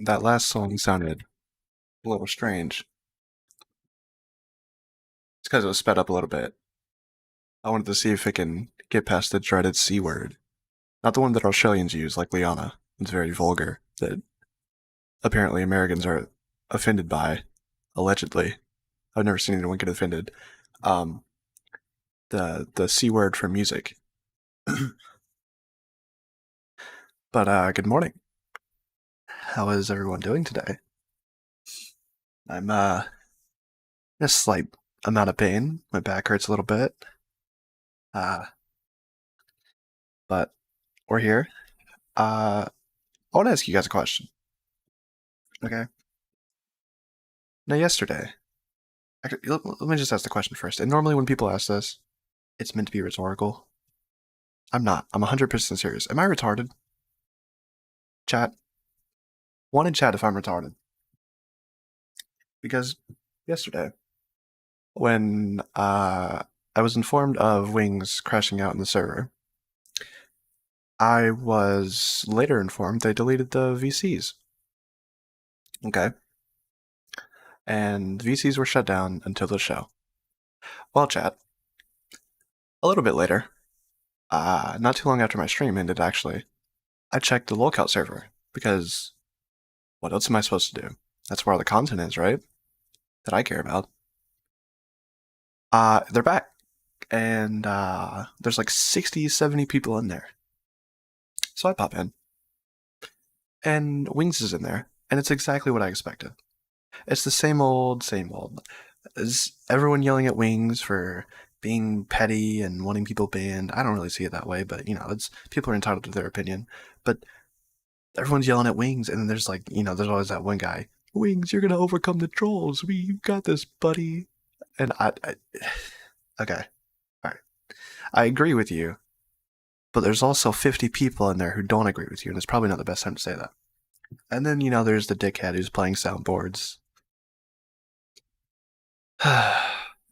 That last song sounded a little strange. It's because it was sped up a little bit. I wanted to see if it can get past the dreaded C word. Not the one that Australians use, like Liana. It's very vulgar, that apparently Americans are offended by, allegedly. I've never seen anyone get offended. Um, the C word for music. But good morning. How is everyone doing today? I'm in a slight amount of pain. My back hurts a little bit. Uh, but we're here. I want to ask you guys a question. Okay. Now, yesterday, actually, let me just ask the question first. And normally, when people ask this, it's meant to be rhetorical. I'm not. I'm 100% serious. Am I retarded? Chat. One in chat if I'm retarded. Because yesterday, when I was informed of Wings crashing out in the server, I was later informed they deleted the VCs. Okay. And VCs were shut down until the show. Well, chat, a little bit later, not too long after my stream ended, actually, I checked the lockout server, because what else am I supposed to do? That's where all the content is, right? That I care about. They're back, and there's like 60, 70 people in there. So I pop in, and Wings is in there, and it's exactly what I expected. It's the same old, same old. Is everyone yelling at Wings for being petty and wanting people banned? I don't really see it that way, but it's people are entitled to their opinion. But everyone's yelling at Wings, and then there's like, there's always that one guy, Wings, you're gonna overcome the trolls. You got this, buddy. And okay, all right, I agree with you, but there's also 50 people in there who don't agree with you, and it's probably not the best time to say that. And then there's the dickhead who's playing soundboards.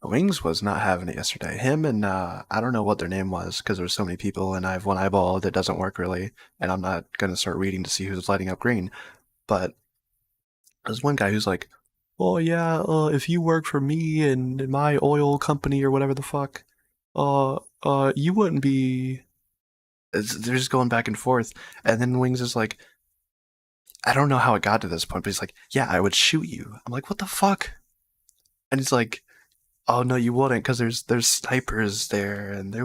Wings was not having it yesterday. Him and I don't know what their name was because there were so many people, and I have one eyeball that doesn't work really, and I'm not gonna start reading to see who's lighting up green. But there's one guy who's like, "Oh yeah, if you work for me and my oil company or whatever the fuck, you wouldn't be." They're just going back and forth, and then Wings is like, "I don't know how it got to this point, but he's like, yeah, I would shoot you." I'm like, "What the fuck?" And he's like, "Oh no, you wouldn't, because there's snipers there, and they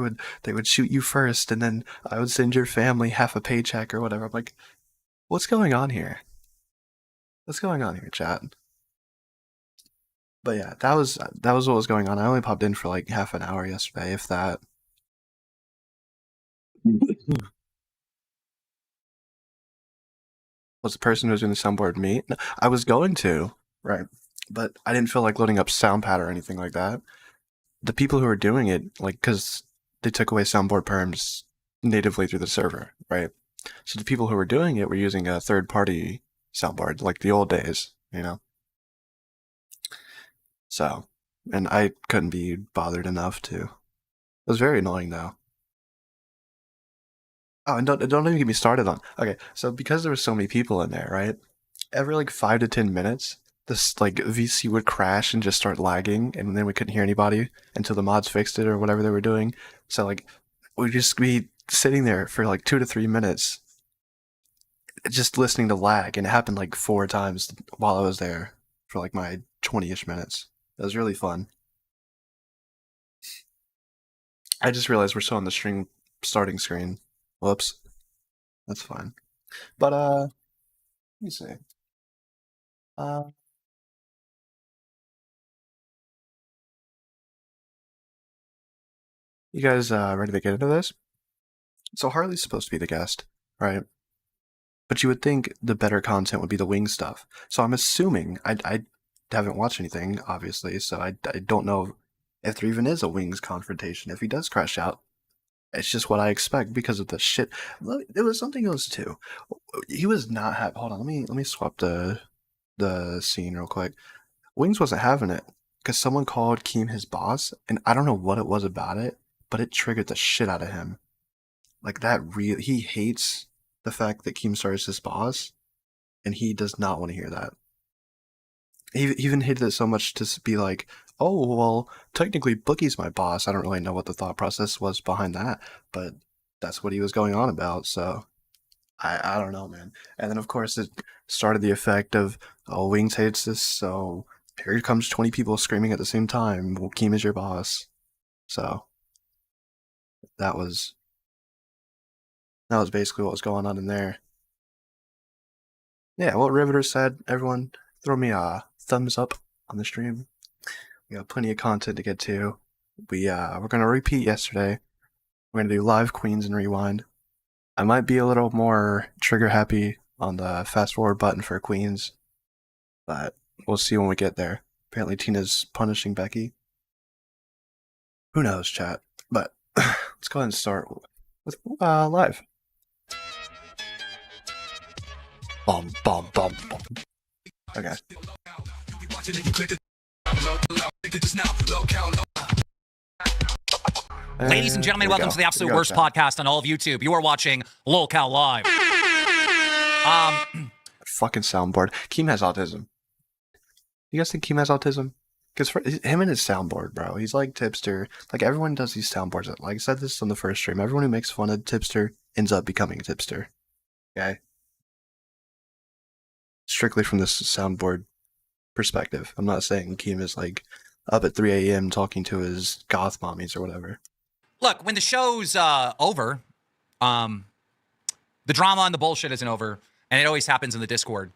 would shoot you first, and then I would send your family half a paycheck or whatever." I'm like, "What's going on here? What's going on here, chat?" But yeah, that was what was going on. I only popped in for like half an hour yesterday, if that. Was the person who was doing the soundboard me? No, I was going to, right, but I didn't feel like loading up SoundPad or anything like that. The people who were doing it, like, because they took away soundboard perms natively through the server, right? So the people who were doing it were using a third-party soundboard, like the old days, So, and I couldn't be bothered enough to. It was very annoying, though. Oh, and don't even get me started on. Okay, so because there were so many people in there, right? Every like 5 to 10 minutes, this like VC would crash and just start lagging, and then we couldn't hear anybody until the mods fixed it or whatever they were doing. So like we'd just be sitting there for like 2 to 3 minutes, just listening to lag, and it happened like 4 times while I was there for like my 20-ish minutes. It was really fun. I just realized we're still on the stream starting screen. Whoops. That's fine. But let me see. Uh you guys ready to get into this? So Harley's supposed to be the guest, right? But you would think the better content would be the wing stuff. So I'm assuming I haven't watched anything, obviously, so I don't know if there even is a wings confrontation. If he does crash out, it's just what I expect because of the shit. There was something else too. He was not happy. Hold on, let me swap the scene real quick. Wings wasn't having it because someone called Keem his boss, and I don't know what it was about it, but it triggered the shit out of him. Like that real, he hates the fact that Keemstar is his boss, and he does not want to hear that. He even hated it so much to be like, oh, well, technically Boogie's my boss. I don't really know what the thought process was behind that, but that's what he was going on about, so I don't know, man. And then, of course, it started the effect of, oh, Wings hates this, so here comes 20 people screaming at the same time, well, Keem is your boss. So that was basically what was going on in there. Yeah, what Riveter said, everyone, throw me a thumbs up on the stream. We got plenty of content to get to. We're gonna repeat yesterday. We're gonna do live Queens and Rewind. I might be a little more trigger happy on the fast forward button for Queens, but we'll see when we get there. Apparently Tina's punishing Becky. Who knows, chat? But let's go ahead and start with live. Bum bum bum bum. Okay. Ladies and gentlemen, welcome to the absolute worst podcast on all of YouTube. You are watching LolCal Live. Fucking soundboard. Keem has autism. You guys think Keem has autism? Because for him and his soundboard, bro, he's like Tipster. Like, everyone does these soundboards. Like I said this on the first stream. Everyone who makes fun of Tipster ends up becoming a Tipster. Okay? Strictly from this soundboard perspective. I'm not saying Keem is, like, up at 3 a.m. talking to his goth mommies or whatever. Look, when the show's over, the drama and the bullshit isn't over, and it always happens in the Discord.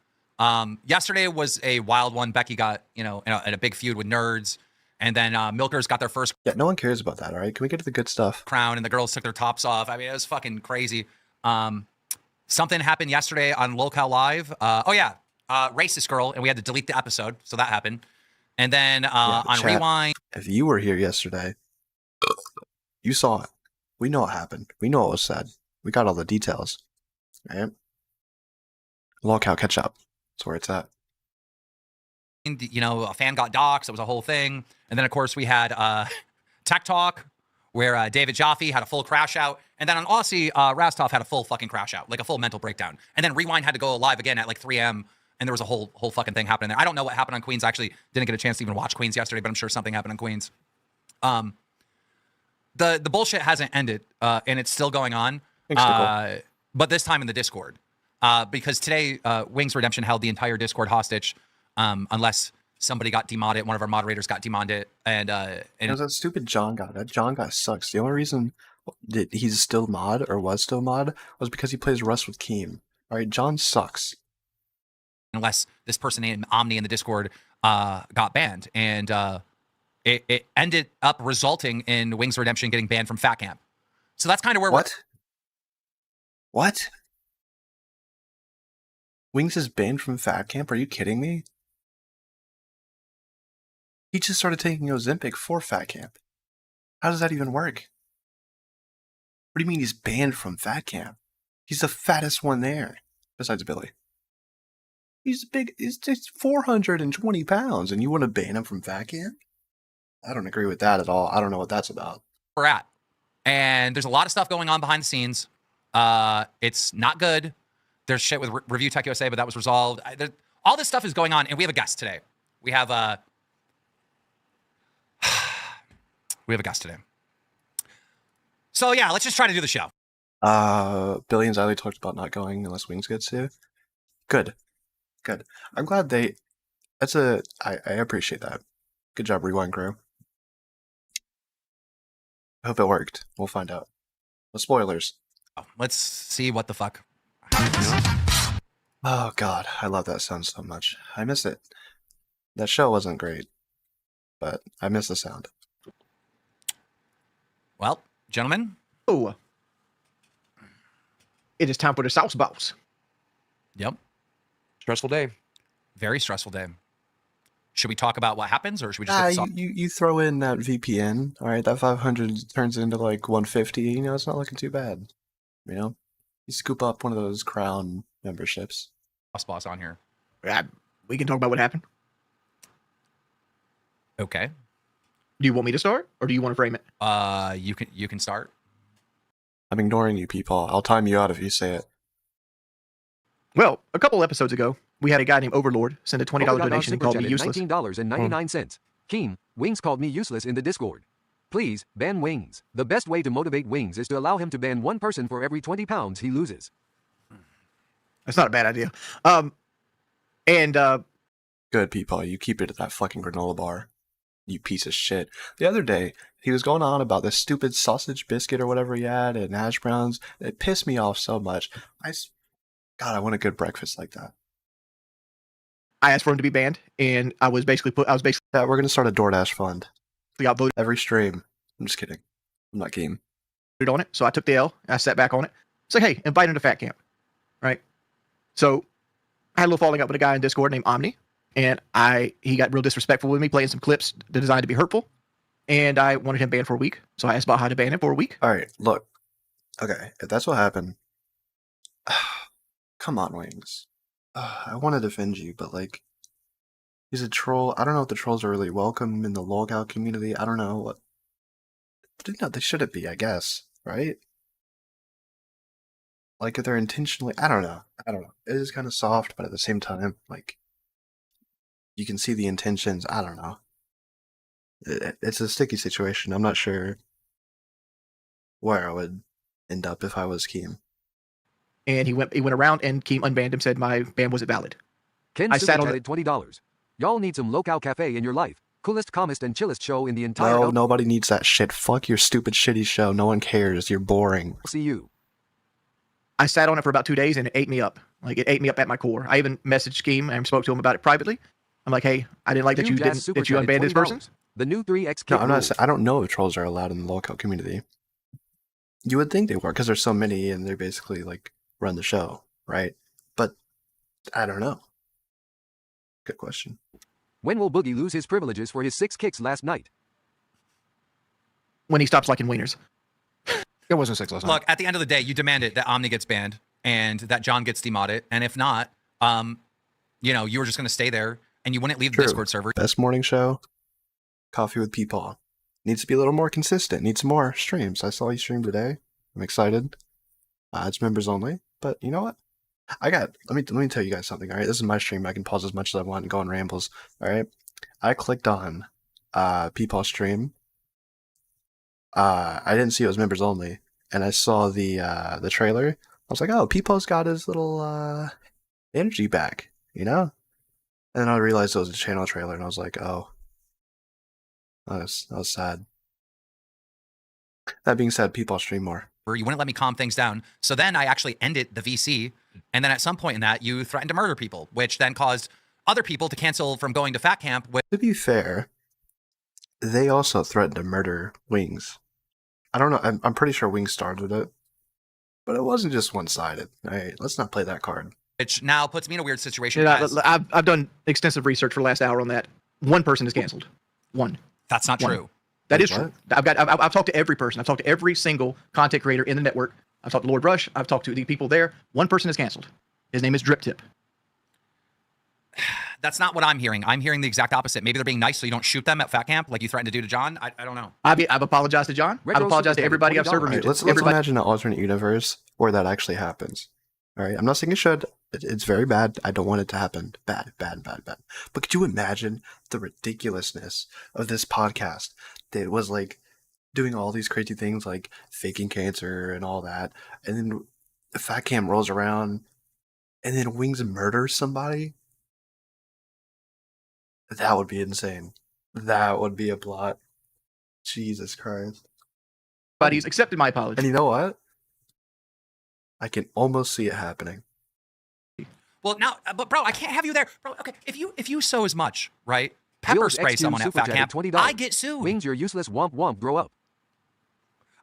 Yesterday was a wild one. Becky got, in a big feud with Nerds, and then Milkers got their first... Yeah, no one cares about that, all right? Can we get to the good stuff? ...crown, and the girls took their tops off. I mean, it was fucking crazy. Something happened yesterday on LolCal Live. Racist girl, and we had to delete the episode, so that happened. And then on chat, Rewind... If you were here yesterday, you saw it. We know what happened. We know what was said. We got all the details. Right? LolCal, catch up. That's where it's at. A fan got doxxed. It was a whole thing. And then, of course, we had Tech Talk, where David Jaffe had a full crash out. And then on Aussie, Rastov had a full fucking crash out, like a full mental breakdown. And then Rewind had to go live again at like 3 a.m. And there was a whole fucking thing happening there. I don't know what happened on Queens. I actually didn't get a chance to even watch Queens yesterday, but I'm sure something happened on Queens. The bullshit hasn't ended, and it's still going on. But this time in the Discord. Because today, Wings Redemption held the entire Discord hostage, unless somebody got demodded. One of our moderators got demodded. And it was that stupid John guy. That John guy sucks. The only reason that he's still mod, or was still mod, was because he plays Rust with Keem. Alright, John sucks. Unless this person named Omni in the Discord got banned. And it ended up resulting in Wings Redemption getting banned from Fat Camp. So that's kind of where What? Wings is banned from Fat Camp? Are you kidding me? He just started taking Ozempic for Fat Camp. How does that even work? What do you mean he's banned from Fat Camp? He's the fattest one there, besides Billy. He's 420 pounds, and you want to ban him from Fat Camp? I don't agree with that at all. I don't know what that's about. We're at. And there's a lot of stuff going on behind the scenes. It's not good. There's shit with Review Tech USA, but that was resolved. All this stuff is going on, and we have a guest today. We have a guest today. So yeah, let's just try to do the show. Billy and Xylee talked about not going unless Wings gets to. Good. I'm glad they. I appreciate that. Good job, Rewind Crew. I hope it worked. We'll find out. No spoilers. Oh, let's see what the fuck happens. Oh god, I love that sound so much. I miss it. That show wasn't great, but I miss the sound. Well, gentlemen. Oh, it is time for the sauce boss. Yep. Stressful day. Very stressful day. Should we talk about what happens, or should we just get you throw in that VPN, all right? That 500 turns into like 150. You know, it's not looking too bad. You know, you scoop up one of those Crown memberships. boss on here? We can talk about what happened. Okay. Do you want me to start, or do you want to frame it? You can start. I'm ignoring you, people. I'll time you out if you say it. Well, a couple episodes ago, we had a guy named Overlord send a $20 donation and called me useless. $19.99. Keem, Wings called me useless in the Discord. Please, ban Wings. The best way to motivate Wings is to allow him to ban one person for every 20 pounds he loses. That's not a bad idea. Good, people. You keep it at that fucking granola bar. You piece of shit. The other day, he was going on about this stupid sausage biscuit or whatever he had and hash browns. It pissed me off so much. God, I want a good breakfast like that. I asked for him to be banned, and I was basically Yeah, we're gonna start a DoorDash fund. outvoted Every stream. I'm just kidding. I'm not game. on it. So I took the L. And I sat back on it. It's like, hey, invite him to Fat Camp, right? So I had a little falling out with a guy in Discord named Omni, and he got real disrespectful with me, playing some clips designed to be hurtful, and I wanted him banned for a week. So I asked about how to ban him for a week. All right, look. Okay, if that's what happened, come on, Wings. I want to defend you, but like, he's a troll. I don't know if the trolls are really welcome in the logout community. I don't know what. No, they shouldn't be, I guess, right? Like, if they're intentionally, I don't know. It is kind of soft, but at the same time, like, you can see the intentions. I don't know. It's a sticky situation. I'm not sure where I would end up if I was Keem. And he went around and Keem unbanned him, said my ban wasn't valid. Ken I super sat on chatted $20. Y'all need some local cafe in your life. Coolest, calmest, and chillest show in the entire No, nobody needs that shit. Fuck your stupid, shitty show. No one cares. You're boring. LCU. I sat on it for about 2 days and it ate me up. Like, it ate me up at my core. I even messaged Keem and spoke to him about it privately. I'm like, hey, I didn't like that you unbanned this person. The new 3x No, I'm not. I don't know if trolls are allowed in the local community. You would think they were, because there's so many, and they basically like run the show, right? But I don't know. Good question. When will Boogie lose his privileges for his 6 kicks last night? When he stops liking wieners. It wasn't 6 last night. Look, at the end of the day, you demanded that Omni gets banned and that John gets demodded. And if not, you were just going to stay there and you wouldn't leave the Discord server. Best morning show, Coffee with Peepaw. Needs to be a little more consistent. Needs more streams. I saw you stream today. I'm excited. It's members only. But you know what? Let me tell you guys something, all right? This is my stream. I can pause as much as I want and go on rambles, all right? I clicked on Peepaw's stream. I didn't see it was members only, and I saw the trailer. I was like, oh, Peepaw's got his little energy back, you know? And then I realized it was a channel trailer, and I was like, oh. That was sad. That being said, Peepaw stream more. You wouldn't let me calm things down. So then I actually ended the VC. And then at some point in that, you threatened to murder people, which then caused other people to cancel from going to Fat Camp. To be fair, they also threatened to murder Wings. I don't know. I'm pretty sure Wings started it. But it wasn't just one-sided. All right, let's not play that card. Which now puts me in a weird situation. I've done extensive research for the last hour on that. One person is canceled. One. That's not true. That is true. I've talked to every person. I've talked to every single content creator in the network. I've talked to Lord Rush. I've talked to the people there. One person is canceled. His name is Drip Tip. That's not what I'm hearing. I'm hearing the exact opposite. Maybe they're being nice so you don't shoot them at Fat Camp like you threatened to do to John. I don't know. I've apologized to John. I've apologized to everybody I've server muted. Let's imagine an alternate universe where that actually happens. All right, I'm not saying it should. It's very bad. I don't want it to happen. Bad. But could you imagine the ridiculousness of this podcast? That it was like doing all these crazy things like faking cancer and all that, and then the fat cam rolls around, and then Wings murders somebody. That would be insane. That would be a plot. Jesus Christ. But he's accepted my apology. And you know what? I can almost see it happening. Well, now, but bro, I can't have you there, bro. Okay, if you sow as much, right? Pepper Wheels spray X2 someone at super fat chatted camp. $20. I get sued. Wings, you're useless. Womp womp. Grow up.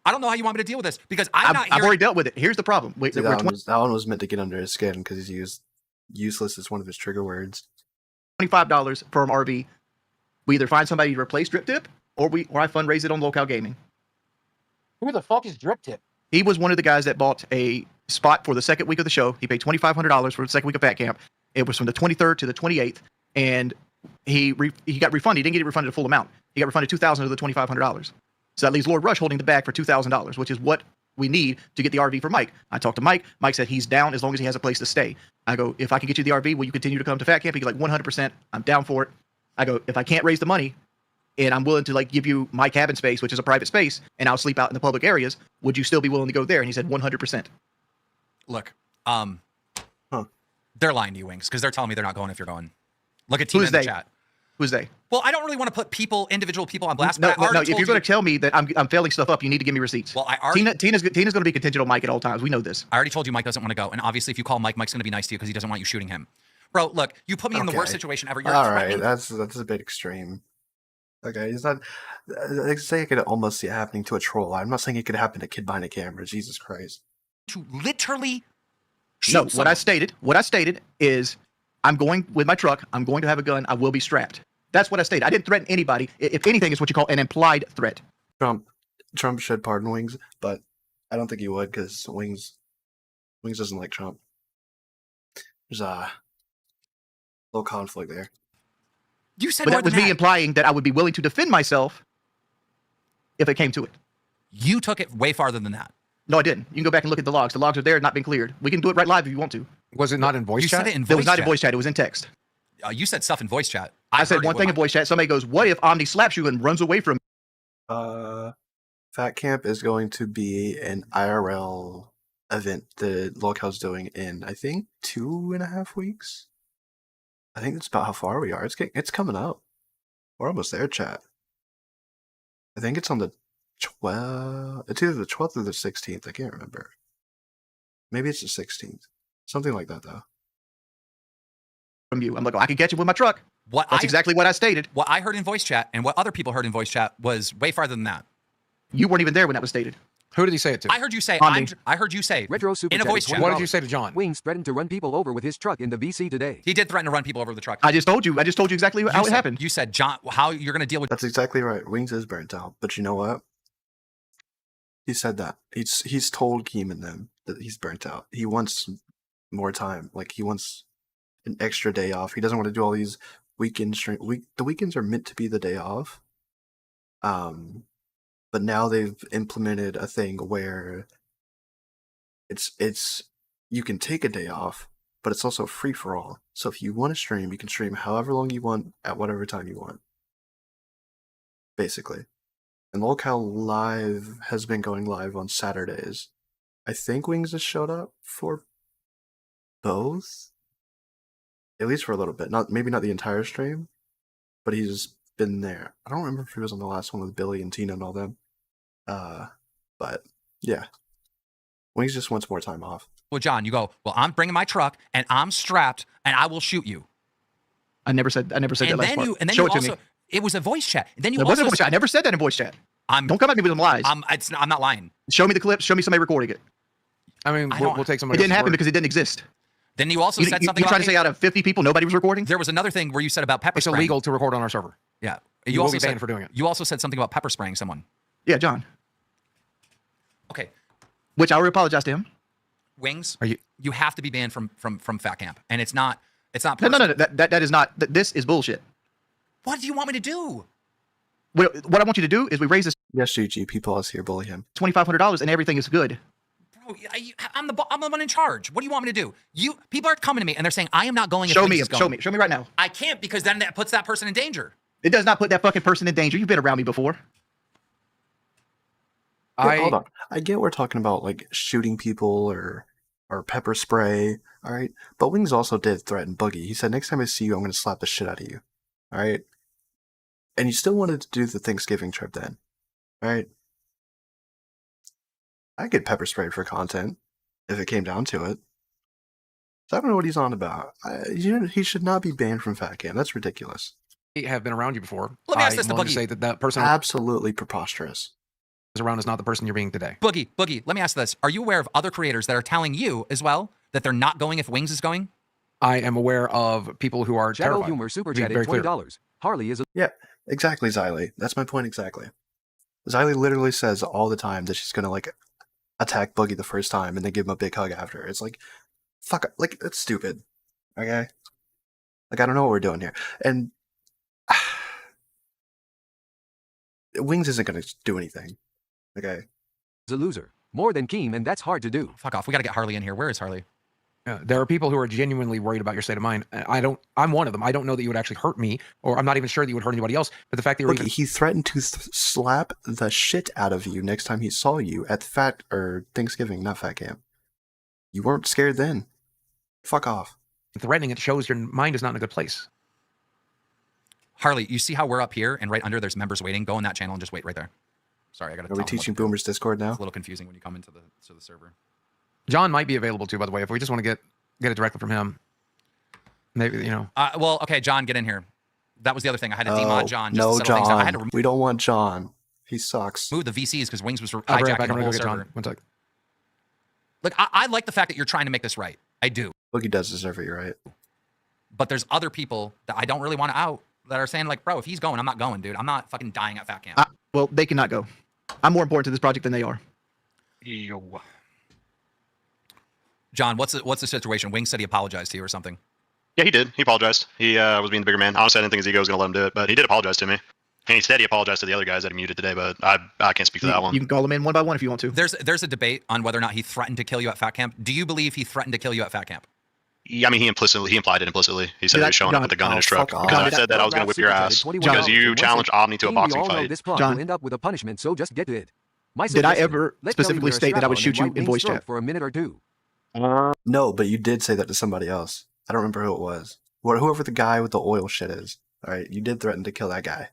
I don't know how you want me to deal with this because I'm not I've hearing. already dealt with it. Here's the problem. Wait, See, we're that one was meant to get under his skin because he's used useless as one of his trigger words. $25 per RV. We either find somebody to replace Drip Tip, or I fundraise it on Local Gaming. Who the fuck is Drip Tip? He was one of the guys that bought a spot for the second week of the show. He paid $2,500 for the second week of Fat Camp. It was from the 23rd to the 28th, and he got refunded. He didn't get refunded the full amount. He got refunded $2,000 of the $2,500. So that leaves Lord Rush holding the bag for $2,000, which is what we need to get the RV for Mike. I talked to Mike. Mike said he's down as long as he has a place to stay. I go, if I can get you the RV, will you continue to come to Fat Camp? He's like, 100%. I'm down for it. I go, if I can't raise the money, and I'm willing to like give you my cabin space, which is a private space, and I'll sleep out in the public areas, would you still be willing to go there? And he said 100%. Look, they're lying to you, Wings, because they're telling me they're not going if you're going. Look at Who Tina is in the they? chat. Who's they? Well, I don't really want to put individual people on blast. No, but I no. already If told you're going you- to tell me that I'm failing stuff up, you need to give me receipts. well, I already Tina's going to be contingent on Mike at all times. We know this. I already told you Mike doesn't want to go, and obviously, if you call Mike, Mike's going to be nice to you because he doesn't want you shooting him. Bro, look, you put me in the worst Okay. situation ever. You're All right, threatening that's a bit extreme. Okay, it's not. I say I could almost see it happening to a troll. I'm not saying it could happen to a kid behind a camera. Jesus Christ. to literally shoot No, someone. what I stated is I'm going with my truck. I'm going to have a gun. I will be strapped. That's what I stated. I didn't threaten anybody. If anything, it's what you call an implied threat. Trump should pardon Wings, but I don't think he would because Wings doesn't like Trump. There's a little conflict there. You said But more that was than me that. implying that I would be willing to defend myself if it came to it. You took it way farther than that. No, I didn't. You can go back and look at the logs. The logs are there, not been cleared. We can do it right live if you want to. Was it not in voice You chat? said it in It was voice not chat. in voice chat. It was in text. You said stuff in voice chat. I said heard one it thing with in voice chat. Somebody goes, "What if Omni slaps you and runs away from?" Fat Camp is going to be an IRL event that Local's doing in, I think, 2.5 weeks. I think that's about how far we are. It's coming up. We're almost there, chat. I think it's on the 12th. It's either the 12th or the 16th. I can't remember. Maybe it's the 16th. Something like that, though. From you? I'm like, oh, I can get you with my truck. What That's exactly what I stated. What I heard in voice chat and what other people heard in voice chat was way farther than that. You weren't even there when that was stated. Who did he say it to? I heard you say. Omni. I heard you say. Retro super in a chatted voice chat. What did you say to John? Wings threatened to run people over with his truck in the VC today. He did threaten to run people over the truck. I just told you exactly how it happened. You said, John, how you're going to deal with. That's exactly right. Wings is burnt out. But you know what? He said that. He's told Keem and them that he's burnt out. He wants more time. Like, he wants an extra day off. He doesn't want to do all these weekend the weekends are meant to be the day off. But now they've implemented a thing where it's you can take a day off, but it's also free for all. So if you want to stream, you can stream however long you want at whatever time you want. Basically. And Local Live has been going live on Saturdays. I think Wings has showed up for both. At least for a little bit. Maybe not the entire stream, but he's been there. I don't remember if he was on the last one with Billy and Tina and all them. But yeah. Wings just wants more time off. Well, John, you go, well, I'm bringing my truck and I'm strapped and I will shoot you. I never said that last part. And then Show you it to also, me. it was a voice chat. And then you It also wasn't a voice chat. I never said that in voice chat. I'm, Don't come at me with some lies. I'm not lying. Show me the clips. Show me somebody recording it. I mean, I we'll don't- take It somebody didn't else's happen word. because it didn't exist. Then you also said something You trying about to say out of 50 people, nobody was recording? there was another thing where you said about pepper It's spraying. illegal to record on our server. Yeah. You will also be banned said, for doing it. You also said something about pepper spraying someone. Yeah, John. Okay. Which I will apologize to him. Wings, Are you? you have to be banned from Fat Camp. And it's not No. personal. That is not. This is bullshit. What do you want me to do? What I want you to do is we raise this Yes, GG, people us here bully him. $2,500 and everything is good. Bro, I'm the one in charge. What do you want me to do? People are coming to me and they're saying I am not going. if Show Wings me. is going. Show me right now. I can't because then that puts that person in danger. It does not put that fucking person in danger. You've been around me before. Hold on. I get we're talking about like shooting people or pepper spray, all right? But Wings also did threaten Boogie. He said, next time I see you, I'm going to slap the shit out of you, all right? And you still wanted to do the Thanksgiving trip then, all right? I get pepper sprayed for content if it came down to it. So I don't know what he's on about. He should not be banned from Fat Camp. That's ridiculous. have been around you before. Let me ask this to I'm willing Boogie. to say that that person Absolutely preposterous. who's around is not the person you're being today. Boogie, let me ask this. Are you aware of other creators that are telling you as well that they're not going if Wings is going? I am aware of people who are Shadow terrified. Humor super Be chatted very clear. $20. Harley is a Yeah, exactly, Xylee. That's my point exactly. Xylee literally says all the time that she's gonna like attack Boogie the first time and then give him a big hug after. It's like, fuck, like that's stupid. Okay, like I don't know what we're doing here. And Wings isn't gonna do anything. Okay, loser. More than Keem, and that's hard to do. Fuck off. We got to get Harley in here. Where is Harley? There are people who are genuinely worried about your state of mind. I'm one of them. I don't know that you would actually hurt me, or I'm not even sure that you would hurt anybody else. But the fact that you're Boogie, he threatened to slap the shit out of you next time he saw you at Thanksgiving, not Fat Camp. You weren't scared then. Fuck off. threatening, it shows your mind is not in a good place. Harley, you see how we're up here and right under there's members waiting? Go on that channel and just wait right there. Sorry, I got to Are we teaching Boomers Discord now? It's a little confusing when you come into the server. John might be available too, by the way, if we just want to get it directly from him. Maybe, you know. Well, okay, John, get in here. That was the other thing. I had to demod John. Just No, to settle things out. I had John. to We don't want John. He sucks. remove the VCs because Wings was I'll be right hijacking back. the I'm whole going to go get server. John. One sec. Look, I like the fact that you're trying to make this right. I do. Boogie does deserve it, you're right. But there's other people that I don't really want to out that are saying like, bro, if he's going, I'm not going, dude. I'm not fucking dying at Fat Camp. Well, they cannot go. I'm more important to this project than they are. Yo. John, what's the situation? Wings said he apologized to you or something. Yeah, he did. He apologized. He was being the bigger man. Honestly, I didn't think his ego was going to let him do it, but he did apologize to me. And he said he apologized to the other guys that he muted today, but I can't speak to that one. You can call them in one by one if you want to. There's a debate on whether or not he threatened to kill you at Fat Camp. Do you believe he threatened to kill you at Fat Camp? Yeah, I mean, he implied it implicitly. He said Did he I- was showing up John- with a gun in his oh, truck. fuck off. Because John, I said that I was going to whip your ass. Because you challenged Omni to a Keem, boxing we all know fight. this plot John. will end up with a punishment, so just get to it. My Did I suggestion, ever let specifically Kelly wear a state that I would strap-on shoot you and in white voice wings chat? for a minute or two? No, but you did say that to somebody else. I don't remember who it was. Whoever the guy with the oil shit is. All right, you did threaten to kill that guy.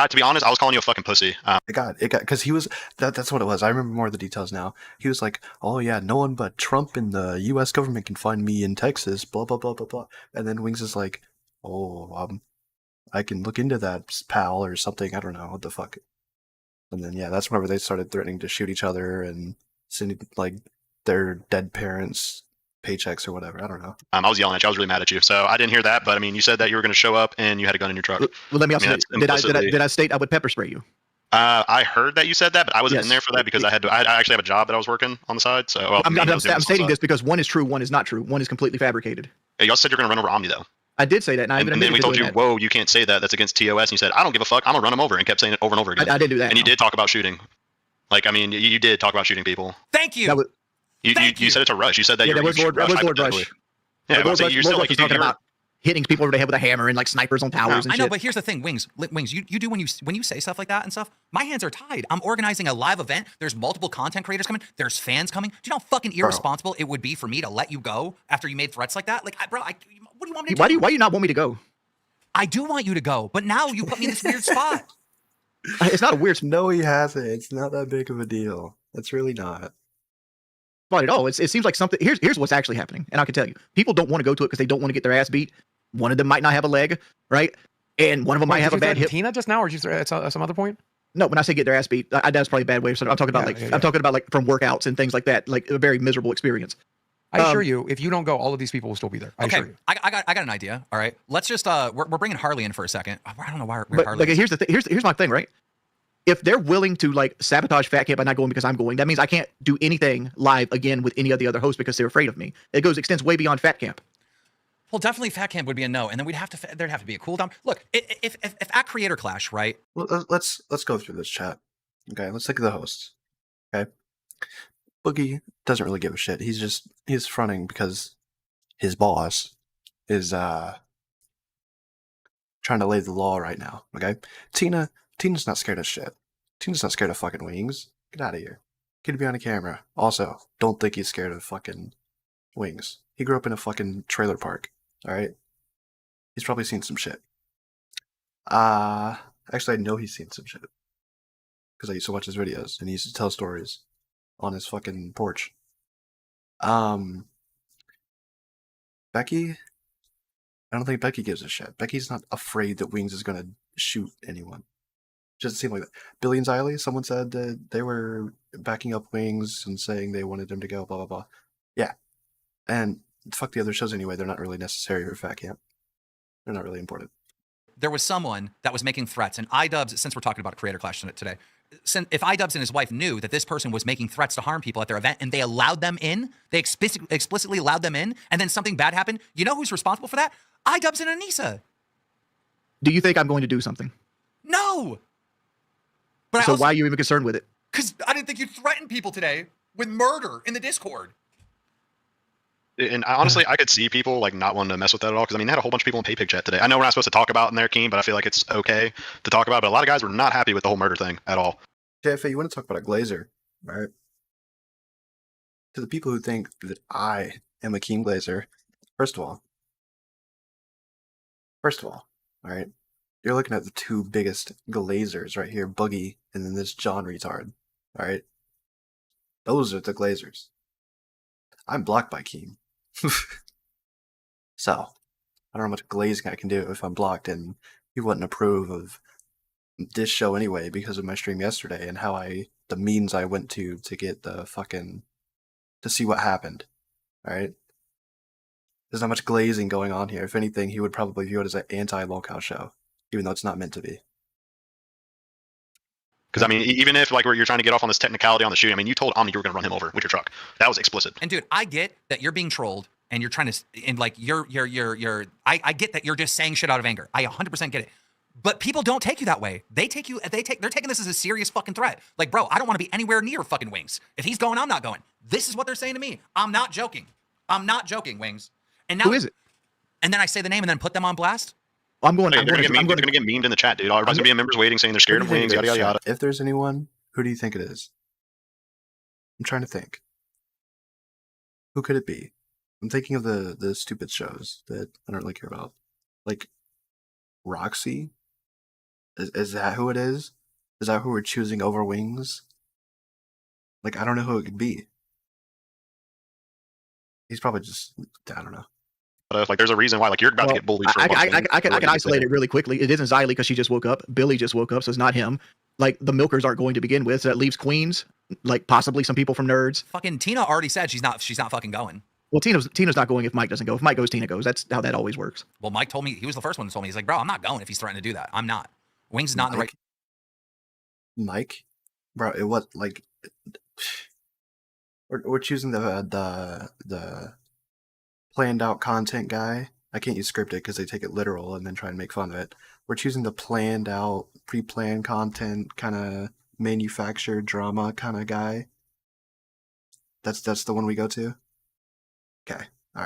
To be honest, I was calling you a fucking pussy. It got, because he was, that's what it was. I remember more of the details now. He was like, oh yeah, no one but Trump and the US government can find me in Texas, blah, blah, blah, blah, blah. And then Wings is like, oh, I can look into that, pal, or something. I don't know, what the fuck. And then, yeah, that's whenever they started threatening to shoot each other and sending, like, their dead parents paychecks or whatever. I don't know. I was yelling at you. I was really mad at you. So I didn't hear that, but I mean, you said that you were going to show up and you had a gun in your truck. Well, let me I mean, also that's did I state I would pepper spray you? I heard that you said that, but I wasn't in Yes. there for that because I actually have a job that I was working on the side. So well, I'm stating this because one is true, one is not true. One is completely fabricated. You also said you're going to run over Omni though. I did say that, and I And, even and then we admitted to told doing you, that. whoa, you can't say that. That's against TOS. And you said, I don't give a fuck. I'm going to run him over, and kept saying it over and over again. I didn't do that. And you no. did talk about shooting. Like, I mean, you did talk about shooting people. Thank you. That was, You said it to Rush. You said that yeah, you that was Lord Rush. hypothetically. Yeah, Lord but you're Rush still was like you talking do. about hitting people over the head with a hammer and like snipers on towers and I shit. know, but here's the thing, Wings, you do when you say stuff like that and stuff. My hands are tied. I'm organizing a live event. There's multiple content creators coming. There's fans coming. Do you know how fucking irresponsible it would be for me to let you go after you made threats like that? Like, what do you want me to do? Why do you not want me to go? I do want you to go, but now you put me in this weird spot. It's not a weird No, he hasn't. It's not that big of a deal. It's really not. spot at all. It seems like something. Here's what's actually happening, and I can tell you, people don't want to go to it because they don't want to get their ass beat. One of them might not have a leg, right? And one of them might have a bad hip. Tina just now, or did you at some other point? No, when I say get their ass beat, that's probably a bad way of saying it. I'm talking about I'm talking about like from workouts and things like that, like a very miserable experience. I assure you, if you don't go, all of these people will still be there. I assure Okay, you. I got an idea. All right, let's just we're bringing Harley in for a second. I don't know where But Harley like, is. here's the thing. Here's my thing, right? If they're willing to like sabotage Fat Camp by not going because I'm going, that means I can't do anything live again with any of the other hosts because they're afraid of me. It extends way beyond Fat Camp. Well, definitely Fat Camp would be a no, and then there'd have to be a cooldown. Look, if at Creator Clash, right? Let's go through this chat. Okay, let's look at the hosts. Okay, Boogie doesn't really give a shit. He's fronting because his boss is trying to lay the law right now. Okay, Tina's not scared of shit. Tina's not scared of fucking wings. Get out of here. Kid be on a camera. Also, don't think he's scared of fucking wings. He grew up in a fucking trailer park. Alright? He's probably seen some shit. Actually, I know he's seen some shit. Because I used to watch his videos, and he used to tell stories on his fucking porch. Becky? I don't think Becky gives a shit. Becky's not afraid that Wings is gonna shoot anyone. Doesn't seem like that. Billy and Xylee, someone said that they were backing up Wings and saying they wanted him to go, blah, blah, blah. Yeah. And fuck the other shows anyway. They're not really necessary for Fat Camp. They're not really important. There was someone that was making threats, and iDubbbz, since we're talking about a creator clash today, if iDubbbz and his wife knew that this person was making threats to harm people at their event and they allowed them in, they explicitly allowed them in, and then something bad happened, you know who's responsible for that? iDubbbz and Anissa. Do you think I'm going to do something? No. But So why are you even concerned with it? Because I didn't think you'd threaten people today with murder in the Discord. And honestly, I could see people like not wanting to mess with that at all because I mean, they had a whole bunch of people in PayPig chat today. I know we're not supposed to talk about in their Keen, but I feel like it's okay to talk about. But a lot of guys were not happy with the whole murder thing at all. JFA, you want to talk about a Glazer, right? To the people who think that I am a Keem Glazer, first of all, all right, you're looking at the two biggest Glazers right here, Boogie and then this John retard, all right? Those are the Glazers. I'm blocked by Keem. So, I don't know how much glazing I can do if I'm blocked, and he wouldn't approve of this show anyway because of my stream yesterday and how the means I went to get the fucking, to see what happened, alright? There's not much glazing going on here. If anything, he would probably view it as an anti-lolcow show, even though it's not meant to be. Because I mean, even if like you're trying to get off on this technicality on the shooting, I mean, you told Omni you were going to run him over with your truck. That was explicit. And dude, I get that you're being trolled and you're trying to, and like I get that you're just saying shit out of anger. I 100% get it. But people don't take you that way. They're taking this as a serious fucking threat. Like, bro, I don't want to be anywhere near fucking Wings. If he's going, I'm not going. This is what they're saying to me. I'm not joking. I'm not joking, Wings. And now, Who is it? And then I say the name and then put them on blast. I'm going They're to going to get memed in the chat, dude. Everybody's going to be members waiting saying they're scared of Wings, yada, yada, yada. If there's anyone, who do you think it is? I'm trying to think. Who could it be? I'm thinking of the stupid shows that I don't really care about. Like, Roxy? Is that who it is? Is that who we're choosing over Wings? Like, I don't know who it could be. He's probably just, I don't know. Like, there's a reason why, like, you're about to get bullied for a bunch I can isolate it really quickly. It isn't Xylee because she just woke up. Billy just woke up, so it's not him. Like, the milkers aren't going to begin with, so that leaves Queens, like possibly some people from Nerds. Fucking Tina already said she's not fucking going. Well, Tina's not going if Mike doesn't go. If Mike goes, Tina goes. That's how that always works. Well, Mike told me, he was the first one that told me, he's like, bro, I'm not going if he's threatening to do that. I'm not. Wings is not in the right. Mike? Bro, it was like, we're choosing the planned out content guy. I can't use scripted because they take it literal and then try and make fun of it. We're choosing the planned out, pre-planned content kind of manufactured drama kind of guy. That's the one we go to? Okay. All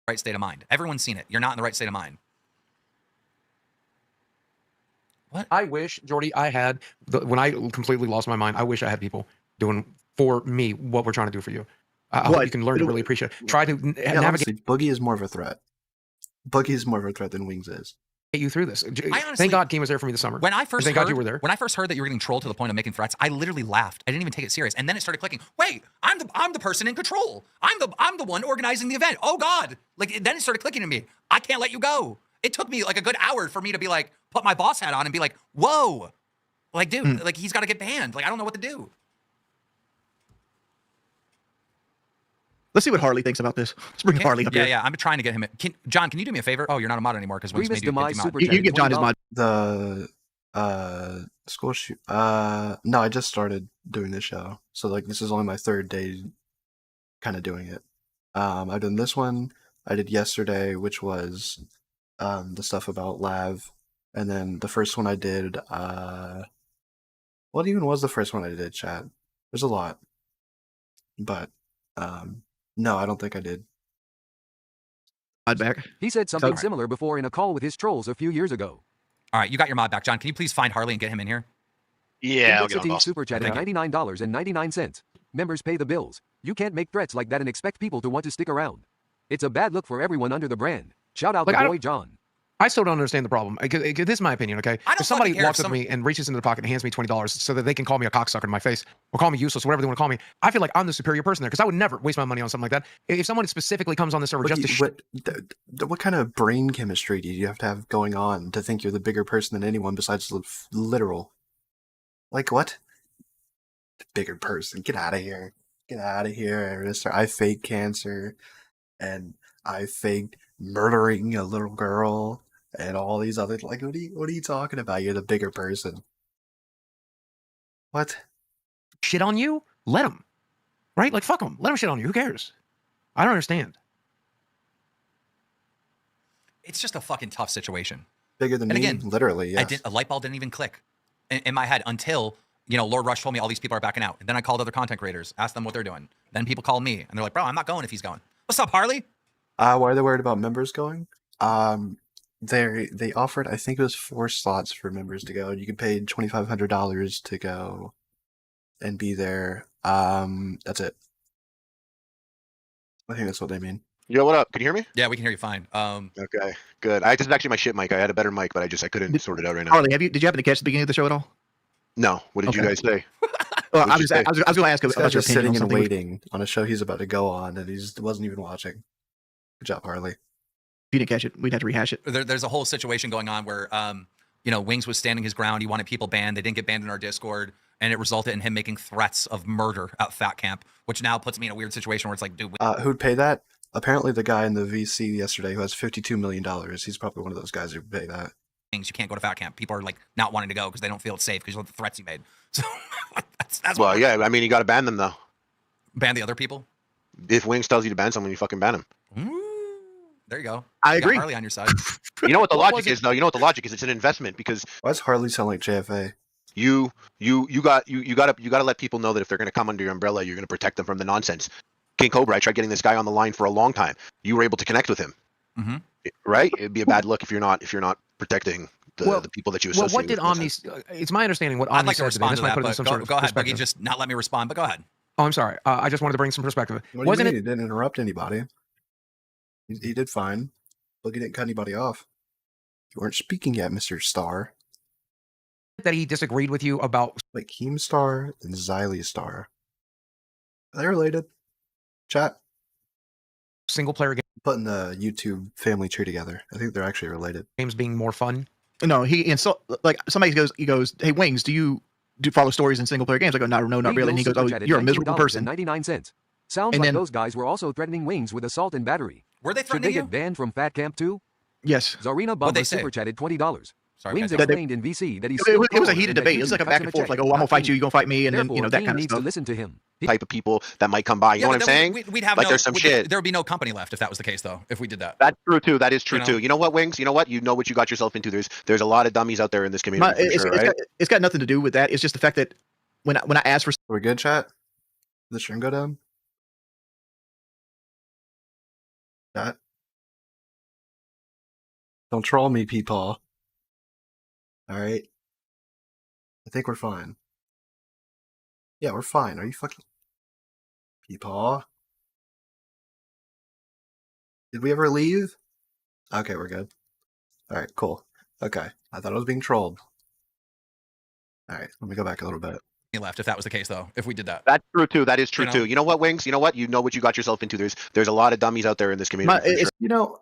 Right state of mind. Everyone's seen it. You're not in the right state of mind. What? I wish, Jordy, I had, when I completely lost my mind, I wish I had people doing for me what we're trying to do for you. I hope you can learn to really appreciate it. Try to navigate. Honestly, Boogie is more of a threat. Boogie is more of a threat than Wings is. You through this. Honestly, thank God Keem was there for me this summer. When I first thank God you were there. When I first heard that you were getting trolled to the point of making threats, I literally laughed. I didn't even take it serious. And then it started clicking. Wait, I'm the person in control. I'm the one organizing the event. Oh God. Like then it started clicking to me. I can't let you go. It took me like a good hour for me to be like, put my boss hat on and be like, whoa. Like, dude, like he's gotta get banned. Like, I don't know what to do. Let's see what Harley thinks about this. Let's bring Harley up here. Yeah, I'm trying to get him. John, can you do me a favor? Oh, you're not a mod anymore because Wings made you Demise mod. Super You get John his mod. The school shoot. No, I just started doing this show, so like this is only my third day, kind of doing it. I've done this one. I did yesterday, which was the stuff about Lav, and then the first one I did. What even was the first one I did? Chat. There's a lot, but no, I don't think I did. Mod back. He said something So- similar before in a call with his trolls a few years ago. All right, you got your mod back. John, can you please find Harley and get him in here? Yeah, I'll get on Invexity boss. super chat Thank at you. $99.99. Members pay the bills. You can't make threats like that and expect people to want to stick around. It's a bad look for everyone under the brand. Shout out Like, I to don't- boy John. I still don't understand the problem. This is my opinion, okay? I don't If somebody fucking care walks if up to me and reaches into their pocket and hands me $20 so that they can call me a cocksucker in my face or call me useless, whatever they want to call me, I feel like I'm the superior person there because I would never waste my money on something like that. If someone specifically comes on the server What, just to what kind of brain chemistry do you have to have going on to think you're the bigger person than anyone besides the literal? Like what? The bigger person. Get out of here. Get out of here, mister. I faked cancer, and I faked murdering a little girl, and all these other what are you talking about? You're the bigger person. What? shit on you, let them. Right? Like, fuck them. Let them shit on you. Who cares? I don't understand. It's just a fucking tough situation. Bigger than And me? again, Literally, yes. A light bulb didn't even click in my head until, Lord Rush told me all these people are backing out. And then I called other content creators, asked them what they're doing. Then people called me and they're like, bro, I'm not going if he's going. What's up, Harley? Why are they worried about members going? They offered, I think it was 4 slots for members to go, and you could pay $2,500 to go and be there. That's it. I think that's what they mean. Yo, what up? Can you hear me? Yeah, we can hear you fine. Okay, good. This is actually my shit mic. I had a better mic, but I couldn't sort it out right now. Harley, did you happen to catch the beginning of the show at all? No. What did you Okay. guys say? Well, I What'd was you say? going to ask This about guy's your just opinion sitting on and something. waiting on a show he's about to go on, and he just wasn't even watching. Good job, Harley. If you didn't catch it, we'd have to rehash it. There's a whole situation going on where, Wings was standing his ground. He wanted people banned. They didn't get banned in our Discord. And it resulted in him making threats of murder at Fat Camp, which now puts me in a weird situation where it's like, dude, Who'd pay that? Apparently, the guy in the VC yesterday who has $52 million. He's probably one of those guys who pay that. Wings, you can't go to Fat Camp. People are like not wanting to go because they don't feel it's safe because of the threats he made. So that's Well, what yeah. I mean, you got to ban them though. ban the other people. If Wings tells you to ban someone, you fucking ban them. There you go. I You got agree. Harley on your side. You know what the What logic was it? is, though. You know what the logic is. It's an investment because Why does Harley sound like JFA? you got to let people know that if they're going to come under your umbrella, you're going to protect them from the nonsense. King Cobra, I tried getting this guy on the line for a long time. You were able to connect with him, Mhm. right? It'd be a bad look if you're not protecting the people that you associate. Well, what did with. Omni? It's my understanding what Omni I'd like to said today. respond That's to why I that, put it in but some sort of go ahead, Boogie. perspective. Just not let me respond, but go ahead. Oh, I'm sorry. I just wanted to bring some perspective. What do you Wasn't mean? it? He didn't interrupt anybody. He did fine. Look, he didn't cut anybody off. You weren't speaking yet, Mr. Star. that he disagreed with you about Like Keemstar and Xylee Star. Are they related? Chat. single player Putting the YouTube family tree together. I think they're actually related. games being more fun? No, like somebody goes, hey Wings, do you follow stories in single player games? I go, no, not Big really. And he Bill goes, oh, super chatted you're a miserable person. 19.99 cents. Sounds And like then- those guys were also threatening Wings with assault and battery. Were they Should threatening they you? get banned from Fat Camp too? Yes. Zarina What'd they Bumba say? super chatted $20. Sorry, Wings guys. explained in VC that he's It was a still heated cold and that debate. It you was need like a to cut back him and a forth, check, like, oh, I'm gonna not fight you, King. you gonna fight me, and then Therefore, that King kind of needs stuff. to listen to him. Type of people that might come by. You know what I'm saying? We'd have Like, there's some shit. There would be no company left if that was the case, though. If we did that. That's true too. That is true You know? too. You know what, Wings? You know what? You know what you got yourself into. There's a lot of dummies out there in this community. For sure, right? It's got nothing to do with that. It's just the fact that when I asked for Are we good, chat? Did the stream go down? Chat? Don't troll me, people. Alright? I think we're fine. Yeah, we're fine. Are you fucking... People? Did we ever leave? Okay, we're good. Alright, cool. Okay. I thought I was being trolled. Alright, let me go back a little bit. Left if that was the case, though. If we did that. That's true too. That is true You know? too. You know what, Wings? You know what? You know what you got yourself into. There's a lot of dummies out there in this community. For sure. You know,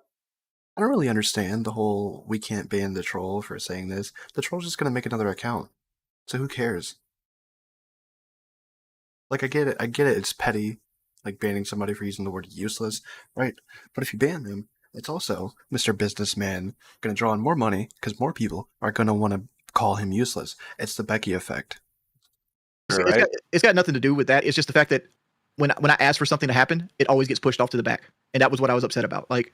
I don't really understand the whole we can't ban the troll for saying this. The troll's just gonna make another account. So who cares? Like, I get it, it's petty, like banning somebody for using the word useless, right? But if you ban them, it's also Mr. Businessman gonna draw in more money because more people are gonna want to call him useless. It's the Becky effect. Sure, right? it's got nothing to do with that. It's just the fact that when I ask for something to happen, it always gets pushed off to the back, and that was what I was upset about. Like,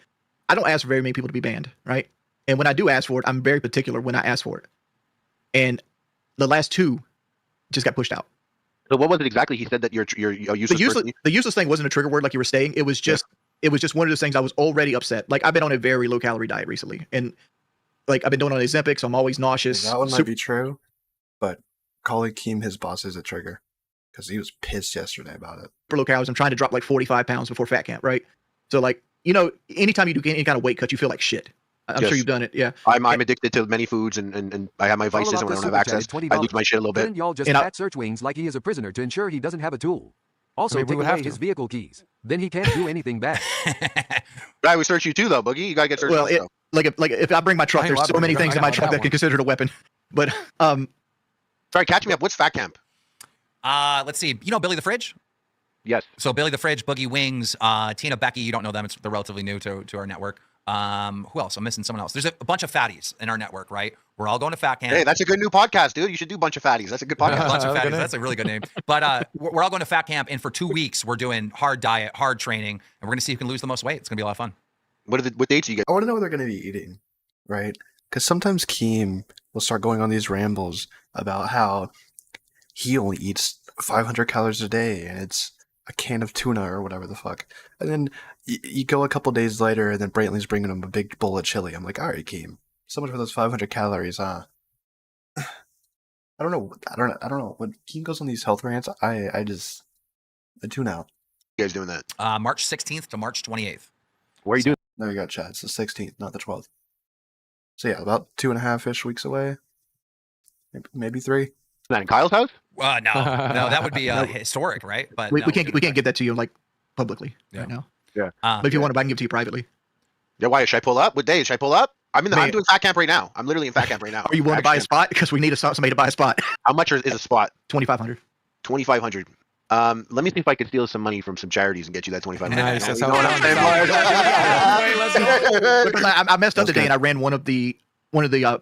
I don't ask for very many people to be banned, right? And when I do ask for it, I'm very particular when I ask for it. And the last 2 just got pushed out. So what was it exactly? He said that you're a useless person. The useless thing wasn't a trigger word like you were saying. It was just one of those things. I was already upset. Like, I've been on a very low calorie diet recently, and like I've been doing on Ozempic, so I'm always nauseous. That one might be true, but calling Keem his boss is a trigger because he was pissed yesterday about it. For low calories, I'm trying to drop like 45 pounds before fat camp, right? So like, anytime you do any kind of weight cut, you feel like shit. I'm Yes. sure you've done it. Yeah. I'm addicted to many foods, and I have my Follow vices, up and when I this don't have super chat access, is I lose my shit a little bit. Couldn't y'all just And I- fat search Wings like he is a prisoner to ensure he doesn't have a tool? Also, I mean, we take would away have his to. vehicle keys. Then he can't do anything bad. But I would search you too, though, Boogie. You gotta get searched. Well, also. if I bring my truck, I ain't there's so allowed many to. things I in my got truck that that can one. considered a weapon. But Sorry, catch me up. What's fat camp? Let's see. You know Billy the Fridge? Yes. So Billy the Fridge, Boogie Wings, Tina, Becky. You don't know them. They're relatively new to our network. Who else? I'm missing someone else. There's a bunch of fatties in our network, right? We're all going to fat camp. Hey, that's a good new podcast, dude. You should do Bunch of Fatties. That's a good podcast. Bunch of Good fatties. name. That's a really good name. But we're all going to fat camp, and for 2 weeks we're doing hard diet, hard training, and we're gonna see who can lose the most weight. It's gonna be a lot of fun. What dates do you get? I want to know what they're going to be eating, right? Because sometimes Keem will start going on these rambles about how he only eats 500 calories a day, and it's a can of tuna or whatever the fuck. And then you go a couple days later, and then Brantley's bringing him a big bowl of chili. I'm like, all right, Keem, so much for those 500 calories, huh? I don't know. When Keem goes on these health rants, I tune out. You guys doing that? March 16th to March 28th. Where are you doing? There you go, Chad. It's the 16th, not the 12th. So yeah, about 2.5-ish weeks away. Maybe 3. Is that in Kyle's house? No, that would be historic, right? But we no, can't get that to you like publicly Yeah. right now. Yeah. But if you want to, I can give it to you privately. Yeah. Why should I pull up? What day should I pull up? I'm Man. doing fat camp right now. I'm literally in fat camp right now. Are you willing to buy a Actually, spot? Because we need somebody to buy a spot. How much is a spot? 2,500. 2,500. Let me see if I can steal some money from some charities and get you that 2,500. Nice. That's You how know it what I'm sounds. saying, boys? Because I messed up That's today good. and I ran one of the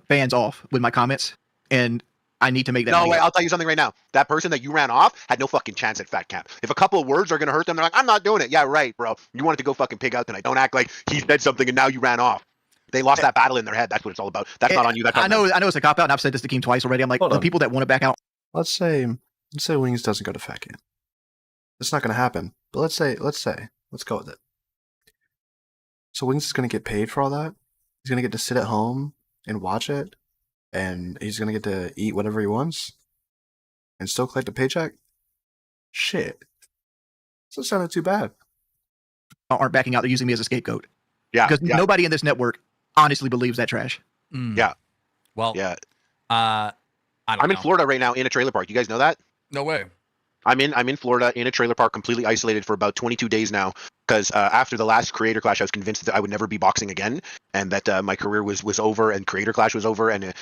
fans off with my comments, and I need to make that. No, money wait, up. I'll tell you something right now. That person that you ran off had no fucking chance at fat camp. If a couple of words are going to hurt them, they're like, I'm not doing it. Yeah, right, bro. You wanted to go fucking pig out tonight. Don't act like he said something and now you ran off. They lost that battle in their head. That's what it's all about. That's not on you. That's on I know them. it's a cop out, and I've said this to Keem twice already. I'm like, Hold the on. people that want to back out. Let's say Wings doesn't go to fat camp. It's not going to happen. But let's go with it. So Wings is going to get paid for all that. He's going to get to sit at home and watch it, and he's going to get to eat whatever he wants, and still collect a paycheck. Shit, this doesn't sound too bad. Aren't backing out. They're using me as a scapegoat Yeah. because Yeah. nobody in this network honestly believes that trash. Yeah. Well, Yeah. I don't I'm know. in Florida right now in a trailer park. You guys know that? No way. I'm in Florida in a trailer park, completely isolated for about 22 days now. Because after the last Creator Clash, I was convinced that I would never be boxing again, and that my career was over, and Creator Clash was over, and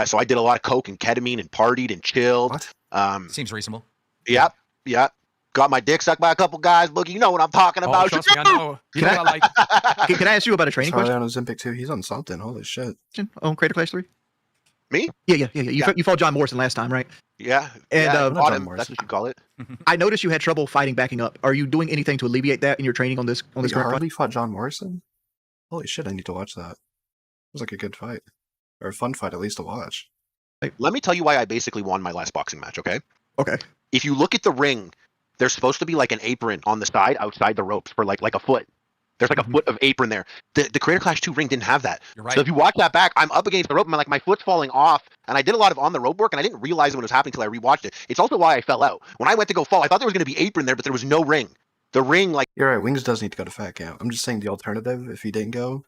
so I did a lot of coke and ketamine and partied and chilled. What? Seems reasonable. Yep. Got my dick sucked by a couple guys. Boogie, you know what I'm talking Oh, about. trust me, I know. You know what I like. Can I ask you about a training Charlie question on Ozempic too. He's on something. Holy shit. on Creator Clash 3? Me? Yeah. You fought John Morrison last time, right? Yeah. And, yeah, not fought John him. Morrison. That's what you call it. I noticed you had trouble fighting backing up. Are you doing anything to alleviate that in your training on this Wait, current fight? Harley fought John Morrison? Holy shit, I need to watch that. It was like a good fight. Or a fun fight, at least to watch. Let me tell you why I basically won my last boxing match, okay? Okay. If you look at the ring, there's supposed to be like an apron on the side outside the ropes for like a foot. There's like a foot of apron there. The Creator Clash 2 ring didn't have that. You're right. So if you watch that back, I'm up against the rope and my foot's falling off, and I did a lot of on the rope work, and I didn't realize when it was happening until I rewatched it. It's also why I fell out. When I went to go fall, I thought there was going to be apron there, but there was no ring. The ring, like, You're right, Wings does need to go to fat camp. I'm just saying the alternative, if he didn't go,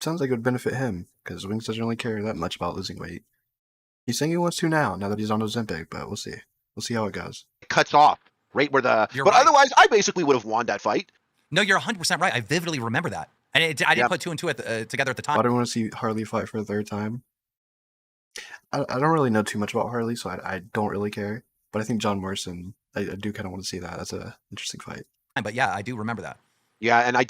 sounds like it would benefit him, because Wings doesn't really care that much about losing weight. He's saying he wants to now that he's on Ozempic, but we'll see. We'll see how it goes. cuts off right where the. You're But right. otherwise, I basically would have won that fight. No, you're 100% right. I vividly remember that. And I didn't Yeah. put 2 and 2 together at the Why time. do I want to see Harley fight for a third time? I don't really know too much about Harley, so I don't really care. But I think John Morrison, I do kind of want to see that. That's an interesting fight. But yeah, I do remember that. Yeah, and I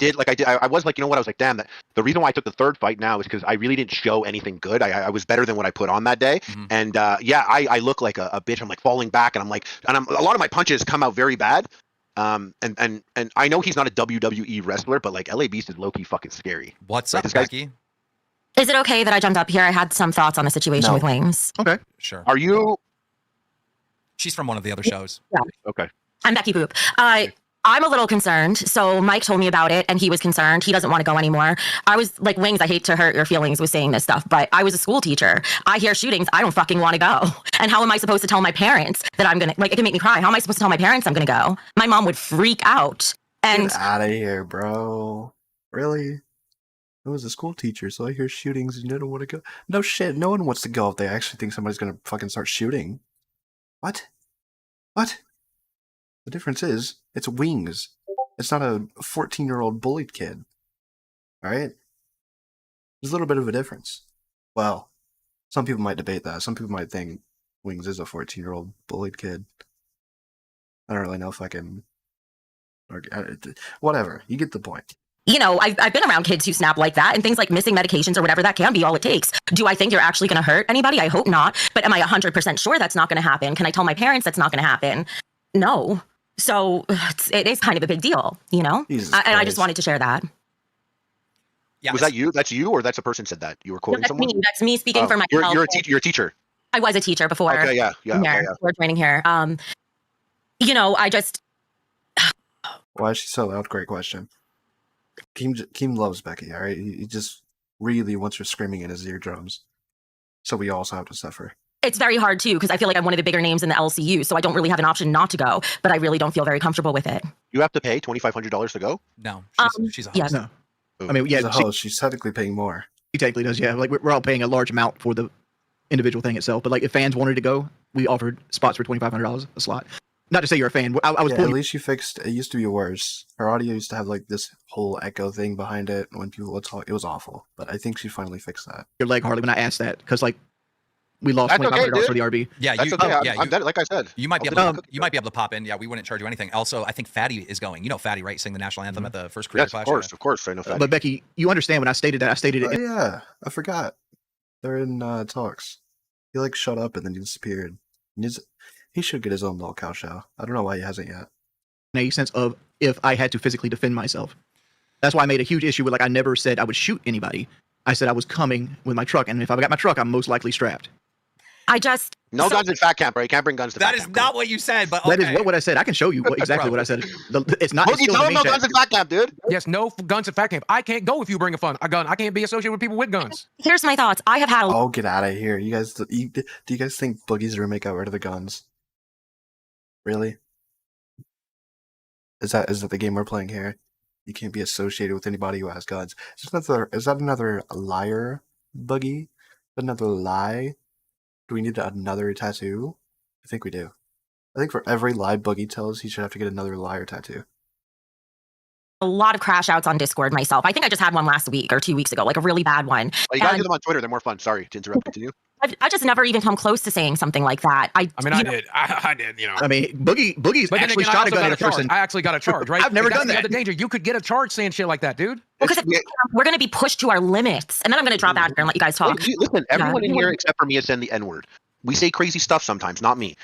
was like, you know what? I was like, damn, the reason why I took the third fight now is because I really didn't show anything good. I was better than what I put on that day. Mhm. And I look like a bitch. I'm like falling back, and a lot of my punches come out very bad. And I know he's not a WWE wrestler, but like LA Beast is low key fucking scary. What's Right, up, this guy's- Becky? Is it okay that I jumped up here? I had some thoughts on the situation No. with Wings. Okay. Sure. Are you She's from one of the other shows. okay? I'm Becky Boop. I'm a little concerned. So Mike told me about it and he was concerned. He doesn't want to go anymore. I was like, Wings, I hate to hurt your feelings with saying this stuff, but I was a school teacher. I hear shootings. I don't fucking want to go. And how am I supposed to tell my parents that I'm going to, like, it can make me cry. How am I supposed to tell my parents I'm going to go? My mom would freak out. And Get out of here, bro. Really? I was a school teacher, so I hear shootings and you don't want to go. No shit, no one wants to go if they actually think somebody's gonna fucking start shooting. What? What? The difference is, it's Wings. It's not a 14-year-old bullied kid. Alright? There's a little bit of a difference. Well, some people might debate that. Some people might think Wings is a 14-year-old bullied kid. I don't really know if I can... Whatever, you get the point. you know, I've been around kids who snap like that and things like missing medications or whatever. That can be all it takes. Do I think you're actually going to hurt anybody? I hope not. But am I 100% sure that's not going to happen? Can I tell my parents that's not going to happen? No. So it is kind of a big deal, you know? And I just wanted to share that. Yeah, was that you? That's you, or that's a person said that? You were quoting that's someone? me. That's me speaking for myself. You're a teacher. You're a teacher. I was a teacher before. Okay, yeah. Before joining here. You know, I just... Why is she so loud? Great question. Keem loves Becky, all right? He just really wants her screaming in his eardrums. So we also have to suffer. It's very hard, too, because I feel like I'm one of the bigger names in the LCU, so I don't really have an option not to go, but I really don't feel very comfortable with it. You have to pay $2,500 to go? No, she's a host. Yes. No. I mean, yeah, She's a host. She's technically paying more. she technically does, yeah. Like, we're all paying a large amount for the individual thing itself, but like, if fans wanted to go, we offered spots for $2,500 a slot. Not to say you're a fan. I was At pulling least you fixed. It used to be worse. Her audio used to have like this whole echo thing behind it when people would talk. It was awful. But I think she finally fixed that. your leg, Harley, when I asked that, because like, we lost That's okay, $2,500 for dude. the RB. Yeah, That's you, okay. yeah, I'm dead, like I said. you might be I'll able take to, you might be able to pop in. Yeah, we wouldn't charge you anything. Also, I think Fatty is going. You know Fatty, right? Sing the national anthem at the first career Yes, clash. of course. I know that. But Becky, you understand when I stated that, I stated it. Oh yeah, I forgot. They're in talks. He like shut up and then he disappeared. He should get his own little cow show. I don't know why he hasn't yet. In a sense of if I had to physically defend myself. That's why I made a huge issue with, like, I never said I would shoot anybody. I said I was coming with my truck, and if I got my truck, I'm most likely strapped. I just... No guns in fat camp, right? You can't bring guns to That fat is camp. not what you said, but okay. That is what I said. I can show you exactly what I said. It's not. It's Boogie, still tell in him the no main guns chat. in fat camp, dude. Yes, no guns at fat camp. I can't go if you bring a gun. I can't be associated with people with guns. Here's my thoughts. I have had a Oh, get out of here! You guys, do you guys think Boogie's roommate got rid of the guns? Really? Is that the game we're playing here? You can't be associated with anybody who has guns. Is that another liar, Boogie? Another lie? Do we need another tattoo? I think we do. I think for every lie Boogie tells, he should have to get another liar tattoo. lot of crash outs on Discord myself. I think I just had one last week or 2 weeks ago, like a really bad one. Well, you gotta And do them on Twitter. They're more fun. Sorry to interrupt. Continue. I just never even come close to saying something like that. I mean, I you know, did. I did, you know. I mean, Boogie's But then actually again, I shot a also gun got at a a charge. person. I actually got a charge, right? I've never That's done the that. other danger. You could get a charge saying shit like that, dude. because we're going to be pushed to our limits. And then I'm going to drop out here and let you guys talk. Listen, everyone in here except for me has said the N word. We say crazy stuff sometimes, not me.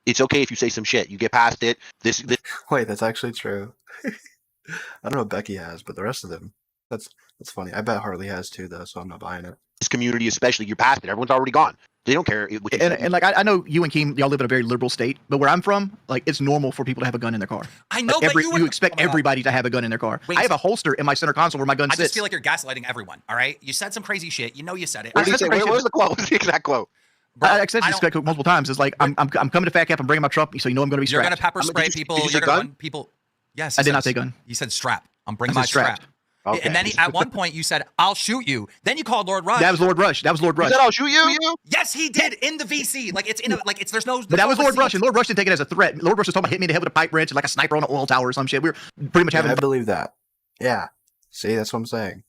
It's okay if you say some shit. You get past it. This Wait, that's actually true. I don't know what Becky has, but the rest of them, that's funny. I bet Harley has too, though, so I'm not buying it. community, especially, you're past it. Everyone's already gone. They don't care. What you say. And like I know you and Keem, y'all live in a very liberal state, but where I'm from, like it's normal for people to have a gun in their car. I know, Like, but you expect oh my God. everybody to have a gun in their car. Wait, I have a holster in my center console where my gun I sits. just feel like you're gaslighting everyone. All right, you said some crazy shit. You know you said it. What did he that's say? a great What was the quote? What was the exact quote? Bro, I said I this don't- multiple times. It's like I'm coming to Fat Cap. I'm bringing my truck, so you know I'm going to be You're strapped. gonna pepper spray did you- people. did you You're say gonna gun? run people. Yes, I you did said- not say gun. You said strap. I'm bringing I my said strap. Okay. And then at one point you said, "I'll shoot you." Then you called Lord Rush. That was Lord Rush. He said, "I'll shoot you." Yes, he did in the VC. Like it's in a like it's there's no. But that was Lord receipt. Rush, and Lord Rush didn't take it as a threat. Lord Rush was talking about hitting me in the head with a pipe wrench, like a sniper on an oil tower or some shit. We were pretty much having I believe that. Yeah. See, that's what I'm saying.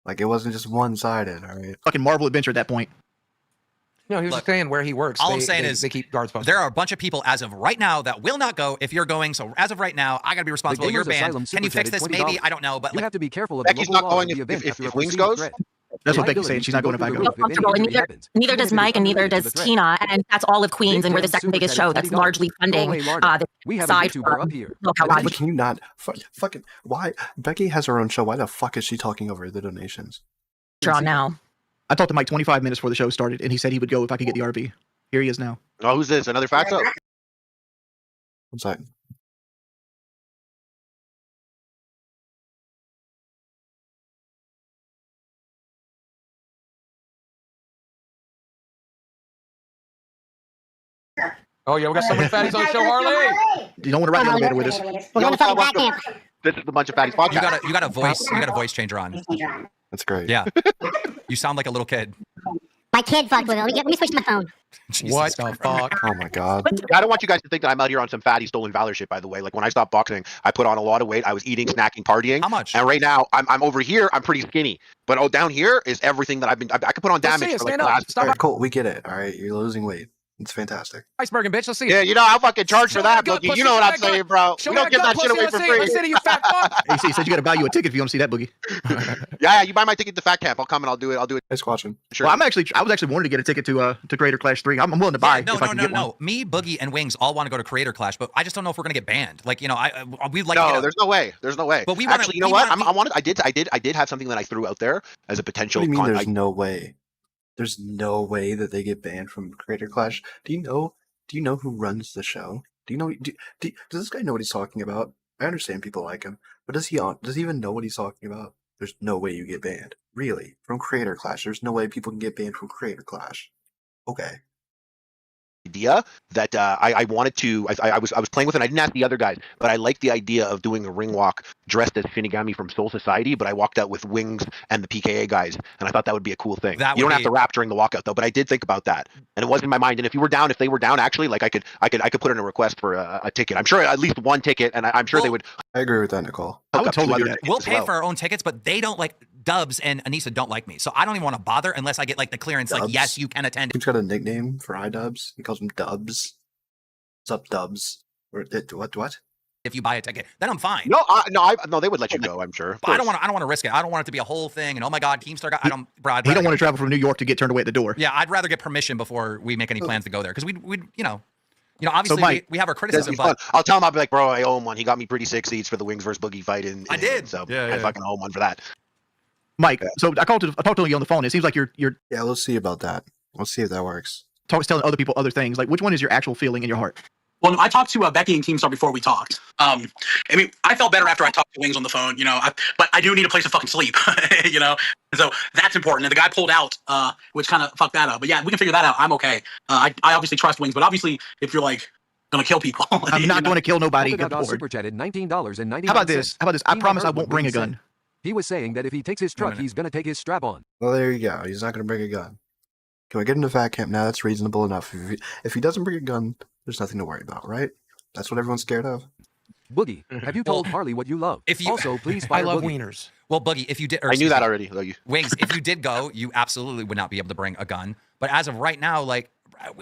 Like, it wasn't just one-sided, all right? a fucking Marvel adventure at that point. No, he was Look, just saying where he works. all I'm saying is they keep guards posted. There are a bunch of people as of right now that will not go if you're going. So as of right now, I gotta be responsible. You're Gamers Asylum banned. Can you fix super this? chatted Maybe $20. I don't know, but You like, have to be careful of Becky's the local not law going of the if- event if after a Wings perceived goes? threat. That's what Liability Becky's saying. She's not to going if I go go. through the roof if Comfortable, and anything happens. neither does Even if Mike, and neither unrelated to does the threat. Tina, and that's all of Queens, and we're the Big second Super biggest Chatted show that's $30. largely funding Go away, Lardo. the We have a side YouTuber from up here. Local But Watch. can you not... Fucking... Why? Becky has her own show. Why the fuck is she talking over the donations? Draw now. I talked to Mike 25 minutes before the show started, and he said he would go if I could get the RB. Here he is now. Oh, who's this? Another fact? One second. Oh yeah, we got so many fatties on the show, Harley. You don't want to ride the elevator with us. We're going to fucking back camp. This is a bunch of fatties podcast. You got a voice changer on. That's great. Yeah. You sound like a little kid. My kid fucked with it. Let me switch to my phone. Jesus What the Christ. fuck? Oh my god. I don't want you guys to think that I'm out here on some fatty stolen valor shit, by the way. Like when I stopped boxing, I put on a lot of weight. I was eating, snacking, partying. How much? And right now I'm over here, I'm pretty skinny. But down here is everything that I could put on Let's damage see it. for like Stand the up. last. Stop. All right, cool. We get it. All right, you're losing weight. It's fantastic. Iceberg, bitch. Let's see Yeah, it. you know, I'll fucking charge Show for me that, that gut, Boogie. pussy. You know what Show I'm me that saying, gut. bro. Show We me don't give gut, that shit pussy. away Let's for see it. Let's free. see it, you fat fuck. AC said you got to buy you a ticket if you want to see that boogie. Yeah, you buy my ticket to Fat Camp. I'll come and I'll do it. Nice watching. Sure. Well, I was actually wanting to get a ticket to Creator Clash 3. I'm willing to buy Yeah, if I can get one. Me, Boogie, and Wings all want to go to Creator Clash, but I just don't know if we're gonna get banned. Like, we'd like. No, there's no way. There's no way. But we wanna- actually, you know we what? wanna- I did have something that I threw out there as a potential. What do you mean there's no way? There's no way that they get banned from Creator Clash. Do you know who runs the show? Does this guy know what he's talking about? I understand people like him, but does he even know what he's talking about? There's no way you get banned. Really? From Creator Clash. There's no way people can get banned from Creator Clash. Okay. idea that I wanted to. I was playing with it. I didn't ask the other guys, but I liked the idea of doing a ring walk dressed as Shinigami from Soul Society. But I walked out with Wings and the PKA guys, and I thought that would be a cool thing. That you would don't have be- to rap during the walkout though. But I did think about that, and it was in my mind. And if they were down, actually, like I could put in a request for a ticket. I'm sure at least one ticket, and I'm sure they would. I agree with that, Nicole. I hook would up two totally do other that. tickets We'll as pay well. for our own tickets, but they don't like Dubs and Anissa don't like me, so I don't even want to bother unless I get like the clearance. Like, Dubs? yes, you can attend. He's got a nickname for iDubbbz. He calls him Dubs. What's up, Dubs? Or what? If you buy a ticket, then I'm fine. No, they would let you go. I'm sure. But I don't want to risk it. I don't want it to be a whole thing. And oh my God, Keemstar got. I don't. Bro, He don't want to travel from New York to get turned away at the door. Yeah, I'd rather get permission before we make any plans to go there because we'd obviously Mike, we have our That'd criticism, be fun. but I'll tell him. I'll be like, bro, I owe him one. He got me pretty sick seats for the Wings versus Boogie fight. I did. So Yeah, I yeah. fucking owe him one for that. Mike, so I talked to you on the phone. It seems like you're Yeah, let's see about that. Let's see if that works. telling other people other things. Like, which one is your actual feeling in your heart? Well, I talked to Becky and Keemstar before we talked. I mean, I felt better after I talked to Wings on the phone, but I do need a place to fucking sleep, So that's important. And the guy pulled out, which kind of fucked that up. But yeah, we can figure that out. I'm okay. I obviously trust Wings, but obviously if you're like gonna kill people, I'm not going to kill nobody. Polka Get Dot bored. super chatted $19.99. How about this? I promise I won't bring a Wings said. gun. He was saying that if he takes his truck, minute. he's going to take his strap on. Well, there you go. He's not going to bring a gun. Can we get into Fat Camp now? That's reasonable enough. If he doesn't bring a gun, there's nothing to worry about, right? That's what everyone's scared of. Boogie, have you told Well, Harley what you love? if you- Also, please I fire love Boogie. wieners. well, Boogie, if you did, or I knew excuse that me, already. Though you. Wings, if you did go, you absolutely would not be able to bring a gun. But as of right now, like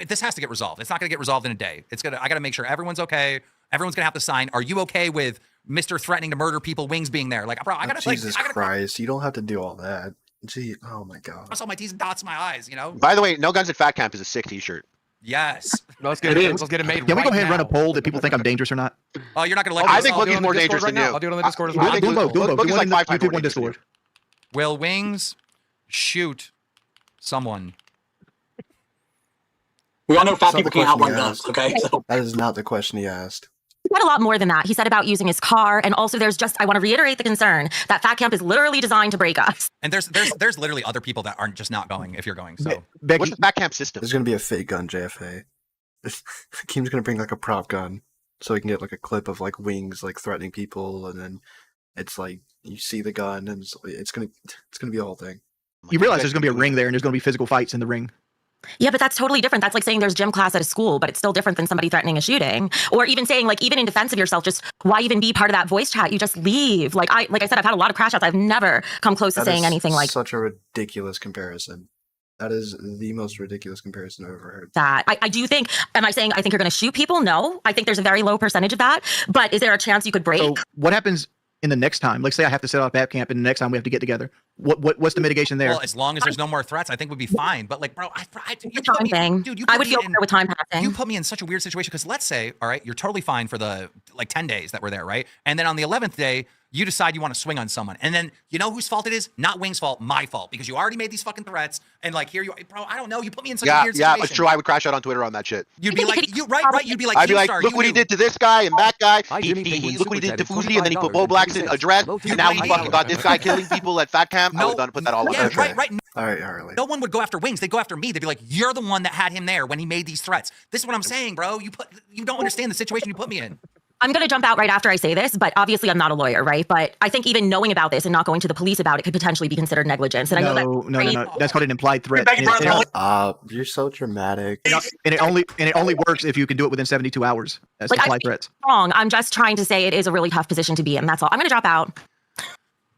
this has to get resolved. It's not going to get resolved in a day. I got to make sure everyone's okay. Everyone's going to have to sign. Are you okay with Mr. threatening to murder people, Wings being there? Like, bro, I got to Jesus Christ, you don't have to do all that. Gee, oh my God. cross all my T's and dots in my eyes, By the way, No Guns at Fat Camp is a sick T-shirt. Yes. Let's get it made. Can we go right ahead and run a now. poll that people think I'm dangerous or not? Oh, you're not going to let I me. think I'll do Boogie's it on the more Discord dangerous right than now. you. I'll do it on the Discord as I well. think Do both. Do both. Boogie's Do one like in the 5 times YouTube more one dangerous than you. Discord. Will Wings shoot someone? we all know fat That's not people the can't outrun question he guns. asked. Okay, so That is not the question he asked. He said a lot more than that. He said about using his car, and also I want to reiterate the concern that Fat Camp is literally designed to break us. And there's literally other people that aren't just not going if you're going. So Becky, What's the Fat Camp system? There's going to be a fake gun, JFA. Keem's going to bring like a prop gun so he can get like a clip of like Wings like threatening people, and then it's like you see the gun, and it's going to be a whole thing. you realize there's going to be a ring there, and there's going to be physical fights in the ring. Yeah, but that's totally different. That's like saying there's gym class at a school, but it's still different than somebody threatening a shooting. Or even saying, like, even in defense of yourself, just why even be part of that voice chat? You just leave. Like I said, I've had a lot of crash outs. I've never come close to That saying is anything like such a ridiculous comparison. That is the most ridiculous comparison I've ever heard. that. I do think, am I saying I think you're going to shoot people? No. I think there's a very low percentage of that. But is there a chance you could break? So what happens in the next time? Like, say I have to set up Fat Camp, and the next time we have to get together. What's the mitigation there? well, as long as there's no more threats, I think we'd be fine. But like, bro, you The put time me, thing. dude, you I put would me feel in- better with time passing. You put me in such a weird situation because let's say, all right, you're totally fine for the like 10 days that we're there, right? And then on the 11th day, you decide you want to swing on someone. And then you know whose fault it is? Not Wing's fault, my fault. Because you already made these fucking threats. And like here you are, bro, I don't know. You put me in such a Yeah, weird situation. it's true. I would crash out on Twitter on that shit. You'd be like, you'd be like, I'd be like, Keemstar, look you what he knew. did to this guy and that guy. Hi, He Jimmy Penguin look what he did to super Fuzi, and then he put chatted Bo Blacks in a dress. $25.36. And now he fucking got this guy killing people at Fat Camp. camp, I would have put that all on. Yeah, Okay. right. All right, Harley. No one would go after Wings. They'd go after me. They'd be like, "You're the one that had him there when he made these threats." This is what I'm saying, bro. You don't understand the situation you put me in. I'm going to jump out right after I say this, but obviously I'm not a lawyer, right? But I think even knowing about this and not going to the police about it could potentially be considered negligence. And I know that No. That's called an implied threat. Begging for You're so dramatic. And it only works if you can do it within 72 hours. That's Like, implied threats. wrong. I'm just trying to say it is a really tough position to be in. That's all. I'm going to drop out.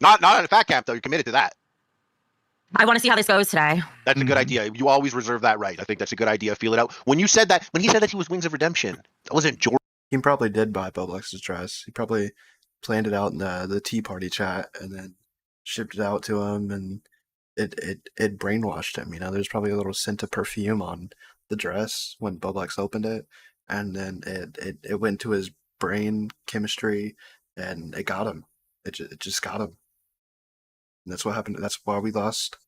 Not in a fat camp though. You're committed to that. I want to see how this goes today. That's a good idea. You always reserve that right. I think that's a good idea. Feel it out. When he said that he was Wings of Redemption, that wasn't George. He probably did buy Boblex's dress. He probably planned it out in the Tea Party chat and then shipped it out to him, and it brainwashed him. You know, there's probably a little scent of perfume on the dress when Boblex opened it, and then it went to his brain chemistry, and it got him. It just got him. And that's what happened. That's why we lost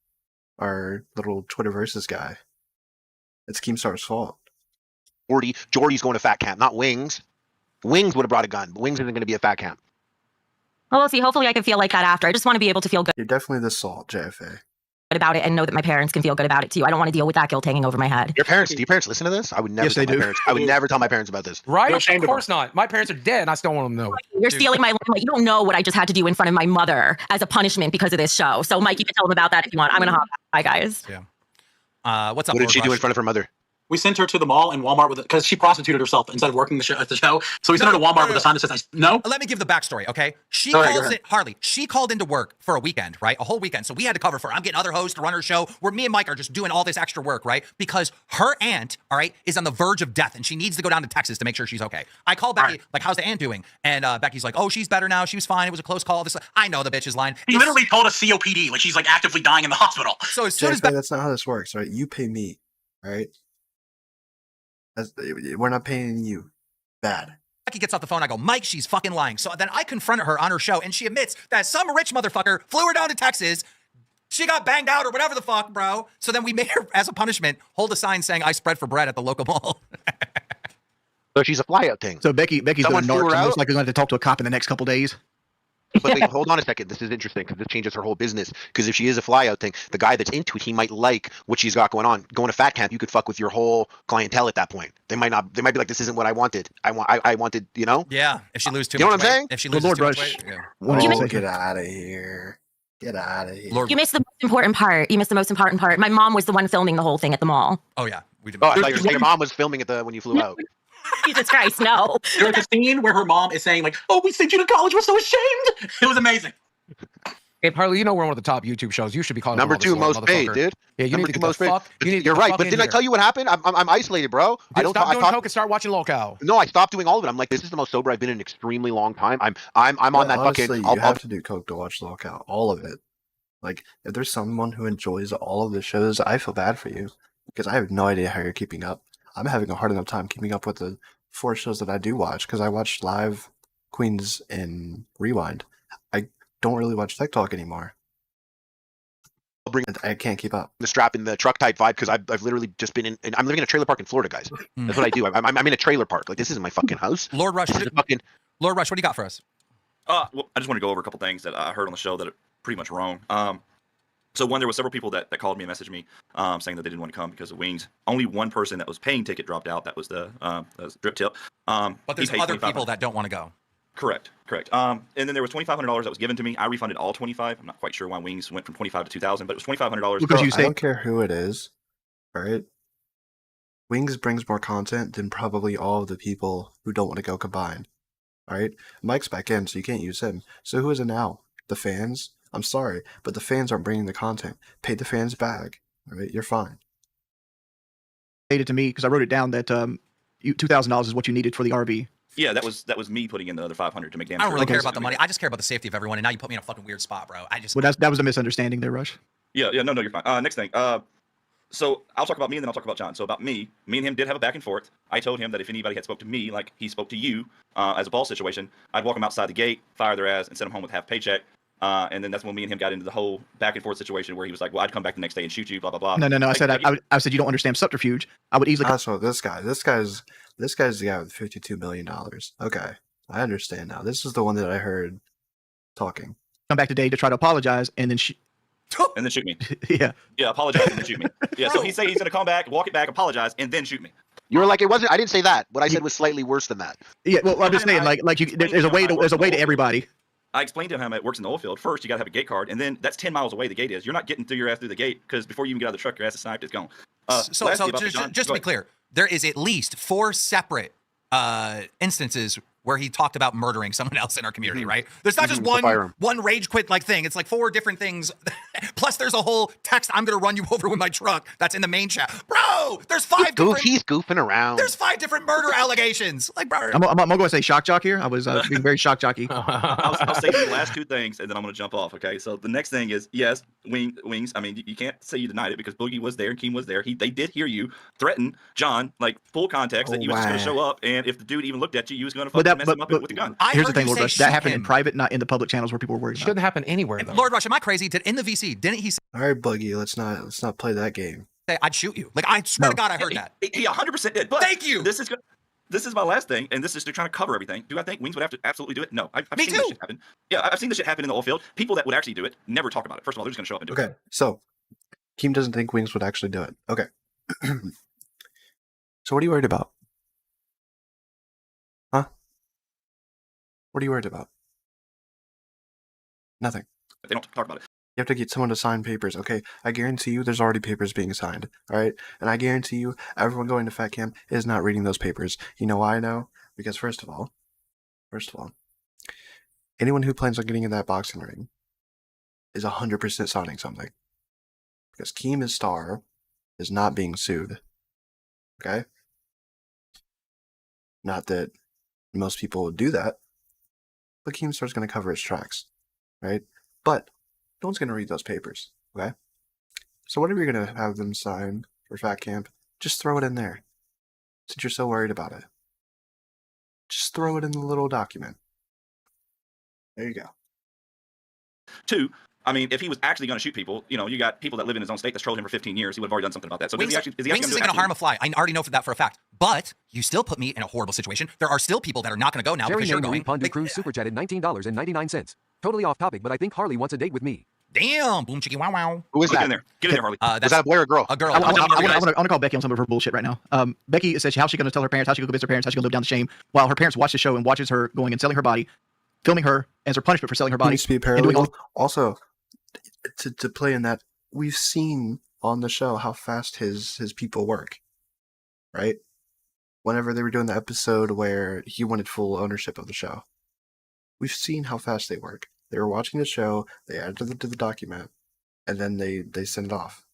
our little Twitterversus guy. It's Keemstar's fault. Jordy's going to fat camp, not Wings. Wings would have brought a gun. But Wings isn't going to be a fat camp. Well, we'll see. Hopefully I can feel like that after. I just want to be able to feel good You're definitely the salt, JFA. about it and know that my parents can feel good about it too. I don't want to deal with that guilt hanging over my head. Do your parents listen to this? I would never Yes, tell they my do. parents. I would never tell my parents about this. Right? They're Of ashamed of course not. My parents are dead, and I still want them to know. You're stealing my limelight. You don't know what I just had to do in front of my mother as a punishment because of this show. So, Mike, you can tell them about that if you want. I'm going to hop. Bye, guys. What's up, What did Lord she do in Rush? front of her mother? We sent her to the mall and Walmart because she prostituted herself instead of working at the show. So we sent her to Walmart with a sign that says, "No." Let me give the backstory, okay? Go ahead. Harley, she called into work for a weekend, right? A whole weekend. So we had to cover for her. I'm getting other hosts to run her show where me and Mike are just doing all this extra work, right? Because her aunt, all right, is on the verge of death and she needs to go down to Texas to make sure she's okay. I call Becky, like, how's the aunt doing? And Becky's like, oh, she's better now. She was fine. It was a close call. I know the bitch is lying. He literally told us COPD, like she's like actively dying in the hospital. So as soon as JFA, that's not how this works, right? You pay me, right? We're not paying you. Bad. Becky gets off the phone, I go, Mike, she's fucking lying. So then I confronted her on her show, and she admits that some rich motherfucker flew her down to Texas. She got banged out or whatever the fuck, bro. So then we made her, as a punishment, hold a sign saying, I spread for bread at the local mall. So she's a flyout thing. So Becky's Someone going to flew narc. her So looks out? like they're going to have to talk to a cop in the next couple days. But wait, hold on a second. This is interesting because this changes her whole business. Because if she is a flyout thing, the guy that's into it, he might like what she's got going on. Going to fat camp, you could fuck with your whole clientele at that point. They might not. They might be like, this isn't what I wanted. I wanted, you know. Yeah, if she loses too You know much what I'm weight. saying? If she Well, loses Lord too much Rush, weight. Yeah. What did you Oh, say? get out of here. Get out of here. Lord, You missed the most important part. My mom was the one filming the whole thing at the mall. oh yeah, we did. Oh, I thought you were saying your mom was filming it when you flew out. Jesus Christ, no. There's a scene where her mom is saying like, "Oh, we sent you to college. We're so ashamed." It was amazing. Harley, you know we're one of the top YouTube shows. You should be calling Number all this 2 lore, most paid, motherfucker. dude. Yeah, you Number need to 2 get most the paid. fuck. You need to You're get the right, fuck but in didn't I here. tell you what happened? I'm isolated, bro. I Dude, don't. stop I doing talk, coke and start watching Lolcow. No, I stopped doing all of it. I'm like, this is the most sober I've been in an extremely long time. I'm on that Honestly, fucking. you have to do coke to watch Lockout. All of it. Like, if there's someone who enjoys all of the shows, I feel bad for you because I have no idea how you're keeping up. I'm having a hard enough time keeping up with the 4 shows that I do watch because I watch live Queens and Rewind. I don't really watch Tech Talk anymore. I can't keep up. the strap in the truck type vibe because I've literally just been in. I'm living in a trailer park in Florida, guys. That's what I do. I'm in a trailer park. Like, this isn't my fucking house. Lord Rush, This is fucking. Lord Rush, what do you got for us? Well, I just want to go over a couple things that I heard on the show that are pretty much wrong. So one, there was several people that called me and messaged me saying that they didn't want to come because of Wings. Only one person that was paying ticket dropped out. That was the Drip Tip. But there's he paid other $2,500. people that don't want to go. Correct. And then there was $2,500 that was given to me. I refunded all $25. I'm not quite sure why Wings went from $25 to $2,000, but it was $2,500. Because you I say don't care who it is, right? Wings brings more content than probably all of the people who don't want to go combined. All right? Mike's back in, so you can't use him. So who is it now? The fans? I'm sorry, but the fans aren't bringing the content. Pay the fans back. All right? You're fine. paid it to me because I wrote it down that $2,000 is what you needed for the RV. Yeah, that was me putting in the other $500 to make damn I don't sure really it care was about the money. gonna I just care about the safety of everyone. And now you put me in a fucking weird spot, bro. Well, that was a misunderstanding there, Rush. be- Yeah, no, you're fine. Next thing. So I'll talk about me and then I'll talk about John. So about me and him did have a back and forth. I told him that if anybody had spoke to me like he spoke to you as a ball situation, I'd walk them outside the gate, fire their ass, and send them home with half a paycheck. And then that's when me and him got into the whole back and forth situation where he was like, "Well, I'd come back the next day and shoot you." Blah blah blah. No. I said you don't understand subterfuge. I would easily So this guy's the guy with $52 million. Okay, I understand now. This is the one that I heard talking. come back today to try to apologize, and then and then shoot me. Yeah. Yeah, apologize and then shoot me. Yeah, so he's saying he's gonna come back, walk it back, apologize, and then shoot me. You were like, it wasn't. I didn't say that. What I said was slightly worse than that. Yeah. Well, I'm just saying, there's a way to everybody. I explained to him how it works in the oil field. First, you got to have a gate card, and then that's 10 miles away. The gate is. You're not getting through your ass through the gate because before you even get out of the truck, your ass is sniped. It's gone. So just to be clear, there is at least 4 separate instances where he talked about murdering someone else in our community, right? There's not just one rage quit like thing. It's like 4 different things. Plus, there's a whole text, I'm going to run you over with my truck. That's in the main chat. Bro, there's 5 different... He's goofing around. There's 5 different murder allegations. Like, bro. I'm going to go and say shock jock here. I was being very shock jocky. I'll say the last 2 things, and then I'm going to jump off, okay? So the next thing is, yes, Wings. I mean, you can't say you denied it because Boogie was there and Keem was there. They did hear you threaten John, like, full context, that you was just going to show up, and if the dude even looked at you, you was going to fucking mess him up with a gun. Here's the thing, Lord Rush. That happened in private, not in the public channels where people were worried about. Shouldn't happen anywhere, though. Lord Rush, am I crazy? In the VC, didn't he say, All right, Buggy, let's not play that game. I'd shoot you? Like, I swear to God, I heard that. He 100% did. But thank you. This is my last thing, and this is they're trying to cover everything. Do I think Wings would have to absolutely do it? No. I've seen this shit happen. Yeah, I've seen this shit happen in the oil field. People that would actually do it never talk about it. First of all, they're just going to show up and do it. Okay, so Keem doesn't think Wings would actually do it. Okay. So what are you worried about? Huh? What are you worried about? Nothing. They don't talk about it. You have to get someone to sign papers. Okay, I guarantee you there's already papers being signed. All right? And I guarantee you everyone going to Fat Camp is not reading those papers. You know why I know? Because first of all, anyone who plans on getting in that boxing ring is 100% signing something. Because Keem Star is not being sued. Okay? Not that most people would do that, but Keemstar's going to cover his tracks, right? But no one's going to read those papers, okay? So whatever you're going to have them sign for Fat Camp, just throw it in there. Since you're so worried about it. Just throw it in the little document. There you go. 2, I mean, if he was actually going to shoot people, you got people that live in his own state that's trolled him for 15 years. He would have already done something about that. So Wings is he isn't going to harm a fly. I already know that for a fact. But you still put me in a horrible situation. There are still people that are not going to go now because you're going. Pondu Cruz super chatted $19.99. Totally off topic, but I think Harley wants a date with me. Damn, boom chickie wow wow. Who is that? Get in there, Harley. Was that a boy or a girl? A girl. I want to call Becky on some of her bullshit right now. Becky says how's she going to tell her parents? How's she going to convince her parents? How's she going to live down the shame? While her parents watch the show and watches her going and selling her body, filming her as her punishment for selling her body. Needs to be paralegal. Also, to play in that, we've seen on the show how fast his people work, right? Whenever they were doing the episode where he wanted full ownership of the show, we've seen how fast they work. They were watching the show, they added it to the document, and then they send it off.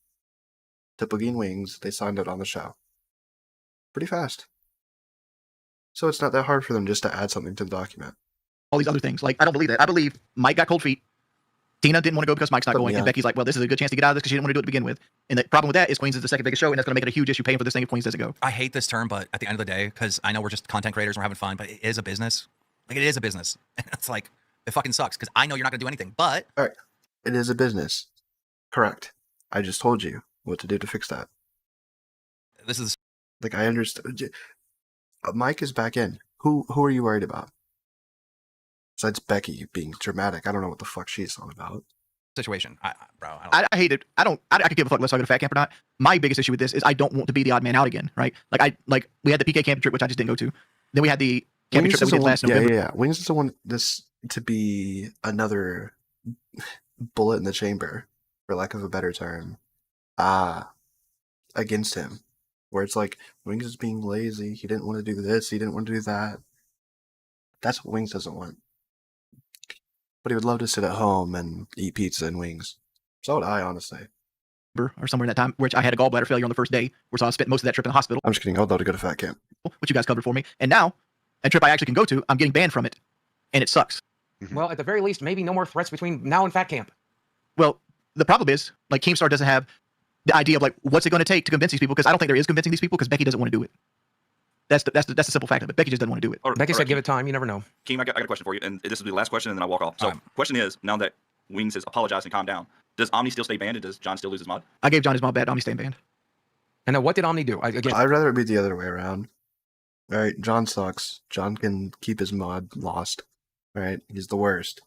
To Boogie and Wings, they signed it on the show. Pretty fast. So it's not that hard for them just to add something to the document. All these other things. Like, I don't believe that. I believe Mike got cold feet. Tina didn't want to go because Mike's not going. And Becky's like, well, this is a good chance to get out of this because she didn't want to do it to begin with. And the problem with that is Queens is the second biggest show, and that's going to make it a huge issue paying for this thing if Queens doesn't go. I hate this term, but at the end of the day, because I know we're just content creators and we're having fun, but it is a business. Like, it is a business. And it's like, it fucking sucks because I know you're not going to do anything, but... All right. It is a business. Correct. I just told you what to do to fix that. This is... Like, I understand. Mike is back in. Who are you worried about? Besides Becky being dramatic, I don't know what the fuck she's on about. Situation, I hate it. I could give a fuck unless I go to Fat Camp or not. My biggest issue with this is I don't want to be the odd man out again, right? Like we had the PK camping trip, which I just didn't go to. Then we had the camping trip that we did last November. Yeah. Wings doesn't want this to be another bullet in the chamber, for lack of a better term, against him. Where it's like, Wings is being lazy, he didn't want to do this, he didn't want to do that. That's what Wings doesn't want. But he would love to sit at home and eat pizza and wings. So would I, honestly. Or somewhere in that time, which I had a gallbladder failure on the first day, so I spent most of that trip in the hospital. I'm just kidding, I would love to go to Fat Camp. Which you guys covered for me. And now, a trip I actually can go to, I'm getting banned from it. And it sucks. Well, at the very least, maybe no more threats between now and Fat Camp. Well, the problem is, like, Keemstar doesn't have the idea of, like, what's it going to take to convince these people, because I don't think there is convincing these people, because Becky doesn't want to do it. That's the simple fact of it. Becky just doesn't want to do it. Becky said give it time. You never know. Keem, I got a question for you, and this will be the last question, and then I'll walk off. So, question is, now that Wings has apologized and calmed down, does Omni still stay banned, and does John still lose his mod? I gave John his mod back. Omni staying banned. And then what did Omni do? I'd rather it be the other way around. All right, John sucks. John can keep his mod lost. All right, he's the worst.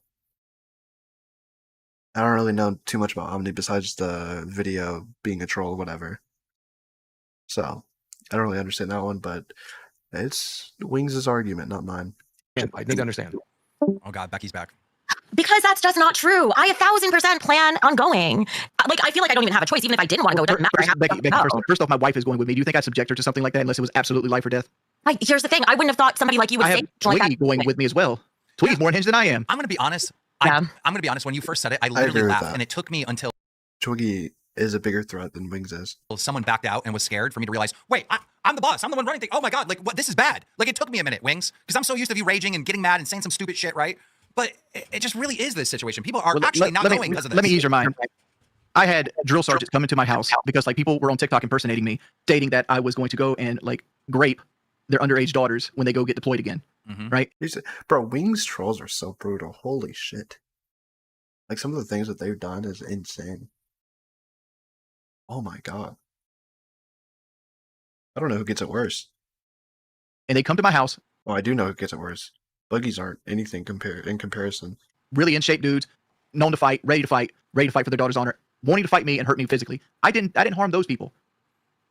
I don't really know too much about Omni besides the video being a troll, whatever. So I don't really understand that one, but it's Wings' argument, not mine. I need to understand. Oh God, Becky's back. Because that's just not true. I 1000% plan on going. Like, I feel like I don't even have a choice. Even if I didn't want to go, it doesn't matter. I have Becky, to go. first off, my wife is going with me. Do you think I'd subject her to something like that unless it was absolutely life or death? Here's the thing. I wouldn't have thought somebody like you would I say have something like Twiggy that. going with me as well. Twiggy's more unhinged than I am. I'm gonna be honest. Yeah. I'm gonna be honest. When you first said it, I agree literally with laughed, that. and it took me until Twiggy is a bigger threat than Wings is. someone backed out and was scared for me to realize, wait, I'm the boss. I'm the one running things. Oh my God, like what? This is bad. Like it took me a minute, Wings, because I'm so used to you raging and getting mad and saying some stupid shit, right? But it just really is this situation. People are actually not going because of this. Let me ease your mind. I had drill sergeants come into my house because like people were on TikTok impersonating me, stating that I was going to go and like grape their underage daughters when they go get deployed again. Right? Bro, Wings trolls are so brutal. Holy shit. Like some of the things that they've done is insane. Oh my God. I don't know who gets it worse. And they come to my house. Oh, I do know who gets it worse. Buggies aren't anything in comparison. Really in shape dudes, known to fight, ready to fight for their daughter's honor, wanting to fight me and hurt me physically. I didn't harm those people.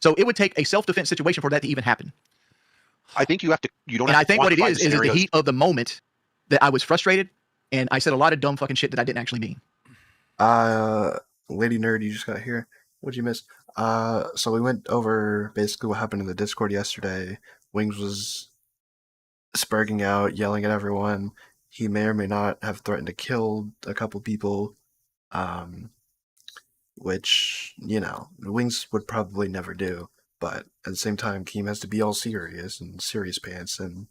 So it would take a self-defense situation for that to even happen. I think you don't have And to I think what it quantify is the the scenarios. heat of the moment that I was frustrated and I said a lot of dumb fucking shit that I didn't actually mean. Lady Nerd, you just got here. What'd you miss? So we went over basically what happened in the Discord yesterday. Wings was spurging out, yelling at everyone. He may or may not have threatened to kill a couple people, which, you know, Wings would probably never do. But at the same time, Keem has to be all serious and serious pants and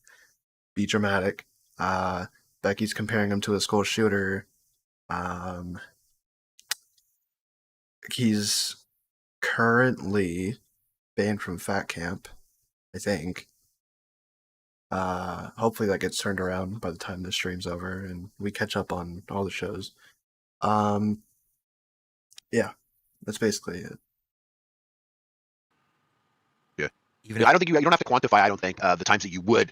be dramatic. Becky's comparing him to a school shooter. He's currently banned from Fat Camp, I think. Hopefully that gets turned around by the time the stream's over and we catch up on all the shows. Yeah, that's basically it. Yeah. I don't think you don't have to quantify, I don't think, the times that you would,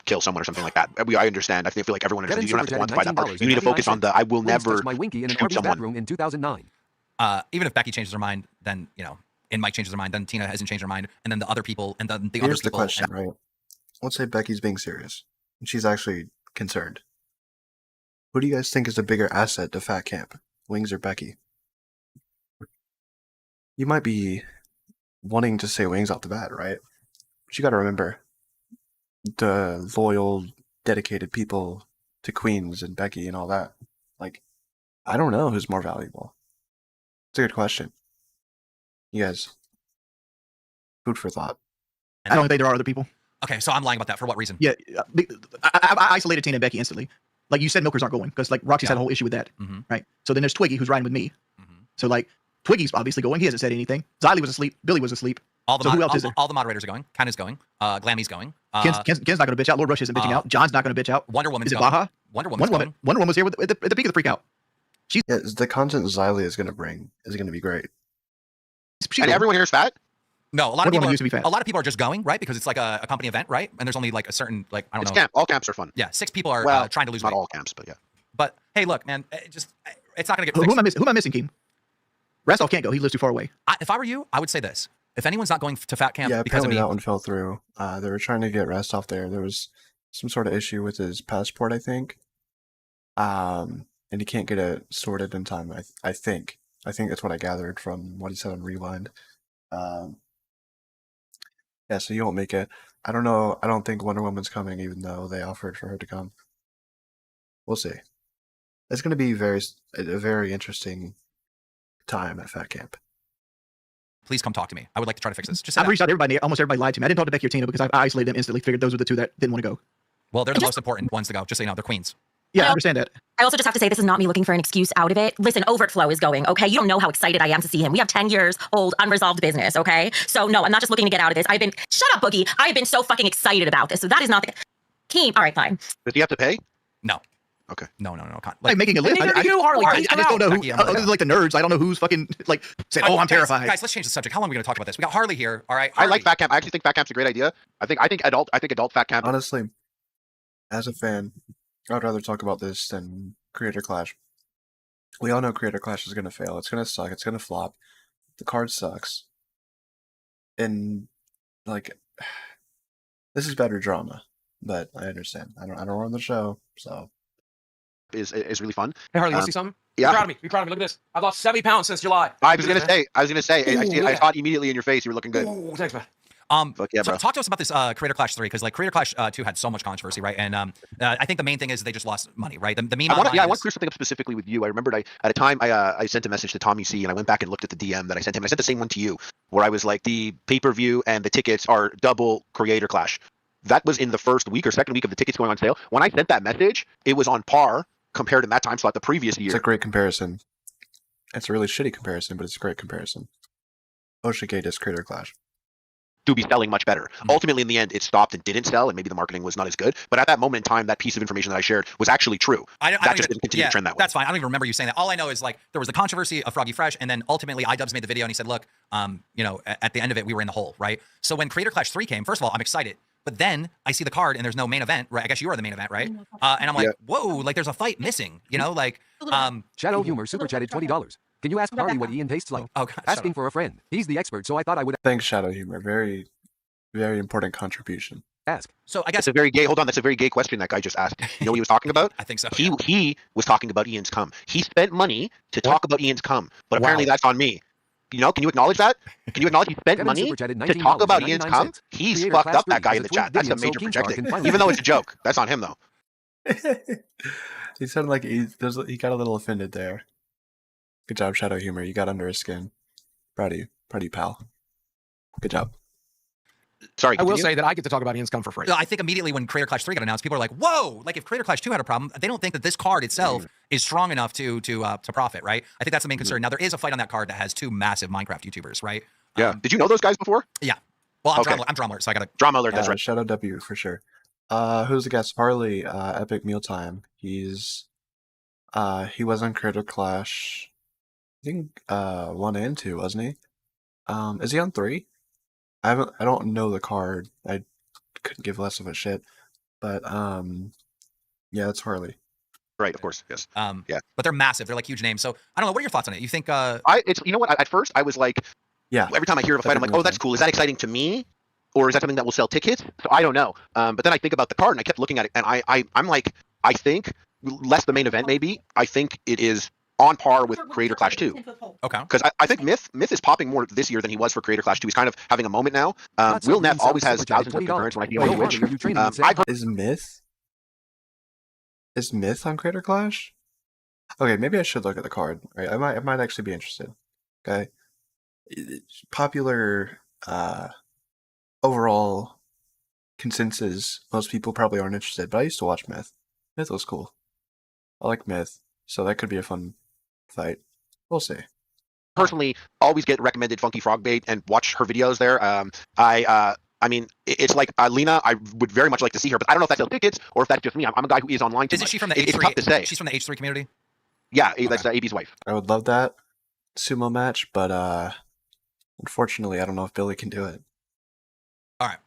kill someone or something like that. I understand. I feel like everyone understands. You don't have to quantify that part. You need to focus on the I will never my Winky in an shoot Arby's someone. bathroom in 2009. Even if Becky changes her mind, then and Mike changes her mind, then Tina hasn't changed her mind, and then the other people, and then the other Here's people. the question, right? Let's say Becky's being serious, and she's actually concerned. Who do you guys think is the bigger asset to Fat Camp, Wings or Becky? You might be wanting to say Wings off the bat, right? But you got to remember the loyal, dedicated people to Queens and Becky and all that. Like, I don't know who's more valuable. It's a good question. You guys, food for thought. I don't think there are other people. Okay, so I'm lying about that. For what reason? Yeah, I isolated Tina and Becky instantly. Like you said, milkers aren't going because like Roxy's had a whole issue with that, right? So then there's Twiggy who's riding with me. So like Twiggy's obviously going. He hasn't said anything. Xylee was asleep. Billy was asleep. So who else is there? All the moderators are going. Ken is going. Glammy's going. Ken's not going to bitch out. Lord Rush isn't bitching out. John's not going to bitch out. Wonder Woman's Is it going. Baja? Wonder Woman's going. Wonder Woman was here at the peak of the freak out. Yeah, the content Xylee is going to bring is going to be great. And everyone here is fat? No, a lot of Wonder people Woman are, used to be fat. a lot of people are just going, right? Because it's like a company event, right? And there's only like a certain I don't It's know. camp. All camps are fun. Yeah, 6 people are trying to lose not weight. all camps, but yeah. But hey, look, man, it's not gonna get Who fixed. am I missing, Keem? Rastov can't go. He lives too far away. If I were you, I would say this: if anyone's not going to Fat Camp Yeah, because of apparently me, that one fell through. They were trying to get Rastov there. There was some sort of issue with his passport, I think. And he can't get it sorted in time. I think that's what I gathered from what he said on Rewind. Yeah, so you won't make it. I don't know. I don't think Wonder Woman's coming, even though they offered for her to come. We'll see. It's going to be a very interesting time at Fat Camp. please come talk to me. I would like to try to fix this. Just say I've that. reached out to everybody. Almost everybody lied to me. I didn't talk to Becky or Tina because I isolated them instantly. Figured those were the two that didn't want to go. Well, they're the most important ones to go. Just so you know, they're queens. Yeah, I understand that. I also just have to say, this is not me looking for an excuse out of it. Listen, Overflow is going, okay? You don't know how excited I am to see him. We have 10 years old unresolved business, okay? So no, I'm not just looking to get out of this. Shut up, Boogie. I have been so fucking excited about this. So that is not the team. All right, fine. Does he have to pay? No. Okay. No. Like making a list. I just don't know who. Other than like the nerds, I don't know who's fucking like saying, "Oh, I'm terrified." Guys, let's change the subject. How long are we going to talk about this? We got Harley here. All right. Harley. I like Fat Camp. I actually think Fat Camp's a great idea. I think adult Fat Camp. Honestly, as a fan, I'd rather talk about this than Creator Clash. We all know Creator Clash is going to fail. It's going to suck. It's going to flop. The card sucks. And, like, this is better drama. But I understand. I don't run the show, so. Is really fun. Hey, Harley, you want to see something? Yeah. Be proud of me. Be proud of me. Look at this. I've lost 70 pounds since July. I was gonna say. Ooh, I saw it immediately in your face. You were looking good. Ooh, thanks, man. Fuck yeah, so bro. talk to us about this Creator Clash 3, because like Creator Clash 2 had so much controversy, right? And I think the main thing is they just lost money, right? The meme I want online to is- clear something up specifically with you. I remembered at a time I sent a message to Tommy C, and I went back and looked at the DM that I sent him. I sent the same one to you, where I was like, the pay-per-view and the tickets are double Creator Clash. That was in the first week or second week of the tickets going on sale. When I sent that message, it was on par compared to that time slot the previous year. It's a great comparison. It's a really shitty comparison, but it's a great comparison. OceanGate is Creator Clash. To be selling much better. Ultimately, in the end, it stopped and didn't sell, and maybe the marketing was not as good. But at that moment in time, that piece of information that I shared was actually true. That just didn't continue to trend that way. That's fine. I don't even remember you saying that. All I know is like there was the controversy of Froggy Fresh, and then ultimately iDubbbz made the video and he said, "Look, you know, at the end of it, we were in the hole, right?" So when Creator Clash 3 came, first of all, I'm excited. But then I see the card and there's no main event, right? I guess you are the main event, right? And I'm like, whoa, like there's a fight missing, you know, like. Shadow Humor super chatted $20. Can you ask Harley what Ian tastes like? Oh, God, asking for a friend. He's the expert, so I thought I would Thanks, Shadow Humor. Very, very important contribution. ask. So I guess That's a very gay. Hold on, that's a very gay question that guy just asked. You know what he was talking about? I think so. He was talking about Ian's cum. He spent money to talk about Ian's cum, but apparently that's on me. You know, can you acknowledge that? Can you acknowledge he spent Kevin money super chatted to talk about Ian's $19.99. cum? He's Creator fucked Clash up, that 3 guy is in the a full chat. That's a video, so major King Star projecting. can finally- Even though it's a joke, that's on him though. He sounded like he got a little offended there. Good job, Shadow Humor. You got under his skin. Proud of you, pal. Good job. Sorry, I will continue. say that I get to talk about Ian's cum for free. I think immediately when Creator Clash 3 got announced, people are like, "Whoa!" Like if Creator Clash 2 had a problem, they don't think that this card itself is strong enough to profit, right? I think that's the main concern. Now there is a fight on that card that has two massive Minecraft YouTubers, right? Yeah. Did you know those guys before? Yeah. Well, I'm Okay. drama alert, so I gotta. Drama alert. That's right. Shadow W for sure. Who's the guest? Harley, Epic Mealtime. He was on Creator Clash, I think 1 and 2, wasn't he? Is he on 3? I don't know the card. I couldn't give less of a shit. But yeah, it's Harley. Right, of course, yes. Yeah. But they're massive. They're like huge names. So I don't know. What are your thoughts on it? You think? It's you know what? At first, I was like, Yeah. every time I hear of a fight, I'm like, oh, that's cool. Is that exciting to me, or is that something that will sell tickets? So I don't know. But then I think about the card, and I kept looking at it, and I'm like, I think less the main event maybe. I think it is on par with Creator Clash 2. Okay. Because I think Myth is popping more this year than he was for Creator Clash 2. He's kind of having a moment now. Will Neff always has thousands of concurrents when I see him on Twitch. I've heard Is Myth on Creator Clash? Okay, maybe I should look at the card. Right, I might actually be interested. Okay, popular overall consensus. Most people probably aren't interested, but I used to watch Myth. Myth was cool. I like Myth, so that could be a fun fight. We'll see. personally always get recommended Funky Frog Bait and watch her videos there. I mean, it's like Lena. I would very much like to see her, but I don't know if that's tickets or if that's just me. I'm a guy who is online too Isn't much. she from the It's H3? tough to say. She's from the H3 community. Yeah, that's AB's wife. I would love that sumo match, but unfortunately, I don't know if Billy can do it. All right.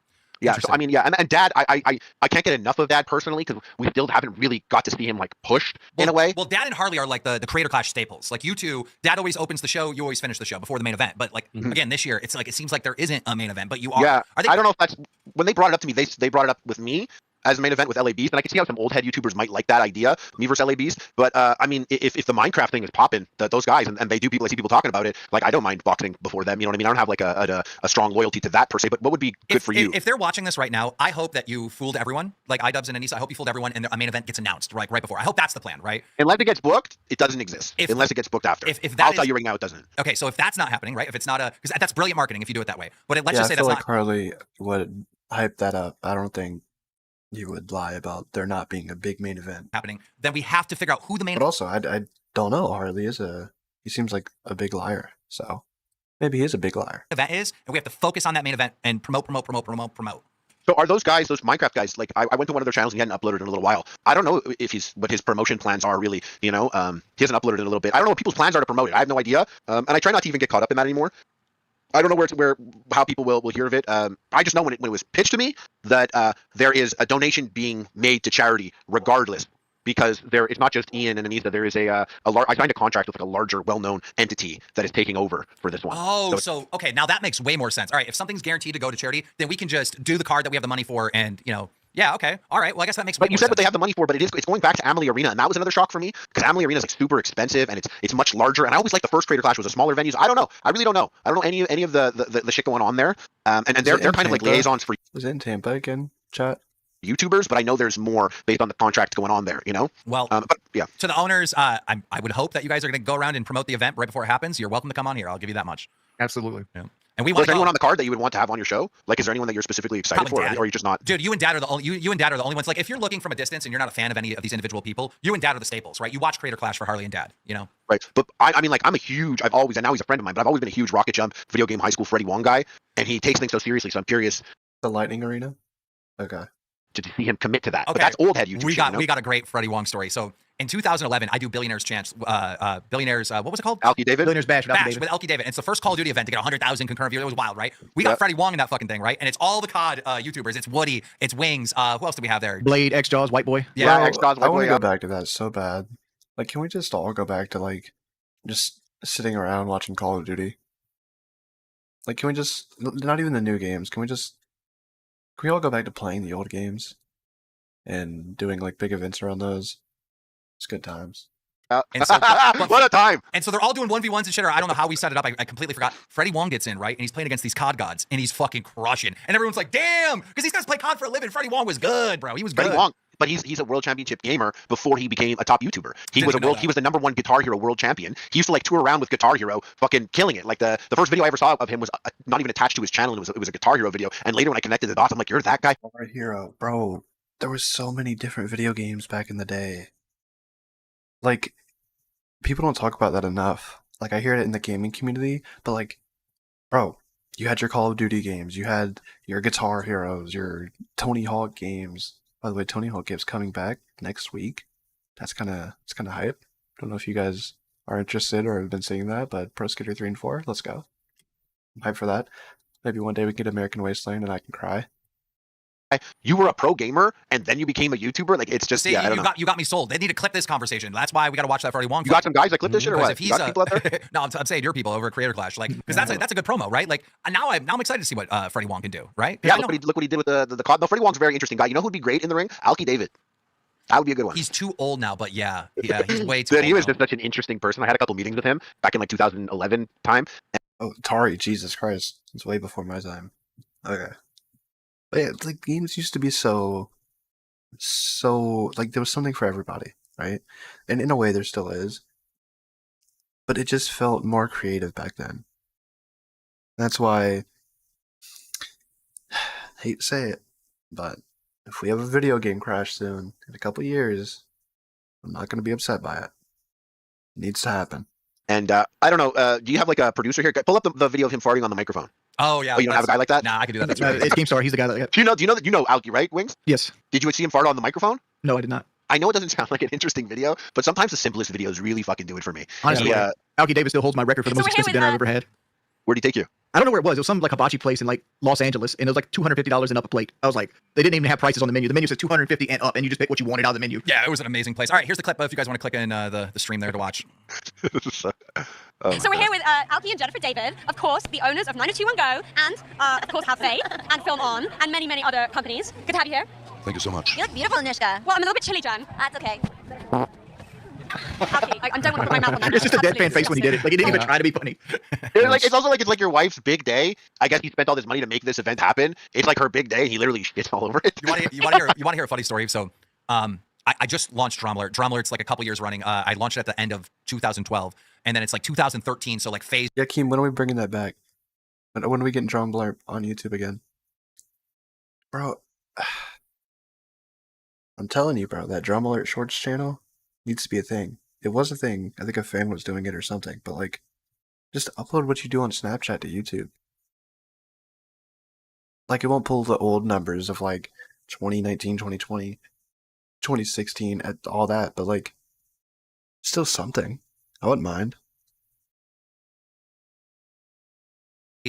Yeah, so I mean, yeah, and Dad, I can't get enough of Dad personally because we still haven't really got to see him like pushed in a way. Well, Dad and Harley are like the Creator Clash staples. Like you two, Dad always opens the show, you always finish the show before the main event. But like again, this year, it's like it seems like there isn't a main event, but you are. Yeah, Are they, I don't know if that's when they brought it up to me. They brought it up with me as a main event with LABs, and I can see how some old head YouTubers might like that idea, me versus LABs. But I mean, if the Minecraft thing is popping, those guys and they do people, I see people talking about it. Like I don't mind boxing before them. You know what I mean? I don't have like a strong loyalty to that per se. But what would be good for you? If they're watching this right now, I hope that you fooled everyone, like iDubbbz and Anissa. I hope you fooled everyone, and a main event gets announced right before. I hope that's the plan, right? Unless it gets booked, it doesn't exist. Unless it gets booked after. If that I'll tell you right now, it doesn't. Okay, so if that's not happening, right? If it's not because that's brilliant marketing if you do it that way. But let's Yeah, just say I feel that's like not. Harley would hype that up. I don't think you would lie about there not being a big main event happening. Then we have to figure out who the main. But also, I don't know. Harley he seems like a big liar. So maybe he is a big liar. Event is, and we have to focus on that main event and promote. So are those guys, those Minecraft guys, like I went to one of their channels and he hadn't uploaded in a little while. I don't know if what his promotion plans are really, you know, he hasn't uploaded in a little bit. I don't know what people's plans are to promote it. I have no idea. And I try not to even get caught up in that anymore. I don't know how people will hear of it. I just know when it was pitched to me that there is a donation being made to charity regardless because it's not just Ian and Anita. There is I signed a contract with like a larger, well-known entity that is taking over for this one. Oh, so okay, now that makes way more sense. All right, if something's guaranteed to go to charity, then we can just do the card that we have the money for, and yeah, okay, all right. Well, I guess that makes. But you said sense. what they have the money for, but it's going back to Amalie Arena, and that was another shock for me because Amalie Arena is like super expensive and it's much larger. And I always like the first Creator Clash was a smaller venues. I don't know. I really don't know. I don't know any of the shit going on there. And they're kind of like liaisons for. Was it in Tampa again, chat? YouTubers, but I know there's more based on the contract going on there, Well, but yeah. To the owners, I would hope that you guys are going to go around and promote the event right before it happens. You're welcome to come on here. I'll give you that much. Absolutely. Yeah. And we want. Is there anyone on the card that you would want to have on your show? Like, is there anyone that you're specifically excited for, or are you just not? Dude, you and Dad are the only ones. Like, if you're looking from a distance and you're not a fan of any of these individual people, you and Dad are the staples, right? You watch Creator Clash for Harley and Dad, Right. But I mean, like, and now he's a friend of mine, but I've always been a huge Rocket Jump video game high school Freddie Wong guy, and he takes things so seriously. So I'm curious. The Lightning Arena. Okay. To see him commit to that. Okay. But that's old head YouTube. We got a great Freddie Wong story. So in 2011, I do Billionaires Chance, Billionaires, what was it called? Alki David? Billionaires Bash with Alki David. And it's the first Call of Duty event to get 100,000 concurrent viewers. It was wild, right? We got Freddie Wong in that fucking thing, right? And it's all the COD YouTubers. It's Woody, it's Wings. Who else do we have there? Blade, X-Jaws, White Boy. Yeah, X-Jaws, White Boy. I want to go back to that so bad. Like, can we just all go back to, like, just sitting around watching Call of Duty? Like, can we just, not even the new games, can we all go back to playing the old games? And doing like big events around those. It's good times. And so, what a time! And so they're all doing 1v1s and shit, or I don't know how we set it up. I completely forgot. Freddie Wong gets in, right? And he's playing against these COD gods, and he's fucking crushing. And everyone's like, damn! Because these guys play COD for a living. Freddie Wong was good, bro. He was good. Freddie Wong, but he's a world championship gamer before he became a top YouTuber. He was the #1 Guitar Hero world champion. He used to like tour around with Guitar Hero, fucking killing it. Like the first video I ever saw of him was not even attached to his channel. It was a Guitar Hero video. And later when I connected the dots, I'm like, you're that guy. Guitar Hero, bro. There was so many different video games back in the day. Like, people don't talk about that enough. Like, I hear it in the gaming community, but like, bro, you had your Call of Duty games, you had your Guitar Heroes, your Tony Hawk games. By the way, Tony Hawk game's coming back next week. It's kind of hype. Don't know if you guys are interested or have been seeing that, but Pro Skater 3 and 4, let's go. I'm hyped for that. Maybe one day we can get American Wasteland and I can cry. You were a pro gamer and then you became a YouTuber. Like, it's just, See, I don't know. You got me sold. They need to clip this conversation. That's why we got to watch that Freddie Wong. You got some guys that clip this shit or what? If he's you got people out there? No, I'm saying your people over at Creator Clash, like, because that's a good promo, right? Like, now I'm excited to see what Freddie Wong can do, right? Yeah, look what he did with the COD. No, Freddie Wong's a very interesting guy. You know who'd be great in the ring? Alki David. That would be a good one. He's too old now, but yeah, he's way too Dude, old. he was now. just such an interesting person. I had a couple meetings with him back in like 2011 time. Oh, Atari, Jesus Christ. It's way before my time. Okay. But yeah, like, games used to be so, like, there was something for everybody, right? And in a way, there still is. But it just felt more creative back then. That's why, I hate to say it, but if we have a video game crash soon, in a couple years, I'm not going to be upset by it. It needs to happen. And I don't know, do you have like a producer here? Pull up the video of him farting on the microphone. Oh yeah. Oh, you don't have a guy like that? Nah, I can do that. That's right. It's GameStar. He's the guy that. Do you know Alki, right, Wings? Yes. Did you see him fart on the microphone? No, I did not. I know it doesn't sound like an interesting video, but sometimes the simplest videos really fucking do it for me. Honestly, Alki Davis still holds my record for the most expensive dinner I've ever had. Where'd he take you? I don't know where it was. It was some like hibachi place in like Los Angeles, and it was like $250 and up a plate. I was like, they didn't even have prices on the menu. The menu says $250 and up, and you just pick what you wanted out of the menu. Yeah, it was an amazing place. All right, here's the clip if you guys want to click in the stream there to watch. So we're here with Alki and Jennifer David, of course, the owners of 90210 Go, and of course Have Faith, and Film On, and many, many other companies. Good to have you here. Thank you so much. You look beautiful, Nishka. Well, I'm a little bit chilly, Jen. That's okay. Alki, I don't want to put my mouth on that. It's just a deadpan face when he did it. Like, he didn't even try to be funny. It's also like, it's like your wife's big day. I guess he spent all this money to make this event happen. It's like her big day, and he literally shits all over it. You want to hear a funny story? So, I just launched Drum Alert. Drum Alert's like a couple years running. I launched it at the end of 2012, and then it's like 2013. So like phase. Yeah, Keem, when are we bringing that back? When are we getting Drum Alert on YouTube again? Bro, I'm telling you, bro, that Drum Alert Shorts channel needs to be a thing. It was a thing. I think a fan was doing it or something, but like, just upload what you do on Snapchat to YouTube. Like, it won't pull the old numbers of like 2019, 2020, 2016, at all that, but like, still something. I wouldn't mind.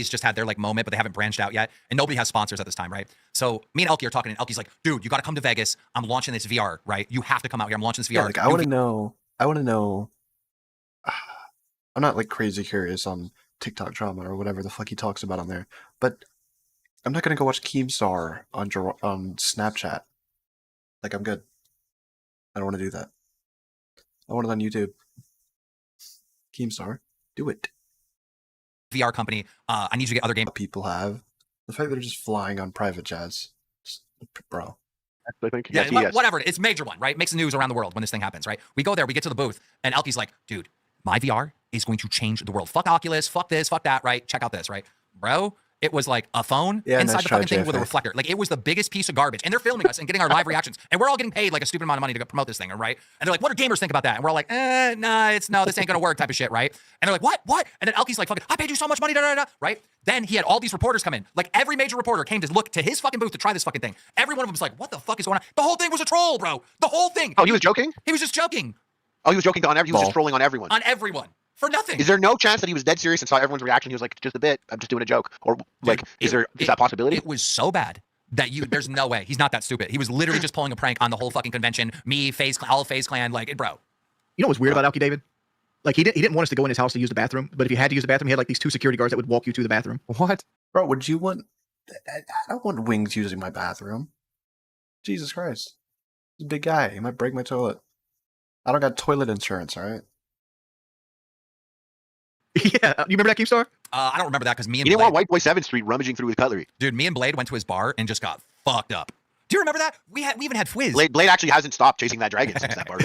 Elky's just had their like moment, but they haven't branched out yet, and nobody has sponsors at this time, right? So me and Elky are talking, and Elky's like, dude, you got to come to Vegas. I'm launching this VR, right? You have to come out here. I'm launching this VR. Yeah, like I want to know. I'm not like crazy curious on TikTok drama or whatever the fuck he talks about on there, but I'm not gonna go watch Keemstar on Snapchat. Like I'm good. I don't want to do that. I want it on YouTube. Keemstar, do it. VR company. I need you to get other game. People have the fact that they're just flying on private jets, just, bro. I think. Yeah, Yes. whatever. It's major one, right? Makes the news around the world when this thing happens, right? We go there, we get to the booth, and Elky's like, dude, my VR is going to change the world. Fuck Oculus, fuck this, fuck that, right? Check out this, right? Bro, it was like a phone inside nice the try, fucking thing with a JFA. reflector. Like, it was the biggest piece of garbage. And they're filming us and getting our live reactions. And we're all getting paid like a stupid amount of money to go promote this thing, right? And they're like, what do gamers think about that? And we're all like, no, this ain't gonna work type of shit, right? And they're like, what? And then Elky's like, fucking, I paid you so much money, right? Then he had all these reporters come in. Like, every major reporter came to look to his fucking booth to try this fucking thing. Every one of them was like, what the fuck is going on? The whole thing was a troll, bro. The whole thing. Oh, he was joking? He was just joking. Oh, he was joking on everyone. He was just trolling on everyone. On everyone. For nothing. Is there no chance that he was dead serious and saw everyone's reaction? He was like, just a bit. I'm just doing a joke. Or like, is that a possibility? It was so bad that there's no way. He's not that stupid. He was literally just pulling a prank on the whole fucking convention. Me, all of FaZe Clan, like, bro. You know what's weird about Elky, David? Like he didn't want us to go in his house to use the bathroom, but if you had to use the bathroom, he had like these 2 security guards that would walk you to the bathroom. What? Bro, would you want? I don't want Wings using my bathroom. Jesus Christ, he's a big guy. He might break my toilet. I don't got toilet insurance. All right. Yeah, you remember that Keemstar? I don't remember that because me and He didn't Blade, want White Boy 7th Street rummaging through his cutlery. dude, me and Blade went to his bar and just got fucked up. Do you remember that? We even had Fwiz. Blade actually hasn't stopped chasing that dragon since that bar.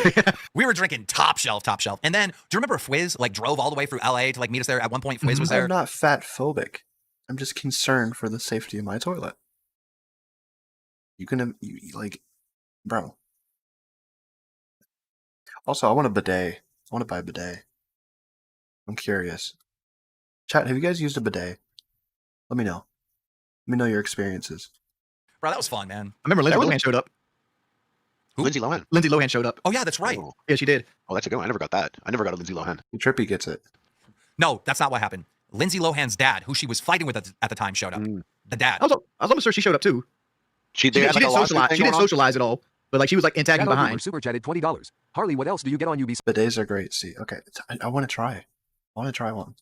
We were drinking top shelf. And then, do you remember Fwiz like drove all the way through LA to like meet us there? At one point, Fwiz was there. I'm not fat phobic. I'm just concerned for the safety of my toilet. Like, bro. Also, I want a bidet. I want to buy a bidet. I'm curious. Chat, have you guys used a bidet? Let me know. Let me know your experiences. Bro, that was fun, man. I remember Lindsay Lohan showed up. Who? Lindsay Lohan. Lindsay Lohan showed up. Oh yeah, that's right. Oh. Yeah, she did. Oh, that's a good one. I never got that. I never got a Lindsay Lohan. Trippy gets it. No, that's not what happened. Lindsay Lohan's dad, who she was fighting with at the time, showed up. The dad. I was almost sure she showed up too. She She had like didn't a lawsuit socialize. thing She didn't going on? socialize at all. But like she was like tagging Shadow Boomer behind. super chatted $20. Harley, what else do you get on UBC? Bidets are great. See, okay, I want to try. I want to try one.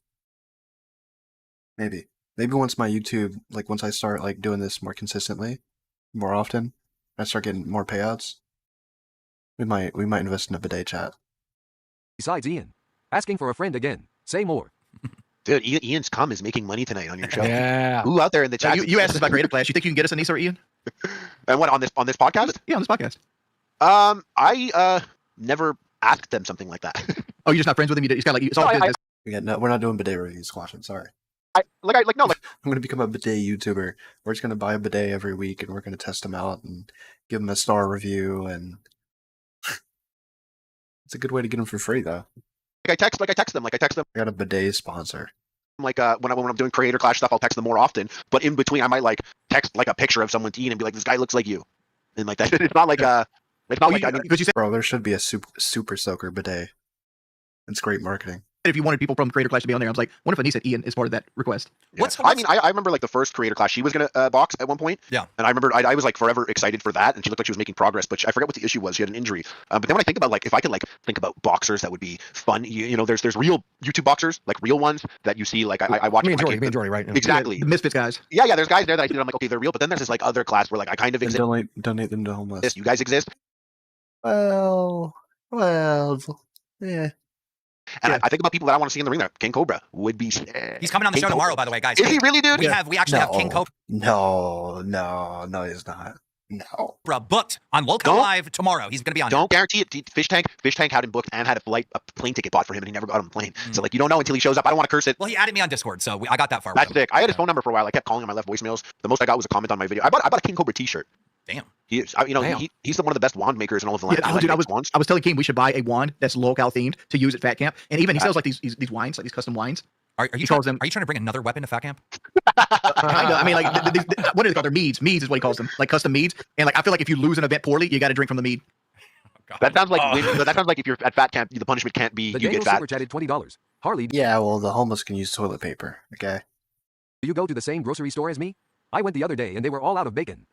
Maybe once my YouTube, like once I start like doing this more consistently, more often, I start getting more payouts. We might invest in a bidet chat. Besides Ian. Asking for a friend again. Say more. Dude, Ian's cum is making money tonight on your show. Yeah. Who out there in the chat? You asked us about Creative Clash. You think you can get us a Nisa or Ian? And what on this podcast? Yeah, on this podcast. I never asked them something like that. Oh, you're just not friends with him. It's kind of like it's all business. We're not doing bidet reviews, Squashing. Sorry. I'm going to become a bidet YouTuber. We're just going to buy a bidet every week, and we're going to test them out and give them a star review. And it's a good way to get them for free, though. I text them. I got a bidet sponsor. Like when I'm doing Creator Clash stuff, I'll text them more often. But in between, I might like text like a picture of someone to Ian and be like, "This guy looks like you," and like that. It's not like it's not like I mean, bro, there should be a super soaker bidet. It's great marketing. If you wanted people from Creator Clash to be on there, I was like, what if Anissa Ian is part of that request? Yeah. I remember like the first Creator Clash, she was gonna box at one point. Yeah. And I remember I was like forever excited for that, and she looked like she was making progress, but I forget what the issue was. She had an injury. But then when I think about like if I could like think about boxers that would be fun, you know, there's real YouTube boxers, like real ones that you see. Like I watch. Me and Jordy, right? Exactly. The Misfits guys. Yeah. There's guys there that I see that I'm like, okay, they're real. But then there's this like other class where like I kind of exist. Donate them to homeless. You guys exist. Well, yeah. And I think about people that I want to see in the ring there. King Cobra would be. He's coming on the show tomorrow, by the way, guys. Is he really, dude? We actually have King Cobra. No, he's not. No. Booked on Local Live tomorrow. He's going to be on. Don't guarantee it. Fish Tank had him booked and had a plane ticket bought for him, and he never got on a plane. So like you don't know until he shows up. I don't want to curse it. Well, he added me on Discord, so I got that far. That's sick. I had his phone number for a while. I kept calling him. I left voicemails. The most I got was a comment on my video. I bought a King Cobra T-shirt. Damn. He's one of the best wand makers in all of the land. Yeah, dude, I was telling King we should buy a wand that's locale themed to use at Fat Camp, and even he sells like these wines, like these custom wines. Are you trying to bring another weapon to Fat Camp? I mean, like, what do they call their meads? Meads is what he calls them, like custom meads. And like, I feel like if you lose an event poorly, you got to drink from the mead. That sounds like if you're at Fat Camp, the punishment can't be The you Daniel get fat. super chatted $20. Harley. Yeah, well, the homeless can use toilet paper. Okay. you go to the same grocery store as me? I went the other day and they were all out of bacon.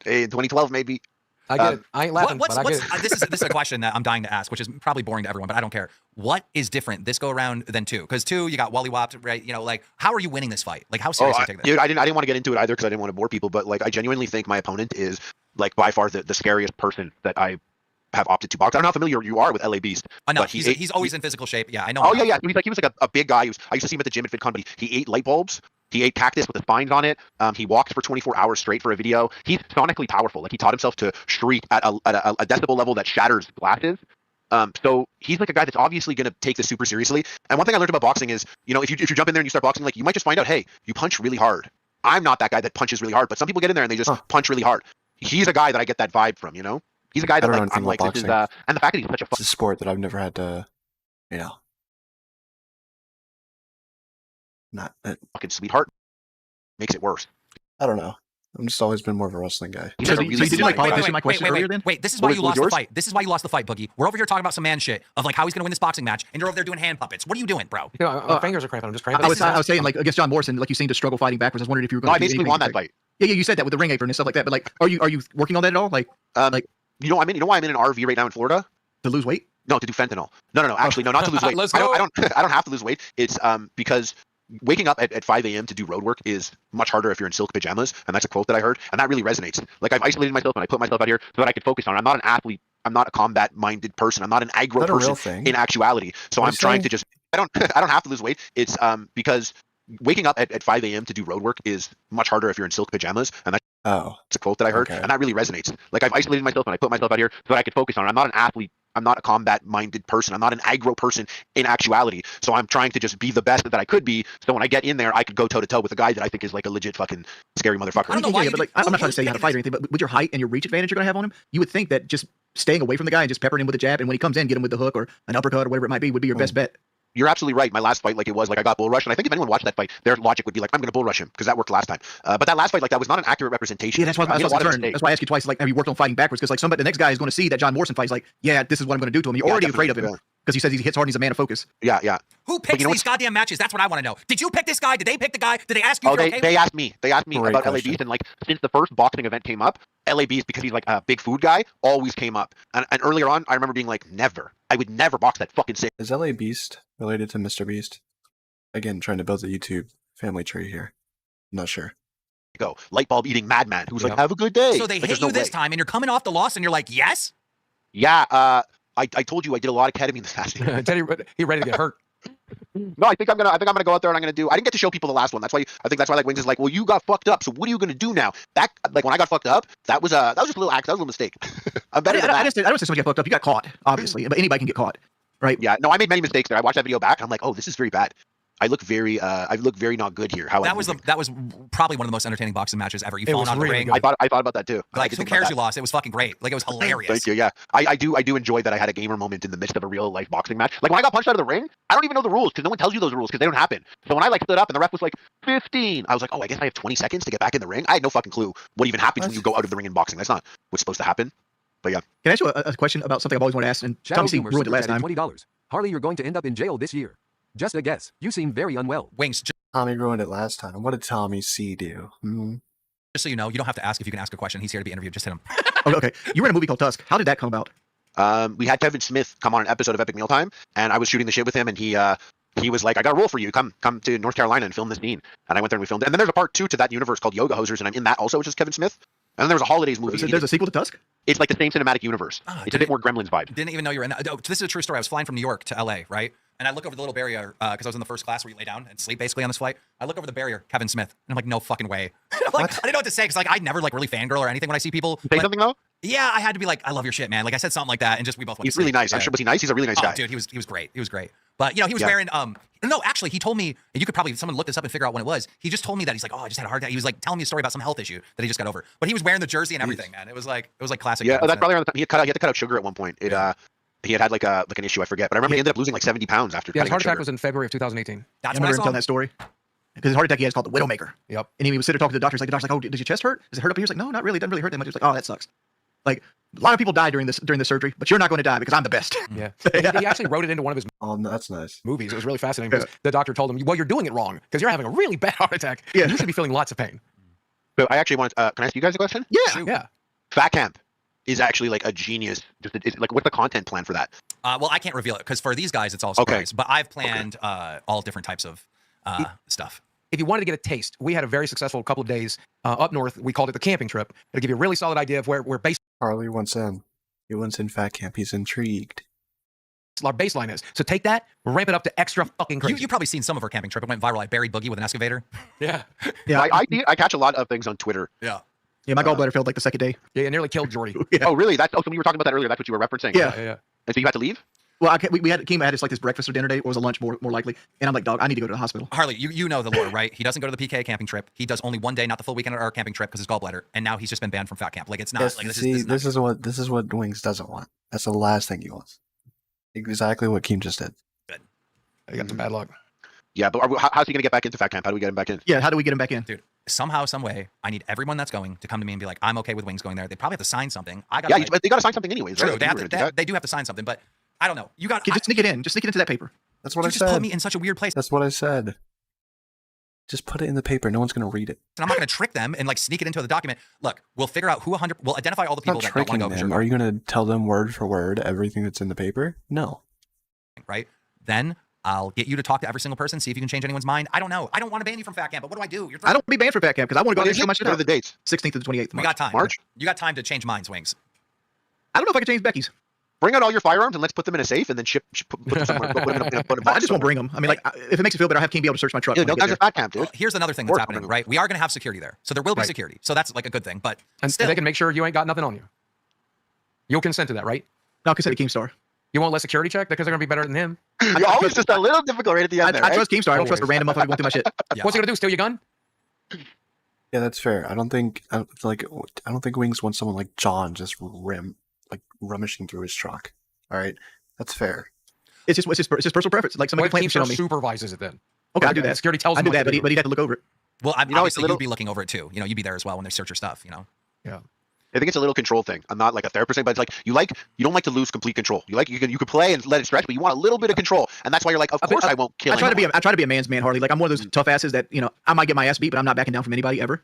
Hey, in 2012, maybe. I get it. I ain't laughing, but I get it. This is a question that I'm dying to ask, which is probably boring to everyone, but I don't care. What is different this go around than 2? Because 2, you got Wally Whopped, right? You know, like, how are you winning this fight? Like, how serious are you taking this? Dude, I didn't want to get into it either because I didn't want to bore people. But like, I genuinely think my opponent is like by far the scariest person that I have opted to box. I don't know how familiar you are with LA Beast. No, he's always in physical shape. Yeah, I know. Oh yeah. He was like a big guy. I used to see him at the gym at VidCon, but he ate light bulbs. He ate cactus with the spines on it. He walked for 24 hours straight for a video. He's sonically powerful. Like he taught himself to shriek at a decibel level that shatters glasses. So he's like a guy that's obviously going to take this super seriously. And one thing I learned about boxing is, you know, if you jump in there and you start boxing, like you might just find out, hey, you punch really hard. I'm not that guy that punches really hard, but some people get in there and they just punch really hard. He's a guy that I get that vibe from, you know? He's a guy that like, I'm like, this is, and the fact that he's such a... It's a sport that I've never had to, you know... Not... fucking sweetheart. Makes it worse. I don't know. I've just always been more of a wrestling guy. So you didn't like politician my question earlier then? Wait, this is why you lost the fight. This is why you lost the fight, Boogie. We're over here talking about some man shit of like how he's going to win this boxing match, and you're over there doing hand puppets. What are you doing, bro? You know, my fingers are cramping. I'm just cramping. I was saying, like, against John Morrison, like, you seemed to struggle fighting backwards. I was wondering if you were going to... No, I basically won that fight. Yeah, you said that with the ring apron and stuff like that, but like, are you working on that at all? Like, you know why I'm in an RV right now in Florida? To lose weight? No, to do fentanyl. No. Actually, no, not to lose weight. Let's I go. don't have to lose weight. It's because waking up at 5 a.m. to do road work is much harder if you're in silk pajamas, and that's a quote that I heard, and that really resonates. Like, I've isolated myself and I put myself out here so that I could focus on it. I'm not an athlete. I'm not a combat-minded person. I'm not an aggro person in actuality. So I'm trying to just... I don't have to lose weight. It's because waking up at 5 a.m. to do road work is much harder if you're in silk pajamas, and that's a quote that I heard, and that really resonates. Like, I've isolated myself and I put myself out here so that I could focus on it. I'm not an athlete. I'm not a combat-minded person. I'm not an aggro person in actuality. So I'm trying to just be the best that I could be. So when I get in there, I could go toe-to-toe with a guy that I think is like a legit fucking scary motherfucker. I don't know why but like, I'm not trying to say you how to fight or anything, but with your height and your reach advantage you're going to have on him, you would think that just staying away from the guy and just peppering him with a jab, and when he comes in, get him with the hook or an uppercut or whatever it might be, would be your best bet. You're absolutely right. My last fight, like it was, like I got bull rushed, and I think if anyone watched that fight, their logic would be like, I'm going to bull rush him because that worked last time. But that last fight, like that was not an accurate representation. Yeah, that's why I asked you twice. Like, have you worked on fighting backwards? Because like the next guy is going to see that John Morrison fight. He's like, yeah, this is what I'm going to do to him. You're already afraid of him because he says he hits hard and he's a man of focus. Yeah. Who picks these goddamn matches? That's what I want to know. Did you pick this guy? Did they pick the guy? Did they ask you? They asked me. They asked me about LA Beast, and like since the first boxing event came up, LA Beast, because he's like a big food guy, always came up. And earlier on, I remember being like, never. I would never box that fucking sick. Is LA Beast related to Mr. Beast? Again, trying to build a YouTube family tree here. I'm not sure. Go light bulb eating madman who's like, have a good day. So they hit you this time, and you're coming off the loss, and you're like, yes. Yeah. I told you I did a lot of ketamine this past year. He ready to get hurt. No, I think I'm gonna go out there and I'm gonna do. I didn't get to show people the last one. That's why like Wings is like, well, you got fucked up. So what are you gonna do now? That like when I got fucked up, that was just a little act. That was a little mistake. I'm better than that. I don't say somebody got fucked up. You got caught, obviously, but anybody can get caught, right? Yeah. No, I made many mistakes there. I watched that video back. And I'm like, oh, this is very bad. I look very not good here. That was probably one of the most entertaining boxing matches ever. You fallen on the ring. I thought about that too. Like, who cares you lost? It was fucking great. Like, it was hilarious. Thank you. Yeah, I do enjoy that I had a gamer moment in the midst of a real life boxing match. Like when I got punched out of the ring, I don't even know the rules because no one tells you those rules because they don't happen. So when I like stood up and the ref was like 15, I was like, oh, I guess I have 20 seconds to get back in the ring. I had no fucking clue what even happens when you go out of the ring in boxing. That's not what's supposed to happen. But yeah. Can I ask you a question about something I've always wanted to ask? And Tommy C ruined it last time. $20. Harley, you're going to end up in jail this year. Just a guess. You seem very unwell. Wings. Tommy ruined it last time. What did Tommy C do? Just so you know, you don't have to ask if you can ask a question. He's here to be interviewed. Just hit him. Okay. You were in a movie called Tusk. How did that come about? We had Kevin Smith come on an episode of Epic Mealtime, and I was shooting the shit with him, and he was like, I got a role for you. Come to North Carolina and film this scene. And I went there and we filmed it. And then there's a part 2 to that universe called Yoga Hosers, and I'm in that also, which is Kevin Smith. And then there was a Holidays movie. So there's a sequel to Tusk? It's like the same cinematic universe. It's a bit more Gremlins vibe. Didn't even know you were in that. Oh, this is a true story. I was flying from New York to LA, right? And I look over the little barrier because I was in the first class where you lay down and sleep basically on this flight. I look over the barrier, Kevin Smith, and I'm like, no fucking way. Like, I didn't know what to say because like I never like really fangirl or anything when I see people. Say something though? Yeah, I had to be like, I love your shit, man. Like I said something like that, and just we both went. He's really nice. I'm sure. Was he nice? He's a really nice guy. Dude, he was great. He was great. But you know, he was wearing no, actually, he told me, and you could probably someone look this up and figure out when it was. He just told me that he's like, oh, I just had a heart attack. He was like telling me a story about some health issue that he just got over. But he was wearing the jersey and everything, man. It was like classic. Yeah, that's probably around the time he had to cut out sugar at one point. He had like an issue, I forget. But I remember he ended up losing like 70 pounds after. Yeah, his heart attack was in February of 2018. That's when I remember him telling that story. Because his heart attack he has called the Widowmaker. Yep. And he was sitting there talking to the doctor. He's like, the doctor's like, oh, does your chest hurt? Does it hurt up here? He's like, no, not really. It doesn't really hurt that much. He's like, oh, that sucks. Like a lot of people die during the surgery, but you're not going to die because I'm the best. Yeah. He actually wrote it into one of his Oh, that's nice. movies. It was really fascinating because the doctor told him, well, you're doing it wrong because you're having a really bad heart attack. Yeah. You should be feeling lots of pain. So I actually want. Can I ask you guys a question? Yeah. Yeah. Fat Camp is actually like a genius. Like, what's the content plan for that? Well, I can't reveal it because for these guys, it's all surprise. But I've planned all different types of stuff. If you wanted to get a taste, we had a very successful couple of days up north. We called it the camping trip. It'll give you a really solid idea of where Harley wants in. He wants in Fat Camp. He's intrigued. our baseline is. So take that, ramp it up to extra fucking crazy. You've probably seen some of our camping trip. It went viral. I buried Boogie with an excavator. Yeah. Yeah. I catch a lot of things on Twitter. Yeah. Yeah, my gallbladder failed like the second day. Yeah, it nearly killed Jordy. Yeah. Oh, really? So we were talking about that earlier. That's what you were referencing. Yeah. And so you had to leave? Well, we had this like this breakfast or dinner date, or was a lunch more likely. And I'm like, dog, I need to go to the hospital. Harley, you know the lore, right? He doesn't go to the PK camping trip. He does only one day, not the full weekend at our camping trip because his gallbladder. And now he's just been banned from Fat Camp. Like it's not. Yes, like this see, is this is what Wings doesn't want. That's the last thing he wants. Exactly what Keem just did. You got some bad luck. Yeah, but how's he going to get back into Fat Camp? How do we get him back in? Yeah, how do we get him back in? Dude, somehow, some way, I need everyone that's going to come to me and be like, I'm okay with Wings going there. They probably have to sign something. But they got to sign something anyways. True, Right? they do have to sign something, but I don't know. You got just sneak it in. Just sneak it into that paper. That's what you I just said. put me in such a weird place. That's what I said. Just put it in the paper. No one's going to read it. And I'm not going to trick them and like sneak it into the document. Look, we'll figure out who we'll identify all the people Not that don't want tricking to go. them. Are you going to tell them word for word everything that's in the paper? No. Right? Then I'll get you to talk to every single person, see if you can change anyone's mind. I don't know. I don't want to ban you from Fat Camp, but what do I do? I don't want to be banned from Fat Camp because I want to go there and show my shit What are out. the dates? 16th to the 28th. We got time. March? You got time to change minds, Wings. I don't know if I can change Becky's. Bring out all your firearms and let's put them in a safe and then put them somewhere. Put them in a box I just won't bring them. I mean, like, if it makes you feel better, I have Keem be able to search my truck. Yeah, when I no get guys there. at Fat Camp, dude. Well, here's another thing that's happening, right? We are going to have security there. So there will be security. So that's like a good thing. But And still, they can make sure you ain't got nothing on you. You'll consent to that, right? No, I'll consent to Keemstar. You won't let security check because they're going to be better than him? You're always just a little difficult right at the end there, I right? trust Keemstar. I don't trust a random motherfucker going through my shit. Yeah. What's he going to do, steal your gun? Yeah, that's fair. I don't think Wings wants someone like John just rummaging through his truck. All right, that's fair. It's just personal preference. Like somebody What can if plant some shit on Keemstar me. supervises it then? Okay, I do that. Security tells I him do what that, to do. but he'd have to look over it. well, You know, it's a obviously little- you'd be looking over it too. You know, you'd be there as well when they search your stuff, you know? Yeah. I think it's a little control thing. I'm not like a therapist, but it's like you don't like to lose complete control. You could play and let it stretch, but you want a little bit of control, and that's why you're like, of course I won't kill. I try to anyone. be a man's man, Harley. Like I'm one of those tough asses that I might get my ass beat, but I'm not backing down from anybody ever.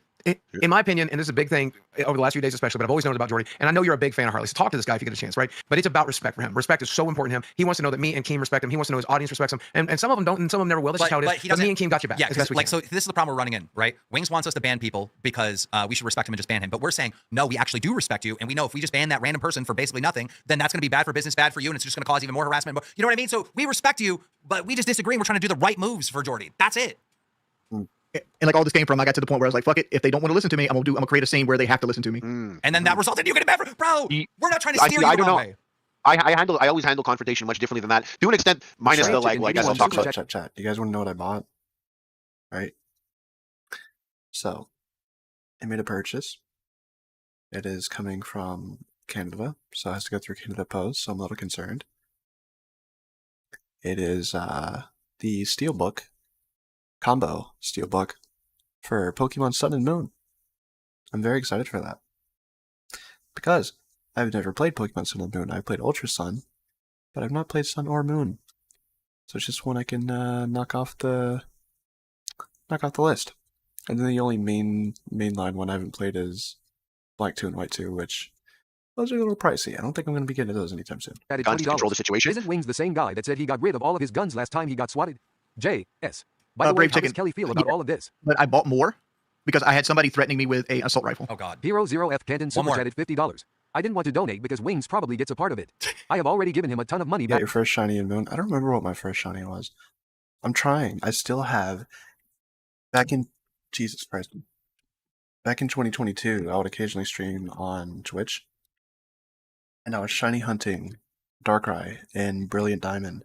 In my opinion, and this is a big thing over the last few days especially, but I've always known about Jordy, and I know you're a big fan of Harley, so talk to this guy if you get a chance, right? But it's about respect for him. Respect is so important to him. He wants to know that me and Keem respect him. He wants to know his audience respects him. And some of them don't, and some of them never will. That's just how it is. But me and Keem got your back. Yeah, as best we can. so this is the problem we're running in, right? Wings wants us to ban people because we should respect him and just ban him. But we're saying, no, we actually do respect you. And we know if we just ban that random person for basically nothing, then that's going to be bad for business, bad for you, and it's just going to cause even more harassment. You know what I mean? So we respect you, but we just disagree. And we're trying to do the right moves for Jordy. That's it. And like all this came from, I got to the point where I was like, fuck it. If they don't want to listen to me, I'm gonna create a scene where they have to listen to me. And then that resulted in you getting banned. Bro, we're not trying to steer you I the don't wrong know. way. I always handle confrontation much differently than that, to an extent, minus the like as I'll talk about. Chat. You guys want to know what I bought? Right. So, I made a purchase. It is coming from Canada, so it has to go through Canada Post. So I'm a little concerned. It is the Steelbook combo Steelbook for Pokemon Sun and Moon. I'm very excited for that because I've never played Pokemon Sun and Moon. I've played Ultra Sun, but I've not played Sun or Moon. So it's just one I can knock off the list. And then the only mainline one I haven't played is Black 2 and White 2, which those are a little pricey. I don't think I'm going to be getting those anytime soon. Added Guns to $20. control the situation. Isn't Wings the same guy that said he got rid of all of his guns last time he got swatted? J.S. By the way, Brave how does Chicken. Kelly feel about all of this? But I bought more because I had somebody threatening me with an assault rifle. Oh, God. Hero 0F Canton One more. super chatted $50. I didn't want to donate because Wings probably gets a part of it. I have already given him a ton of money Got back. your first shiny in Moon. I don't remember what my first shiny was. I'm trying. I still have. Jesus Christ. Back in 2022, I would occasionally stream on Twitch, and I was shiny hunting Darkrai and Brilliant Diamond.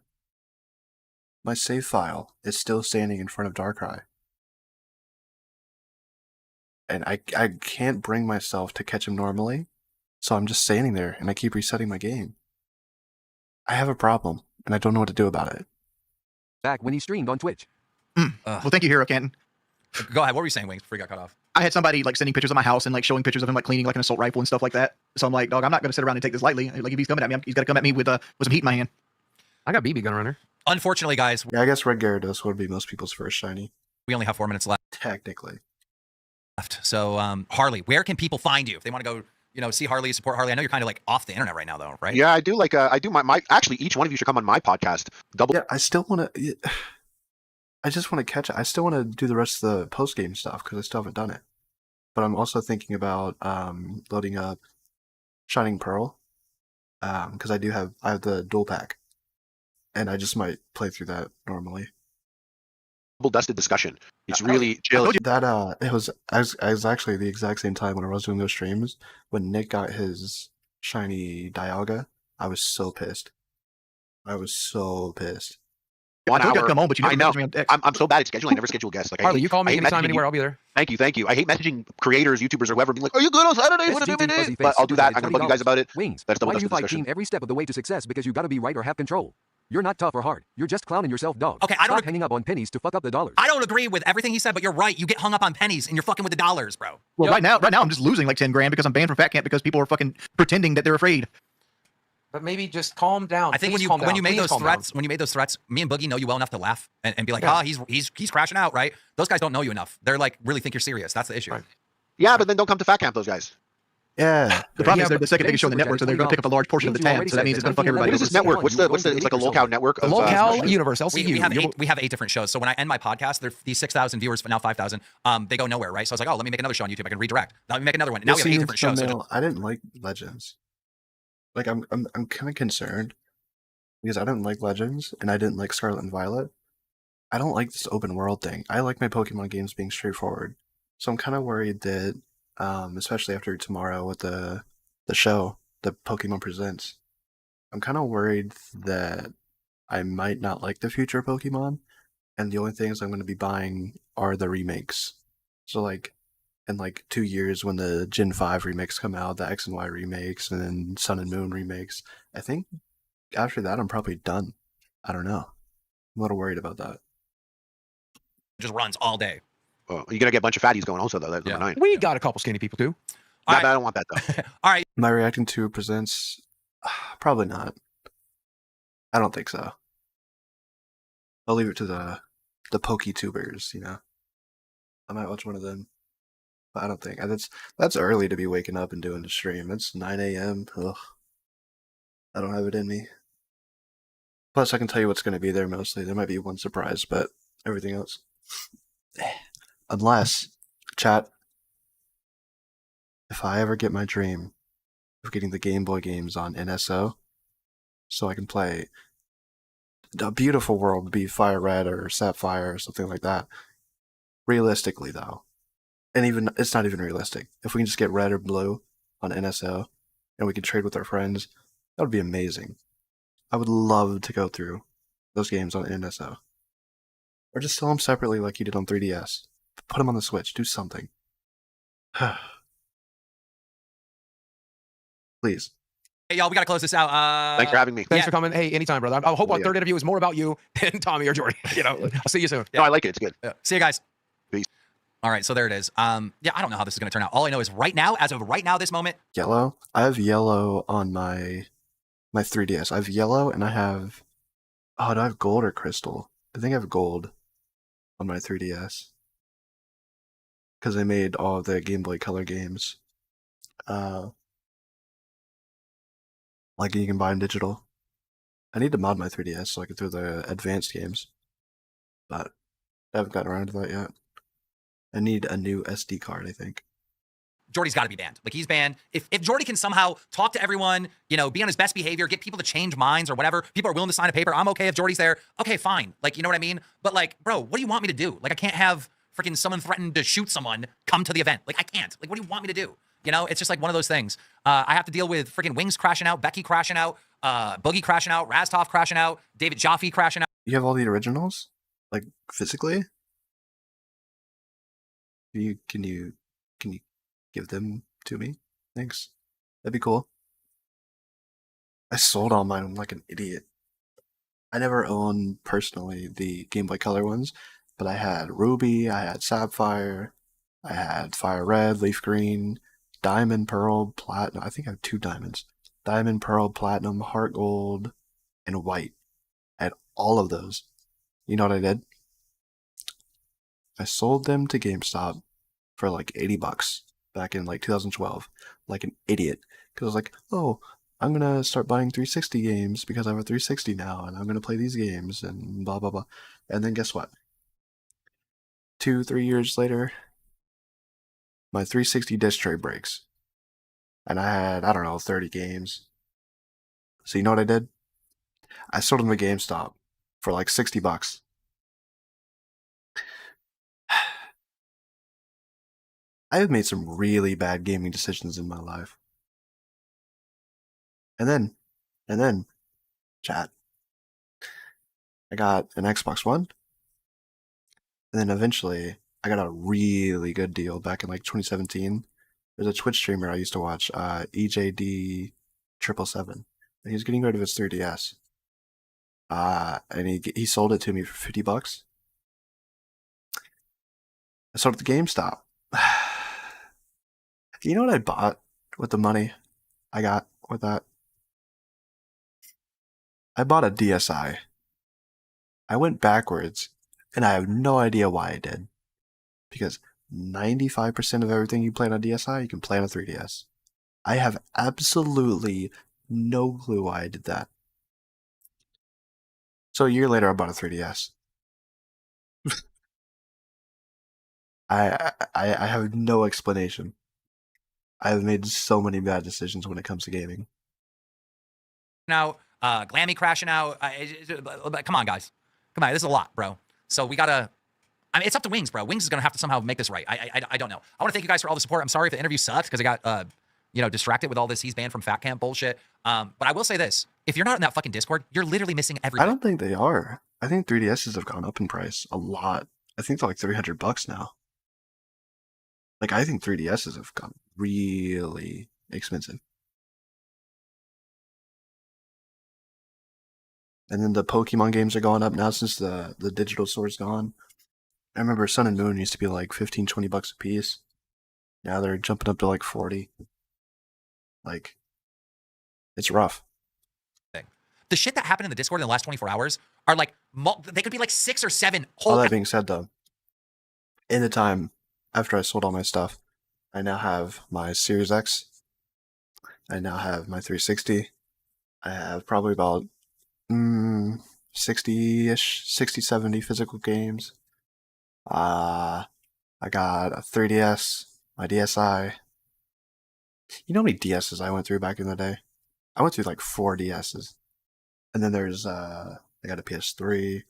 My save file is still standing in front of Darkrai. And I can't bring myself to catch him normally, so I'm just standing there and I keep resetting my game. I have a problem, and I don't know what to do about it. Back when he streamed on Twitch. Well, thank you, Hero Canton. Go ahead. What were you saying, Wings, before you got cut off? I had somebody like sending pictures of my house and like showing pictures of him like cleaning like an assault rifle and stuff like that. So I'm like, dog, I'm not going to sit around and take this lightly. Like if he's coming at me, he's got to come at me with some heat in my hand. I got BB gun runner. Unfortunately, guys, Yeah, I guess Red Gyarados would be most people's first shiny. we only have 4 minutes left. Technically. So, Harley, where can people find you if they want to go, see Harley, support Harley? I know you're kind of like off the internet right now, though, right? Yeah, I do my actually each one of you should come on my podcast. Yeah, I still want to. I just want to catch it. I still want to do the rest of the post game stuff because I still haven't done it. But I'm also thinking about loading up Shining Pearl because I have the dual pack, and I just might play through that normally. Double dusted discussion. It's really chill. That it was I was actually the exact same time when I was doing those streams when Nick got his shiny Dialga. I was so pissed. I told you to come on, but you never I know. messaged me on X. I'm so bad at scheduling. I never schedule guests. Like Harley, you call me I hate anytime, messaging anywhere. you. I'll be there. Thank you. I hate messaging creators, YouTubers, or whoever, being like, "Are you good on Saturday?" SGT But I'll do that. I'm gonna bug you guys about it. Wings. That's double Why do you dusted fight discussion. Team every step of the way to success because you gotta be right or have control? You're not tough or hard. You're just clowning yourself, dog. Okay, I don't Stop hanging up on pennies to fuck up the dollars. I don't agree with everything he said, but you're right. You get hung up on pennies and you're fucking with the dollars, bro. Well, right now I'm just losing like 10 grand because I'm banned from Fat Camp because people are fucking pretending that they're afraid. But maybe just calm down. I think Please when calm you down. made Please calm down. when you made those threats, me and Boogie know you well enough to laugh and be like, Yeah. he's crashing out, right? Those guys don't know you enough. They're like really think you're serious. That's the issue. Right. Yeah, but then don't come to Fat Camp, those guys. Yeah. The problem Yeah, is they're but the second Ben biggest show on the Super network, so Chat they're going to pick up a large portion of the Means you tab. already So that said means it's going to that fuck everybody What is over. this network? What's the? It's like a locale network. The of, locale universe, LCU. We have You're- we have 8 different shows. So when I end my podcast, there these 6,000 viewers, but now 5,000. They go nowhere, right? So I was like, oh, let me make another show on YouTube. I can redirect. Let me make another one. Now we have 8 different shows. So I didn't like Legends. Like I'm kind of concerned because I didn't like Legends and I didn't like Scarlet and Violet. I don't like this open world thing. I like my Pokemon games being straightforward. So I'm kind of worried that, especially after tomorrow with the show, the Pokemon Presents, I'm kind of worried that I might not like the future of Pokemon, and the only things I'm going to be buying are the remakes. So like, in like 2 years when the Gen 5 remakes come out, the X and Y remakes, and then Sun and Moon remakes, I think after that I'm probably done. I don't know. I'm a little worried about that. just runs all day. Well, you're gonna get a bunch of fatties going also though. That's Yeah. number 9. We got a couple skinny people too. All I right. don't want that though. All right. Am I reacting to Presents? Probably not. I don't think so. I'll leave it to the PokeTubers, I might watch one of them. But I don't think that's early to be waking up and doing the stream. It's 9 a.m. Ugh. I don't have it in me. Plus, I can tell you what's going to be there mostly. There might be one surprise, but everything else. Unless, chat, if I ever get my dream of getting the Game Boy games on NSO, so I can play a beautiful world, be Fire Red or Sapphire or something like that. Realistically, though, and even it's not even realistic. If we can just get Red or Blue on NSO and we can trade with our friends, that would be amazing. I would love to go through those games on NSO. Or just sell them separately like you did on 3DS. Put them on the Switch. Do something. Please. Hey, y'all, we got to close this out. Thanks for having me. Thanks for coming. Hey, anytime, brother. I hope our third interview is more about you than Tommy or Jordy. I'll see you soon. No, I like it. It's good. Yeah. See you guys. Peace. All right, so there it is. I don't know how this is going to turn out. All I know is right now, as of right now, this moment. Yellow? I have yellow on my 3DS. I have yellow and I have... Oh, do I have gold or crystal? I think I have gold on my 3DS. Because I made all of the Game Boy Color games. Like you can buy them digital. I need to mod my 3DS so I can throw the advanced games. But I haven't gotten around to that yet. I need a new SD card, I think. Jordy's got to be banned. Like, he's banned. If Jordy can somehow talk to everyone, be on his best behavior, get people to change minds or whatever, people are willing to sign a paper, I'm okay if Jordy's there. Okay, fine. Like, you know what I mean? But like, bro, what do you want me to do? Like, I can't have freaking someone threaten to shoot someone come to the event. Like, I can't. Like, what do you want me to do? It's just like one of those things. I have to deal with freaking Wings crashing out, Becky crashing out, Boogie crashing out, Rastov crashing out, David Jaffe crashing out. You have all the originals? Like, physically? Can you give them to me? Thanks. That'd be cool. I sold all mine like an idiot. I never owned, personally, the Game Boy Color ones, but I had Ruby, I had Sapphire, I had fire red, leaf green, diamond, pearl, platinum. I think I have 2 diamonds. Diamond, pearl, platinum, heart gold, and white. I had all of those. You know what I did? I sold them to GameStop for like $80 back in like 2012, like an idiot. Because I was like, oh, I'm gonna start buying 360 games because I have a 360 now, and I'm gonna play these games and blah blah blah. And then guess what? 2-3 years later, my 360 disc tray breaks, and I had, I don't know, 30 games. So you know what I did? I sold them to GameStop for like $60. I have made some really bad gaming decisions in my life. And then, chat, I got an Xbox One, and then eventually I got a really good deal back in like 2017. There's a Twitch streamer I used to watch, EJD777, and he was getting rid of his 3DS. And he sold it to me for $50. I sold it to GameStop. You know what I bought with the money I got with that? I bought a DSi. I went backwards, and I have no idea why I did. Because 95% of everything you play on a DSi, you can play on a 3DS. I have absolutely no clue why I did that. So a year later, I bought a 3DS. I have no explanation. I have made so many bad decisions when it comes to gaming. Now, Glammy crashing out. Come on, guys. Come on, this is a lot, bro. So we gotta. I mean, it's up to Wings, bro. Wings is gonna have to somehow make this right. I don't know. I want to thank you guys for all the support. I'm sorry if the interview sucks because I got distracted with all this he's banned from Fat Camp bullshit. But I will say this: if you're not in that fucking Discord, you're literally missing everything. I don't think they are. I think 3DSs have gone up in price a lot. I think they're like $300 now. Like, I think 3DSs have gone really expensive. And then the Pokemon games are going up now since the digital store's gone. I remember Sun and Moon used to be like $15-20 a piece. Now they're jumping up to like 40. Like, it's rough. The shit that happened in the Discord in the last 24 hours are like, they could be like 6 or 7 whole. All that being said, though, in the time after I sold all my stuff, I now have my Series X. I now have my 360. I have probably about 60-ish, 60, 70 physical games. I got a 3DS, my DSi. You know how many DSs I went through back in the day? I went through like 4 DSs. And then there's, I got a PS3.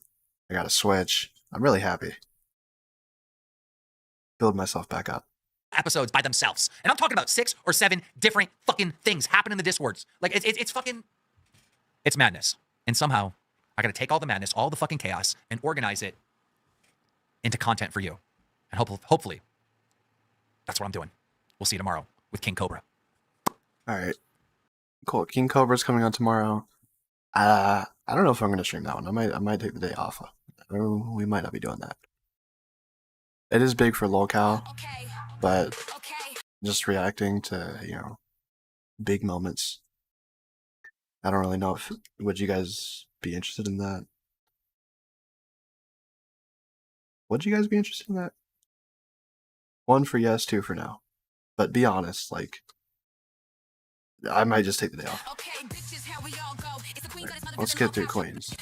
I got a Switch. I'm really happy. Build myself back up. Episodes by themselves. And I'm talking about 6 or 7 different fucking things happen in the Discords. Like, it's fucking... It's madness. And somehow, I gotta take all the madness, all the fucking chaos, and organize it into content for you. And hopefully, that's what I'm doing. We'll see you tomorrow with King Cobra. All right. Cool. King Cobra's coming on tomorrow. I don't know if I'm going to stream that one. I might take the day off. We might not be doing that. It is big for locale, but just reacting to, big moments. I don't really know would you guys be interested in that? Would you guys be interested in that? 1 for yes, 2 for no. But be honest, like, I might just take the day off. Right, let's get through Queens.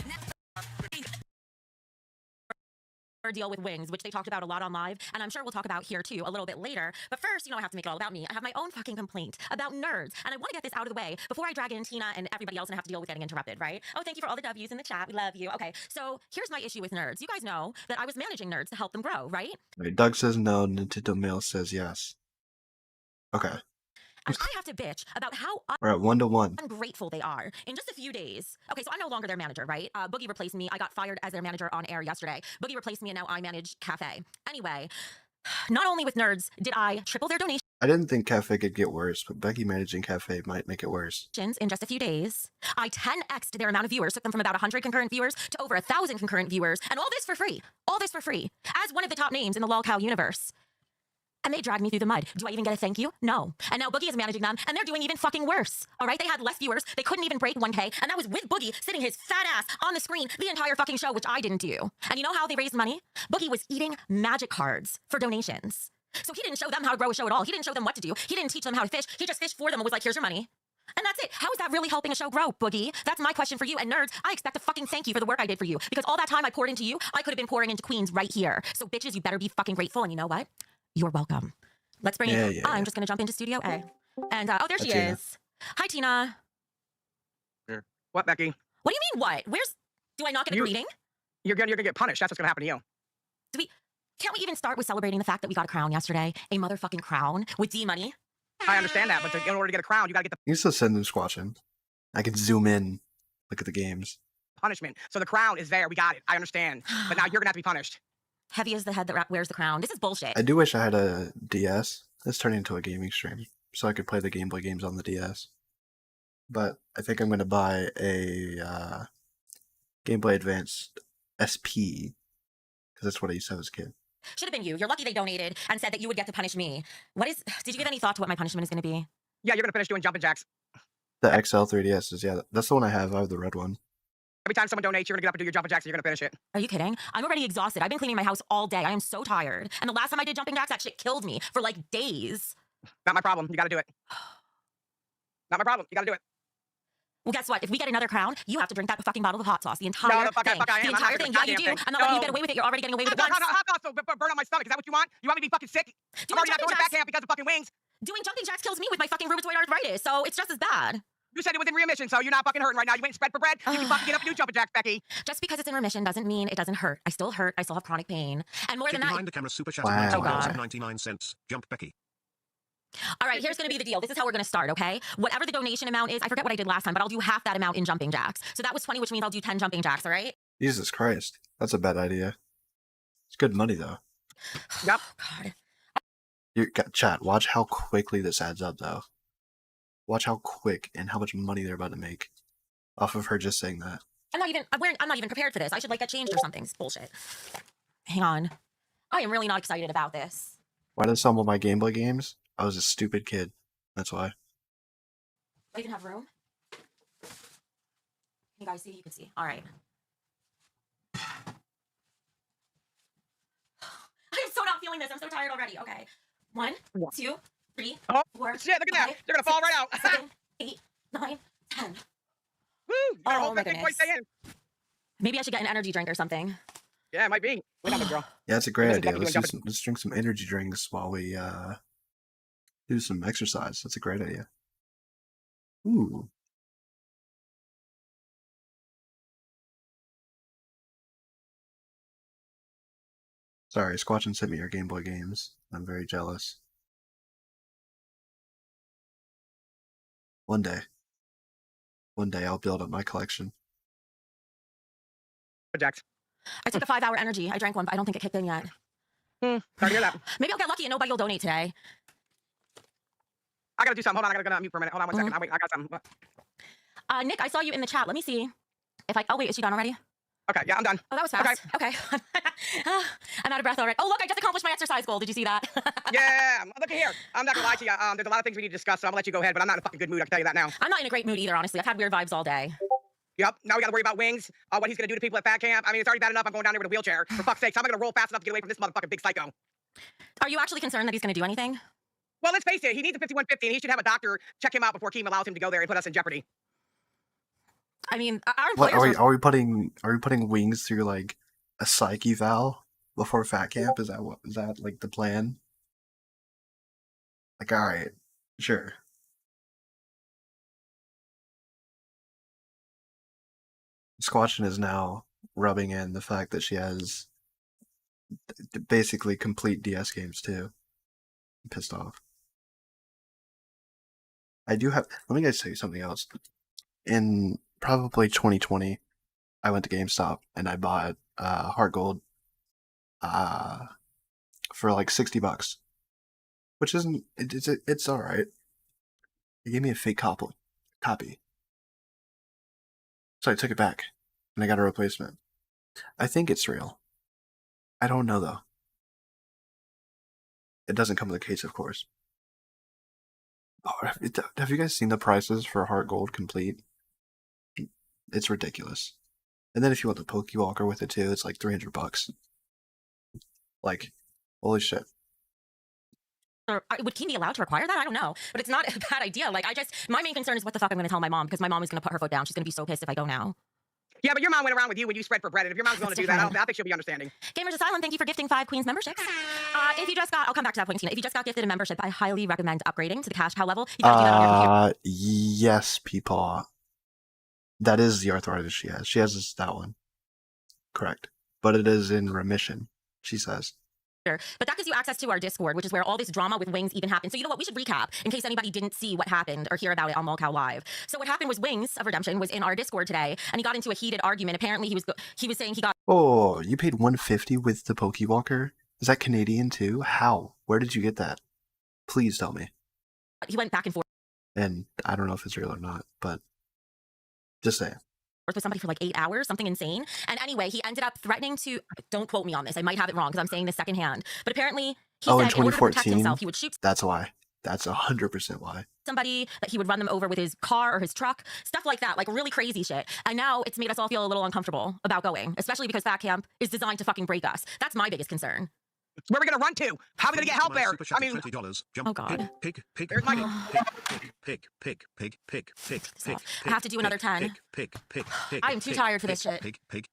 Deal with Wings, which they talked about a lot on live, and I'm sure we'll talk about here too a little bit later. But first, I have to make it all about me. I have my own fucking complaint about nerds, and I want to get this out of the way before I drag in Tina and everybody else and have to deal with getting interrupted, right? Oh, thank you for all the W's in the chat. We love you. Okay, so here's my issue with nerds. You guys know that I was managing nerds to help them grow, right? Wait, Doug says no, Nintendo Mail says yes. Okay. And I have to bitch about how We're at 1-1. ungrateful they are in just a few days. Okay, so I'm no longer their manager, right? Boogie replaced me. I got fired as their manager on air yesterday. Boogie replaced me, and now I manage Cafe. Anyway, not only with nerds did I triple their donations I didn't think Cafe could get worse, but Becky managing Cafe might make it worse. in just a few days. I 10x'd their amount of viewers, took them from about 100 concurrent viewers to over 1,000 concurrent viewers, and all this for free. All this for free. As one of the top names in the lolcow universe. And they dragged me through the mud. Do I even get a thank you? No. And now Boogie is managing them, and they're doing even fucking worse. All right? They had less viewers. They couldn't even break 1K, and that was with Boogie sitting his fat ass on the screen the entire fucking show, which I didn't do. And you know how they raised money? Boogie was eating magic cards for donations. So he didn't show them how to grow a show at all. He didn't show them what to do. He didn't teach them how to fish. He just fished for them and was like, here's your money. And that's it. How is that really helping a show grow, Boogie? That's my question for you. And nerds, I expect a fucking thank you for the work I did for you. Because all that time I poured into you, I could have been pouring into queens right here. So bitches, you better be fucking grateful. And you know what? You're welcome. Let's bring it. I'm just going to jump into Studio A. And, oh, there she is. Hi, Tina. Here. What, Becky? What do you mean, what? Do I not get a greeting? You're gonna get punished. That's what's gonna happen to you. Can't we even start with celebrating the fact that we got a crown yesterday? A motherfucking crown with D money? I understand that, but in order to get a crown, you gotta get the You still send them squatching. I can zoom in, look at the games. punishment. So the crown is there. We got it. I understand. But now you're gonna have to be punished. Heavy as the head that wears the crown. This is bullshit. I do wish I had a DS. It's turning into a gaming stream, so I could play the Game Boy games on the DS. But I think I'm going to buy a Game Boy Advance SP, because that's what I used to have as a kid. Should have been you. You're lucky they donated and said that you would get to punish me. Did you give any thought to what my punishment is going to be? Yeah, you're gonna finish doing jumping jacks. The XL 3DS is, yeah, that's the one I have. I have the red one. Every time someone donates, you're gonna get up and do your jumping jacks and you're gonna finish it. Are you kidding? I'm already exhausted. I've been cleaning my house all day. I am so tired. And the last time I did jumping jacks, that shit killed me for like days. Not my problem. You gotta do it. Not my problem. You gotta do it. Well, guess what? If we get another crown, you have to drink that fucking bottle of hot sauce. The entire fuck thing. I am. The entire thing. Yeah, you do. I'm not letting you get away with it. You're already getting away with it once. Hot sauce will burn on my stomach. Is that what you want? You want me to be fucking sick? I'm already not going to back camp because of fucking wings. Doing jumping jacks kills me with my fucking rheumatoid arthritis, so it's just as bad. You said it was in remission, so you're not fucking hurting right now. You went and spread for bread. You can fucking get up and do jumping jacks, Becky. Just because it's in remission doesn't mean it doesn't hurt. I still hurt. I still have chronic pain. And more than that... Behind the camera super chat Wow. of 99 cents. Jump Becky. All right, here's going to be the deal. This is how we're going to start, okay? Whatever the donation amount is, I forget what I did last time, but I'll do half that amount in jumping jacks. So that was 20, which means I'll do 10 jumping jacks, all right? Jesus Christ. That's a bad idea. It's good money, though. Yep. God. Chat, watch how quickly this adds up, though. Watch how quick and how much money they're about to make off of her just saying that. I'm not even prepared for this. I should like get changed or something. It's bullshit. Hang on. I am really not excited about this. Why did some of my Game Boy games? I was a stupid kid. That's why. Do I even have room? Can you guys see? You can see. All right. I am so not feeling this. I'm so tired already. Okay. 1, 2, 3, 4. Shit, look at that. They're gonna fall right out. 7, 8, 9, 10. Woo! You gotta hold my that thing before you stay in. Maybe I should get an energy drink or something. Yeah, it might be. Wait up, girl. Yeah, that's a great Listen, idea. Becky, Let's drink some energy drinks while we do some exercise. That's a great idea. Ooh. Sorry, Squatchin sent me your Game Boy games. I'm very jealous. One day I'll build up my collection. Jacks. I took a 5-hour energy. I drank one, but I don't think it kicked in yet. Sorry to hear that. Maybe I'll get lucky and nobody will donate today. I gotta do something. Hold on, I gotta go mute for a minute. Hold on 1 second. I got something. Nick, I saw you in the chat. Let me see. Oh wait, is she done already? Okay, yeah, I'm done. Oh, that was fast. Okay. I'm out of breath already. Oh, look, I just accomplished my exercise goal. Did you see that? Yeah, look at here. I'm not gonna lie to you. There's a lot of things we need to discuss, so I'm gonna let you go ahead, but I'm not in a fucking good mood, I can tell you that now. I'm not in a great mood either, honestly. I've had weird vibes all day. Yep, now we gotta worry about Wings, what he's gonna do to people at fat camp. I mean, it's already bad enough I'm going down there with a wheelchair. For fuck's sake, how am I gonna roll fast enough to get away from this motherfucking big psycho? Are you actually concerned that he's gonna do anything? Well, let's face it, he needs a 5150, and he should have a doctor check him out before Keem allows him to go there and put us in jeopardy. I mean, our What employers are we putting Wings through like a psych eval before fat camp? Is that like the plan? Like, all right, sure. Squatchin is now rubbing in the fact that she has basically complete DS games too. I'm pissed off. I do have. Let me guys tell you something else. In probably 2020, I went to GameStop and I bought Heart Gold for like $60, which isn't. It's all right. They gave me a fake copy. So I took it back, and I got a replacement. I think it's real. I don't know, though. It doesn't come with a case, of course. Oh, have you guys seen the prices for Heart Gold Complete? It's ridiculous. And then if you want the Pokewalker with it too, it's like $300. Like, holy shit. Or would Keen be allowed to require that? I don't know, but it's not a bad idea. Like, my main concern is what the fuck I'm going to tell my mom, because my mom is going to put her foot down. She's going to be so pissed if I go now. Yeah, but your mom went around with you when you spread for bread. And if your mom's going to do that, I think she'll be understanding. Gamers Asylum, thank you for gifting 5 Queens memberships. If you just got, I'll come back to that point, Tina. If you just got gifted a membership, I highly recommend upgrading to the cash cow level. You gotta do that on your computer. Yes, people. That is the arthritis she has. She has that one. Correct. But it is in remission, she says. But that gives you access to our Discord, which is where all this drama with Wings even happened. So you know what? We should recap in case anybody didn't see what happened or hear about it on Lolcow Live. So what happened was Wings of Redemption was in our Discord today, and he got into a heated argument. Apparently, he was saying he got. Oh, you paid $150 with the Pokewalker? Is that Canadian too? How? Where did you get that? Please tell me. He went back and forth And I don't know if it's real or not, but just saying. with somebody for like 8 hours, something insane. And anyway, he ended up threatening to, don't quote me on this, I might have it wrong because I'm saying this secondhand, but apparently he said in in order to protect 2014, himself, he would shoot that's why. That's 100% why. somebody, that he would run them over with his car or his truck, stuff like that, like really crazy shit. And now it's made us all feel a little uncomfortable about going, especially because Fat Camp is designed to fucking break us. That's my biggest concern. Where are we going to run to? How are we going to get help there? I mean, $20. Jump. Oh, God. Pig. There's Michael. Pig. I have to do another 10. I am too tired for this shit. Pig.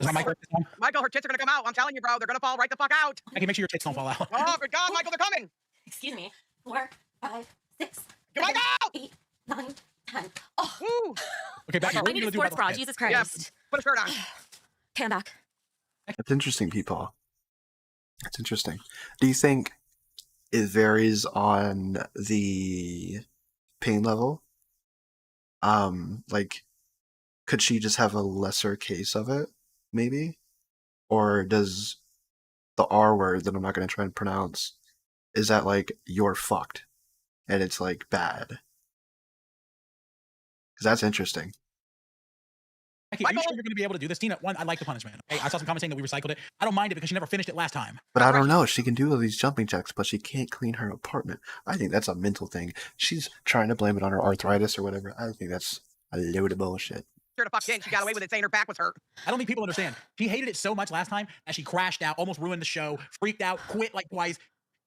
Is my microphone on? Michael, her tits are going to come out. I'm telling you, bro. They're going to fall right the fuck out. I can make sure your tits don't fall out. Oh, good God, Michael, they're coming. Excuse me. 4, 5, 6, Get Michael! 8, 9, 10. Oh, Woo. Okay, Becky, what are I we need a gonna do sports about bra. those Jesus tits? Yeah, Christ. put a shirt on. Pan back. That's interesting, people. That's interesting. Do you think it varies on the pain level? Like, could she just have a lesser case of it, maybe? Or does the R word that I'm not going to try and pronounce, is that like, you're fucked, and it's like bad? Because that's interesting. Becky, are you sure you're going to be able to do this? Tina, one, I like the punishment. Okay? I saw some comments saying that we recycled it. I don't mind it because she never finished it last time. But I don't know. She can do all these jumping jacks, but she can't clean her apartment. I think that's a mental thing. She's trying to blame it on her arthritis or whatever. I think that's a load of bullshit. Sure the fuck did. She got away with it saying her back was hurt. I don't think people understand. She hated it so much last time that she crashed out, almost ruined the show, freaked out, quit like twice.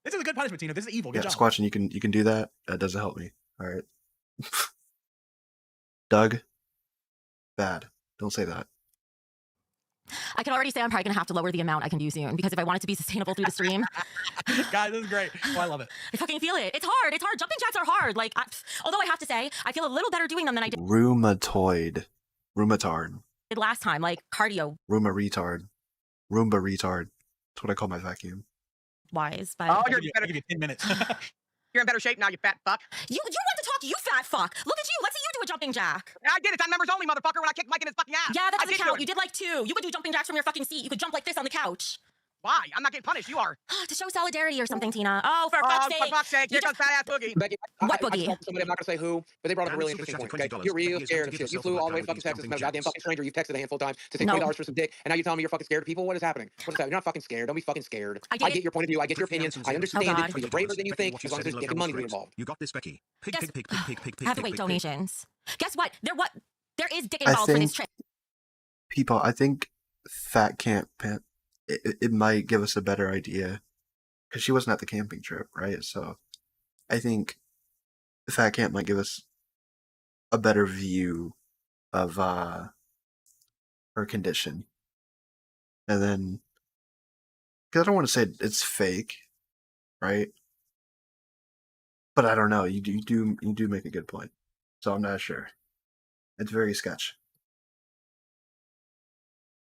This is a good punishment, Tina. This is evil. Good Yeah, job. Squatchin, you can do that. That doesn't help me. All right. Doug, bad. Don't say that. I can already say I'm probably going to have to lower the amount I can do soon, because if I want it to be sustainable through the stream, Guys, this is great. Oh, I love it. I fucking feel it. It's hard. It's hard. Jumping jacks are hard. Like, although I have to say, I feel a little better doing them than I did Rheumatoid. last time. Like, cardio Roomba retard. That's what I call my vacuum. wise. But Oh, I'll give you 10 minutes. you're in better shape now, you fat fuck. you want to talk, you fat fuck. Look at you. Let's see you do a jumping jack. I did. It's on members only, motherfucker, when I kicked Mike in his fucking ass. Yeah, that I doesn't did count. do You it. did like 2. You could do jumping jacks from your fucking seat. You could jump like this on the couch. Why? I'm not getting punished. You are. To show solidarity or something, Tina. Oh, for fuck's sake. For fuck's sake. Here You comes fat ass Boogie. Becky, What I boogie? talked to somebody, I'm not going to say who, but they brought up a really Super interesting chat point. $20. Okay? You're real Becky is scared going of to shit. give You yourself flew a all the way to black fucking card Texas, with no these goddamn jumping fucking stranger. You've texted a handful of times to take No. $20 for some dick, and now you're telling me you're fucking scared of people? What is happening? What is that? You're not fucking scared. Don't be fucking scared. I did I it. get your point of view. I get your opinion. I understand God. it. But you're braver than you think, as long as there's dick and money to be involved. You got this, Becky. Pig. I have to wait donations. Guess what? There is dick I involved for this think- trip. People, I think Fat Camp, it might give us a better idea. Because she wasn't at the camping trip, right? So I think Fat Camp might give us a better view of her condition. And then, because I don't want to say it's fake, right? But I don't know. You do make a good point. So I'm not sure. It's very sketch.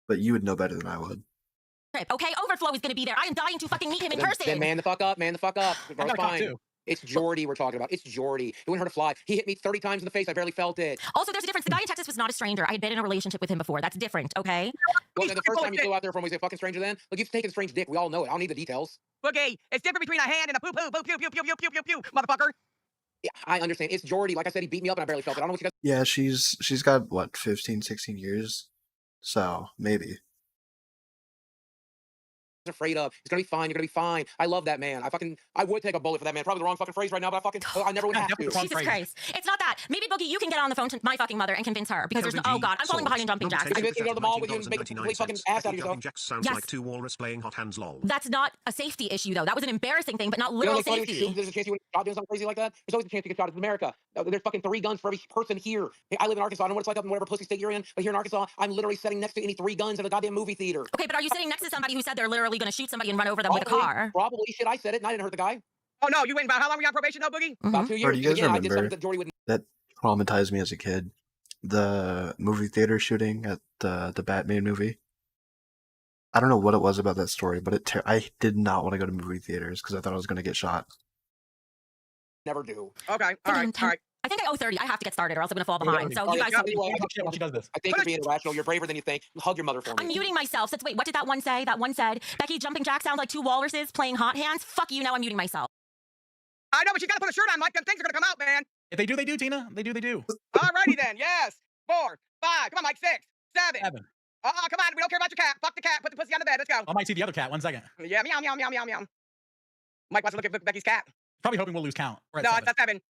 But you would know better than I would. Trip. Okay, Overflow is going to be there. I am dying to fucking meet him in Then person. man the fuck up. I got a cop Fine. too. It's Jordy we're talking about. It's Jordy. It wouldn't hurt a fly. He hit me 30 times in the face. I barely felt it. Also, there's a difference. The guy in Texas was not a stranger. I had been in a relationship with him before. That's different, okay? Well, then the first time you flew out there from, was he a fucking stranger then? Look, you've taken a strange dick. We all know it. I don't need the details. Boogie, it's different between a hand and a poo poo, pew pew pew pew pew pew pew, motherfucker. Yeah, I understand. It's Jordy. Like I said, he beat me up and I barely felt it. I don't know what you guys. Yeah, she's got, what, 15, 16 years? So, maybe. afraid of. It's gonna be fine. You're gonna be fine. I love that man. I would take a bullet for that man. Probably the wrong fucking phrase right now, but I never would have to. Jesus Christ. It's not that. Maybe, Boogie, you can get on the phone to my fucking mother and convince her because there's no, oh God, I'm falling behind in jumping jacks. You go to the mall with you and make a complete fucking ass out of yourself. Jumping jacks sounds Yes. like two walrus playing hot hands lol. That's not a safety issue, though. That was an embarrassing thing, but not You know, literal they tell you safety. there's a chance you would get shot doing something crazy like that. There's always a chance you get shot in America. There's fucking 3 guns for every person here. Hey, I live in Arkansas. I don't know what it's like up in whatever pussy state you're in, but here in Arkansas, I'm literally sitting next to any 3 guns in a goddamn movie theater. Okay, but are you sitting next to somebody who said they're literally going to shoot somebody and run over them with a car? Probably. Shit, I said it, and I didn't hurt the guy. Oh no, you went about how long were you on probation, though, Boogie? About 2 Or years. do you guys Again, I did something remember that Jordy would. that traumatized me as a kid? The movie theater shooting at the Batman movie. I don't know what it was about that story, but I did not want to go to movie theaters because I thought I was going to get shot. Never do. Okay, all right. I think I owe 30. I have to get started or else I'm going to fall behind. So you guys... When she does this. I think you're being irrational. You're braver than you think. Hug your mother for me. I'm muting myself. Wait, what did that one say? That one said, Becky, jumping jack sounds like 2 walruses playing hot hands. Fuck you, now I'm muting myself. I know, but you gotta put a shirt on, Mike. Them things are gonna come out, man. If they do, they do, Tina. They do, they do. Alrighty then. Yes. 4, 5. Come on, Mike. 6, 7. 7. Come on. We don't care about your cat. Fuck the cat. Put the pussy on the bed. Let's go. I might see the other cat. 1 second. Yeah. Meow, meow, meow, meow, meow. Mike wants to look at Becky's cat. Probably hoping we'll lose count. We're at No, 7. that's 7.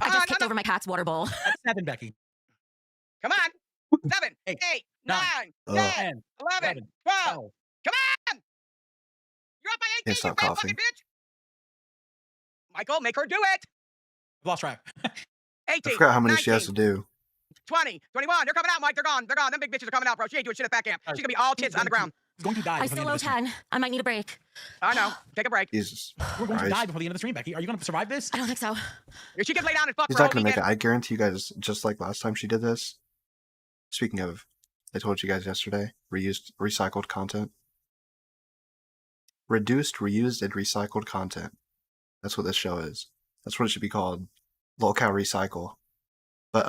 I just kicked over my cat's water bowl. That's 7, Becky. Come on. 7, 8, 9, 10, 11, 12. Come on. You're up by 18, Can't stop you fat coughing. fucking bitch. Michael, make her do it. Lost track. 18. I forgot how many 19, she has to do. 20, 21. They're coming out, Mike. They're gone. They're gone. Them big bitches are coming out, bro. She ain't doing shit at that camp. She's gonna be all tits on the ground. He's going to die. I before the still end owe of the stream. 10. I might need a break. I know. Take a break. Jesus We're going to Christ. die before the end of the stream, Becky. Are you going to survive this? I don't think so. If she can lay down and fuck She's for a not whole going to make it. weekend. I guarantee you guys, just like last time she did this. Speaking of, I told you guys yesterday, recycled content. Reduced, reused, and recycled content. That's what this show is. That's what it should be called. Lolcow Recycle. But,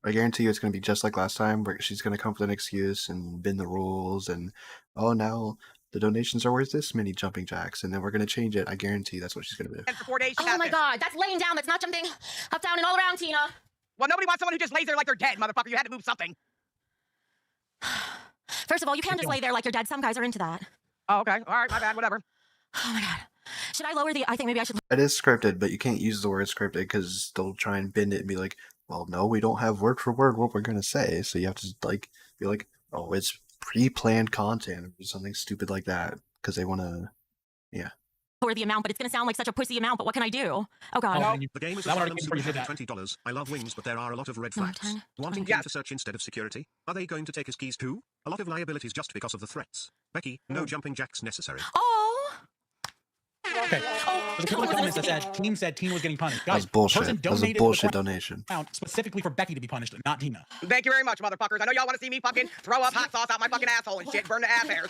I guarantee you it's going to be just like last time, where she's going to come up with an excuse and bend the rules and, oh, now the donations are worth this many jumping jacks, and then we're going to change it. I guarantee that's what she's going to do. And for 4 days, she Oh has my this. God, that's laying down. That's not jumping up, down, and all around, Tina. Well, nobody wants someone who just lays there like they're dead, motherfucker. You had to move something. First of all, you can't just lay there like you're dead. Some guys are into that. Oh, okay. All right. My bad. Whatever. Oh my God. Should I lower the... I think maybe I should... It is scripted, but you can't use the word scripted because they'll try and bend it and be like, well, no, we don't have word for word what we're going to say. So you have to be like, oh, it's pre-planned content or something stupid like that because they want to, yeah. lower the amount, but it's going to sound like such a pussy amount. But what can I do? Oh God. The game is That one asylum already super did that. $20. I love wings, but there are a lot of red No, flags. 10, Wanting 20. him to search instead of security? Are they going to take his keys too? A lot of liabilities just because of the threats. Becky, no jumping jacks necessary. Oh. Okay. Oh. There's a couple of comments that said Team said Tina was getting punished. That was Guys, bullshit. person That was a donated bullshit the donation. amount specifically for Becky to be punished, not Tina. Thank you very much, motherfuckers. I know y'all want to see me fucking throw up hot sauce out my fucking asshole and shit, burn the ass hairs.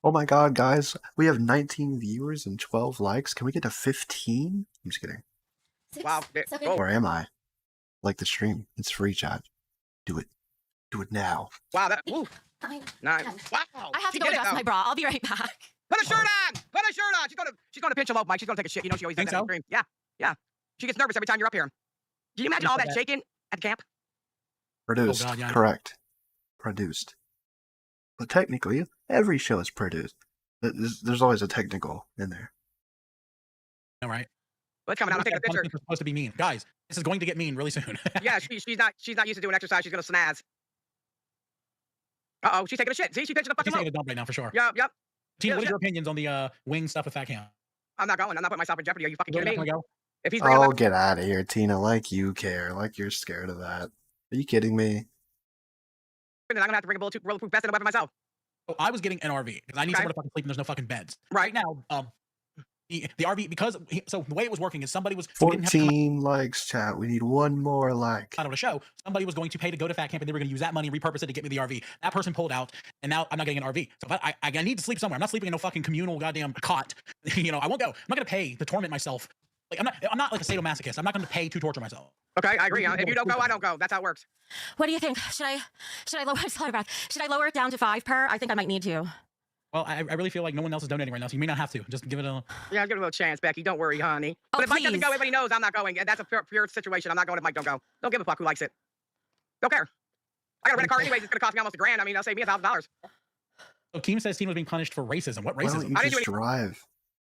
Oh my God, guys. We have 19 viewers and 12 likes. Can we get to 15? I'm just kidding. Wow. Where am I? Like the stream. It's free, chat. Do it. Do it now. Wow, that. Ooh. 9. Wow. I have to go adjust my bra. I'll be right back. Put a shirt on. Put a shirt on. She's gonna pinch a loaf, Mike. She's gonna take a shit. You know she always does that on the stream. Yeah. Yeah. She gets nervous every time you're up here. Can you imagine all that shaking at the camp? Produced. Oh God, yeah. Correct. Produced. But technically, every show is produced. There's always a technical in there. All right. Let's come out and take a picture. It's supposed to be mean, guys. This is going to get mean really soon. Yeah, she's not used to doing exercise. She's gonna snaz. Uh-oh, she's taking a shit. See, she's pinching the fucking She's taking loaf. a dump right now for sure. Yep. Tina, Yeah, what are yeah. your opinions on the wing stuff with Fat Cam? I'm not going. I'm not putting myself in jeopardy. Are you fucking We're kidding not me? gonna go. If he's bringing Oh, up, get out of here, Tina. Like you care. Like you're scared of that. Are you kidding me? then I'm gonna have to bring a bulletproof vest and a weapon myself. So I was getting an RV because I need Okay. somewhere to fucking sleep and there's no fucking beds. Right now, the RV so the way it was working is somebody was we didn't have to come 14 likes, chat. We need one more like. out of a show. Somebody was going to pay to go to Fat Camp and they were going to use that money, repurpose it to get me the RV. That person pulled out, and now I'm not getting an RV. So if I need to sleep somewhere. I'm not sleeping in no fucking communal goddamn cot. I won't go. I'm not going to pay to torment myself. Like I'm not like a sadomasochist. I'm not going to pay to torture myself. Okay, I agree. If you don't go, I don't go. That's how it works. What do you think? Should I lower? Should I lower it down to 5 per? I think I might need to. Well, I really feel like no one else is donating right now, so you may not have to. Just give it a. Yeah, give it a little chance, Becky. Don't worry, honey. Oh, But if Mike doesn't please. go, everybody knows I'm not going. And that's a pure situation. I'm not going if Mike don't go. Don't give a fuck who likes it. Don't care. I gotta rent a car anyways. It's gonna cost me almost $1,000. I mean, that'll save me $1,000. So Keem says Tina was being punished for racism. What Why don't racism? you I didn't just do drive?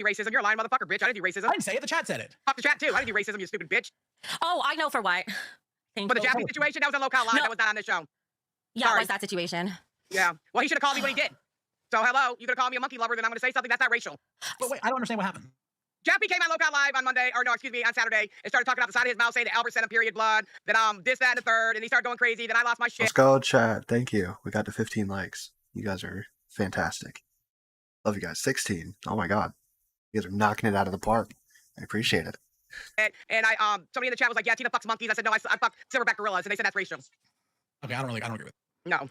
Racism. You're a lying motherfucker, bitch. I didn't do racism. I didn't say it. The chat said it. Fuck the chat too. I didn't do racism, you stupid bitch. Oh, I know for what. Thank For the you. Japanese situation, that was a local line. No. That was not on this show. Yeah, it Sorry. was that situation. Yeah. Well, he should have called me when he did. So hello, you gonna call me a monkey lover? Then I'm gonna say something that's not racial. But wait, I don't understand what happened. Jappy came on Lookout Live on Monday, or no, excuse me, on Saturday, and started talking out the side of his mouth, saying that Albert sent him period blood, that this, that, and the third, and he started going crazy. Then I lost my shit. Let's go, chat. Thank you. We got to 15 likes. You guys are fantastic. Love you guys. 16. Oh my god. You guys are knocking it out of the park. I appreciate it. And I somebody in the chat was like, yeah, Tina fucks monkeys. I said no, I fuck silverback gorillas, and they said that's racial. Okay, I don't agree with it. No.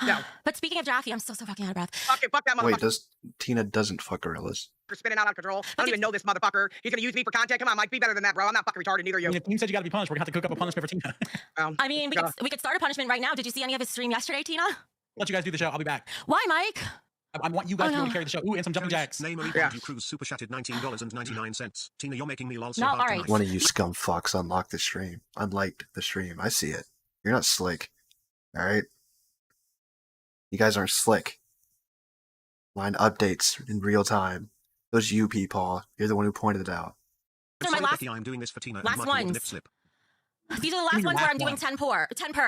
No. But speaking of Jaffe, I'm so fucking out of breath. Fuck that motherfucker. Wait, Tina doesn't fuck gorillas? For spinning out of control. I don't even know this motherfucker. He's gonna use me for content. Come on, Mike, be better than that, bro. I'm not fucking retarded, neither you. If Keem said you got to be punished, we're gonna have to cook up a punishment for Tina. I mean, we could start a punishment right now. Did you see any of his stream yesterday, Tina? Let you guys do the show. I'll be back. Why, Mike? I want you guys to really carry the show. Ooh, and some jumping jacks. Name only Yeah. you Cruz super chatted $19.99. Tina, you're making me lol so No, hard all right. tonight. One of you scum fucks unlocked the stream. Unliked the stream. I see it. You're not slick. Alright? You guys aren't slick. Line updates in real time. Those you, Paul. You're the one who pointed it out. So my Sorry, last- Becky, I'm doing this for Tina. last and Michael with the ones. nip slip. These are the last ones where I'm doing 10 per.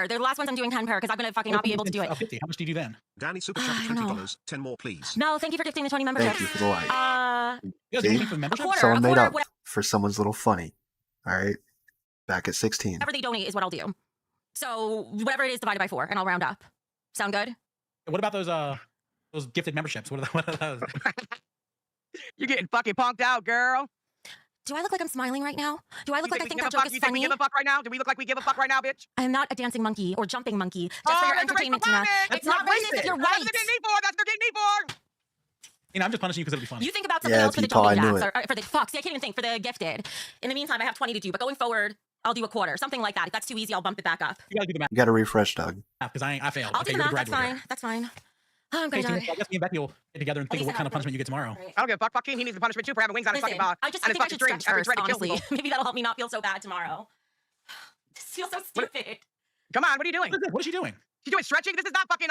They're the last ones I'm doing 10 per because I'm gonna fucking not be able to do it. 50. How much do you do then? Danny super I chatted don't know. $20. 10 more, please. No, thank you for gifting the 20 memberships. Thank you for the like. You guys do See? anything for membership? quarter, Someone a made quarter, up for someone's little funny. Alright? Back at 16. whatever they donate is what I'll do. So whatever it is divided by 4, and I'll round up. Sound good? What about those gifted memberships? What are those? You're getting fucking punked out, girl. Do I look like I'm smiling right now? Do I look like I think that that joke is You think we funny? give a fuck right now? Do we look like we give a fuck right now, bitch? I'm not a dancing monkey or jumping monkey. Just Oh, for your that's a entertainment, racist Tina. comment. It's not racist if you're That's right. what they're getting me for. That's what they're getting me for. You know, I'm just punishing you because it'll be funny. You think about something Yeah, else for the Peepaw, I jumping knew jacks, or for the fuck. See, I can't even think for the gifted. In the meantime, I have 20 to do, but going forward, I'll do a quarter, something like that. If that's too easy, I'll bump it back up. You gotta do the math You gotta refresh, Doug. because I failed. I'll Okay, do the you're math. the That's graduate fine. here. That's fine. Oh, I'm Okay, gonna Tina, die. I guess me and Becky will get together and think of what kind of punishment you get tomorrow. I don't give a fuck. Fuck him. He needs the punishment too for having wings on his Listen, fucking I just on think his I fucking should stream. stretch first, Ready to kill honestly. people. Maybe that'll help me not feel so bad tomorrow. This feels so stupid. Come on, what are you doing? What is she doing? She's doing stretching. This is not fucking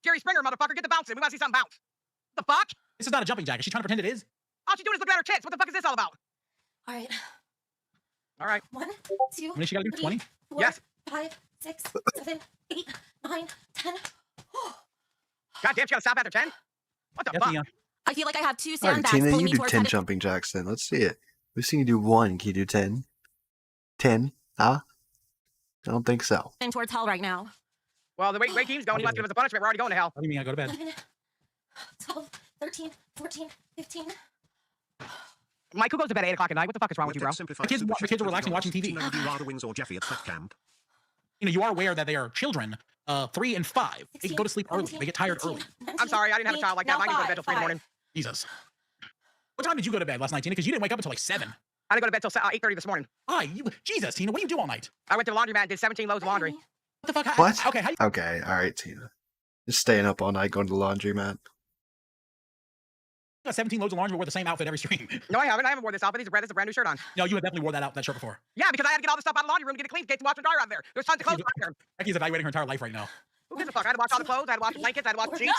Jerry Springer, motherfucker. Get the bouncing. We want to see something bounce. What the fuck? This is not a jumping jack. Is she trying to pretend it is? All she's doing is looking at her tits. What the fuck is this all about? All right. All right. 1, 2, How many she gotta do? 20? 4, Yes. 5, 6, 7, 8, 9, 10. God damn, she gotta stop after 10? What the Yes, fuck? Tina. I feel like I have 2 Alright, sandbags Tina, pulling you me do towards 10 heaven. jumping jacks then. Let's see it. We've seen you do 1. Can you do 10? 10? Huh? I don't think so. And towards hell right now. Well, the way team's going, he wants to give us a punishment. We're already going to hell. What do you mean I go to bed? 11, 12, 13, 14, 15. Mike, who goes to bed at 8 o'clock at night? What the fuck is wrong with you, bro? The kids are relaxing watching TV. Tina, would you rather Wings or Jeffy at Pet Camp? You know, you are aware that they are children, 3 and 5. They can go to sleep early. They get tired early. I'm sorry, I didn't have a child like that. Mine didn't go to bed till 3 in the morning. Jesus. What time did you go to bed last night, Tina? Because you didn't wake up until like 7. I didn't go to bed till 8:30 this morning. Why? Jesus, Tina, what do you do all night? I went to the laundromat and did 17 loads of laundry. What the fuck? What? Okay, how you... Okay, alright, Tina. Just staying up all night going to the laundromat. got 17 loads of laundry, but wear the same outfit every stream. No, I haven't. I haven't worn this outfit. This is a brand new shirt on. No, you had definitely wore that shirt before. Yeah, because I had to get all the stuff out of the laundry room to get it clean, get to wash and dryer out there. There's tons of clothes out there. Becky's evaluating her entire life right now. Who gives a fuck? I had to wash all the clothes. I had to wash the blankets. I had to wash the sheets.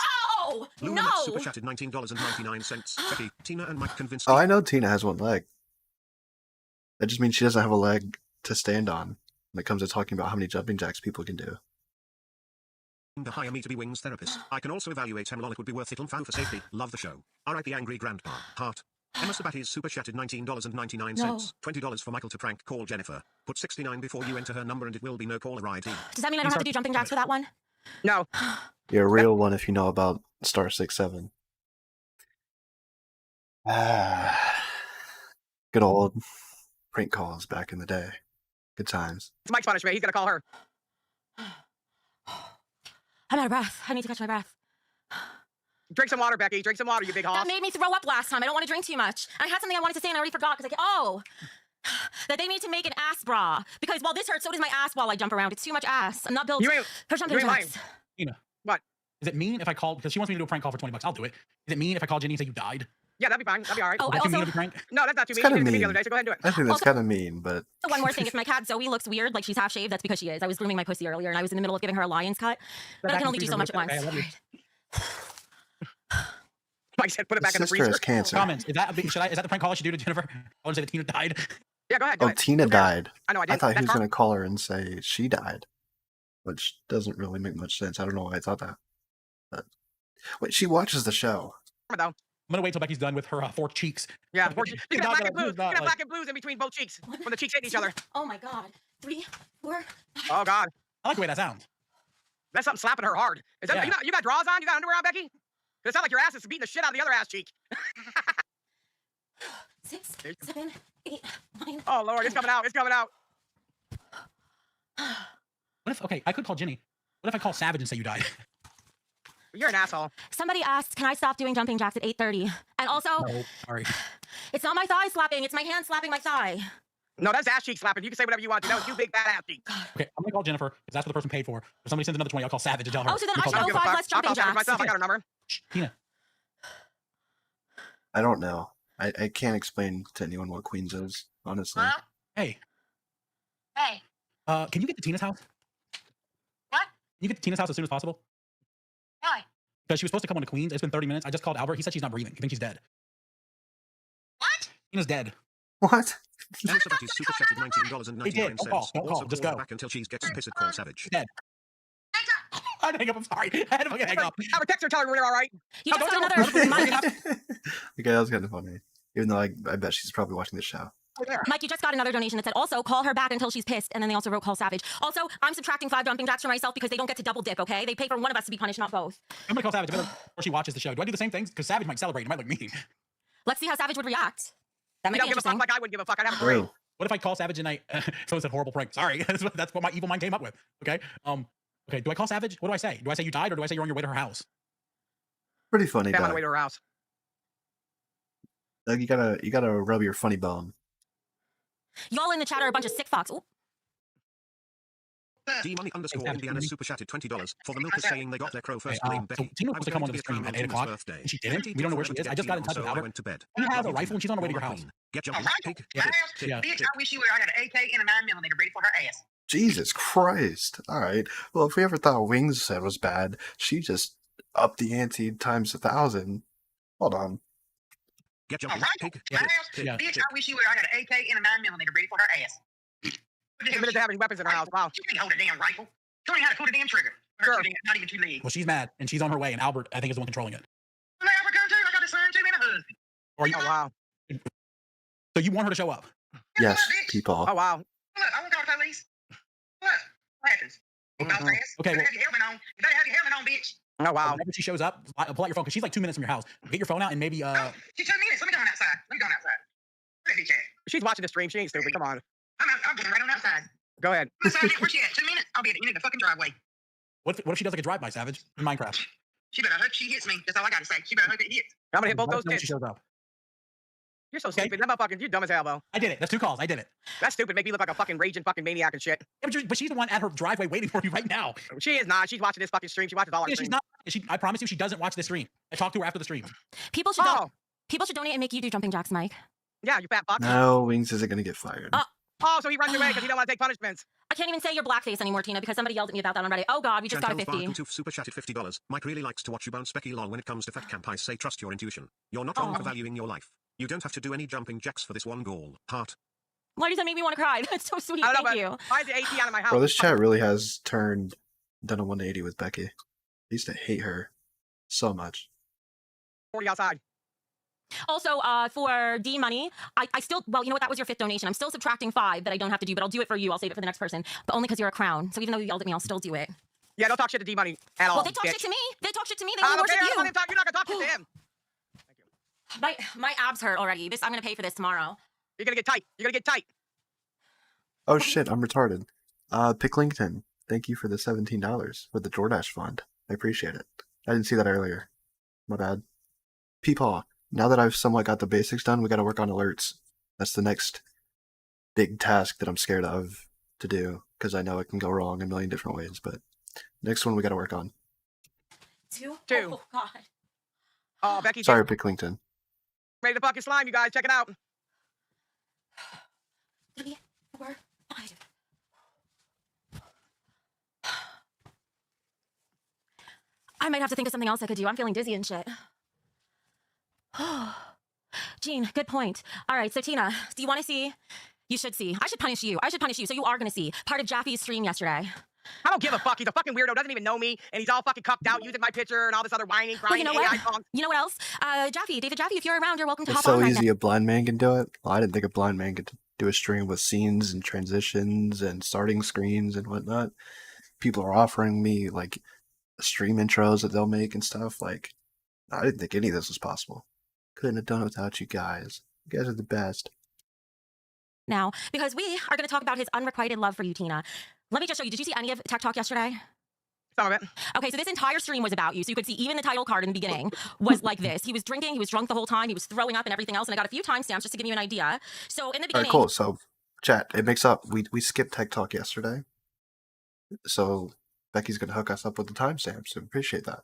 No! Luna super chatted $19.99. Becky, Tina and Mike convinced Oh, me. I know Tina has one leg. That just means she doesn't have a leg to stand on when it comes to talking about how many jumping jacks people can do. To hire me to be Wings therapist. I can also evaluate him. It would be worth it. Fan for safety. Love the show. Alright, the angry grandpa. Heart. Emma Sabatti's super chatted $19.99. No. $20 for Michael to prank call Jennifer. Put 69 before you enter her number and it will be no caller ID. Does that mean I don't have to do jumping jacks for that one? No. You're a real one if you know about Star 6-7. Good old prank calls back in the day. Good times. It's Mike's punishment. He's gonna call her. I'm out of breath. I need to catch my breath. Drink some water, Becky. Drink some water, you big hoss. That made me throw up last time. I don't want to drink too much. I had something I wanted to say and I already forgot because that they need to make an ass bra. Because while this hurts, so does my ass while I jump around. It's too much ass. I'm not built for jumping jacks. Tina. What? Is it mean if I call, because she wants me to do a prank call for $20? I'll do it. Is it mean if I call Jenny and say you died? Yeah, that'd be fine. That'd be all right. Oh, Is that I too mean also... of a prank? No, that's not too It's mean. kind You of did it the mean. other day, so go ahead and do it. I think that's kind of mean, but... One more thing. If my cat Zoe looks weird, like she's half shaved, that's because she is. I was grooming my pussy earlier and I was in the middle of giving her a lion's cut. But I can only do so much at once. Okay, I love you. Mike said, put it back in the Sister freezer. has cancer. Comments. Is that the prank call I should do to Jennifer? I want to say that Tina died. Yeah, go ahead. Oh, Tina died. I know I did. I thought he That's was going to call her and say she died, which doesn't really make much sense. I don't know why I thought that. But wait, she watches the show. though. I'm gonna wait till Becky's done with her forked cheeks. Yeah, you She's got not black gonna- and blues. she's You not, got like- black and blues in between both cheeks when the cheeks hit each other. Oh my God. 3, 4. Oh God, I like the way that sounds. that's something slapping her hard. Is that, Yeah. you got drawers on? You got underwear on, Becky? It sounds like your ass is beating the shit out of the other ass cheek. 6, 7, 8, 9. Oh Lord, it's coming out. It's coming out. What if? Okay, I could call Ginny. What if I call Savage and say you died? You're an asshole. Somebody asked, can I stop doing jumping jacks at 8:30? And also, No, sorry. it's not my thigh slapping, it's my hand slapping my thigh. No, that's ass cheek slapping. You can say whatever you want to. That was you big bad ass cheek. Okay, I'm gonna call Jennifer because that's what the person paid for. If somebody sends another 20, I'll call Savage and tell her. Oh, so then you I called should Savage. owe 5 less I'll jumping call Savage jacks. myself. I got her number. Shh, Tina. I don't know. I can't explain to anyone what Queens is, honestly. Huh? Hey, Hey. can you get to Tina's house? What? Can you get to Tina's house as soon as possible? Why? Because she was supposed to come on to Queens. It's been 30 minutes. I just called Albert. He said she's not breathing. I think she's dead. What? Tina's dead. What? Elsa Betty's super chatted $19.99. They did. Don't call. Don't call. Also Just call her go. back until she gets pissed. Call Savage. She's dead. I had to hang up. I'm sorry. I had to fucking hang up. Have her text her, tell her we're all right. You just don't got you- another Mike. Okay, that was kind of funny. Even though I bet she's probably watching the show. Mike, you just got another donation that said, also call her back until she's pissed. And then they also wrote call Savage. Also, I'm subtracting 5 jumping jacks for myself because they don't get to double dip, okay? They pay for one of us to be punished, not both. I'm gonna call Savage before she watches the show. Do I do the same things? Because Savage might celebrate. It might look mean. Let's see how Savage would react. That You might don't be give a fuck interesting. like I would give a fuck. I'd have a parade. Oh, What if I call Savage and someone said horrible prank? Sorry, that's what my evil mind came up with. Okay. Okay. Do I call Savage? What do I say? Do I say you died or do I say you're on your way to her house? pretty funny, Stay on the Doug. way to her house. Doug, you gotta rub your funny bone. Y'all in the chat are a bunch of sick fucks. Ooh. D-Money_Indiana super chatted $20 for the milkers saying they got their crow first. Blame So Becky. Tina I was was to come going on the be stream a at clown 8 on o'clock. Tima's birthday. And she didn't. We don't know where she is. I just got in touch with So I Albert. went to bed. You have a rifle and she's on her way to your house. Get your A rifle? pig. My house? Yeah. Bitch, I wish you would. I got an AK and a 9mm ready for her ass. Jesus Christ. All right. Well, if we ever thought Wings said was bad, she just upped the ante times 1,000. Hold on. Get your A rifle? pig. My house? Yeah. Bitch, I wish you would. I got an AK and a 9mm ready for her ass. What the hell Admitted to having weapons in her house. Wow. You can't hold a damn rifle. You don't even know how to pull the damn trigger. Hurt Sure. your damn- Not even 2 legs. Well, she's mad and she's on her way, and Albert, I think, is the one controlling it. Well, now we're going to. I got a son too and a husband. Or you, Oh wow. so you want her to show up? Yes, bitch. people. Oh wow. Look, I won't call the police. What happens? Mhm. Boss ass. Okay, You well- better have your helmet on. You better have your helmet on, bitch. Oh wow. Whenever she shows up, pull out your phone because she's like 2 minutes from your house. Get your phone out and maybe Oh, she 2 minutes. Let me go on outside. Let me go on outside. Where that bitch at? She's watching the stream. She ain't stupid. Come on. I'm going right on outside. Go ahead. Outside, where she at? 2 minutes. I'll be at the end of the fucking driveway. what if she does like a drive-by, Savage, in Minecraft? She better hope she hits me. That's all I got to say. She better hope it hits. I'm gonna hit both Let us those know when she kids. shows up. You're so Okay. stupid. That motherfucker, you're dumb as hell, though. I did it. That's 2 calls. I did it. That's stupid. Make me look like a fucking raging fucking maniac and shit. Yeah, but she's the one at her driveway waiting for you right now. She is not. She's watching this fucking stream. She watches all our Yeah, she's streams. not. I promise you, she doesn't watch the stream. I talked to her after the stream. People should, Oh, people should donate and make you do jumping jacks, Mike. yeah, you fat fuck. No, Wings isn't gonna get fired. Oh, so he runs away because he don't want to take punishments. I can't even say your blackface anymore, Tina, because somebody yelled at me about that on Reddit. Oh God, we just got a Chantel's 50. Barkutuf super chatted $50. Mike really likes to watch you bounce Becky lol when it comes to fat camp. I say trust your intuition. You're not wrong for Aw. valuing your life. You don't have to do any jumping jacks for this one goal. Heart. Why does that make me want to cry? That's so sweet. I don't know, Thank but you. why is the AP out of my house? Bro, this chat really has done a 180 with Becky. I used to hate her so much. 40 outside. Also, for D money, I still, well, you know what? That was your 5th donation. I'm still subtracting 5 that I don't have to do, but I'll do it for you. I'll save it for the next person, but only because you're a crown. So even though you yelled at me, I'll still do it. Yeah, don't talk shit to D Money at all. Well, they talk bitch. shit to me. They talk shit to me. They I only don't care. worship I don't want you. him talk. You're not gonna talk shit to him. Thank you. My abs hurt already. I'm gonna pay for this tomorrow. You're gonna get tight. You're gonna get tight. Oh shit, I'm retarded. Picklington, thank you for the $17 for the DoorDash fund. I appreciate it. I didn't see that earlier. My bad. Peepaw, now that I've somewhat got the basics done, we gotta work on alerts. That's the next big task that I'm scared of to do, because I know it can go wrong a million different ways, but next one we gotta work on. 2? Two. Oh God. Oh, Becky, Sorry, Picklington. ready to fucking slime, you guys. Check it out. 3, 4, 5. I might have to think of something else I could do. I'm feeling dizzy and shit. Keen, good point. All right, so Tina, do you want to see? You should see. I should punish you. So you are going to see part of Jaffe's stream yesterday. I don't give a fuck. He's a fucking weirdo. Doesn't even know me, and he's all fucking cucked out using my picture and all this other whining, crying Well, you know AI what? songs. You know what else? David Jaffe, if you're around, you're welcome to It's hop so on right easy now. a blind man can do it. Well, I didn't think a blind man could do a stream with scenes and transitions and starting screens and whatnot. People are offering me like stream intros that they'll make and stuff. Like, I didn't think any of this was possible. Couldn't have done it without you guys. You guys are the best. Now, because we are going to talk about his unrequited love for you, Tina. Let me just show you. Did you see any of Tech Talk yesterday? Some of it. Okay, so this entire stream was about you. So you could see even the title card in the beginning was like this. He was drinking, he was drunk the whole time, he was throwing up and everything else. And I got a few timestamps just to give you an idea. So in the All beginning. right, cool. So, chat, it makes up. We skipped Tech Talk yesterday. So, Becky's going to hook us up with the timestamps. So, appreciate that.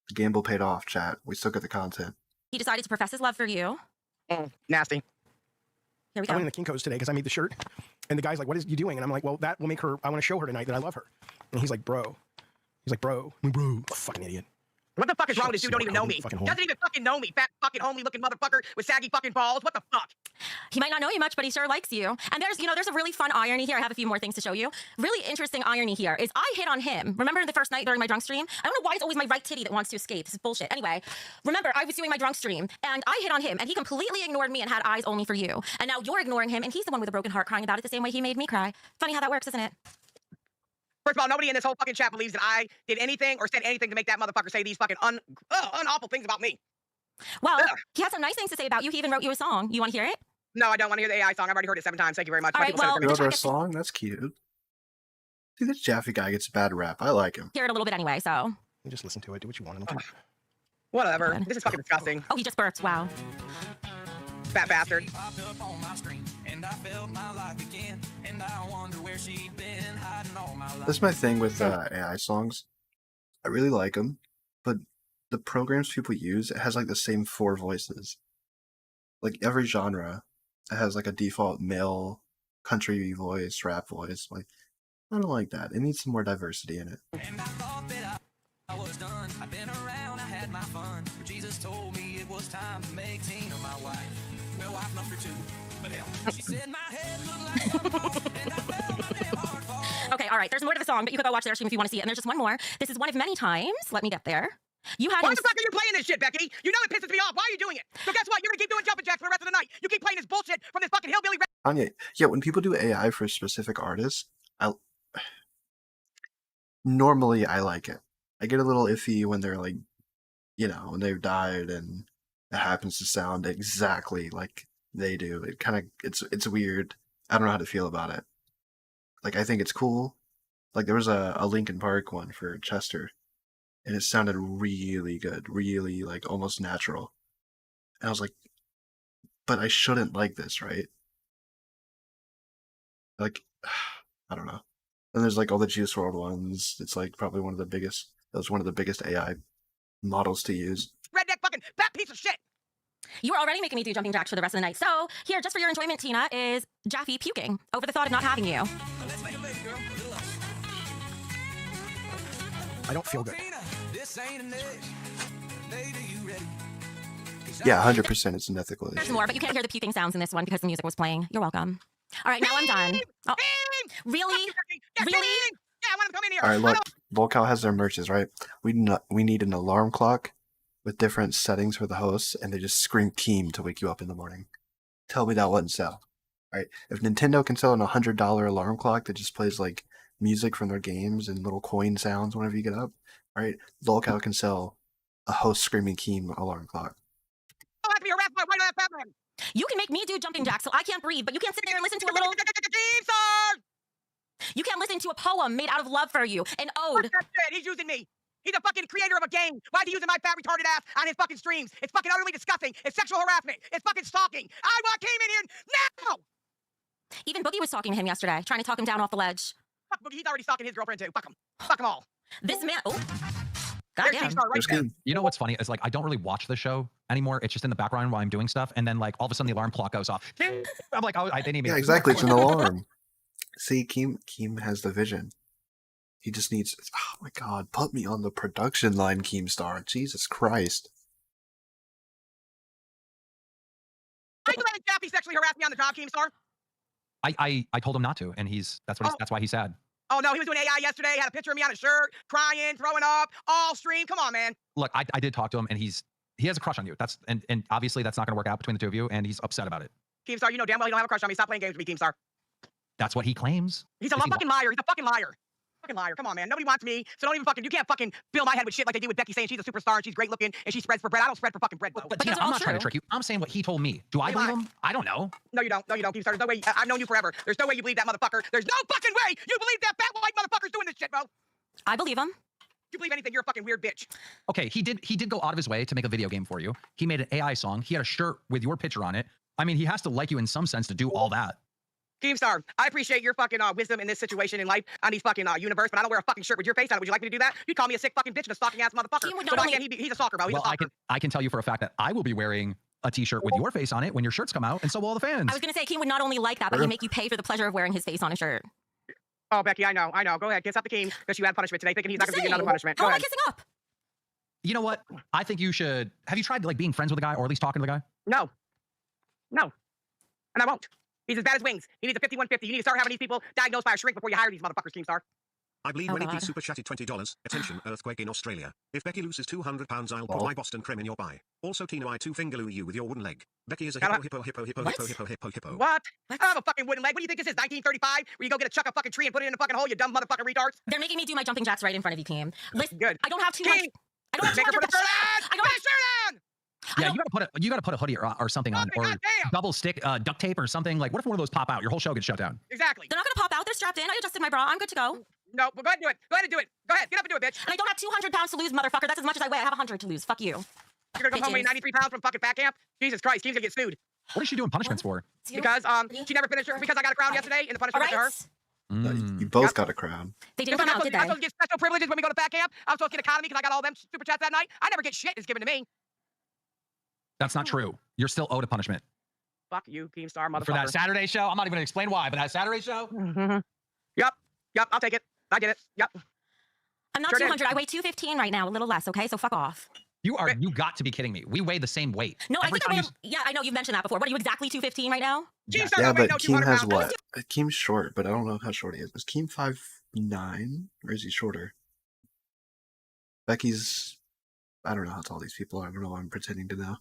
The gamble paid off, chat. We still get the content. He decided to profess his love for you. Nasty. Here we I go. went in the Kinko's today because I made the shirt. And the guy's like, what is you doing? And I'm like, well, that will make her, I want to show her tonight that I love her. And he's like, bro. He's like, bro. I'm like, bro. Fucking idiot. What the fuck is wrong with this dude? Don't even know me. Fucking whore. Doesn't even fucking know me. Fat fucking homely looking motherfucker with saggy fucking balls. What the fuck? He might not know you much, but he sure likes you. And there's a really fun irony here. I have a few more things to show you. Really interesting irony here is I hit on him. Remember the first night during my drunk stream? I don't know why it's always my right titty that wants to escape. This is bullshit. Anyway, remember I was doing my drunk stream and I hit on him and he completely ignored me and had eyes only for you. And now you're ignoring him and he's the one with a broken heart crying about it the same way he made me cry. Funny how that works, isn't it? First of all, nobody in this whole fucking chat believes that I did anything or said anything to make that motherfucker say these fucking unawful things about me. Well, he had some nice things to say about you. He even wrote you a song. You want to hear it? No, I don't want to hear the AI song. I've already heard it 7 times. Thank you very much. All right, well, You wrote her a song? That's cute. See, this Jaffe guy gets a bad rap. I like him. Hear it a little bit anyway, so. You just listen to it. Do what you want. I don't care. Whatever. This is fucking disgusting. Oh, he just burped. Wow. Fat bastard. That's my thing with AI songs. I really like them, but the programs people use, it has like the same 4 voices. Like every genre, it has like a default male country voice, rap voice. Like, I don't like that. It needs some more diversity in it. I was done. I've been around, I had my fun. Jesus told me it was time to make Tina my wife. Well, wife number 2. But hell, she said my head looked like a and I felt my damn heart fall. Okay, all right. There's more to the song, but you could go watch their stream if you want to see it. And there's just one more. This is one of many times. Let me get there. You had Why him. the fuck are you playing this shit, Becky? You know it pisses me off. Why are you doing it? So guess what? You're gonna keep doing jumping jacks for the rest of the night. You keep playing this bullshit from this fucking hillbilly. Kanye, yeah, when people do AI for specific artists, normally I like it. I get a little iffy when they're like, you know, when they've died and it happens to sound exactly like they do. It kind of, it's weird. I don't know how to feel about it. Like, I think it's cool. Like, there was a Linkin Park one for Chester, and it sounded really good, really, like, almost natural. And I was like, but I shouldn't like this, right? Like, I don't know. And there's, like, all the Juice WRLD ones. It's, like, probably one of the biggest, that was one of the biggest AI models to use. Redneck fucking fat piece of shit. You were already making me do jumping jacks for the rest of the night. So, here, just for your enjoyment, Tina, is Jaffe puking over the thought of not having you. I don't feel good. Yeah, 100% it's an ethical There's issue. more, but you can't hear the puking sounds in this one because the music was playing. You're welcome. All right, now I'm done. Oh, really? Yeah, Really? Yeah, I want him to come in here. All right, look, Volcal has their merches, right? We need an alarm clock with different settings for the hosts, and they just scream Keem to wake you up in the morning. Tell me that wouldn't sell. All right, if Nintendo can sell an $100 alarm clock that just plays like music from their games and little coin sounds whenever you get up, all right, Volcal can sell a host screaming Keem alarm clock. I have to be harassed by a white ass fat man. You can make me do jumping jacks so I can't breathe, but you can't sit there and listen to a little... You can't listen to a poem made out of love for you, an ode. Fuck that shit. He's using me. He's a fucking creator of a game. Why is he using my fat retarded ass on his fucking streams? It's fucking utterly disgusting. It's sexual harassment. It's fucking stalking. I want Keem in here now. Even Boogie was talking to him yesterday, trying to talk him down off the ledge. Fuck Boogie. He's already stalking his girlfriend too. Fuck him. Fuck them all. This man... Oh. There's Goddamn. Keemstar right there. You know what's funny is like I don't really watch the show anymore. It's just in the background while I'm doing stuff, and then like all of a sudden the alarm clock goes off. I'm like, oh, I didn't even. Yeah, exactly. It's an alarm. See, Keem has the vision. He just needs. Oh my God, put me on the production line, Keemstar. Jesus Christ. Joffy sexually harassed me on the job, Keemstar? I told him not to, and that's why he's sad. Oh no, he was doing AI yesterday. Had a picture of me on a shirt, crying, throwing up, all stream. Come on, man. Look, I did talk to him, and he has a crush on you. And obviously that's not going to work out between the two of you, and he's upset about it. Keemstar, you know damn well you don't have a crush on me. Stop playing games with me, Keemstar. That's what he claims. He's a fucking liar. He's a fucking liar. Fucking liar. Come on, man. Nobody wants me, so don't even fucking. You can't fucking fill my head with shit like they do with Becky saying she's a superstar and she's great looking and she spreads for bread. I don't spread for fucking bread, though. But Tina, I'm not trying to trick you. I'm saying what he told me. Do I believe him? I don't know. No, you don't. No, you don't, Keemstar. There's no way. I've known you forever. There's no way you believe that motherfucker. There's no fucking way you believe that fat white motherfucker's doing this shit, bro. I believe him. You believe anything? You're a fucking weird bitch. Okay, he did go out of his way to make a video game for you. He made an AI song. He had a shirt with your picture on it. I mean, he has to like you in some sense to do all that. Keemstar, I appreciate your fucking wisdom in this situation in life on these fucking universe, but I don't wear a fucking shirt with your face on it. Would you like me to do that? You'd call me a sick fucking bitch and a stalking ass motherfucker. So why can't he be, he's a stalker, bro. He's a stalker. I can tell you for a fact that I will be wearing a t-shirt with your face on it when your shirts come out, and so will all the fans. I was going to say, Keem would not only like that, but he'd make you pay for the pleasure of wearing his face on a shirt. Oh, Becky, I know. Go ahead. Kiss up the Keem because you had punishment today, thinking he's not going to give you another punishment. How am I kissing up? You know what? I think you should. Have you tried like being friends with the guy, or at least talking to the guy? No. And I won't. He's as bad as Wings. He needs a 5150. You need to start having these people diagnosed by a shrink before you hire these motherfuckers, Keemstar. I believe Winnie P super chatted $20. Attention, earthquake in Australia. If Becky loses £200, I'll put my Boston Creme in your pie. Also, Tina, I two-fingerloo you with your wooden leg. Becky is a hippo. What? I don't have a fucking wooden leg. What do you think this is, 1935? Where you go get a chuck a fucking tree and put it in a fucking hole, you dumb motherfucking retards? They're making me do my jumping jacks right in front of you, Keem. Listen, good. I don't have too much. I don't have too much. Put a shirt on! I don't have a shirt on! Yeah, you gotta put a hoodie or something on, or double stick duct tape or something. Like, what if one of those pop out? Your whole show gets shut down. Exactly. They're not gonna pop out. They're strapped in. I adjusted my bra. I'm good to go. No, but go ahead and do it. Go ahead and do it. Go ahead, get up and do it, bitch. And I don't have 200 pounds to lose, motherfucker. That's as much as I weigh. I have 100 to lose. Fuck you. You're gonna come home weighing 93 pounds from fucking fat camp? Jesus Christ, Keem's gonna get sued. What is she doing punishments for? Because she never finished her. Because I got a crown yesterday in the punishment to her. You both got a crown. They didn't come out, did they? I'm supposed to get special privileges when we go to fat camp. I'm supposed to get economy because I got all them super chats that night. I never get shit that's given to me. That's not true. You're still owed a punishment. Fuck you, Keemstar, motherfucker. For that Saturday show? I'm not even gonna explain why, but that Saturday show? Yep, I'll take it. I get it. Yep. I'm not 200. I weigh 215 right now, a little less, okay? So fuck off. You got to be kidding me. We weigh the same weight. No, I think I weigh, yeah, I know you've mentioned that before. What are you exactly 215 right now? Yeah, but Keem has what? Keem's short, but I don't know how short he is. Is Keem 5'9", or is he shorter? Becky's, I don't know how tall these people are. I don't know why I'm pretending to know.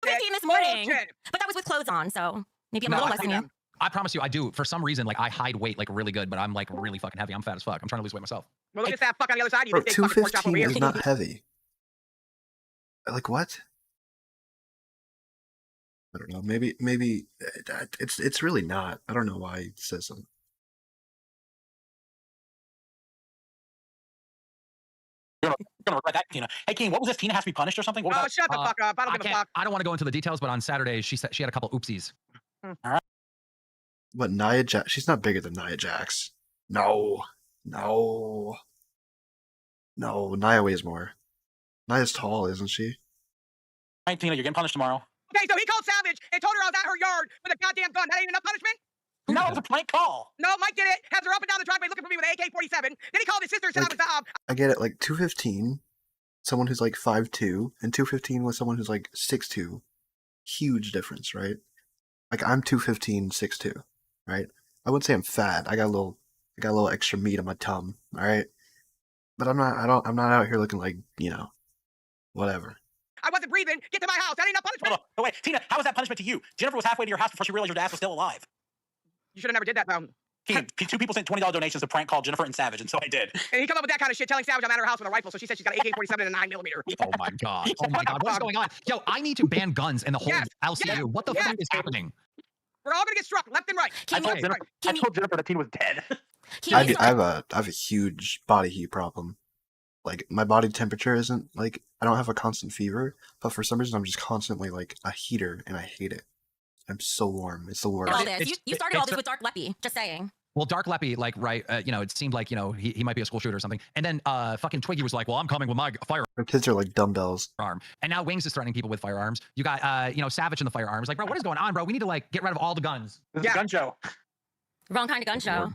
215 this morning, but that was with clothes on, so maybe I'm a little less than you. I promise you, I do. For some reason, like, I hide weight like really good, but I'm like really fucking heavy. I'm fat as fuck. I'm trying to lose weight myself. Well, look at that fuck on the other side. You Bro, 215 is not heavy. Like what? I don't know. Maybe it's really not. I don't know why he says something. You're gonna regret that, Tina. Hey, Keem, what was this? Tina has to be punished or something? What was shut the fuck up. I don't give a fuck. I don't want to go into the details, but on Saturday, she said she had a couple oopsies. All right. What, Nia Jax? She's not bigger than Nia Jax. No. Nia weighs more. Nia's tall, isn't she? All right, Tina, you're getting punished tomorrow. Okay, so he called Savage and told her I was at her yard with a goddamn gun. That ain't enough punishment? No, it was a prank call. No, Mike did it. Has her up and down the driveway looking for me with an AK-47. Then he called his sister and said I was I get it, like 215, someone who's like 5'2", and 215 with someone who's like 6'2". Huge difference, right? Like I'm 215, 6'2", right? I wouldn't say I'm fat. I got a little extra meat on my tum, all right? But I'm not out here looking like, whatever. I wasn't breathing. Get to my house. That ain't enough punishment. Oh, wait, Tina, how was that punishment to you? Jennifer was halfway to your house before she realized your dad was still alive. You should have never did that, though. Two people sent $20 donations to prank call Jennifer and Savage, and so I did. And he come up with that kind of shit, telling Savage I'm at her house with a rifle, so she said she's got an AK-47 and a 9mm. Oh my god. What's going on? Yo, I need to ban guns in the whole LCU. What the fuck is happening? We're all gonna get struck left and right. I told Jennifer that Tina was dead. I have a huge body heat problem. Like my body temperature isn't like I don't have a constant fever, but for some reason I'm just constantly like a heater, and I hate it. I'm so warm. It's the worst. You started all this with Dark Leppy. Just saying. Well, Dark Leppy, like, right, it seemed like, he might be a school shooter or something. And then fucking Twiggy was like, well, I'm coming with my firearm. Our kids are like dumbbells. And now Wings is threatening people with firearms. You got, Savage in the firearms. Like, bro, what is going on, bro? We need to, like, get rid of all the guns. This is a gun show. Wrong kind of gun show.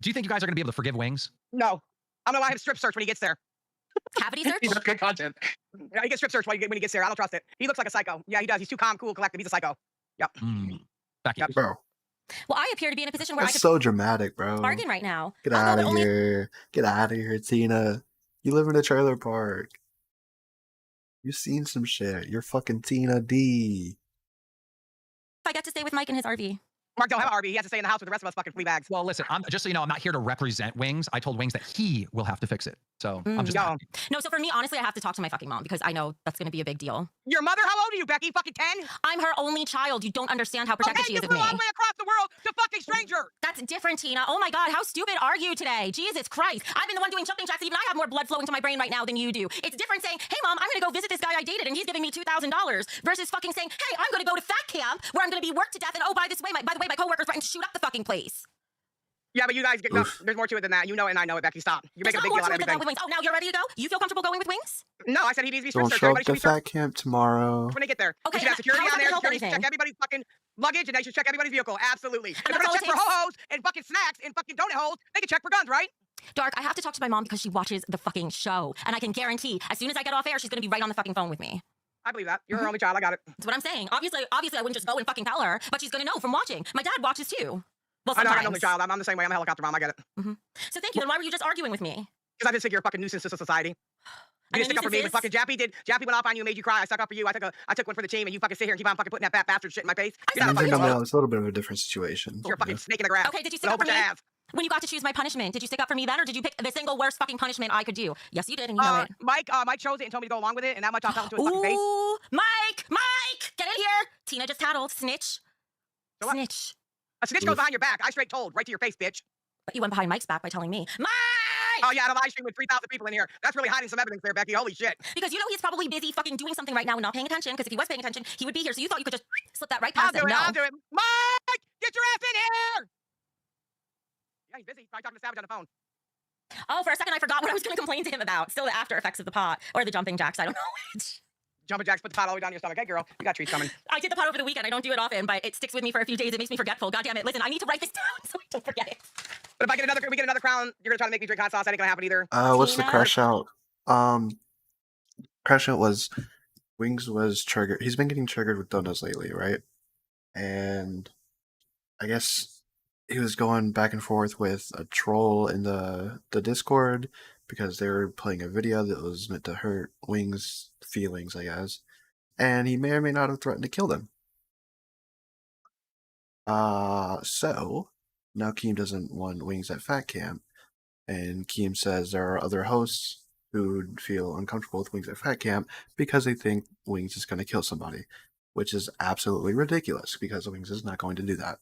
Do you think you guys are going to be able to forgive Wings? No. I'm going to let him strip search when he gets there. Cavity search? That's good content. Yeah, he gets strip search when he gets there. I don't trust it. He looks like a psycho. Yeah, he does. He's too calm, cool, collected. He's a psycho. Yep. Becky. Yep. Bro, Well, I appear to be in a position where I that's could so dramatic, bro. bargain right now. Get Although out the of only- here. Get out of here, Tina. You live in a trailer park. You've seen some shit. You're fucking Tina D. If I get to stay with Mike in his RV. Mark don't have an RV. He has to stay in the house with the rest of us fucking flea bags. Well, listen, just so you know, I'm not here to represent Wings. I told Wings that he will have to fix it. So I'm just Yo. No, so for me, honestly, I have to talk to my fucking mom because I know that's going to be a big deal. Your mother? How old are you, Becky? Fucking 10? I'm her only child. You don't understand how protective Okay, she you is of flew me. all the way across the world to fucking stranger. That's different, Tina. Oh my God, how stupid are you today? Jesus Christ. I've been the one doing jumping jacks. Even I have more blood flowing to my brain right now than you do. It's different saying, hey, Mom, I'm going to go visit this guy I dated and he's giving me $2,000 versus fucking saying, hey, I'm going to go to fat camp where I'm going to be worked to death and oh, by the way, my coworkers threatened to shoot up the fucking place. Yeah, but you guys get there's more to it than that. You know it and I know it, Becky. Stop. You're making a big deal out of everything. With Wings. Oh, now you're ready to go? You feel comfortable going with Wings? No, I said he needs to be Don't strip searched. show up Everybody should to be searched fat camp tomorrow. when they get there. Okay, They should have security how on am I there. gonna help Security should check anything? everybody's fucking luggage and they should check everybody's vehicle. Absolutely. If they're that's gonna all check it for takes. ho-hos and fucking snacks and fucking donut holes, they can check for guns, right? Dark, I have to talk to my mom because she watches the fucking show. And I can guarantee, as soon as I get off air, she's going to be right on the fucking phone with me. I believe that. You're her only child. I got it. That's what I'm saying. Obviously, I wouldn't just go and fucking tell her, but she's going to know from watching. My dad watches too. Well, I know sometimes. I'm an only child. I'm the same way. I'm a helicopter mom. I get it. So thank you. Then why were you just arguing with me? Because I just think you're a fucking nuisance to society. You And didn't stick up for me. But fucking Jappy went off on you and made you cry. I stuck up for you. I took one for the team and you fucking sit here and keep on fucking putting that fat bastard shit in my face. You're not a fucking No, it's a little bit of a different situation. You're a fucking snake in the grass. Okay, did you stick With a up for whole bunch me? of ass. When you got to choose my punishment, did you stick up for me then, or did you pick the single worst fucking punishment I could do? Yes, you did, and you know it. Mike chose it and told me to go along with it, and that much I'll tell him to his fucking face. Ooh, Mike, get in here. Tina just tattled. Snitch. So what? Snitch. A snitch goes behind your back. I straight told, right to your face, bitch. But you went behind Mike's back by telling me, Mike! Oh yeah, on a live stream with 3,000 people in here. That's really hiding some evidence there, Becky. Holy shit. Because you know he's probably busy fucking doing something right now and not paying attention, because if he was paying attention, he would be here. So you thought you could just slip that right I'll past do him. it. No. I'll do it. Mike, get your ass in here. Yeah, he's busy. He's probably talking to Savage on the phone. Oh, for a second I forgot what I was going to complain to him about. Still the after effects of the pot or the jumping jacks. I don't know which. Jumping jacks, put the pot all the way down your stomach. Hey, girl, you got treats coming. I did the pot over the weekend. I don't do it often, but it sticks with me for a few days. It makes me forgetful. God damn it. Listen, I need to write this down so I don't forget it. But if we get another crown, you're gonna try to make me drink hot sauce. That ain't gonna happen either. What's the Tina? crash out? Crash out was Wings was triggered. He's been getting triggered with donuts lately, right? And I guess he was going back and forth with a troll in the Discord because they were playing a video that was meant to hurt Wings' feelings, I guess. And he may or may not have threatened to kill them. So now Keem doesn't want Wings at Fat Camp, and Keem says there are other hosts who would feel uncomfortable with Wings at Fat Camp because they think Wings is going to kill somebody, which is absolutely ridiculous because Wings is not going to do that.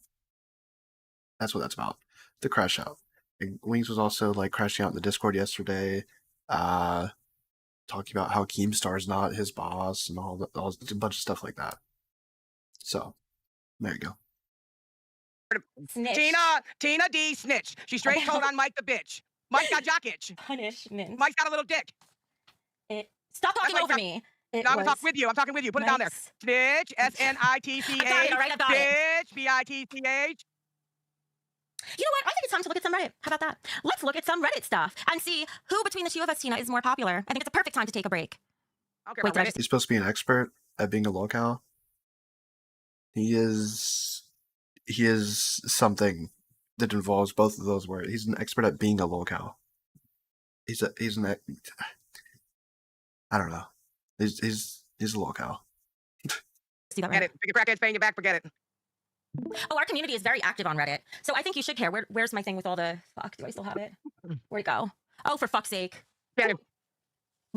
That's what that's about. The crash out. And Wings was also like crashing out in the Discord yesterday, talking about how Keemstar's not his boss and all a bunch of stuff like that. So there you go. Snitch. Tina D snitch. She straight told on Mike the bitch. Mike got jock itch. Punishment. Mike's got a little dick. Stop talking That's over like- me. No, I'm gonna talk with you. I'm talking with you. Put it down there. Mike's- Snitch. S-N-I-T-C-H. I got it, all right, I got it. Bitch. B-I-T-C-H. You know what? I think it's time to look at some Reddit. How about that? Let's look at some Reddit stuff and see who between the two of us, Tina, is more popular. I think it's a perfect time to take a break. I don't care Wait, about did I Reddit. just- He's supposed to be an expert at being a locale. He is something that involves both of those words. He's an expert at being a locale. He's an I don't know. He's a locale. See that Forget right? it. Big crackhead's paying you back. Forget it. Oh, our community is very active on Reddit. So I think you should care. Where's my thing with all the fuck? Do I still have it? Where'd it go? Oh, for fuck's sake. Get it.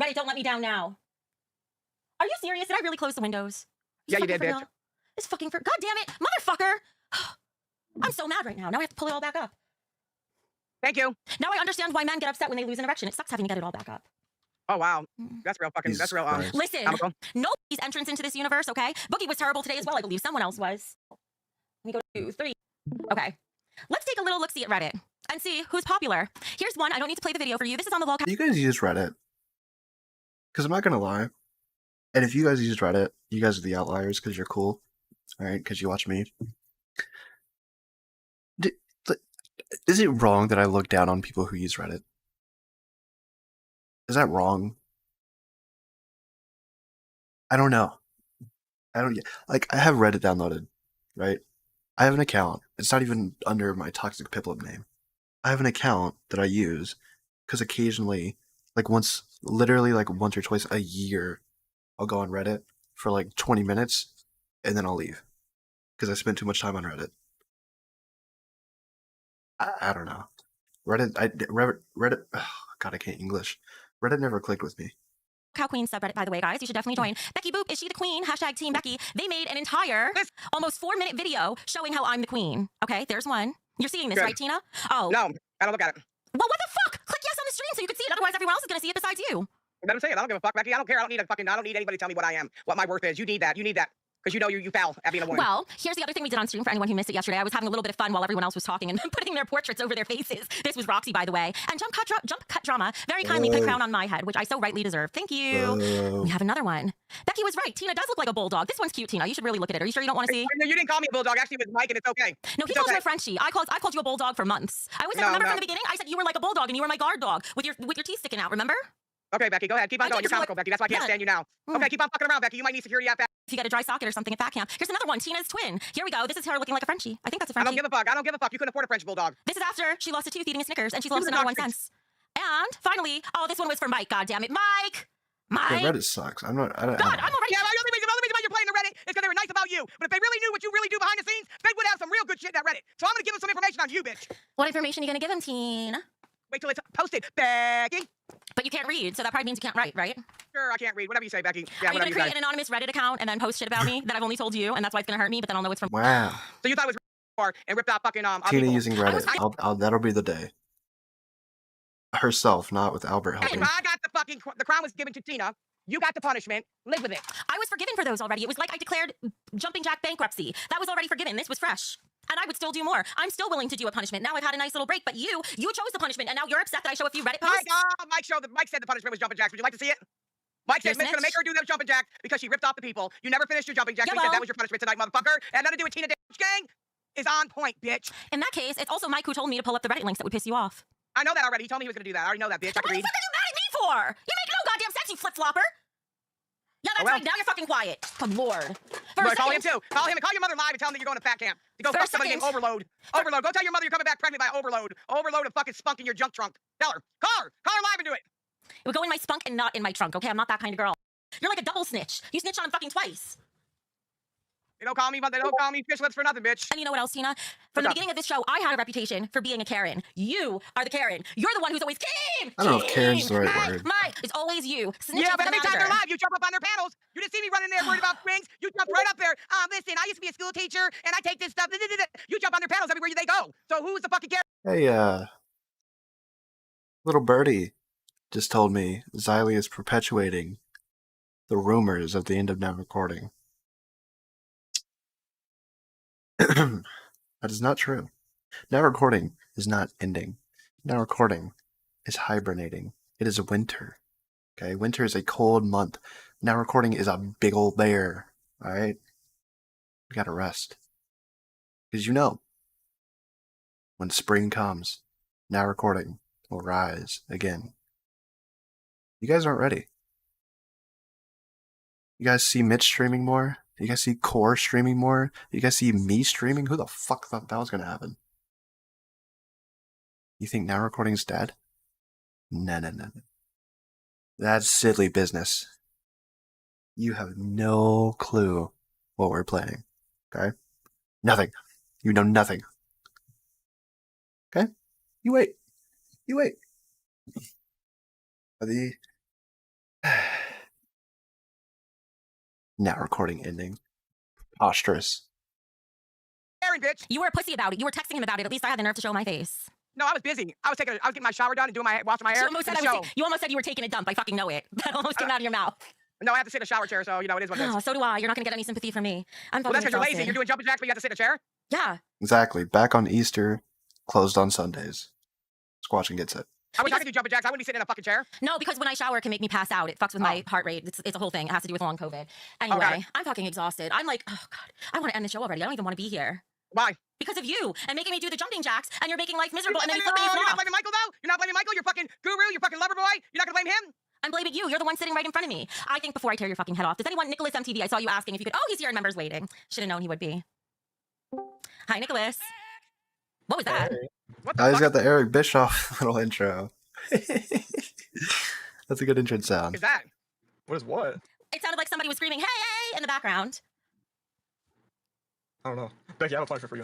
Reddit, don't let me down now. Are you serious? Did I really close the windows? Yeah, you fucking did, for bitch. real? It's fucking for God damn it, motherfucker. I'm so mad right now. Now I have to pull it all back up. Thank you. Now I understand why men get upset when they lose an erection. It sucks having to get it all back up. Oh, wow. That's real fucking, that's real, Jesus Christ. Listen, comical. nobody's entrance into this universe, okay? Boogie was terrible today as well. I believe someone else was. Let me go 2, 3. Okay. Let's take a little look-see at Reddit and see who's popular. Here's one. I don't need to play the video for you. This is on the locale. Do you guys use Reddit? Because I'm not going to lie. And if you guys use Reddit, you guys are the outliers because you're cool. All right? Because you watch me. Is it wrong that I look down on people who use Reddit? Is that wrong? I don't know. I don't like. I have Reddit downloaded, right? I have an account. It's not even under my Toxic Piplup name. I have an account that I use because occasionally, like literally like once or twice a year, I'll go on Reddit for like 20 minutes and then I'll leave because I spent too much time on Reddit. I don't know. Reddit. Oh, God, I can't English. Reddit never clicked with me. Cow Queen subreddit, by the way, guys. You should definitely join. Becky Boop, is she the queen? Hashtag Team Becky. They made an entire, almost 4-minute video showing how I'm the queen. Okay, there's one. You're seeing this, Good. right, Tina? Oh. No, I don't look at it. Well, what the fuck? Click yes on the stream so you can see it. Otherwise, everyone else is going to see it besides you. Let him say it. I don't give a fuck, Becky. I don't care. I don't need anybody to tell me what I am, what my worth is. You need that. You need that. Because you know you foul at being a woman. Well, here's the other thing we did on stream for anyone who missed it yesterday. I was having a little bit of fun while everyone else was talking and putting their portraits over their faces. This was Roxy, by the way. And Jump Cut Drama very kindly put crown on my head, which I so rightly deserve. Thank you. We have another one. Becky was right. Tina does look like a bulldog. This one's cute, Tina. You should really look at it. Are you sure you don't want to see? No, you didn't call me a bulldog. Actually, it was Mike, and it's okay. No, he calls you a Frenchie. I called you a bulldog for months. I always said, remember from the beginning? I said you were like a bulldog and you were my guard dog with your teeth sticking out, remember? Okay, Becky, go ahead. Keep on going. You're comical, Becky. That's why I can't stand you now. Okay, keep on fucking around, Becky. You might need security at that. If you get a dry socket or something at fat camp. Here's another one, Tina's twin. Here we go. This is her looking like a Frenchie. I think that's a Frenchie. I don't give a fuck. I don't give a fuck. You couldn't afford a French bulldog. This is after she lost a tooth eating a Snickers and she's lost another one since. And finally, oh, this one was for Mike. God damn it, Mike. Yeah, Reddit sucks. I'm not. God, I'm already. Yeah, the only reason why you're playing the Reddit is because they were nice about you. But if they really knew what you really do behind the scenes, they would have some real good shit in that Reddit. So I'm gonna give them some information on you, bitch. What information are you gonna give him, Teen? Wait till it's posted, Becky. But you can't read, so that probably means you can't write, right? Sure, I can't read. Whatever you say, Becky. Yeah, are you whatever gonna create an anonymous Reddit account and then post shit about me that I've only told you, and that's why it's gonna hurt me, but then I'll know it's from. Wow. So you thought it was and ripped out fucking Tina using Reddit. That'll be the day. Herself, not with Albert helping. I got the crown was given to Tina. You got the punishment. Live with it. I was forgiven for those already. It was like I declared jumping jack bankruptcy. That was already forgiven. This was fresh. And I would still do more. I'm still willing to do a punishment. Now I've had a nice little break, but you chose the punishment, and now you're upset that I show a few Reddit posts. Mike said the punishment was jumping jacks. Would you like to see it? Mike said he's gonna make her do them jumping jacks because she ripped off the people. You never finished your jumping jacks. So he said that was your punishment tonight, motherfucker. And nothing to do with Tina Gang is on point, bitch. In that case, it's also Mike who told me to pull up the Reddit links that would piss you off. I know that already. He told me he was gonna do that. I already know that, bitch. I can read. What the fuck are you mad at me for? You make no goddamn sense, you flip-flopper. Yeah, that's right. Now you're fucking quiet. Good lord. Call him too. Call him and call your mother live and tell him that you're going to fat camp. To go fuck somebody named Overload. Overload. Go tell your mother you're coming back pregnant by Overload. Overload of fucking spunk in your junk trunk. Tell her. Call her. Call her live and do it. It would go in my spunk and not in my trunk, okay? I'm not that kind of girl. You're like a double snitch. You snitched on him fucking twice. They don't call me fish lips for nothing, bitch. And you know what else, Tina? From the beginning of this show, I had a reputation for being a Karen. You are the Karen. You're the one who's always Karen. I don't know if Karen's the right word. It's always you. Yeah, but every time they're live, you jump up on their panels. You didn't see me running there worried about swings. You jump right up there. Listen, I used to be a school teacher, and I take this stuff. You jump on their panels everywhere they go. So who's the fucking Karen? Hey, little birdie just told me Xylee is perpetuating the rumors of the end of Now Recording. That is not true. Now Recording is not ending. Now Recording is hibernating. It is winter. Okay, winter is a cold month. Now Recording is a big old bear. All right, we gotta rest because when spring comes, Now Recording will rise again. You guys aren't ready. You guys see Mitch streaming more? You guys see Core streaming more? You guys see me streaming? Who the fuck thought that was gonna happen? You think Now Recording's dead? No. That's silly business. You have no clue what we're planning. Okay? Nothing. You know nothing. Okay? You wait. The Now Recording ending. Preposterous. Karen, bitch. You were a pussy about it. You were texting him about it. At least I had the nerve to show my face. No, I was busy. I was getting my shower done and washing my hair. You almost said you were taking a dump. I fucking know it. That almost came out of your mouth. No, I have to sit in a shower chair, so it is what it is. Oh, so do I. You're not gonna get any sympathy from me. I'm fucking that's because you're exhausted. lazy. You're doing jumping jacks, but you have to sit in a chair? Yeah. Exactly. Back on Easter, closed on Sundays. Squatching gets it. I wish I could do jumping jacks. I wouldn't be sitting in a fucking chair. No, because when I shower, it can make me pass out. It fucks with my heart rate. It's a whole thing. It has to do with long COVID. Anyway, I'm fucking exhausted. I'm like, oh God, I want to end the show already. I don't even want to be here. Why? Because of you and making me do the jumping jacks, and you're making life miserable, and then you flip me You're off. not blaming Michael, though? You're not blaming Michael? You're fucking guru? You're fucking lover boy? You're not gonna blame him? I'm blaming you. You're the one sitting right in front of me. I think before I tear your fucking head off, does anyone, Nicholas MTV, I saw you asking if you could, oh, he's here and members waiting. Should have known he would be. Hi, Nicholas. What was that? I just got the Eric Bischoff little intro. That's a good intro sound. Is that? What is what? It sounded like somebody was screaming, hey, hey, in the background. I don't know. Becky, I have a punishment for you.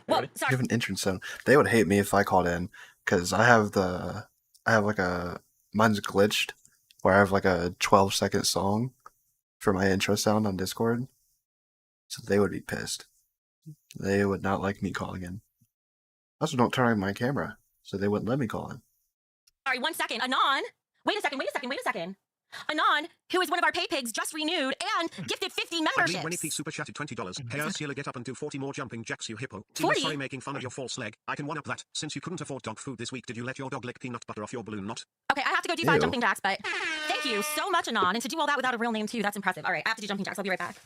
Well, You sorry. have an entrance sound. They would hate me if I called in because I have like a mine's glitched where I have like a 12-second song for my intro sound on Discord. So they would be pissed. They would not like me calling in. I also don't turn on my camera, so they wouldn't let me call in. Sorry, 1 second. Anon. Wait a second. Anon, who is one of our pay pigs, just renewed and gifted 50 memberships. Winnie P super chatted $20. Hey Ursula, get up and do 40 more jumping jacks, you hippo. 40? Sorry making fun of your false leg. I can one up that. Since you couldn't afford dog food this week, did you let your dog lick peanut butter off your balloon knot? Okay, I have to go do 5 Ew. jumping jacks, but thank you so much, Anon. And to do all that without a real name, too, that's impressive. All right, I have to do jumping jacks. I'll be right back.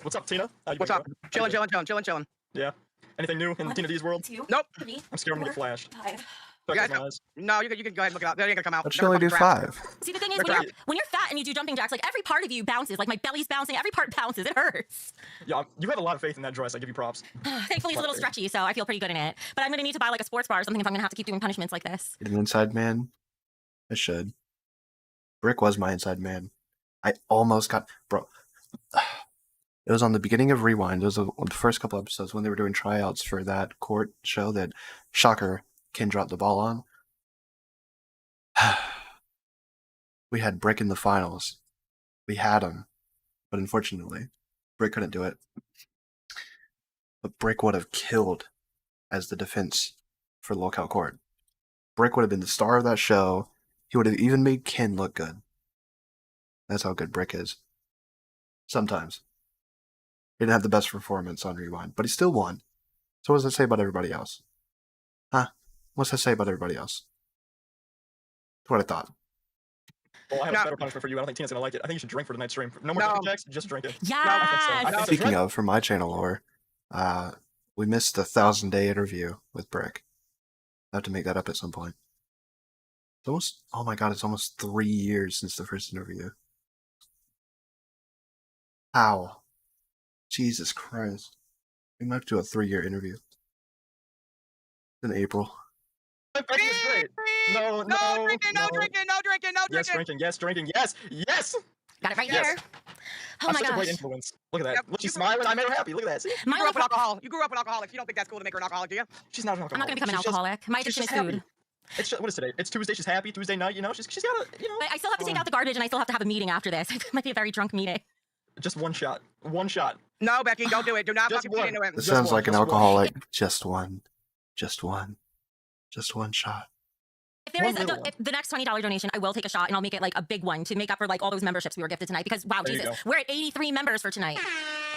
What's up, Tina? What's up? Chilling. Yeah. Anything new in Tina D's world? 2, Nope. 3, I'm scared I'm gonna get flashed. 5. Don't You close guys my eyes. No, you can go ahead and look it up. They ain't gonna come out. But you They're only do fucking crap. 5. See, the thing is, They're when you're fat and you do jumping jacks, like every part of you bounces. Like my belly's bouncing, every part bounces. It hurts. Yeah, you have a lot of faith in that dress. I give you props. Thankfully, it's a little stretchy, so I feel pretty good in it. But I'm gonna need to buy like a sports bar or something if I'm gonna have to keep doing punishments like this. An inside man? I should. Brick was my inside man. I almost got... Bro. It was on the beginning of Rewind. It was the first couple episodes when they were doing tryouts for that court show that, shocker, Ken dropped the ball on. We had Brick in the finals. We had him. But unfortunately, Brick couldn't do it. But Brick would have killed as the defense for the lockout court. Brick would have been the star of that show. He would have even made Ken look good. That's how good Brick is. Sometimes. He didn't have the best performance on Rewind, but he still won. So what does that say about everybody else? Huh? What's that say about everybody else? That's what I thought. Well, I have a better punishment for you. I don't think Tina's gonna like it. I think you should drink for tonight's stream. No more jumping jacks, just drinking. Yes! I think so. Speaking of, for my channel lore, we missed the 1,000-day interview with Brick. I have to make that up at some point. It's almost, oh my god, it's almost 3 years since the first interview. How? Jesus Christ. We might have to do a 3-year interview. In April. Becky is great. No drinking. Yes, drinking. Yes. Got it right Yes. here. Oh I'm my such a great gosh. influence. Look at that. Look, she's smiling. I made her happy. Look at that. See? You grew up with alcohol. You grew up with alcoholics. You don't think that's cool to make her an alcoholic, do you? She's not an alcoholic. I'm not gonna become an She's just- alcoholic. My she's addiction is just food. happy. It's just, what is today? It's Tuesday. She's happy. Tuesday night. You know, she's got a, you know. But I still have to take out the garbage and I still have to have a meeting after this. It might be a very drunk meeting. Just one shot. One shot. No, Becky, don't do it. Do not Just fucking put one. into it. This sounds like an alcoholic. Just one. Just one shot. If there is if the next $20 donation, I will take a shot and I'll make it like a big one to make up for like all those memberships we were gifted tonight. Because wow, There you Jesus, go. we're at 83 members for tonight.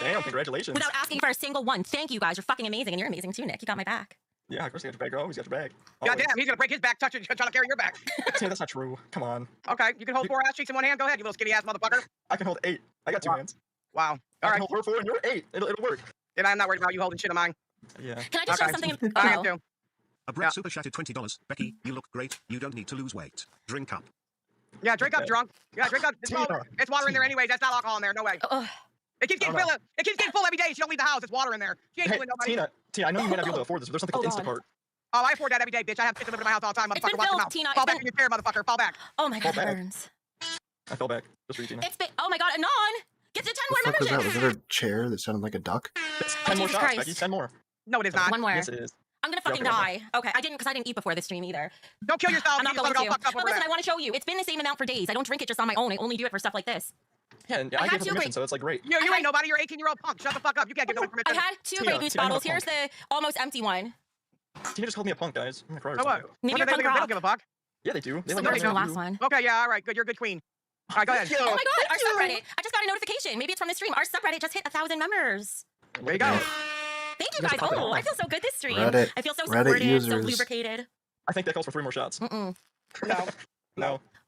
Damn, congratulations. Without asking for a single one. Thank you guys. You're fucking amazing, and you're amazing too, Nick. You got my back. Yeah, of course you got your bag. Always got your bag. God damn, he's gonna break his back, trying to carry your back. See, that's not true. Come on. Okay, you can hold 4 ass cheeks in one hand. Go ahead, you little skinny ass motherfucker. I can hold 8. I got 2 hands. Wow. I All can right. hold her 4 and you're 8. It'll work. And I'm not worried about you holding shit of mine. Yeah. Can I just show something? I am Oh. too. A Brett super chatted $20. Becky, you look great. You don't need to lose weight. Drink up. Yeah, drink up, drunk. Yeah, drink up. It's water in there anyways. That's not alcohol in there. No way. It keeps getting full. It keeps getting full every day. She don't leave the house. It's water in there. She ain't Hey, fooling nobody. Tina, I know you may not be able to afford this, but there's something called Instacart. Oh, I afford that every day, bitch. I have shit delivered to my house all the time, It's motherfucker. been Watch your filled, mouth. Tina. Fall It's back been- in your chair, motherfucker. Fall back. Oh my God, Fall it back. burns. I fell back. Just for you, Tina. It's been. Oh my God, Anon. Get to 10 What the more fuck was that? memberships. Was that a chair that sounded like a duck? It's 10 more Jesus shots, Christ. Becky. 10 more. No, it is not. One more. Yes, it is. I'm gonna fucking die. Okay, I didn't because I didn't eat before this stream either. Don't kill yourself. I'm not You going just let it to. go fucked up But over listen, there. I want to show you. It's been the same amount for days. I don't drink it just on my own. I only do it for stuff like this. Yeah, and I I had gave her 2 permission, great- so it's like great. You ain't nobody. You're 18-year-old punk. Shut the fuck up. You can't give no I permission. had 2 Tina, Grey Goose Tina, I'm a bottles. Here's punk. the almost empty one. Tina just called me a punk, guys. I'm gonna cry or So what? something. Maybe What you're do they punk think? They don't rock. give a fuck. Yeah, they do. They So like yours is the me. last one. Okay, yeah, all right, good. You're a good queen. All right, go ahead. Oh my God, our subreddit. I just got a notification. Maybe it's from the stream. Our subreddit just hit 1,000 members. There you go. Thank you You guys guys. are popping Oh, off. I feel so good this stream. Reddit- I feel so Reddit supported, so users. lubricated. I think that calls for 3 more shots. Mm-mm. No. No.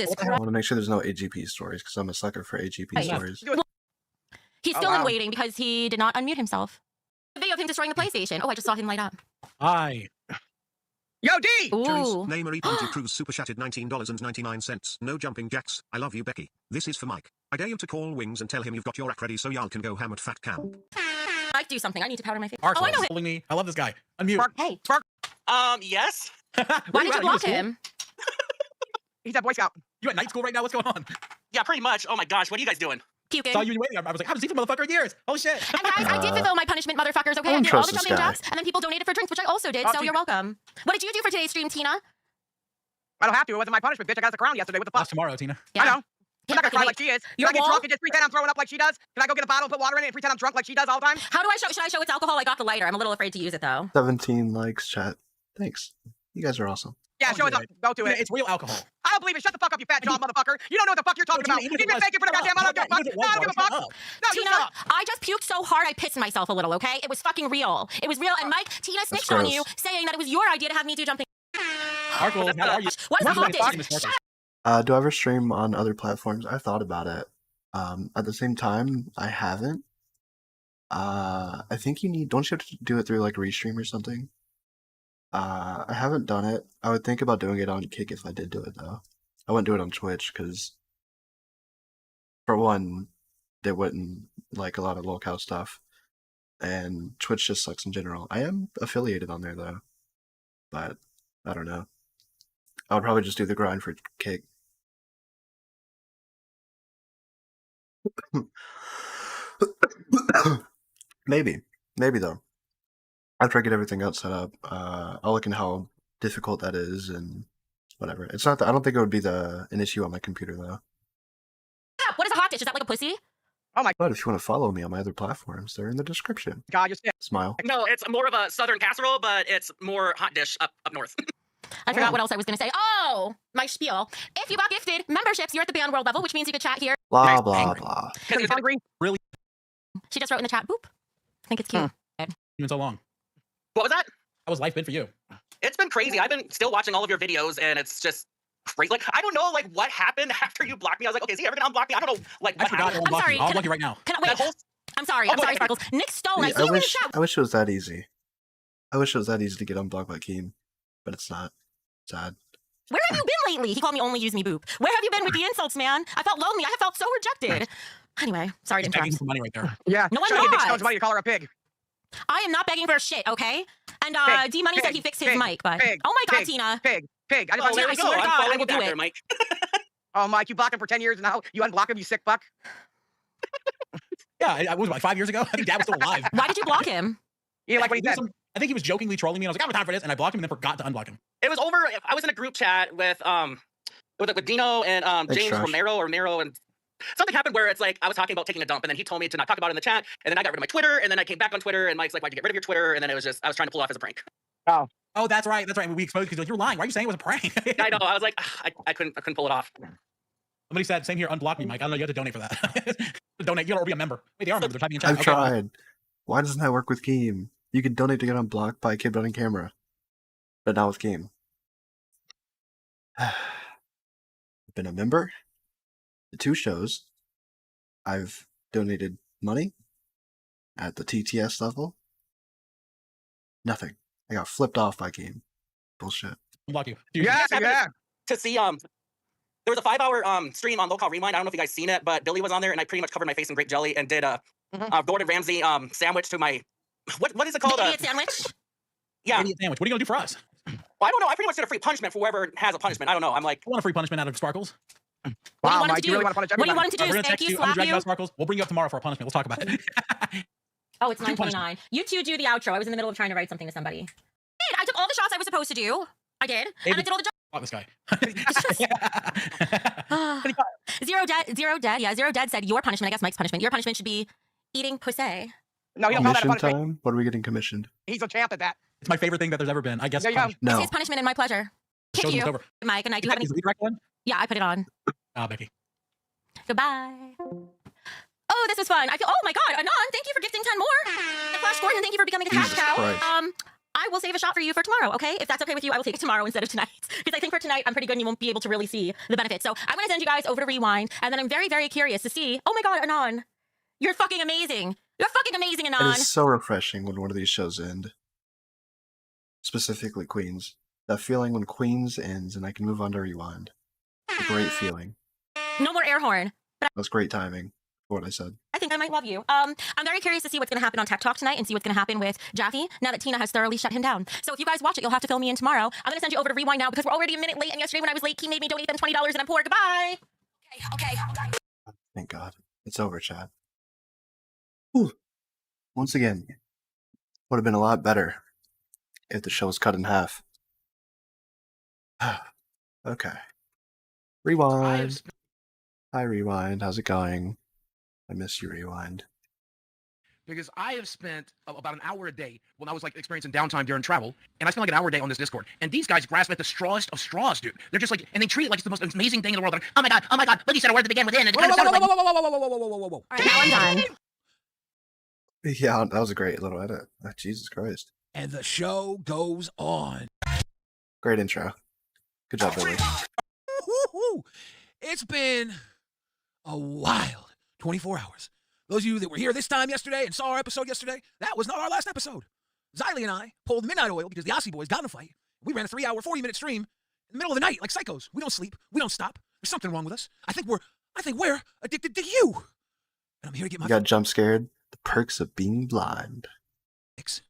Jesus I Christ. want to make sure there's no AGP stories because I'm a sucker for AGP Right. stories. He's still in waiting because he did not unmute himself. The video of him destroying the PlayStation. Oh, I just saw him light up. Hi. Yo, D! Ooh. Namery Ponty Cruz super chatted $19.99. No jumping jacks. I love you, Becky. This is for Mike. I dare you to call Wings and tell him you've got your act ready so y'all can go ham at fat camp. Mike, do something. I need to powder my face. Arsenal Oh, I know him. calling me. I love this guy. Unmute. Spark, Hey. Spark. Yes. Why did you block him? He's at Boy Scout. You at night school right now? What's going on? Yeah, pretty much. Oh my gosh, what are you guys doing? Puking. Saw you waiting. I was like, I haven't seen this motherfucker in years. Oh shit. And guys, I did fulfill my punishment, motherfuckers. Okay, I did all the jumping jacks, and then people donated for drinks, which I also did. So you're welcome. What did you do for today's stream, Tina? I don't have to. It wasn't my punishment, bitch. I got the crown yesterday. What the fuck? That's tomorrow, Tina. I know. I'm not gonna cry like she is. Can Your I get wall? drunk and just pretend I'm throwing up like she does? Can I go get a bottle and put water in it and pretend I'm drunk like she does all the time? How do I show? Should I show it's alcohol? I got the lighter. I'm a little afraid to use it though. 17 likes, chat. Thanks. You guys are awesome. Yeah, show it up. Go to it. It's real alcohol. I don't believe it. Shut the fuck up, you fat jaw motherfucker. You don't know what the fuck you're talking about. You've been faking for the goddamn I don't give a fuck. I don't give a fuck. No, you Tina, shut up. I just puked so hard I pissed myself a little, okay? It was fucking real. It was real. And Mike, Tina snitched on you, saying that it was your idea to have me do jumping. Sparkles, how are you? What is the hostage? Do I ever stream on other platforms? I've thought about it. At the same time, I haven't. I think don't you have to do it through like Restream or something? I haven't done it. I would think about doing it on Kick if I did do it though. I wouldn't do it on Twitch because, for one, they wouldn't like a lot of locale stuff, and Twitch just sucks in general. I am affiliated on there though, but I don't know. I would probably just do the grind for Kick. Maybe though. After I get everything else set up, I'll look into how difficult that is and whatever. It's not. I don't think it would be an issue on my computer though. What is a hot dish? Is that like a pussy? Oh my. But if you want to follow me on my other platforms, they're in the description. God, you're sick. Smile. No, it's more of a southern casserole, but it's more hot dish up north. I forgot what else I was going to say. Oh, my spiel. If you got gifted memberships, you're at the band world level, which means you could chat here. Blah blah blah. Because he's hungry. Really? She just wrote in the chat, boop. I think it's cute. Even so long. What was that? How has life been for you? It's been crazy. I've been still watching all of your videos, and it's just crazy. Like, I don't know, like, what happened after you blocked me. I was like, okay, is he ever gonna unblock me? I don't know, like, I what forgot to happened. unblock you. I'll unblock you right now. Can I wait? I'm sorry. I'm sorry, Sparkles. Nick Stone. I see you in the chat. I wish it was that easy. I wish it was that easy to get unblocked by Keen, but it's not. Sad. Where have you been lately? He called me only use me boop. Where have you been with the insults, man? I felt lonely. I have felt so rejected. Anyway, sorry to Begging interrupt. for money right there. Yeah. No, I'm Trying to get Nick not. Stone's money to call her a pig. I am not begging for shit, okay? And Pig, D Money said he fixed his mic, but oh my god, Tina. Pig. I just Oh, want there to we say, go. swear to I'm God, I following will you back do there, it. Mike. Oh, Mike, you blocked him for 10 years and now you unblock him, you sick fuck. Yeah, I was like 5 years ago. I think Dad was still alive. Why did you block him? You didn't like what he said. I think he was jokingly trolling me. And I was like, I don't have time for this, and I blocked him and then forgot to unblock him. It was over. I was in a group chat with Dino and Thanks, James Josh. Romero, and something happened where it's like I was talking about taking a dump, and then he told me to not talk about it in the chat, and then I got rid of my Twitter, and then I came back on Twitter, and Mike's like, why'd you get rid of your Twitter? And then it was just I was trying to pull it off as a prank. Oh, that's right. That's right. We exposed because you're lying. Why are you saying it was a prank? I know. I was like, I couldn't pull it off. Somebody said, same here, unblock me, Mike. I don't know. You have to donate for that. Donate. You don't be a member. Wait, they are a member. They're typing in chat. I've Okay. tried. Why doesn't that work with Keem? You can donate to get unblocked by a kid running camera, but not with Keem. I've been a member to 2 shows. I've donated money at the TTS level. Nothing. I got flipped off by Keem. Bullshit. Unblock you. You guys happened to see there was a 5-hour stream on Local Rewind. I don't know if you guys seen it, but Billy was on there, and I pretty much covered my face in grape jelly and did a Gordon Ramsay sandwich to my what is it called? The idiot sandwich? Yeah. Idiot sandwich. What are you gonna do for us? Well, I don't know. I pretty much did a free punishment for whoever has a punishment. I don't know. I'm like, I want a free punishment out of Sparkles. What do you want him to do? What do you want him to do? We're gonna Spank text you, I'm gonna slap drag you out, you? Sparkles. We'll bring you up tomorrow for a punishment. We'll talk about it. Oh, it's 9:29. You two do the outro. I was in the middle of trying to write something to somebody. I took all the shots I was supposed to do. I did. And I did all the Fuck this guy. Zero dead. Yeah, Zero dead said your punishment. I guess Mike's punishment. Your punishment should be eating pussy. No, you don't call that a Commission punishment. time? What are we getting commissioned? He's a champ at that. It's my favorite thing that there's ever been. I guess. There you go. No. It's his punishment and my pleasure. Kick Show's you, over. Mike, and I do have any. Is the lead right one? Yeah, I put it on. Ah, Becky. Goodbye. Oh, this was fun. I feel. Oh my God, Anon, thank you for gifting 10 more. And Flash Gordon, thank you for becoming a cash Jesus cow. Christ. I will save a shot for you for tomorrow, okay? If that's okay with you, I will take it tomorrow instead of tonight. Because I think for tonight, I'm pretty good and you won't be able to really see the benefits. So I'm going to send you guys over to Rewind. And then I'm very, very curious to see, oh my God, Anon, you're fucking amazing. You're fucking amazing, It Anon. is so refreshing when one of these shows end. Specifically Queens. That feeling when Queens ends and I can move on to Rewind. A great feeling. No more air horn. That was great timing for what I said. I think I might love you. I'm very curious to see what's going to happen on Tech Talk tonight and see what's going to happen with Jaffe now that Tina has thoroughly shut him down. So if you guys watch it, you'll have to fill me in tomorrow. I'm going to send you over to Rewind now because we're already a minute late, and yesterday when I was late, Key made me donate them $20 and I'm poor. Goodbye. Okay. Thank God. It's over, Chad. Whew. Once again, would have been a lot better if the show was cut in half. Okay. Rewind. Hi, Rewind. How's it going? I miss you, Rewind. Because I have spent about an hour a day when I was like experiencing downtime during travel, and I spent like an hour a day on this Discord. And these guys grasp at the strawest of straws, dude. They're just like, and they treat it like it's the most amazing thing in the world. Like, oh my god, Boogie said a word that began with N. And it kind of sounded like. All right, now I'm done. Yeah, that was a great little edit. Jesus Christ. And the show goes on. Great intro. Good job, Billy. It's been a wild 24 hours. Those of you that were here this time yesterday and saw our episode yesterday, that was not our last episode. Xylee and I pulled midnight oil because the Aussie boys got in a fight. We ran a 3-hour, 40-minute stream in the middle of the night like psychos. We don't sleep. We don't stop. There's something wrong with us. I think we're addicted to you. And I'm here to get my. You got jump scared. The perks of being blind. If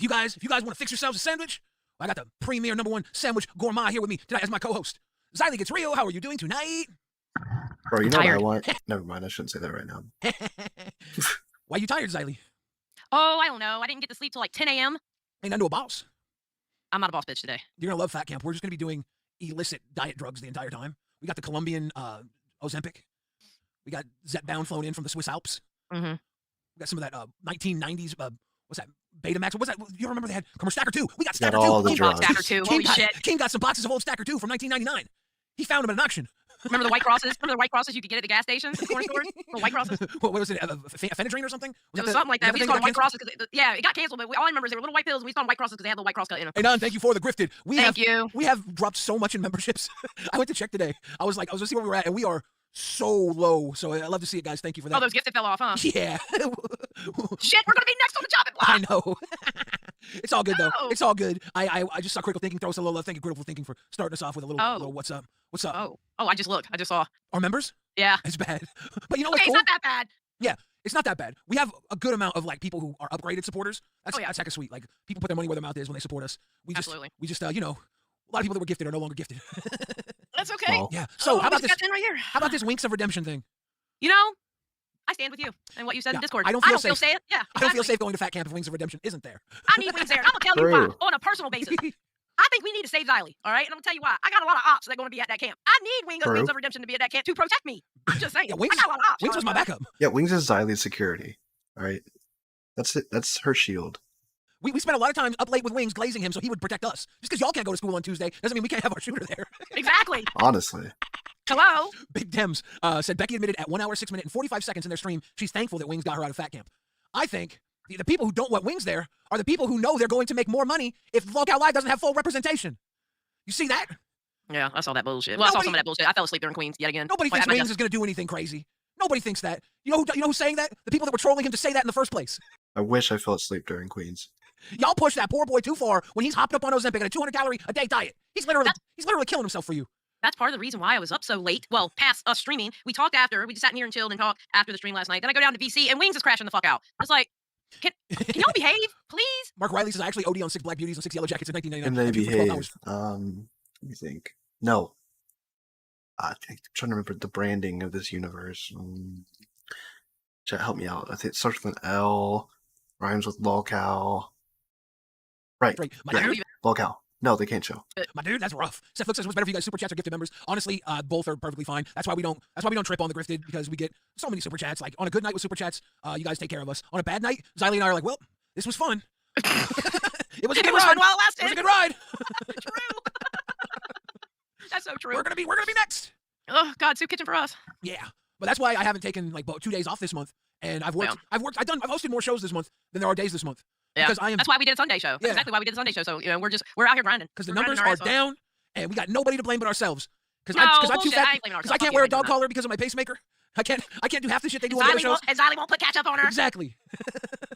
you guys want to fix yourselves a sandwich, I got the premier #1 sandwich gourmet here with me tonight as my co-host. Xylee Gets Real, how are you doing tonight? Bro, you know what I want? Never mind, I shouldn't say that right now. Why you tired, Xylee? Oh, I don't know. I didn't get to sleep till like 10 a.m. Ain't none to a boss. I'm not a boss bitch today. You're gonna love Fat Camp. We're just gonna be doing illicit diet drugs the entire time. We got the Colombian Ozempic. We got Zepbound flown in from the Swiss Alps. Mm-hmm. We got some of that 1990s. What's that? Betamax. What was that? You remember they had Stacker 2? We got Got Stacker all 2. the drugs. Stacker 2. Holy shit. King got some boxes of old Stacker 2 from 1999. He found them at an auction. Remember the white crosses? Remember the white crosses you could get at the gas stations, the corner stores? The white crosses? What was it? Phenadrine or something? It was something like that. We just called them white crosses because it got canceled. But all I remember is they were little white pills. And we just called them white crosses because they had the white cross cut in them. Hey, Don, thank you for the grifted. Thank you. We have dropped so much in memberships. I went to check today. I was going to see where we were at, and we are so low. So I love to see it, guys. Thank you for that. Oh, those gifts that fell off, huh? Yeah. Shit, we're going to be next on the chopping block. I know. It's all good, though. It's all good. I just saw Critical Thinking throw us a little love. Thank you, Critical Thinking, for starting us off with a little what's up. What's up? Oh, I just looked. I just saw. Our members? Yeah. It's bad. But you know okay, what's cool? it's not that bad. Yeah, it's not that bad. We have a good amount of like people who are upgraded supporters. That's hecka sweet. Like people put their money where their mouth is when they support us. We just a lot of people that were gifted are no longer gifted. That's okay. Oh. Yeah. So how about this? Right here. How about this Winks of Redemption thing? You know, I stand with you and what you said in Discord. I don't feel safe. Say it. Yeah. I don't feel safe going to Fat Camp if Wings of Redemption isn't there. I need Wings there. And I'm gonna tell you why on a personal basis. I think we need to save Xylee, all right? And I'm gonna tell you why. I got a lot of ops that are gonna be at that camp. I need Wings of Redemption to be at that camp to protect me. I'm just saying. Yeah, Wings, I got a lot of ops. Wings was my backup. Yeah, Wings is Xylee's security. All right, that's it. That's her shield. We spent a lot of time up late with Wings glazing him so he would protect us. Just because y'all can't go to school on Tuesday doesn't mean we can't have our shooter there. Exactly. Honestly. Hello. Big Dems said Becky admitted at 1 hour, 6 minutes, and 45 seconds in their stream she's thankful that Wings got her out of Fat Camp. I think the people who don't want Wings there are the people who know they're going to make more money if Lockout Live doesn't have full representation. You see that? Yeah, I saw that bullshit. Well, I saw some of that bullshit. I fell asleep during Queens yet again. Nobody thinks Wings is going to do anything crazy. Nobody thinks that. You know who's saying that? The people that were trolling him to say that in the first place. I wish I fell asleep during Queens. Y'all pushed that poor boy too far when he's hopped up on Ozempic and a 200-calorie a day diet. He's literally killing himself for you. That's part of the reason why I was up so late. Well, past us streaming, we talked after. We just sat in here and chilled and talked after the stream last night. Then I go down to VC and Wings is crashing the fuck out. It's like, can y'all behave, please? Mark Riley says I actually OD on 6 Black Beauties and 6 Yellow Jackets in 1999. And they behave. Let me think. No. I'm trying to remember the branding of this universe. Chat, help me out. I think it starts with an L, rhymes with lolcow. Right. Lolcow. No, they can't show. My dude, that's rough. Seth looks says what's better for you guys, super chats or gifted members? Honestly, both are perfectly fine. That's why we don't trip on the grifted, because we get so many super chats. Like on a good night with super chats, you guys take care of us. On a bad night, Xylee and I are like, well, this was fun. It was a good ride. Fun while it lasted. It was a good ride. True. That's so true. We're gonna be next. Oh God, soup kitchen for us. Yeah, but that's why I haven't taken like 2 days off this month, and I've hosted more shows this month than there are days this month. Yeah, because that's why we did a Sunday show. That's exactly why we did a Sunday show. So we're out here grinding. Because the numbers are down, and we got nobody to blame but ourselves. Because I'm too too fat. Because I can't wear a dog collar because of my pacemaker. I can't do half the shit they do on the other shows. And Xylee won't put ketchup on her. Exactly.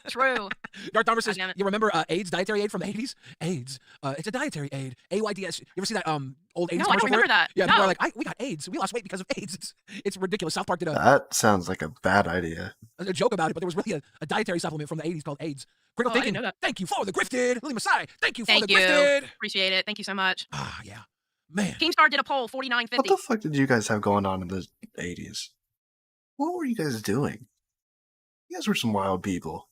True. Darth Dharma says, you remember AIDS, dietary aid from the 80s? AIDS. It's a dietary aid. AIDS. You ever see that old AIDS No, I commercial don't for remember it? that. Yeah, people No. are like, we got AIDS. We lost weight because of AIDS. It's ridiculous. South Park did That sounds like a bad idea. a joke about it, but there was really a dietary supplement from the 80s called AIDS. Critical Oh, I didn't thinking. know that. Thank you for the grifted. Lily Masai. Thank you for Thank the you. grifted. Appreciate it. Thank you so much. Ah, yeah. Man. Keemstar did a poll, What 4950. the fuck did you guys have going on in the 80s? What were you guys doing? You guys were some wild people.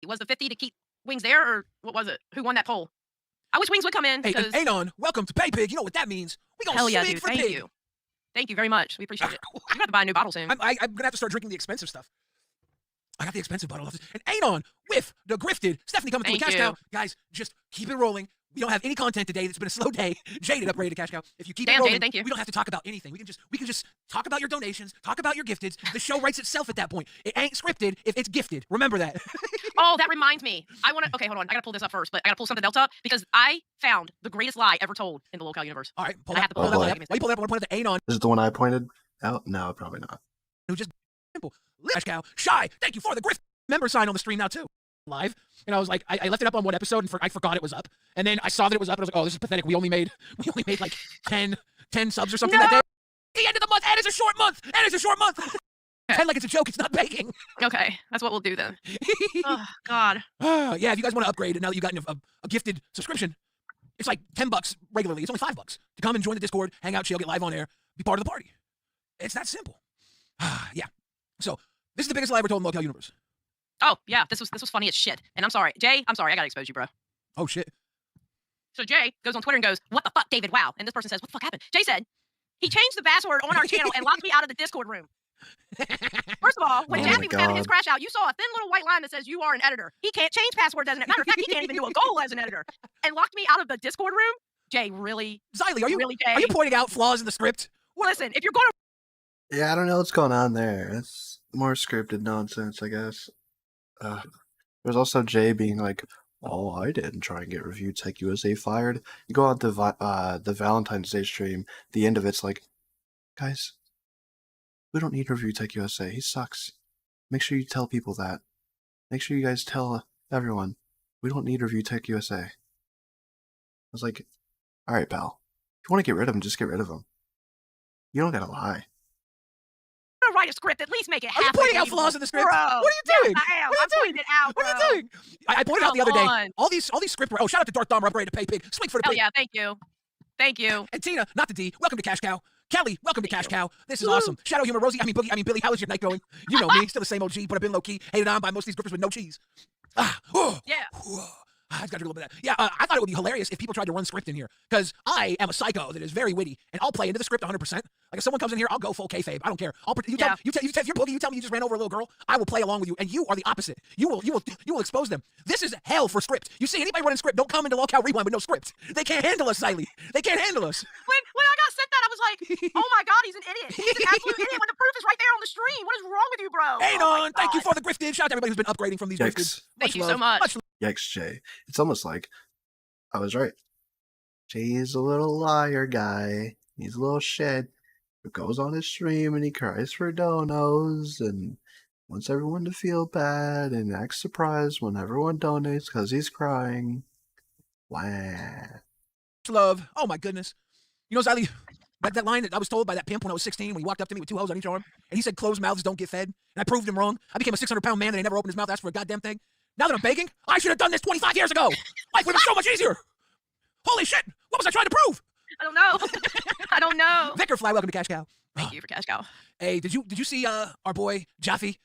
Was the 50 to keep Wings there, or what was it? Who won that poll? I wish Wings would come in. Hey, because Anon, welcome to Pay Pig. You know what that means. We gonna hell yeah, swing dude. for Thank pig. you. Thank you very much. We appreciate it. You're going to have to buy a new bottle soon. I'm gonna have to start drinking the expensive stuff. I got the expensive bottle of this. And Anon with the grifted. Stephanie coming through with Thank cash you. cow. Guys, just keep it rolling. We don't have any content today. It's been a slow day. Jaded upgraded to cash cow. If you keep Damn, it rolling, Jaded, thank you. we don't have to talk about anything. We can just talk about your donations, talk about your gifteds. The show writes itself at that point. It ain't scripted if it's gifted. Remember that. Oh, that reminds me. I want to. Okay, hold on. I got to pull this up first, but I got to pull something else up because I found the greatest lie ever told in the locale universe. All right, pull I that. have to pull Pull that that up. up. Why you pull that up? I want to point at the Anon. Is it the one I pointed out? No, probably not. It was just simple. Cash cow. Shy. Thank you for the grift. Member sign on the stream now too. Live. And I was like, I left it up on one episode and I forgot it was up. And then I saw that it was up and I was like, oh, this is pathetic. We only made like 10 subs or something that day. The end of the month, and it's a short month. And it's a short month. Pretend like it's a joke. It's not baking. Okay, that's what we'll do then. Oh, God. Yeah, if you guys want to upgrade it now that you've gotten a gifted subscription, it's like $10 regularly. It's only $5 to come and join the Discord, hang out, chill, get live on air, be part of the party. It's that simple. Yeah. So this is the biggest lie ever told in the locale universe. Oh, yeah, this was funny as shit. And I'm sorry. Jay, I'm sorry. I got to expose you, bro. Oh, shit. So Jay goes on Twitter and goes, what the fuck, David? Wow. And this person says, what the fuck happened? Jay said, he changed the password on our channel and locked me out of the Discord room. First of all, when Oh Jaffe my was having his God. crash out, you saw a thin little white line that says you are an editor. He can't change passwords as an editor. Matter of fact, he can't even do a goal as an editor. And locked me out of the Discord room. Jay, really? Xylee, really, Jay? are you pointing out flaws in the script? Listen, if you're going to Yeah, I don't know what's going on there. It's more scripted nonsense, I guess. There's also Jay being like, "Oh, I didn't try and get Review Tech USA fired." You go on to the Valentine's Day stream. The end of it's like, guys, we don't need Review Tech USA. He sucks. Make sure you tell people that. Make sure you guys tell everyone we don't need Review Tech USA. I was like, all right, pal. If you want to get rid of him, just get rid of him. You don't gotta lie. write a script, at least make it Are you halfway pointing out believable. flaws in the script? Bro, What are you doing? Yes, I am. What are you I'm doing? pointing it out, What are bro. you doing? I pointed out the other day. Come on. All these script. Oh, shout out to Darth Dharma upgrade to Pay Pig. Swing for the Hell pig. yeah, thank you. Thank you. And Tina, not the D. Welcome to Cash Cow. Kelly, welcome to Cash Cow. This is awesome. Shadow Humor, Rosie, Boogie, Billy. How is your night going? You know me, still the same OG, but I've been low key, hated on by most of these grippers with no cheese. Yeah. I just got to do a little bit of that. Yeah, I thought it would be hilarious if people tried to run script in here, because I am a psycho that is very witty, and I'll play into the script 100%. Like if someone comes in here, I'll go full kayfabe. I don't care. If you're Boogie, you tell me you just ran over a little girl, I will play along with you, and you are the opposite. You will expose them. This is hell for script. You see anybody running script, don't come into Locale Rewind with no script. They can't handle us, Xylee. They can't handle us. When I got sent that, I was like, oh my God, he's an idiot. He's an absolute idiot when the proof is right there on the stream. What is wrong with you, bro? Anon, thank you for the grifted. Shout out to everybody who's been upgrading from these grifteds. Thank you love. so much. Yikes, Jay. It's almost like I was right. Jay's a little liar guy. He's a little shit who goes on his stream and he cries for donos and wants everyone to feel bad and acts surprised when everyone donates because he's crying. Wow. Love. Oh my goodness. You know, Xylee, that line that I was told by that pimp when I was 16 when he walked up to me with 2 hoes on each arm and he said closed mouths don't get fed, and I proved him wrong. I became a 600-pound man that he never opened his mouth, asked for a goddamn thing. Now that I'm begging, I should have done this 25 years ago. Life would have been so much easier. Holy shit. What was I trying to prove? I don't know. I don't know. Vickerfly, welcome to Cash Cow. Thank you for Cash Cow. Hey, did you see our boy Jaffe?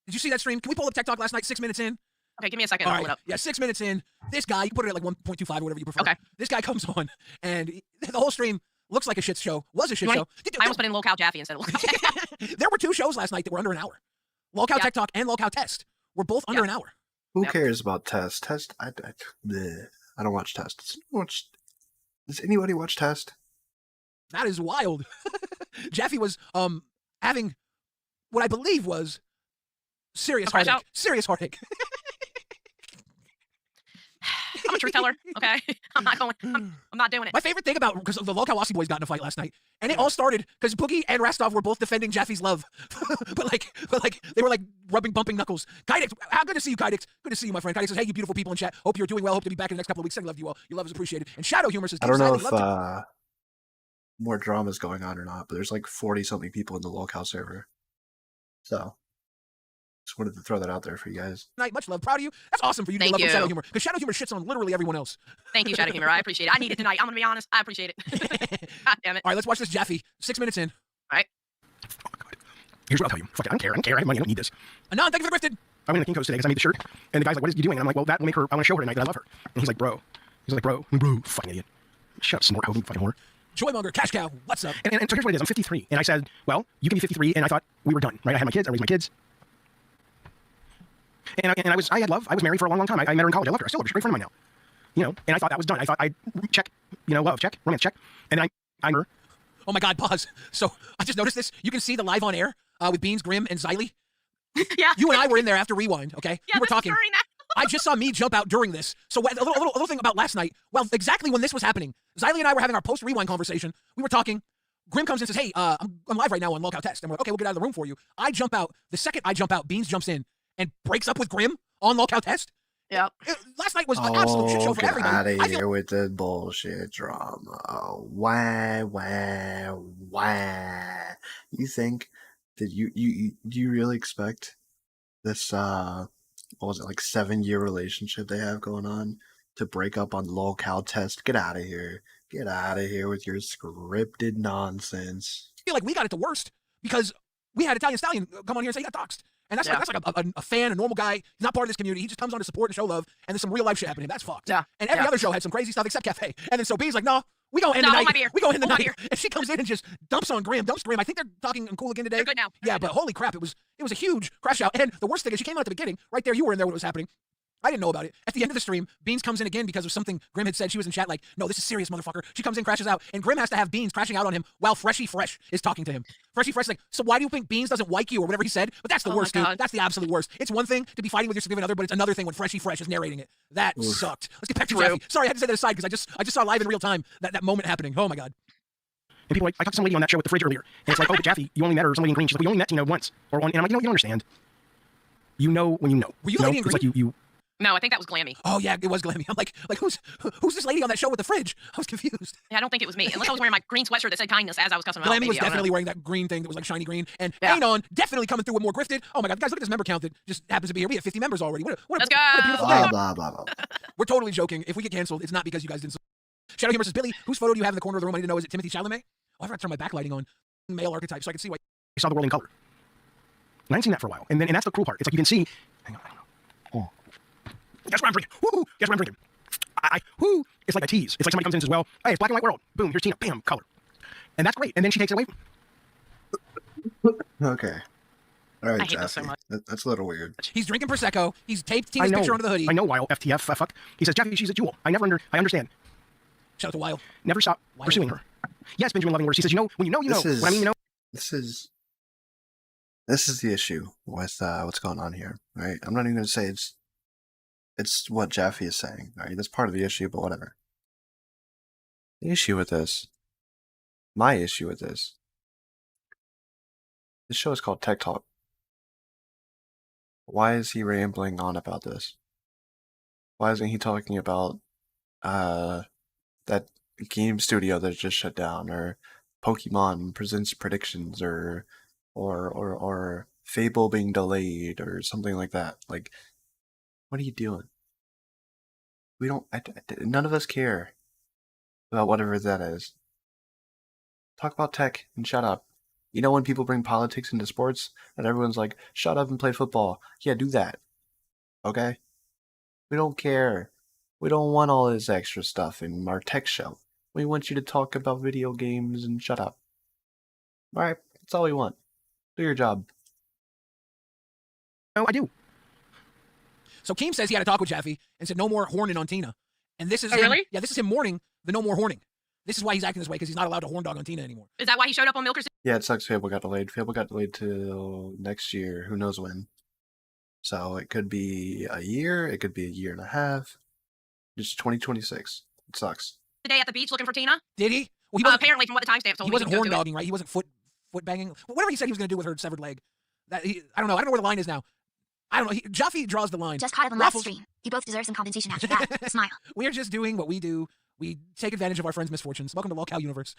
Did you see that stream? Can we pull up Tech Talk last night, 6 minutes in? Okay, give me a second. All I'll right. pull it up. Yeah, 6 minutes in. This guy, you put it at like 1.25 or whatever you prefer. Okay. This guy comes on, and the whole stream looks like a shit show. Was a shit show. I almost put in Locale Jaffe instead of Locale Tech. There were 2 shows last night that were under an hour. Locale Tech Talk and Locale Test were both under an hour. Who cares about Test? Test, I don't watch Test. Does anybody watch Test? That is wild. Jaffe was having what I believe was serious heartache. Serious heartache. I'm a truth teller. Okay, I'm not going. I'm not doing it. My favorite thing about, because the local Aussie boys got in a fight last night, and it all started because Boogie and Rastov were both defending Jaffe's love, but like they were like bumping knuckles. Kydix, how good to see you, Kydix. Good to see you, my friend. Kydix says, "Hey, you beautiful people in chat. Hope you're doing well. Hope to be back in the next couple of weeks. I love you all. Your love is appreciated." And Shadow Humor says, I don't know "Deep if silent, more drama is going on or not, but there's like 40 something people in the locale server. So just wanted to throw that out there for you guys. night, much love, proud of you. That's awesome for you to Thank love you. Shadow Humor, because Shadow Humor shits on literally everyone else. Thank you, Shadow Humor. I appreciate it. I need it tonight. I'm gonna be honest. I appreciate it. God damn it. All right, let's watch this Jaffe. 6 minutes in. All right. Here's what I'll tell you. Fuck it. I don't care. I have money. I don't need this. Anon, thank you for the gifted. I went to Kinko's today because I made the shirt. And the guy's like, what are you doing? And I'm like, well, that will make her, I want to show her tonight that I love her. And he's like, bro. He's like, bro, fucking idiot. Shut up, snort, hoe, fucking whore. Joymonger, Cash Cow, what's up? And so here's what it is. I'm 53. And I said, well, you can be 53. And I thought we were done, right? I had my kids. I raised my kids. And I had love. I was married for a long, long time. I met her in college. I loved her. I still love her. She's a great friend of mine now. You know, and I thought that was done. I thought I'd check, love, check, romance, check. And then I'm her. Oh my God, pause. So I just noticed this. You can see the live on air with Beans, Grim, and Xylee. Yeah. You and I were in there after Rewind, okay? Yeah, we were this is talking. during that. I just saw me jump out during this. So a little thing about last night. Well, exactly when this was happening, Xylee and I were having our post-Rewind conversation. We were talking. Grim comes in and says, hey, I'm live right now on Lockout Test. I'm like, okay, we'll get out of the room for you. I jump out. The second I jump out, Beans jumps in and breaks up with Grim on Lockout Test. Yeah. Last night was an absolute shit show for get everybody. out of here with the bullshit drama. Why? You think that do you really expect this what was it, like 7-year relationship they have going on to break up on locale test? Get out of here. Get out of here with your scripted nonsense. I feel like we got it the worst because we had Italian Stallion come on here and say he got doxxed. And that's like a fan, a normal guy. He's not part of this community. He just comes on to support and show love. And there's some real life shit happening. That's fucked. Yeah. And every other show had some crazy stuff except Cafe. And then so B's like, no, we gonna end the night. We gonna end the night. And she comes in and just dumps Grim. I think they're talking and cool again today. They're good now. Yeah, but holy crap, it was a huge crash out. And the worst thing is she came out at the beginning. Right there, you were in there when it was happening. I didn't know about it. At the end of the stream, Beans comes in again because of something Grim had said. She was in chat like, no, this is serious, motherfucker. She comes in, crashes out, and Grim has to have Beans crashing out on him while Freshy Fresh is talking to him. Freshy Fresh is like, so why do you think Beans doesn't like you or whatever he said? But that's the worst, dude. That's the absolute worst. It's one thing to be fighting with your significant other, but it's another thing when Freshy Fresh is narrating it. That sucked. Let's get back to Jaffe. Sorry, I had to say that aside because I just saw live in real time that moment happening. Oh my God. And people like, I talked to some lady on that show with the fridge earlier. And it's like, oh, but Jaffe, you only met her, somebody in green. She's like, we only met, once. Or one. And I'm like, you don't understand. You know when you know. Were you lady in green? It's like you No, I think that was Glammy. Oh yeah, it was Glammy. I'm like who's this lady on that show with the fridge? I was confused. Yeah, I don't think it was me. Unless I was wearing my green sweatshirt that said kindness as I was cussing him out. Glammy Maybe, was I don't definitely know. wearing that green thing that was like shiny green. And Anon definitely coming through with more grifted. Oh my God, guys, look at this member count that just happens to be here. We have 50 members already. What a beautiful day. Blah, blah, blah. We're totally joking. If we get canceled, it's not because you guys didn't. Shadow Humor says, Billy, whose photo do you have in the corner of the room? I need to know. Is it Timothy Chalamet? Oh, I forgot to turn my backlighting on. Male archetype, so I can see why. saw the world in color. And I hadn't seen that for a while. And that's the cool part. It's like you can see. Hang on, I don't know. Oh. Guess what I'm drinking? Woo! Guess what I'm drinking? Woo! It's like a tease. It's like somebody comes in and says, well, hey, it's black and white world. Boom, here's Tina. Bam, color. And that's great. And then she takes it away. Okay. All right, I hate this so Jaffe. much. That's a little weird. He's drinking Prosecco. He's taped Tina's picture onto the hoodie. I know, Wild. FTF. Fuck. He says, Jaffe, she's a jewel. I understand. Shout out to Wild. Never stop pursuing her. Yes, Benjamin Loving words. He says, when you know, you know. When I mean, you know. This is the issue with what's going on here, right? I'm not even going to say it's what Jaffe is saying, right? That's part of the issue, but whatever. The issue with this, my issue with this show is called Tech Talk. Why is he rambling on about this? Why isn't he talking about that game studio that just shut down, or Pokemon presents predictions, or Fable being delayed, or something like that? Like, what are you doing? We don't. None of us care about whatever that is. Talk about tech and shut up. You know when people bring politics into sports and everyone's like, "Shut up and play football." Yeah, do that. Okay. We don't care. We don't want all this extra stuff in our tech show. We want you to talk about video games and shut up. All right, that's all we want. Do your job. No, I do. So Keem says he had a talk with Jaffe and said no more horning on Tina. And this is him, really? Yeah, this is him mourning the no more horning. This is why he's acting this way, because he's not allowed to horn dog on Tina anymore. Is that why he showed up on Milkers? Yeah, it sucks Fable got delayed. Fable got delayed till next year. Who knows when. So it could be a year. It could be a year and a half. It's 2026. It sucks. Today at the beach looking for Tina. Did he? Well, he wasn't, apparently, from what the timestamp told he me, wasn't didn't horn go do it. dogging, right? He wasn't foot banging. Whatever he said he was going to do with her severed leg. I don't know. I don't know where the line is now. I don't know. Jaffe draws the line. Just caught up on last stream. You both deserve some compensation after that. Smile. We're just doing what we do. We take advantage of our friends' misfortunes. Welcome to Lolcow Universe.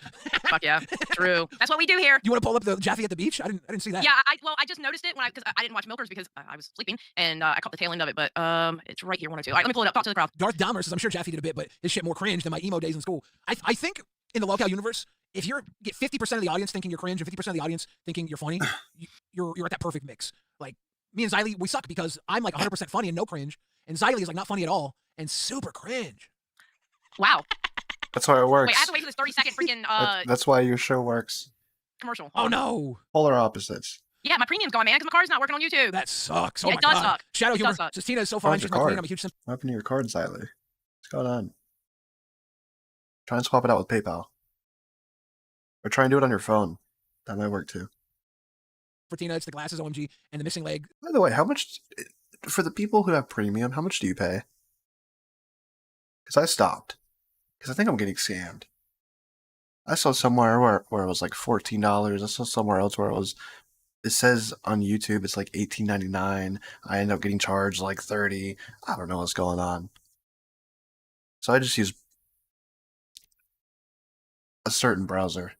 Fuck yeah, true. That's what we do here. You want to pull up the Jaffe at the beach? I didn't see that. Yeah, I just noticed it when because I didn't watch Milkers because I was sleeping and I caught the tail end of it. But it's right here, 102. All right, let me pull it up. Talk to the crowd. Darth Dahmer says, I'm sure Jaffe did a bit, but his shit more cringe than my emo days in school. I think in the Lolcow Universe, if you get 50% of the audience thinking you're cringe and 50% of the audience thinking you're funny, you're at that perfect mix. Like me and Xylee, we suck because I'm like 100% funny and no cringe, and Xylee is like not funny at all and super cringe. Wow. That's why it works. Wait, I have to wait for this 30-second freaking That's why your show works. commercial. Oh no. Polar opposites. Yeah, my premium's gone, man, because my card's not working on YouTube. That sucks. Yeah, Oh it my does God. suck. Shadow It Humor does suck. says Tina is so fine. Where's She's your my queen. card? I'm a huge simp. What happened to your card, Xylee? What's going on? Try and swap it out with PayPal. Or try and do it on your phone. That might work too. For Tina, it's the glasses, OMG, and the missing leg. By the way, how much, for the people who have premium, how much do you pay? Because I stopped. Because I think I'm getting scammed. I saw somewhere where it was like $14. I saw somewhere else where it says on YouTube it's like $18.99. I end up getting charged like $30. I don't know what's going on. So I just use a certain browser.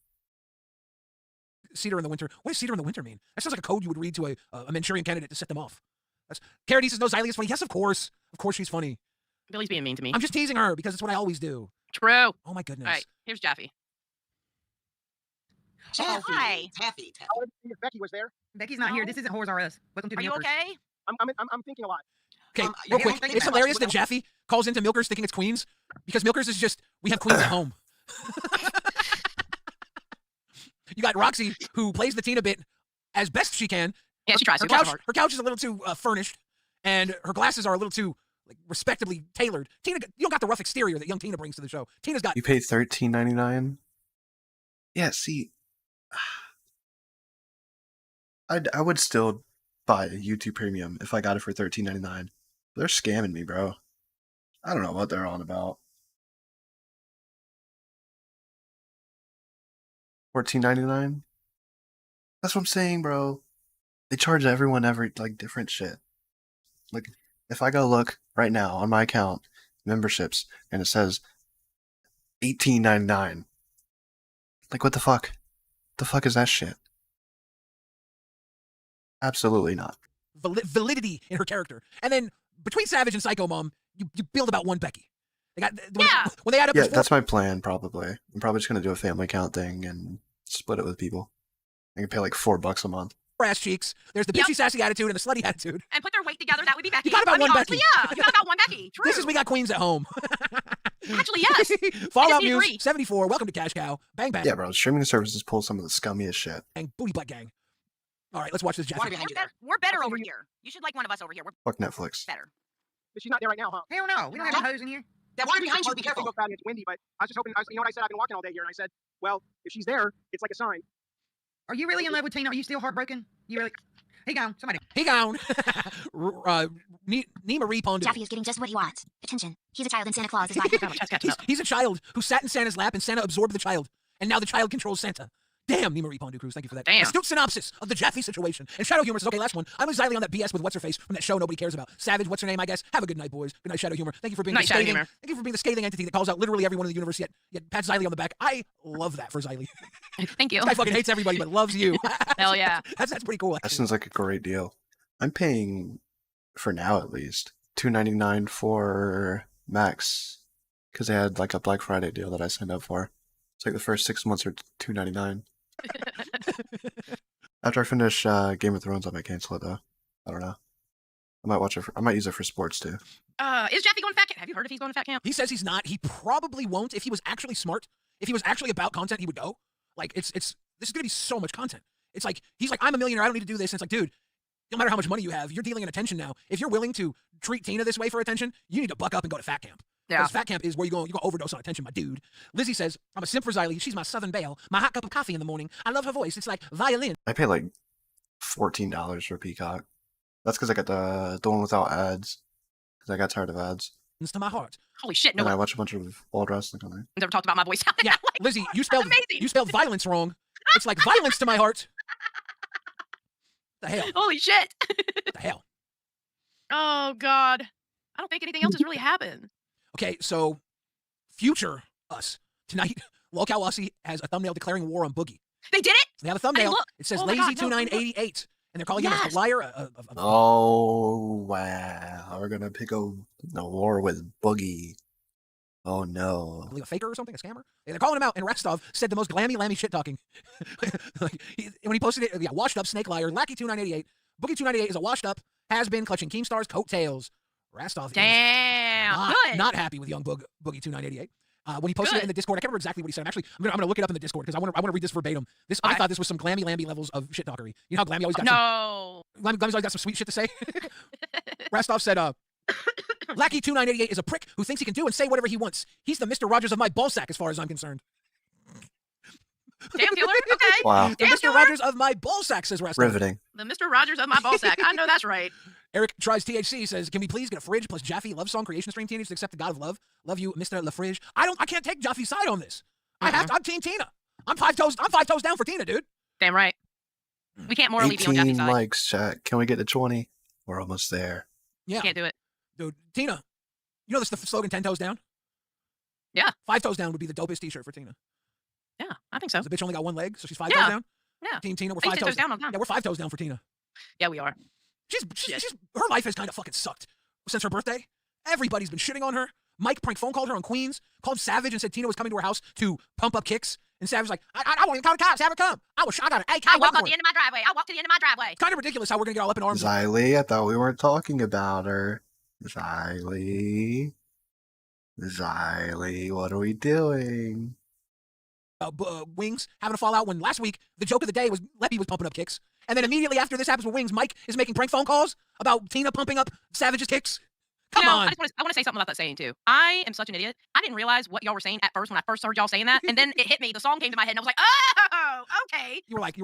Cedar in the winter. What does Cedar in the winter mean? That sounds like a code you would read to a Manchurian candidate to set them off. Carrie says, no, Xylee is funny. Yes, of course. Of course she's funny. Billy's being mean to me. I'm just teasing her because it's what I always do. True. Oh my goodness. All right, here's Jaffe. Oh, hi. Taffy. If Becky was there. Becky's not here. This isn't Whores R Us. Welcome to the Are you Milkers. okay? I'm thinking a lot. Okay, yeah, real quick. I'm thinking It's about hilarious it. that Jaffe calls into Milkers thinking it's Queens because Milkers is just, we have Queens at home. You got Roxy, who plays the Tina bit as best she can. Yeah, she tries. Her couch is a little too furnished, and her glasses are a little too like respectably tailored. Tina, you don't got the rough exterior that young Tina brings to the show. Tina's got. You pay $13.99? Yeah, see, I would still buy a YouTube Premium if I got it for $13.99. They're scamming me, bro. I don't know what they're on about. $14.99? That's what I'm saying, bro. They charge everyone every like different shit. Like, if I go look right now on my account, memberships, and it says $18.99. Like, what the fuck? The fuck is that shit? Absolutely not. Validity in her character. And then between Savage and Psycho Mom, you build about one Becky. They got when they add up. Yeah, that's my plan. Probably, I'm probably just gonna do a family count thing and split it with people. I can pay like $4 a month. Ass cheeks. There's the bitchy sassy attitude and the slutty attitude. And put their weight together. That would be Becky. You got about one honestly, Becky. Yeah, you got about one Becky. True. This is We Got Queens at Home. Actually, yes. Fallout need to News agree. 74. Welcome to Cash Cow. Bang bang. Yeah, bro. Streaming services pull some of the scummiest shit. And booty butt gang. All right, let's watch this. Jaffe. We're better over here. You should like one of us over here. We're Fuck Netflix. better. But she's not there right now, huh? Hell no. We don't have any hoes in here. That water behind you. Be careful. Go bad and it's windy, but I was just hoping. You know what I said? I've been walking all day here, and I said, well, if she's there, it's like a sign. Are you really in love with Tina? Are you still heartbroken? You really? He gone. Somebody. He gone. Nima Repondu. Jaffe is getting just what he wants. Attention. He's a child and Santa Claus is like. He's a child who sat in Santa's lap and Santa absorbed the child. And now the child controls Santa. Damn, Nima Repondu Cruz. Thank you for that. Damn. Astute synopsis of the Jaffe situation. And Shadow Humor says, okay, last one. I'm with Xylee on that BS with What's-Her-Face from that show nobody cares about. Savage, what's her name, I guess? Have a good night, boys. Good night, Shadow Humor. Thank you for being Night, Shadow scathing. Humor. Thank you for being the scathing entity that calls out literally everyone in the universe, yet pats Xylee on the back. I love that for Xylee. Thank you. This guy fucking hates everybody, but loves you. Hell yeah. That's pretty cool. That sounds like a great deal. I'm paying, for now at least, $2.99 for Max because they had like a Black Friday deal that I signed up for. It's like the first 6 months are $2.99. After I finish Game of Thrones, I might cancel it though. I don't know. I might watch it. I might use it for sports too. Is Jaffe going to fat camp? Have you heard if he's going to fat camp? He says he's not. He probably won't. If he was actually smart, if he was actually about content, he would go. Like this is gonna be so much content. It's like he's like, I'm a millionaire. I don't need to do this. And it's like, dude, no matter how much money you have, you're dealing in attention now. If you're willing to treat Tina this way for attention, you need to buck up and go to fat camp. Yeah. Because fat camp is where you're going to overdose on attention, my dude. Lizzie says, I'm a simp for Xylee. She's my Southern Belle. My hot cup of coffee in the morning. I love her voice. It's like violin. I pay like $14 for Peacock. That's because I got the one without ads. Because I got tired of ads. to my heart. Holy shit, no And I one watch a bunch of old wrestling on there. never talked about my voice. Yeah, Lizzie, you spelled violence wrong. It's like violence to my heart. The hell? Holy shit. The hell? Oh, God. I don't think anything else has really happened. Okay, so future us tonight. Lolcow Aussie has a thumbnail declaring war on Boogie. They did it? They have a thumbnail. look. It says Oh my God, no, Lazy2988, and they're calling him a Yes. liar. Oh, wow. We're going to pick a war with Boogie. Oh, no. I believe a faker or something, a scammer. They're calling him out, and Restov said the most lammy shit talking. Like, when he posted it, yeah, washed up snake liar, Lackey2988. Boogie298 is a washed up, has been clutching Keemstar's coattails. Restov Damn. is Good. not happy with young Boogie298. When he posted it in the Discord, I can't remember exactly what he said. Actually, I'm gonna look it up in the Discord because I want to read this verbatim. I thought this was some glammy levels of shit talkery. You know how Glammy always got Glammy's always got some sweet shit to say. Restov said, Lackey2988 is a prick who thinks he can do and say whatever he wants. He's the Mr. Rogers of my ballsack as far as I'm concerned. Damn killer. Okay. Wow. The Damn Mr. killer. Rogers of my ballsack, says Restov. Riveting. The Mr. Rogers of my ballsack. I know that's right. Eric tries THC, says, can we please get a fridge plus Jaffe love song creation stream teenagers to accept the god of love? Love you, Mr. LaFridge. I can't take Jaffe's side on this. I'm Team Tina. I'm five toes down for Tina, dude. Damn right. We can't morally be on Jaffe's 18 side. likes, chat. Can we get to 20? We're almost there. Yeah. Can't do it. Dude, Tina, you know this the slogan 10 toes down? Yeah. 5 toes down would be the dopest t-shirt for Tina. Yeah, I think so. The bitch only got one leg, so she's 5 Yeah. toes down. Yeah. Team Tina, we're I 5 used to toes toes down all the time. Yeah, we're 5 toes down for Tina. Yeah, we are. She's her life has kind of fucking sucked since her birthday. Everybody's been shitting on her. Mike prank phone called her on Queens, called Savage and said Tina was coming to her house to pump up kicks. And Savage was like, I won't even call the cops. Have her come. I got an AK. I walk up the end of my driveway. I walk to the end of my driveway. Kind of ridiculous how we're gonna get all up in arms. Xylee, I thought we weren't talking about her. Xylee, what are we doing? Wings having a fallout when last week the joke of the day was Leppy was pumping up kicks. And then immediately after this happens with Wings, Mike is making prank phone calls about Tina pumping up Savage's kicks. Come on. I want to say something about that saying too. I am such an idiot. I didn't realize what y'all were saying at first when I first heard y'all saying that, and then it hit me. The song came to my head, and I was like, oh, okay. You were like,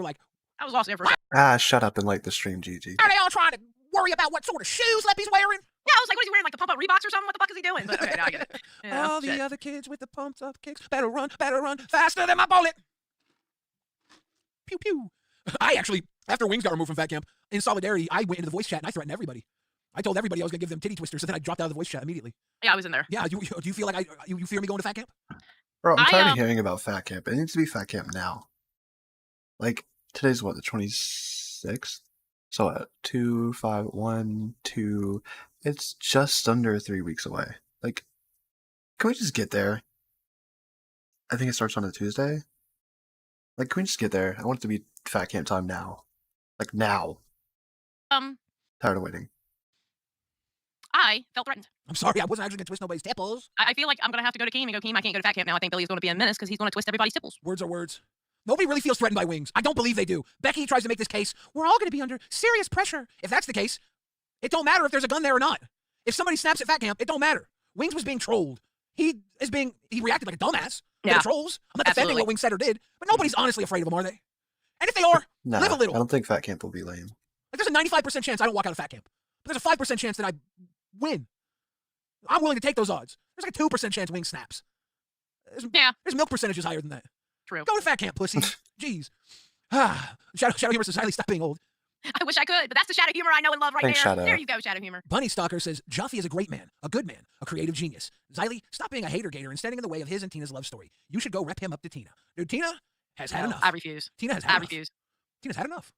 I was lost there for a second. Shut up and like the stream, GG. Are they all trying to worry about what sort of shoes Leppy's wearing? Yeah, I was like, what is he wearing? Like the pump up Reeboks or something? What the fuck is he doing? But okay, now I get it. Yeah, all shit. the other kids with the pumped up kicks better run faster than my bullet. Pew pew. I actually, after Wings got removed from Fat Camp, in solidarity, I went into the voice chat and I threatened everybody. I told everybody I was gonna give them titty twisters, so then I dropped out of the voice chat immediately. Yeah, I was in there. Yeah, do you feel like you fear me going to Fat Camp? Bro, I'm tired of hearing about Fat Camp. It needs to be Fat Camp now. Like, today's what, the 26th? So at 2, 5, 1, 2, it's just under 3 weeks away. Like, can we just get there? I think it starts on a Tuesday. Like, can we just get there? I want it to be Fat Camp time now. Like, now. Tired of waiting. I felt threatened. I'm sorry, I wasn't actually gonna twist nobody's tipples. I feel like I'm gonna have to go to Keem and go, Keem, I can't go to Fat Camp now. I think Billy's gonna be a menace because he's gonna twist everybody's tipples. Words are words. Nobody really feels threatened by Wings. I don't believe they do. Becky tries to make this case. We're all gonna be under serious pressure. If that's the case, it don't matter if there's a gun there or not. If somebody snaps at Fat Camp, it don't matter. Wings was being trolled. He reacted like a dumbass. Yeah. The trolls. I'm not defending what Wings said or did, but nobody's honestly afraid of him, are they? And if they are, Nah, live a little. I don't think Fat Camp will be lame. Like there's a 95% chance I don't walk out of Fat Camp. But there's a 5% chance that I win. I'm willing to take those odds. There's like a 2% chance Wings snaps. There's milk percentages higher than that. True. Go to Fat Camp, pussy. Jeez. Shadow Humor says, Riley, stop being old. I wish I could, but that's the shadow humor I know and love right Thanks, there. Shadow. There you go, shadow humor. Bunny Stalker says, Jaffe is a great man, a good man, a creative genius. Xylee, stop being a hater-gator and standing in the way of his and Tina's love story. You should go rep him up to Tina. Dude, Tina has had No, enough. I refuse. Tina has had I enough. refuse. Tina's had enough.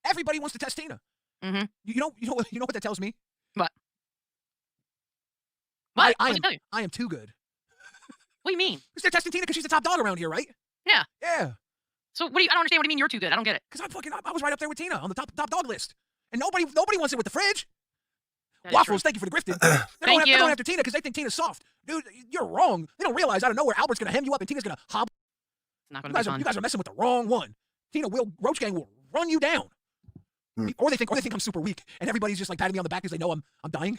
Everybody wants to test Tina. Mm-hmm. You know what that tells me? What? What? I What's it tell you? am too good. What do you mean? Because they're testing Tina because she's the top dog around here, right? Yeah. Yeah. So what do you? I don't understand. What do you mean you're too good? I don't get it. Because I was right up there with Tina on the top dog list, and nobody wants it with the fridge. That is Waffles, true. thank you for the grifting. They're going after Tina because they think Tina's soft. Dude, you're wrong. They don't realize out of nowhere Albert's gonna hem you up and Tina's gonna hobble. Not You gonna be fun. guys are messing with the wrong one. Roach Gang will run you down. Or they think I'm super weak, and everybody's just like patting me on the back because they know I'm dying.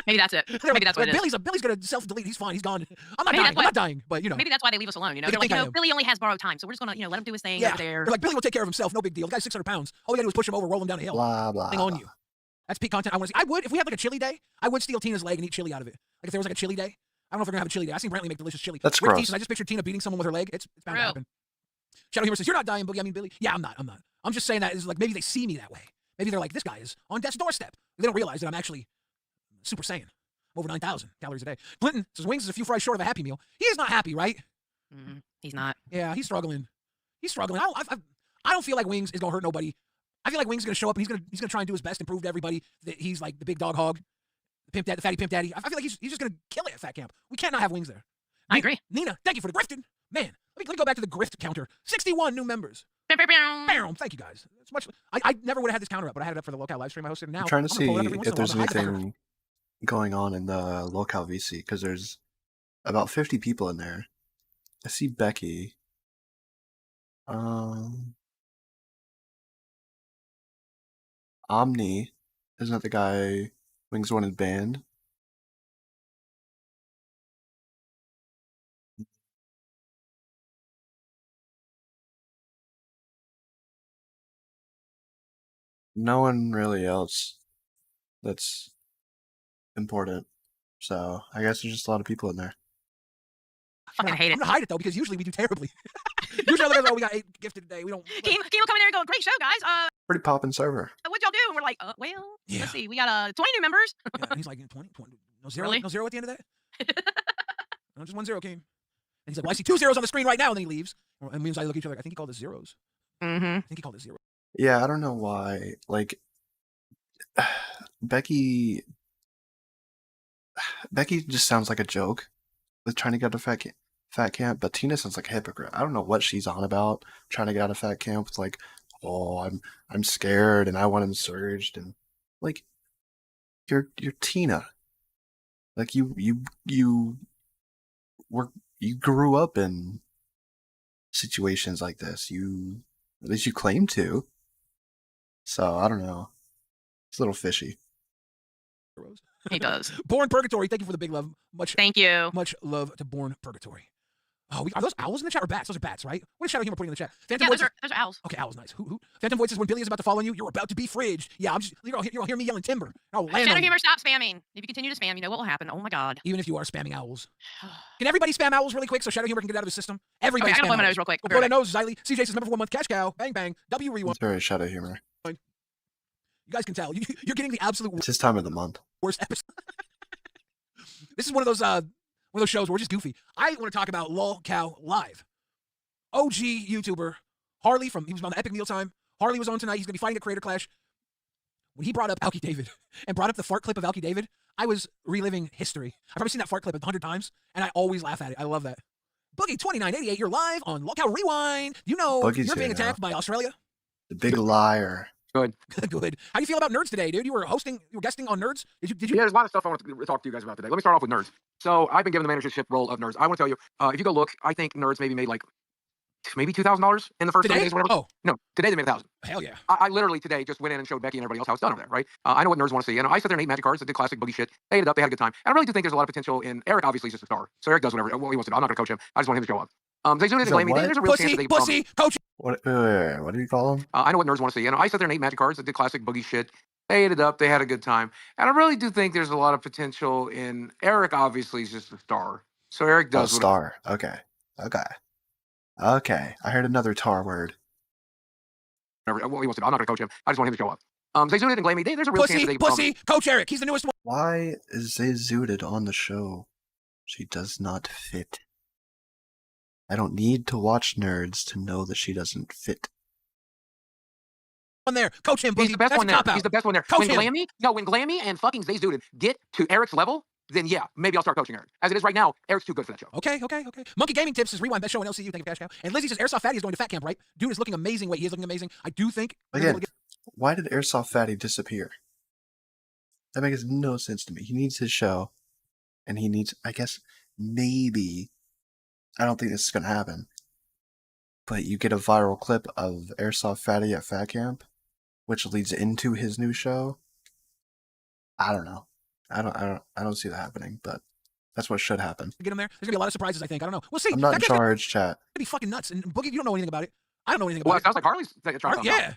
Maybe that's it. They're Maybe that's what it is. Billy's gonna self-delete. He's fine. He's gone. I'm not Maybe dying. that's I'm why- not dying. But you know, Maybe that's why they leave us alone. You know, They they're like, think I am. Billy only has borrowed time, so we're just gonna, let him do his thing yeah. over there. They're like, Billy will take care of himself. No big deal. The guy's 600 pounds. All we gotta do is push him over, roll him down the hill. Blah, blah, Thing on blah. you. That's peak content I want to see. I would, if we had like a chili day, I would steal Tina's leg and eat chili out of it. Like if there was like a chili day. I don't know if we're gonna have a chili day. I seen Brantley make delicious chili. That's with gross. Pieces. I just pictured Tina beating someone with her leg. It's bound to happen. Shadow Humor says, "You're not dying, Boogie. I mean, Billy. Yeah, I'm not. I'm just saying that is like maybe they see me that way. Maybe they're like, this guy is on death's doorstep. They don't realize that I'm actually Super Saiyan. Over 9,000 calories a day." Clinton says, "Wings is a few fries short of a Happy Meal." He is not happy, right? He's not. Yeah, he's struggling. He's struggling. I don't feel like Wings is gonna hurt nobody. I feel like Wings is gonna show up and he's gonna try and do his best and prove to everybody that he's like the big dog hog, the fatty pimp daddy. I feel like he's just gonna kill it at Fat Camp. We can't not have Wings there. I agree. Nina, thank you for the grifting. Man, let me go back to the grift counter. 61 new members. Bam. Thank you guys. It's much. I never would have had this counter up, but I had it up for the local live stream I hosted. And now I'm trying to gonna pull it up see every once if in a while there's to hide the fucker. anything going on in the locale VC because there's about 50 people in there. I see Becky. Omni, isn't that the guy Wings wanted banned? No one really else that's important. So I guess there's just a lot of people in there. I fucking hate it. I'm gonna hide it though because usually we do terribly. Usually I look at, oh, we got 8 gifted today. We don't. Keem will come in there and go, "Great show, guys. Pretty poppin' server. What'd y'all do?" And we're like, "Well, Yeah. let's see. We got 20 new members." Yeah, and he's like 20. No zero. Really? No zero at the end of that. No, just 1 0 came. And he's like, "Well, I see 2 zeros on the screen right now," and then he leaves. And me and I look at each other like, I think he called us zeros. Mm-hmm. I think he called us zero. Yeah, I don't know why. Like Becky just sounds like a joke with trying to get out of fat camp, but Tina sounds like a hypocrite. I don't know what she's on about trying to get out of fat camp. It's like, oh, I'm scared and I want him surged, and like you're Tina. Like you grew up in situations like this. At least you claim to. So I don't know. It's a little fishy. He does. Born Purgatory, thank you for the big love. Thank you. Much love to Born Purgatory. Oh, are those owls in the chat or bats? Those are bats, right? What is Shadow Humor putting in the chat? Phantom Yeah, Voice those are owls. Okay, owls, nice. Who? Phantom Voice says, when Billy is about to fall on you, you're about to be fridged. Yeah, you're gonna hear me yelling timber. I'll land Shadow on you. Humor, stop spamming. If you continue to spam, you know what will happen. Oh my god. Even if you are spamming owls. Can everybody spam owls really quick so Shadow Humor can get out of the system? Everybody Okay, I gotta spam blow my owls. nose real quick. Blow that nose, Xylee. CJ says, number for 1 month, cash cow. Bang, bang. W rewind. It's very Shadow Humor. You guys can tell. You're getting the absolute It's his time of the month. worst episode. This is one of those shows where we're just goofy. I want to talk about Lol Cow Live. OG YouTuber Harley he was on the Epic Mealtime. Harley was on tonight. He's gonna be fighting a Creator Clash. When he brought up Alki David and brought up the fart clip of Alki David, I was reliving history. I've probably seen that fart clip 100 times, and I always laugh at it. I love that. Boogie2988, you're live on Lol Cow Rewind. You know Boogie's you're being here now. attacked by Australia. The big liar. Good. Good. How do you feel about Nerds today, dude? You were guesting on Nerds? Did you? Yeah, there's a lot of stuff I want to talk to you guys about today. Let me start off with Nerds. So I've been given the managership role of Nerds. I want to tell you, if you go look, I think Nerds maybe made like maybe $2,000 in the first 3 days, whatever. Oh. No, today they made 1,000. Hell yeah. I literally today just went in and showed Becky and everybody else how it's done over there, right? I know what nerds want to see. And I sat there and ate magic cards that did classic boogie shit. They ate it up. They had a good time. And I really do think there's a lot of potential in Eric. Obviously, he's just a star. So Eric does whatever he wants to do. I'm not going to coach him. I just want him to show up. They zoom in and blame me. There's a real chance that they pussy, coach. What do you call him? I know what nerds want to see. And I sat there and ate magic cards that did classic boogie shit. They ate it up. They had a good time. And I really do think there's a lot of potential in Eric. Obviously, he's just a star. So Eric does star. Okay. I heard another tar word. What he wants to do. I'm not going to coach him. I just want him to show up. They zoomed in and blame me. There's a real chance that they pussy, Coach Eric. He's the newest one. Why is Zayzooted on the show? She does not fit. I don't need to watch Nerds to know that she doesn't fit. On there, coach him. He's the best one there. He's the best one there. Coach when him. Glammy and fucking Zayzooted get to Eric's level, then yeah, maybe I'll start coaching Eric. As it is right now, Eric's too good for that show. Okay. Monkey Gaming Tips says Rewind, best show in LCU. Thank you, Cash Cow. And Lizzie says Airsoft Fatty is going to Fat Camp, right? Dude is looking amazing. Wait, he is looking amazing. I do think. Again, why did Airsoft Fatty disappear? That makes no sense to me. He needs his show, and he needs, I guess, maybe, I don't think this is going to happen, but you get a viral clip of Airsoft Fatty at Fat Camp, which leads into his new show. I don't know. I don't see that happening, but that's what should happen. Get him there. There's gonna be a lot of surprises. I think. I don't know. We'll see. I'm not in charge, chat. It'd be fucking nuts. And Boogie, you don't know anything about it. I don't know anything about it. Well, it sounds like Harley's trying to yeah.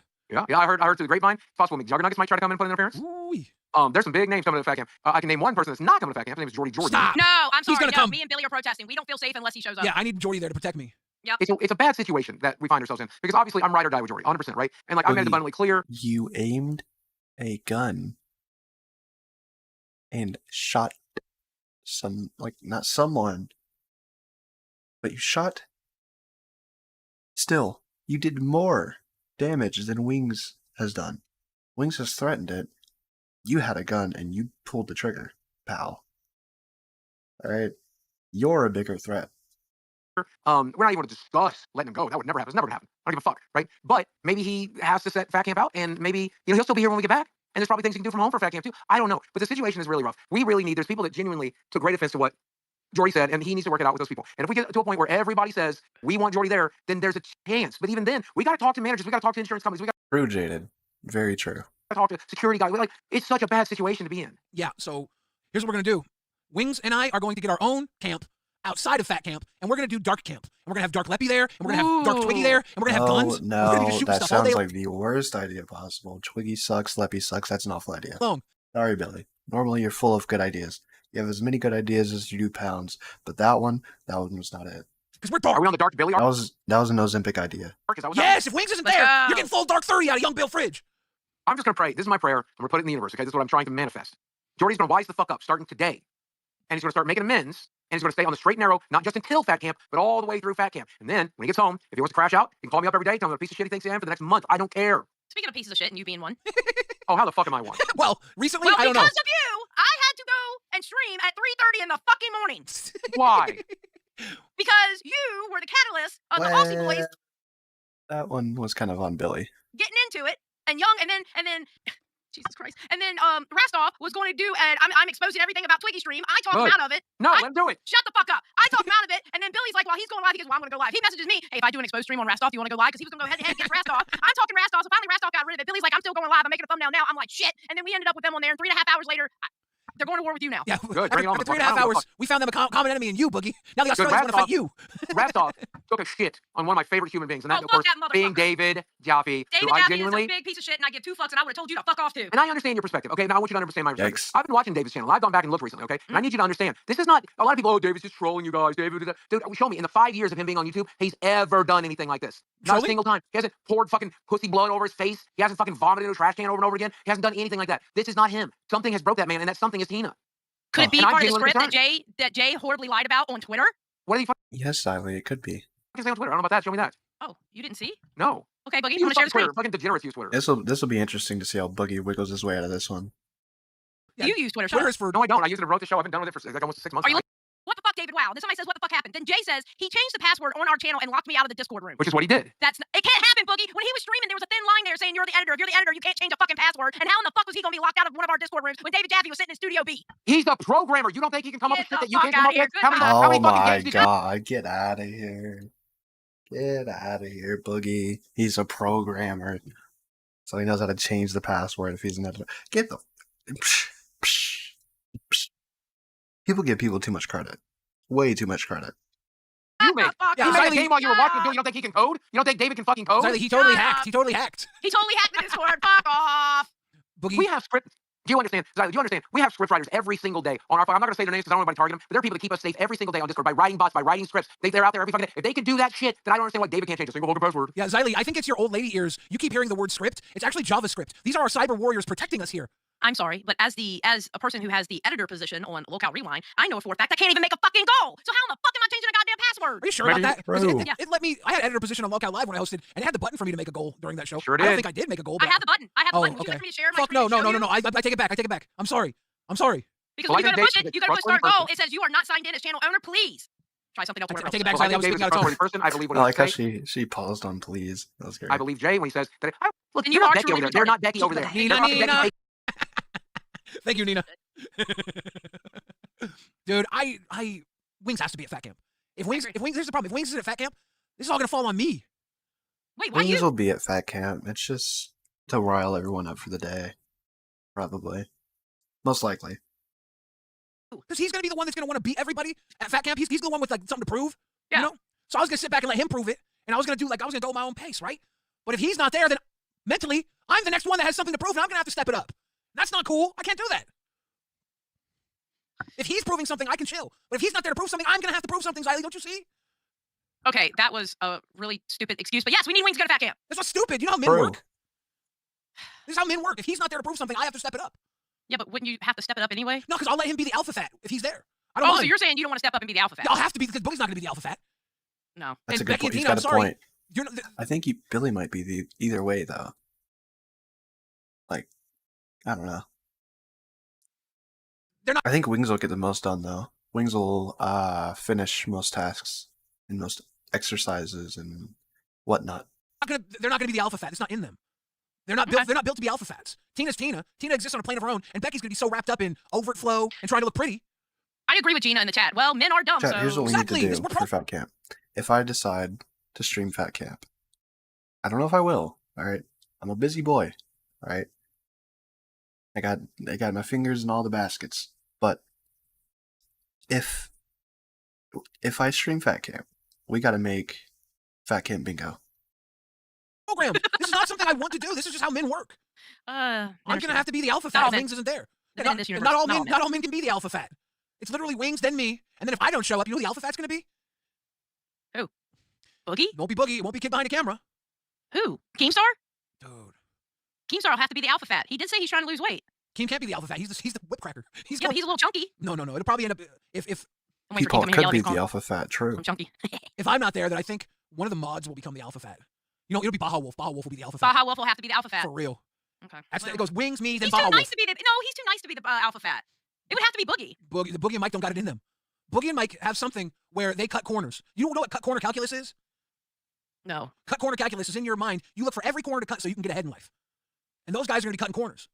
Yeah, I heard through the grapevine. It's possible Juggernuggets might try to come in and put an interference. Ooh, Ooh. There's some big names coming to the fat camp. I can name one person that's not coming to fat camp. His name is Jordy Jordan. Stop. No, I'm sorry. He's gonna No, come. me and Billy are protesting. We don't feel safe unless he shows up. Yeah, I need Jordy there to protect me. Yep. It's a bad situation that we find ourselves in because obviously I'm ride or die with Jordy, 100%, right? And like I made it Boogie, abundantly clear. You aimed a gun and shot not someone, but you shot. Still, you did more damage than Wings has done. Wings has threatened it. You had a gun and you pulled the trigger, pal. Alright? You're a bigger threat. We're not even to discuss letting him go. That would never happen. It's never gonna happen. I don't give a fuck, right? But maybe he has to set fat camp out, and maybe he'll still be here when we get back. And there's probably things he can do from home for fat camp too. I don't know, but the situation is really rough. We really need. There's people that genuinely took great offense to what Jordy said, and he needs to work it out with those people. And if we get to a point where everybody says we want Jordy there, then there's a chance. But even then, we got to talk to managers. We got to talk to insurance companies. We got True, Jaded. Very true. to talk to security guys. Like it's such a bad situation to be in. Yeah. So here's what we're gonna do. Wings and I are going to get our own camp outside of Fat Camp, and we're going to do Dark Camp. And we're going to have Dark Leppy there, and we're going to have Dark Twiggy there, and we're going to have guns. We're gonna be No, just shooting that stuff all day sounds like the worst idea possible. Twiggy sucks, Leppy sucks. That's an awful idea. long. Sorry, Billy. Normally you're full of good ideas. You have as many good ideas as you do pounds, but that one was not it. Because we're dark. Are we on the Dark Billy arc? That was an Ozempic idea. Yes, if Wings isn't there, you're getting full Dark 30 out of Young Bill Fridge. I'm just gonna pray. This is my prayer. I'm gonna put it in the universe. Okay, this is what I'm trying to manifest. Jordy's gonna wise the fuck up starting today, and he's gonna start making amends. And he's going to stay on the straight and narrow, not just until Fat Camp, but all the way through Fat Camp. And then, when he gets home, if he wants to crash out, he can call me up every day, tell me what a piece of shit he thinks I am for the next month. I don't care. Speaking of pieces of shit and you being one. Oh, how the fuck am I one? Well, recently, Well, I don't know. because of you, I had to go and stream at 3:30 in the fucking morning. Why? Because you were the catalyst of the Aussie boys That one was kind of on Billy. getting into it, and Young, and then Jesus Christ, and then Rastov was going to do, and I'm exposing everything about Twiggy stream. I talked him Good. out of it. No, let him do it. Shut the fuck up. I talked him out of it, and then Billy's like, well, he's going live. He goes, well, I'm going to go live. He messages me, hey, if I do an exposed stream on Rastov, you want to go live? Because he was going to go head to head against Rastov. I'm talking Rastov, so finally Rastov got rid of it. Billy's like, I'm still going live. I'm making a thumbnail now. I'm like, shit. And then we ended up with them on there, and 3.5 hours later, they're going to war with you now. Yeah, Good, bring it on, after 3.5 hours, we found them a common enemy in you, Boogie. Now the Australians want to fight you. Rastov took a shit on one of my favorite human beings, and that, Oh, of course, fuck that being motherfucker. David Jaffe, David who I Jaffe genuinely... is a big piece of shit, and I give 2 fucks, and I would have told you to fuck off too. And I understand your perspective. Okay, now I want you to understand my perspective. Yikes. I've been watching David's channel. I've gone back and looked recently. Okay, and I need you to understand. This is not a lot of people. Oh, David's just trolling you guys. David, dude, show me in the 5 years of him being on YouTube, he's ever done anything like this. Not Trolling? a single time. He hasn't poured fucking pussy blood over his face. He hasn't fucking vomited in a trash can over and over again. He hasn't done anything like that. This is not him. Something has broke that man, and that something is Tina. Could it be And I'm part of the genuinely script concerned. that Jay horribly lied about on Twitter? What did he fucking Yes, Siley, it could be. say on Twitter? I don't know about that. Show me that. Oh, you didn't see? No. Okay, Boogie, He you was want to share the Twitter. screen? Fucking degenerates use Twitter. This will be interesting to see how Boogie wiggles his way out of this one. Yeah, You use Twitter. Shut Twitter up. is for... No, I don't. I use it to wrote the show. I've been done with it for like almost 6 months. Are you now. What the fuck, David? Wow. Then somebody says, what the fuck happened? Then Jay says he changed the password on our channel and locked me out of the Discord room. Which is what he did. It can't happen, Boogie. When he was streaming, there was a thin line there saying you're the editor. If you're the editor, you can't change a fucking password. And how in the fuck was he gonna be locked out of one of our Discord rooms when David Jaffe was sitting in Studio B? He's the programmer. You don't think he can come up with shit that you can't come up with? How many Oh fucking my games did you god, get out of here. Get out of here, Boogie. He's a programmer. So he knows how to change the password if he's an editor. Get the... People give people too much credit. Way too much credit. You made. Yeah, You made a Riley- game while you were watching him do it. You don't think he can code? You don't think David can fucking code? He totally hacked. He totally hacked. He totally hacked the Discord. Fuck off. Boogie. We have script. Do you understand? Riley, do you understand? We have script writers every single day on our file. I'm not going to say their names because I don't want anybody to target them, but there are people that keep us safe every single day on Discord by writing bots, by writing scripts. They're out there every fucking day. If they can do that shit, then I don't understand why David can't change a single fucking password. Yeah, Xylee, I think it's your old lady ears. You keep hearing the word script. It's actually JavaScript. These are our cyber warriors protecting us here. I'm sorry, but as a person who has the editor position on Lookout Rewind, I know for a fact I can't even make a fucking goal. So how in the fuck am I changing a goddamn password? Are you sure about that? 'Cause Bro. It let me. I had editor position on Lookout Live when I hosted, and it had the button for me to make a goal during that show. Sure I don't did. think I did make a goal. I But... have the button. I have the Oh, button. Would you okay. like me to share my Fuck screen no, and no, show no, you? no, no. I take it back. I take it back. I'm sorry. I'm sorry. Because Well, when you I go to think push it, David's you got to push start trustworthy goal. It says you are not signed in as channel owner. Please try something else. I where take it else. back, Well, I Xylee. I think was David's speaking a out of trustworthy turn. person. I believe I when like how he she paused on please. That was great. I believe Jay when he says that. Look, And you're you not are Becky over truly there. They're not retarded. Becky over there. Nina, They're fucking Nina. Becky. Thank you, Nina. Dude, Wings has to be at Fat Camp. If Wings, here's the problem. If Wings is at Fat Camp, this is all gonna fall on me. Wait, why Wings you? will be at Fat Camp. It's just to rile everyone up for the day. Probably. Most likely. Because he's gonna be the one that's gonna want to beat everybody at Fat Camp. He's the one with like something to prove. Yeah. You know? So I was gonna sit back and let him prove it, and I was gonna go at my own pace, right? But if he's not there, then mentally, I'm the next one that has something to prove, and I'm gonna have to step it up. That's not cool. I can't do that. If he's proving something, I can chill. But if he's not there to prove something, I'm going to have to prove something, Xylee. Don't you see? Okay, that was a really stupid excuse. But yes, we need Wings to go to fat camp. That's not stupid. You know how men work? This is how men work. If he's not there to prove something, I have to step it up. Yeah, but wouldn't you have to step it up anyway? No, because I'll let him be the alpha fat if he's there. I don't mind. So you're saying you don't want to step up and be the alpha fat? I'll have to be because Boogie's not going to be the alpha fat. No. That's and a good Becky point. and He's Tina, got a I'm sorry. point. You're not, I think Billy might be the either way though. Like, I don't know. They're not. I think Wings will get the most done though. Wings will finish most tasks and most exercises and whatnot. They're not going to be the alpha fat. It's not in them. They're not built. They're not built to be alpha fats. Tina's Tina. Tina exists on a plane of her own, and Becky's going to be so wrapped up in overt flow and trying to look pretty. I agree with Gina in the chat. Well, men are dumb. Chat, so here's what we Exactly. need to do for Fat Camp. If I decide to stream Fat Camp, I don't know if I will. All right, I'm a busy boy. All right, I got my fingers in all the baskets. But if I stream Fat Camp, we got to make Fat Camp bingo. Program. This is not something I want to do. This is just how men work. I'm going to have to be the alpha fat if Wings isn't there. Not all men can be the alpha fat. It's literally Wings, then me, and then if I don't show up, you know who the alpha fat's going to be? Who? Boogie? It won't be Boogie. It won't be Kid behind the camera. Who? Keemstar? Dude. Keemstar will have to be the alpha fat. He did say he's trying to lose weight. Keem can't be the alpha fat. He's the whip cracker. But he's a little chunky. No. It'll probably end up if People could be the alpha fat. True. I'm chunky. If I'm not there, then I think one of the mods will become the alpha fat. You know, it'll be Baja Wolf. Baja Wolf will be the alpha fat. Baja Wolf will have to be the alpha fat. For real. Okay. It goes Wings, me, then He's Baja too Wolf. nice to be he's too nice to be the alpha fat. It would have to be Boogie. The Boogie and Mike don't got it in them. Boogie and Mike have something where they cut corners. You don't know what cut corner calculus is? No. Cut corner calculus is in your mind. You look for every corner to cut so you can get ahead in life. And those guys are going to be cutting corners.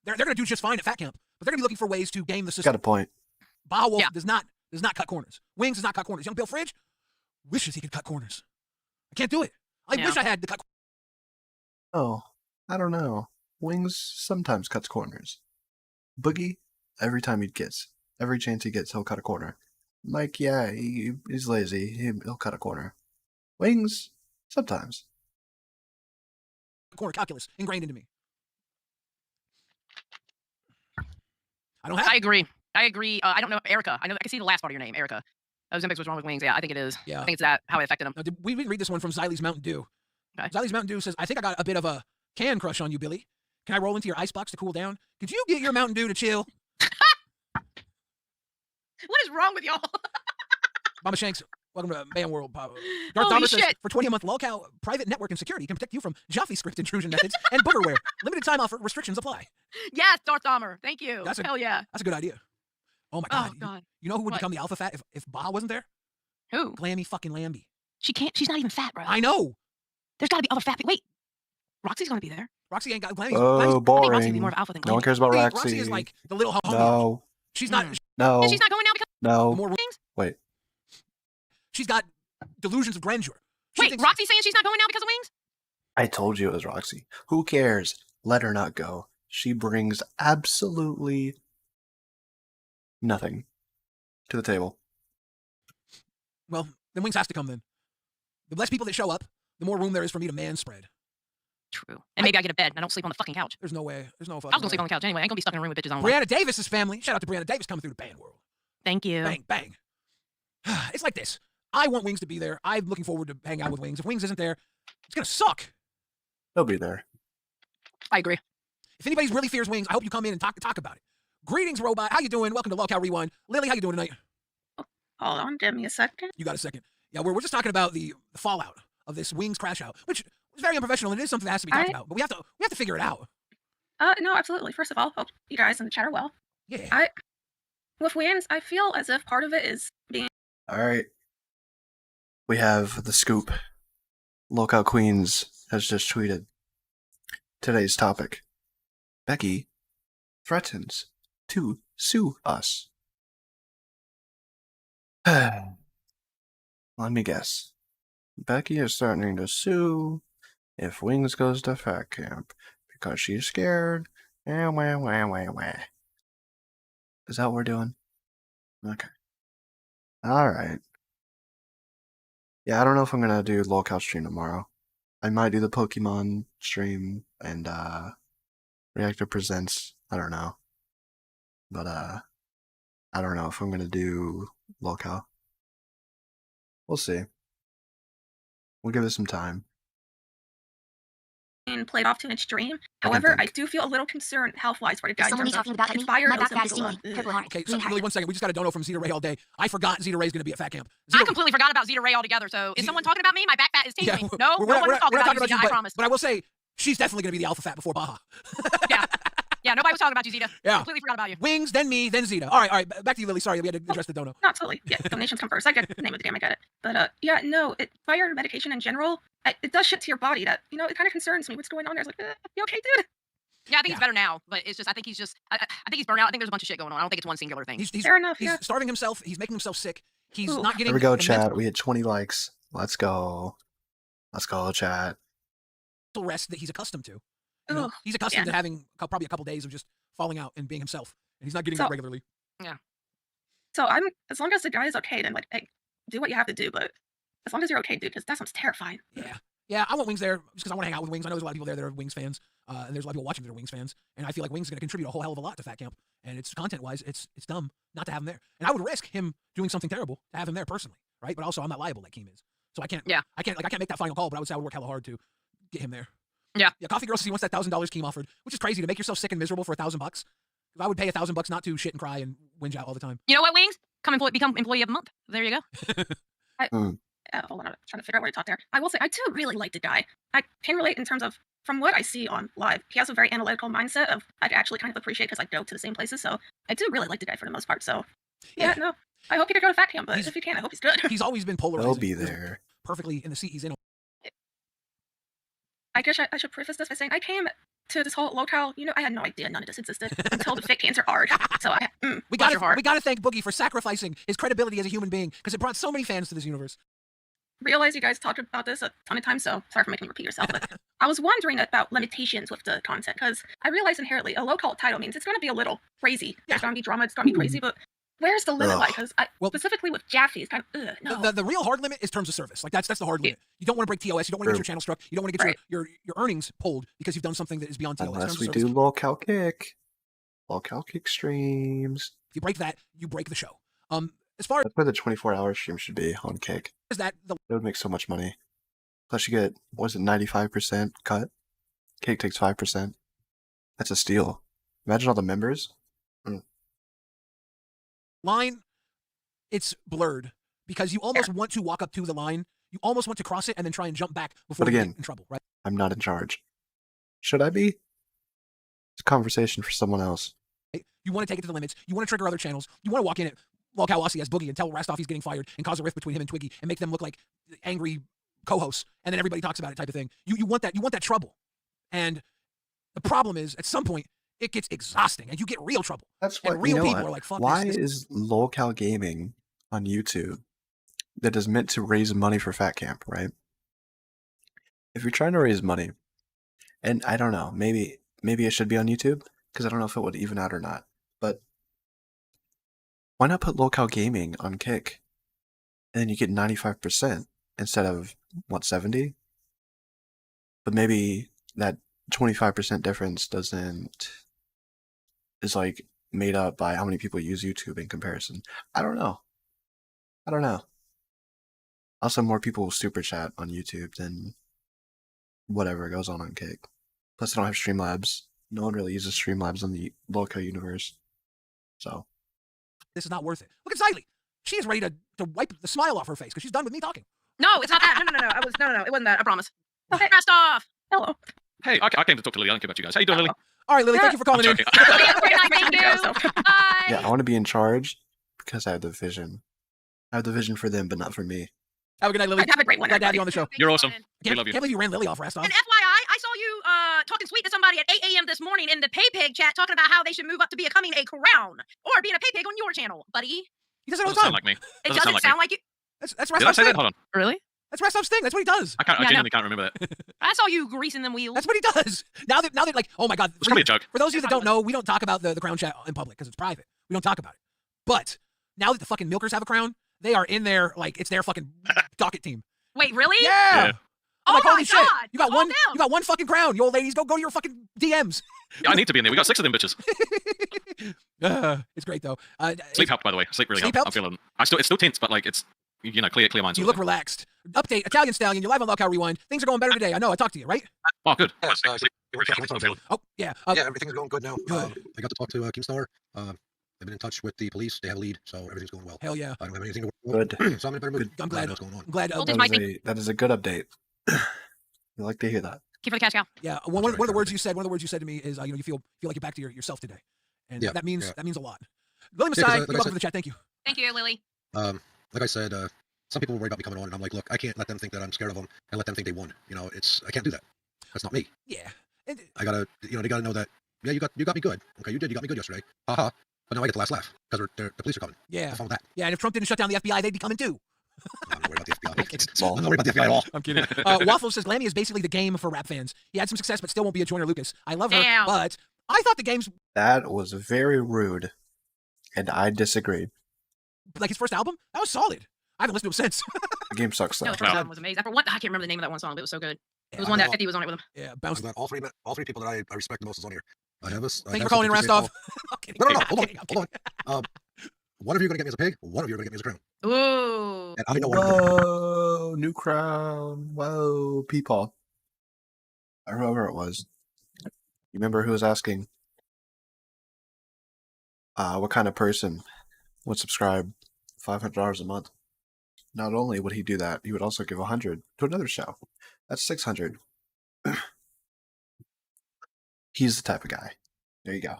They're going to do just fine at Fat Camp, but they're going to be looking for ways to game the system. Got a point. Baja Wolf does not cut corners. Wings does not cut corners. Young Bill Fridge wishes he could cut corners. I can't do it. I wish I had the cut. Oh, I don't know. Wings sometimes cuts corners. Boogie, every time he gets, every chance he gets, he'll cut a corner. Mike, yeah, he's lazy. He'll cut a corner. Wings, sometimes. Corner calculus ingrained into me. I agree. I don't know, Erica. I can see the last part of your name, Erica. Ozempic was wrong with Wings. Yeah, I think it is. Yeah. I think it's that how it affected him. Now, we read this one from Xylie's Mountain Dew. Okay. Xylie's Mountain Dew says, I think I got a bit of a can crush on you, Billy. Can I roll into your icebox to cool down? Could you get your Mountain Dew to chill? What is wrong with y'all? Mama Shanks, welcome to Man World. Darth Holy Dahmer says, shit. for 20 a month, lolcow private network and security can protect you from JavaScript intrusion methods and boogerware. Limited time offer, restrictions apply. Yes, Darth Dahmer. Thank you. Hell yeah. That's a good idea. Oh my God. Oh, God. You know who would What? become the alpha fat if Baja wasn't there? Who? Glammy fucking Lambie. She's not even fat, bro. I know. There's got to be other fat people. Wait. Roxy's going to be there. Roxy ain't got Glammy. Oh, boring. Roxy would be more of alpha than No one Glammy. cares about Hey, Roxy. Roxy is like the little homie. No. She's not. No. And she's not going now because No. More Wings? Wait. She's got delusions of grandeur. She Wait, thinks- Roxy's saying she's not going now because of Wings? I told you it was Roxy. Who cares? Let her not go. She brings absolutely nothing to the table. Well, then Wings has to come then. The less people that show up, the more room there is for me to man spread. True. And maybe I get a bed and I don't sleep on the fucking couch. There's no way. There's no I was fucking going to way. sleep on the couch anyway. I ain't going to be stuck in a room with bitches I don't like. Brianna Davis's family. Shout out to Brianna Davis coming through the band world. Thank you. Bang, bang. It's like this. I want Wings to be there. I'm looking forward to hang out with Wings. If Wings isn't there, it's going to suck. He'll be there. I agree. If anybody really fears Wings, I hope you come in and talk about it. Greetings, Robot. How you doing? Welcome to Lolcow Rewind. Lily, how you doing tonight? Hold on, give me a second. You got a second. Yeah, we're just talking about the fallout of this Wings crash out, which is very unprofessional, and it is something that has to be talked about. But we have to figure it out. No, absolutely. First of all, hope you guys in the chat are well. Yeah. With Wings, I feel as if part of it is being. All right. We have the scoop. Lolcow Queens has just tweeted today's topic. Becky threatens to sue us. Let me guess. Becky is threatening to sue if Wings goes to Fat Camp because she's scared. Is that what we're doing? Okay. Alright. Yeah, I don't know if I'm gonna do Lolcow stream tomorrow. I might do the Pokemon stream and Reactor Presents I don't know. But I don't know if I'm gonna do locale. We'll see. We'll give it some time. And played off to an extreme. I can However, I think. do feel a little concerned health-wise for the guy. someone be talking about me? Inspire My knows backpack him is well. steaming. Purple heart. Okay, so Green heart. really, 1 second. We just got a dono from Zeta Ray all day. I forgot Zeta Ray's going to be at Fat Camp. I completely forgot about Zeta Ray altogether. So is someone talking about me? My back fat is Yeah, tingling. No, we're no not- one we're was not- talking we're not about you, Zeta, I promise. But I will say, she's definitely going to be the alpha fat before Baja. Yeah, nobody was talking about you, Zeta. Yeah. Completely forgot about you. Wings, then me, then Zeta. All right. Back to you, Lily. Sorry, we had to address the dono. Not totally. Yeah, donations come first. I get the name of the game. I get it. But yeah, no. Fire medication in general, it does shit to your body. That it kind of concerns me. What's going on there? It's like, you okay, dude? Yeah, I think he's better now, but it's just I think he's burnt out. I think there's a bunch of shit going on. I don't think it's one singular thing. He's Fair enough. He's starving himself. He's making himself sick. He's Ooh. not getting. Here we go, the chat. We had 20 likes. Let's go. Let's go, chat. mental rest that he's accustomed to. You know, Ugh, he's accustomed yeah. to having probably a couple days of just falling out and being himself, and he's not getting So- that regularly. Yeah. So as long as the guy is okay, then hey, do what you have to do. But as long as you're okay, dude, because that sounds terrifying. Yeah, I want Wings there just because I want to hang out with Wings. I know there's a lot of people there that are Wings fans, and there's a lot of people watching that are Wings fans, and I feel like Wings is going to contribute a whole hell of a lot to Fat Camp, and it's content-wise, it's dumb not to have him there, and I would risk him doing something terrible to have him there personally, right? But also I'm not liable like Keem is, so I can't make that final call, but I would say I would work hella hard to get him there. Yeah. Coffee Girl says he wants that $1,000 Keem offered, which is crazy to make yourself sick and miserable for $1,000. Because I would pay $1,000 not to shit and cry and whinge out all the time. You know what, Wings? Become employee of the month. There you go. Hold on, I'm trying to figure out where to talk there. I will say I do really like the guy. I can relate in terms of from what I see on live. He has a very analytical mindset of I'd actually kind of appreciate because I go to the same places. So I do really like the guy for the most part. So yeah, no, I hope he could go to Fat Camp, but if he can, I hope he's good. He's always been polarizing. He'll be there. Perfectly in the seat he's in. I guess I should preface this by saying I came to this whole locale. I had no idea none of this existed until the fake cancer hard. So We got to thank Boogie for sacrificing his credibility as a human being because it brought so many fans to this universe. Realize you guys talked about this a ton of times, so sorry for making you repeat yourself. But I was wondering about limitations with the content because I realize inherently a local title means it's going to be a little crazy. There's going to be drama, it's going to be crazy, but where's the limit? Like, because specifically with Jaffe, it's kind of no. The real hard limit is terms of service. Like that's the hard limit. You don't want to break TOS. You don't want to get your channel struck. You don't want to get your earnings pulled because you've done something that is beyond TOS. Unless we do locale kick streams. If you break that, you break the show. As far That's where the 24-hour stream should be on Kick. as that, It would make so much money. Plus you get, 95% cut? Kick takes 5%. That's a steal. Imagine all the members. line, it's blurred because you almost want to walk up to the line. You almost want to cross it and then try and jump back before But you again, get in trouble, right? I'm not in charge. Should I be? It's a conversation for someone else. You want to take it to the limits. You want to trigger other channels. You want to walk in at Walkowasi as Boogie and tell Rastov he's getting fired and cause a rift between him and Twiggy and make them look like angry co-hosts, and then everybody talks about it type of thing. You want that. You want that trouble. And the problem is, at some point, it gets exhausting and you get real trouble. That's and what real you know people what? are like, fuck Why this. is locale gaming on YouTube that is meant to raise money for Fat Camp, right? If you're trying to raise money, and I don't know, maybe it should be on YouTube because I don't know if it would even out or not. But why not put locale gaming on Kick, and then you get 95% instead of 70? But maybe that 25% difference is like made up by how many people use YouTube in comparison. I don't know. Also, more people will super chat on YouTube than whatever goes on Kick. Plus, I don't have Streamlabs. No one really uses Streamlabs on the local universe. So This is not worth it. Look at Xylee. She is ready to wipe the smile off her face because she's done with me talking. No, it's not that. No. No. It wasn't that. I promise. Okay, Rastov. Hello. Hey, I came to talk to Lily. I don't care about you guys. How you doing, Lily? All right, Lily, thank you for calling in. Thank you. yeah, I want to be in charge because I have the vision. I have the vision for them, but not for me. Have a good night, Lily. Have a great one. Glad to have you on the show. You're awesome. We Can't love you. believe you ran Lily off, Rastov. And FYI, I saw you talking sweet to somebody at 8 a.m. this morning in the Pay Pig chat talking about how they should move up to becoming a crown or being a Pay Pig on your channel, buddy. He does it all the Doesn't time. sound like me. It doesn't sound like you. That's Did I Rastov's say thing. that? Hold on. Really? That's Rastov's thing. That's what he does. I genuinely can't remember that. I saw you greasing them wheels. That's what he does. Now that like, oh my God. It's probably a joke. For those of you that don't know, we don't talk about the crown chat in public because it's private. We don't talk about it. But now that the fucking milkers have a crown, they are in there like it's their fucking docket team. Wait, really? Yeah. I'm like, Oh my holy shit! God, You got calm one. down. You got one fucking crown. You old ladies, go to your fucking DMs. Yeah, I need to be in there. We got 6 of them bitches. It's great though. Sleep helped, by the way. Sleep really Sleep helped. helped? I'm feeling. It's still tense, but like it's clear mind. You look relaxed. Update: Italian Stallion. You're live on Lockout Rewind. Things are going better today. I know. I talked to you, right? Oh, good. Oh yeah. Yeah, everything's going good now. I got to talk to Keemstar. I've been in touch with the police. They have a lead, so everything's going well. Hell yeah. I don't have anything to worry about. Good. So I'm in a better mood. I'm glad. What's going on. I'm glad. That is a good update. You like to hear that. Keep for the cash cow. Yeah. One of the words you said. One of the words you said to me is, you feel like you're back to yourself today, and that means a lot. Lily Masai, like welcome to the chat. Thank you. Thank you, Lily. Like I said, some people worry about me coming on, and I'm like, look, I can't let them think that I'm scared of them and let them think they won. I can't do that. That's not me. Yeah. I gotta, they gotta know that. Yeah, you got me good. Okay, you did. You got me good yesterday. Haha. But now I get the last laugh because the police are coming. Yeah. Have fun with that. Yeah, and if Trump didn't shut down the FBI, they'd be coming too. I'm not worried about the FBI. I'm not worried about the FBI at all. I'm kidding. Waffle says Lammy is basically the game for rap fans. He had some success, but still won't be a Joyner Lucas. I love her, Damn. but I thought the game's That was very rude, and I disagree. like his first album. That was solid. I haven't listened to him since. The game sucks though. No, the first album was amazing. I can't remember the name of that one song, but it was so good. It was one that 50 was on it with him. Yeah, I'm glad all three people that I respect the most is on here. I have us. Thank you for calling in, Rostov. No, hold on. One of you are gonna get me as a pig. One of you are gonna get me as a crown. Ooh. And I know what I'm doing. Whoa, new crown. Whoa, Peepaw. Or whoever it was. You remember who was asking what kind of person would subscribe $500 a month? Not only would he do that, he would also give 100 to another show. That's 600. He's the type of guy. There you go.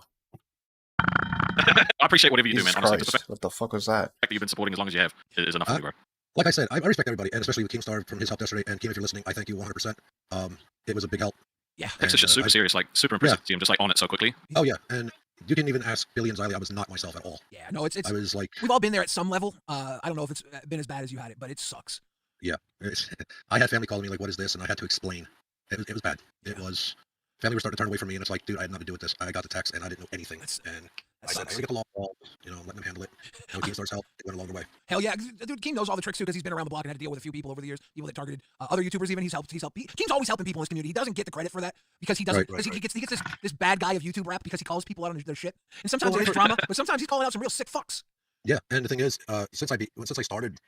I appreciate whatever you do, man. Jesus Honestly, Christ, what the fuck was that? The fact that you've been supporting as long as you have is enough for me, bro. Like I said, I respect everybody, and especially with Keemstar from his help yesterday. And Keem, if you're listening, I thank you 100%. It was a big help. Yeah. It's just super serious, like super impressive to see him just like on it so quickly. Oh yeah, and you didn't even ask Billy and Xylee. I was not myself at all. Yeah, no, it's. I was like, we've all been there at some level. I don't know if it's been as bad as you had it, but it sucks. Yeah, I had family calling me like, "What is this?" And I had to explain. It was bad. It was. Family were starting to turn away from me, and it's like, dude, I had nothing to do with this. I got the text, and I didn't know anything. And I said, I'm gonna get the law involved, letting them handle it. And with Keemstar's help, it went a longer way. Hell yeah, dude, Keem knows all the tricks too because he's been around the block and had to deal with a few people over the years, people that targeted other YouTubers. Even he's helped. Keem's always helping people in his community. He doesn't get the credit for that because he doesn't. Because he gets this bad guy of YouTube rap because he calls people out on their shit. And sometimes there's drama, but sometimes he's calling out some real sick fucks. Yeah, and the thing is, since I started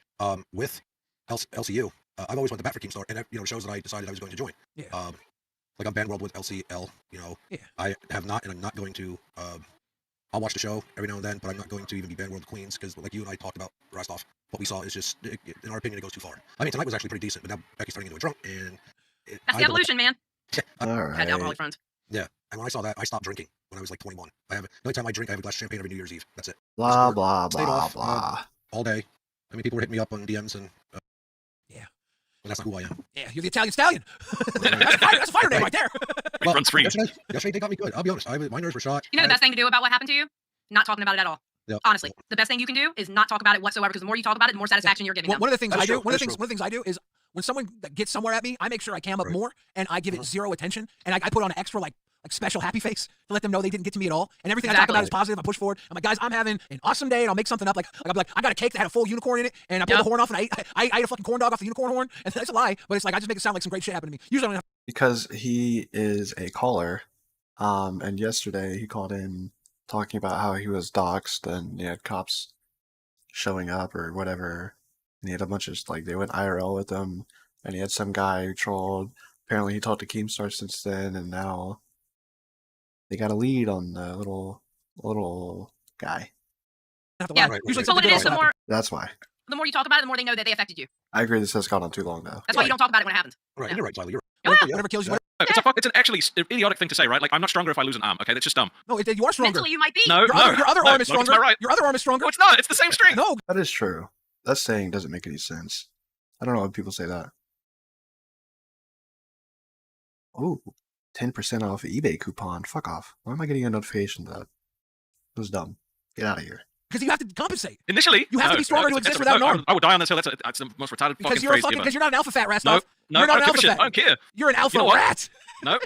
with LCU, I've always went to bat for Keemstar, and shows that I decided I was going to join. Yeah. Like I'm banned world with LCL. Yeah. I have not, and I'm not going to. I'll watch the show every now and then, but I'm not going to even be banned world with Queens because, like you and I talked about Rostov, what we saw is just, in our opinion, it goes too far. I mean, tonight was actually pretty decent, but now Becky's turning into a drunk, and that's the evolution, man. All right. Had alcoholic friends. Yeah, and when I saw that, I stopped drinking when I was like 21. The only time I drink, I have a glass of champagne every New Year's Eve. That's it. Blah blah Stayed blah off, blah. all day. I mean, people were hitting me up on DMs and. Yeah. But that's not who I am. Yeah, you're the Italian Stallion. That's a fire name right there. Well, yesterday they got me good. I'll be honest. My nerves were shot. You know the best thing to do about what happened to you? Not talking about it at all. Yep. Honestly, the best thing you can do is not talk about it whatsoever because the more you talk about it, the more satisfaction you're giving them. One of the things I do, one of the things I do is when someone gets somewhere at me, I make sure I cam up more and I give it zero attention and I put on an extra like special happy face to let them know they didn't get to me at all. And everything I talk about is positive. I push forward. I'm like, guys, I'm having an awesome day, and I'll make something up. Like I'll be like, I got a cake that had a full unicorn in it, and I pulled the horn off, and I ate a fucking corn dog off the unicorn horn. And that's a lie, but it's like I just make it sound like some great shit happened to me. Usually I don't have. Because he is a caller, and yesterday he called in talking about how he was doxxed and he had cops showing up or whatever, and he had a bunch of they went IRL with him, and he had some guy who trolled. Apparently he talked to Keemstar since then, and now they got a lead on the little guy. Yeah, usually so what it is, That's why. The more you talk about it, the more they know that they affected you. I agree this has gone on too long, though. That's why you don't talk about it when it happens. Right, and you're right, Xylee. You're right. Whatever kills you. It's an actually idiotic thing to say, right? Like, I'm not stronger if I lose an arm, okay? That's just dumb. No, you are stronger. Mentally, you might be. No, your other arm is stronger. Right. Your other arm is stronger. No, it's not. It's the same strength. No. That is true. That saying doesn't make any sense. I don't know why people say that. Oh, 10% off eBay coupon. Fuck off. Why am I getting a notification that? It was dumb. Get out of here. Because you have to compensate. Initially, you have to be stronger to exist without an arm. I would die on this hill. That's the most retarded fucking phrase ever. Because you're not an alpha fat, Rastov. No, you're not I don't an give alpha a shit. fat. I don't care. You're an alpha You know what? rat. No.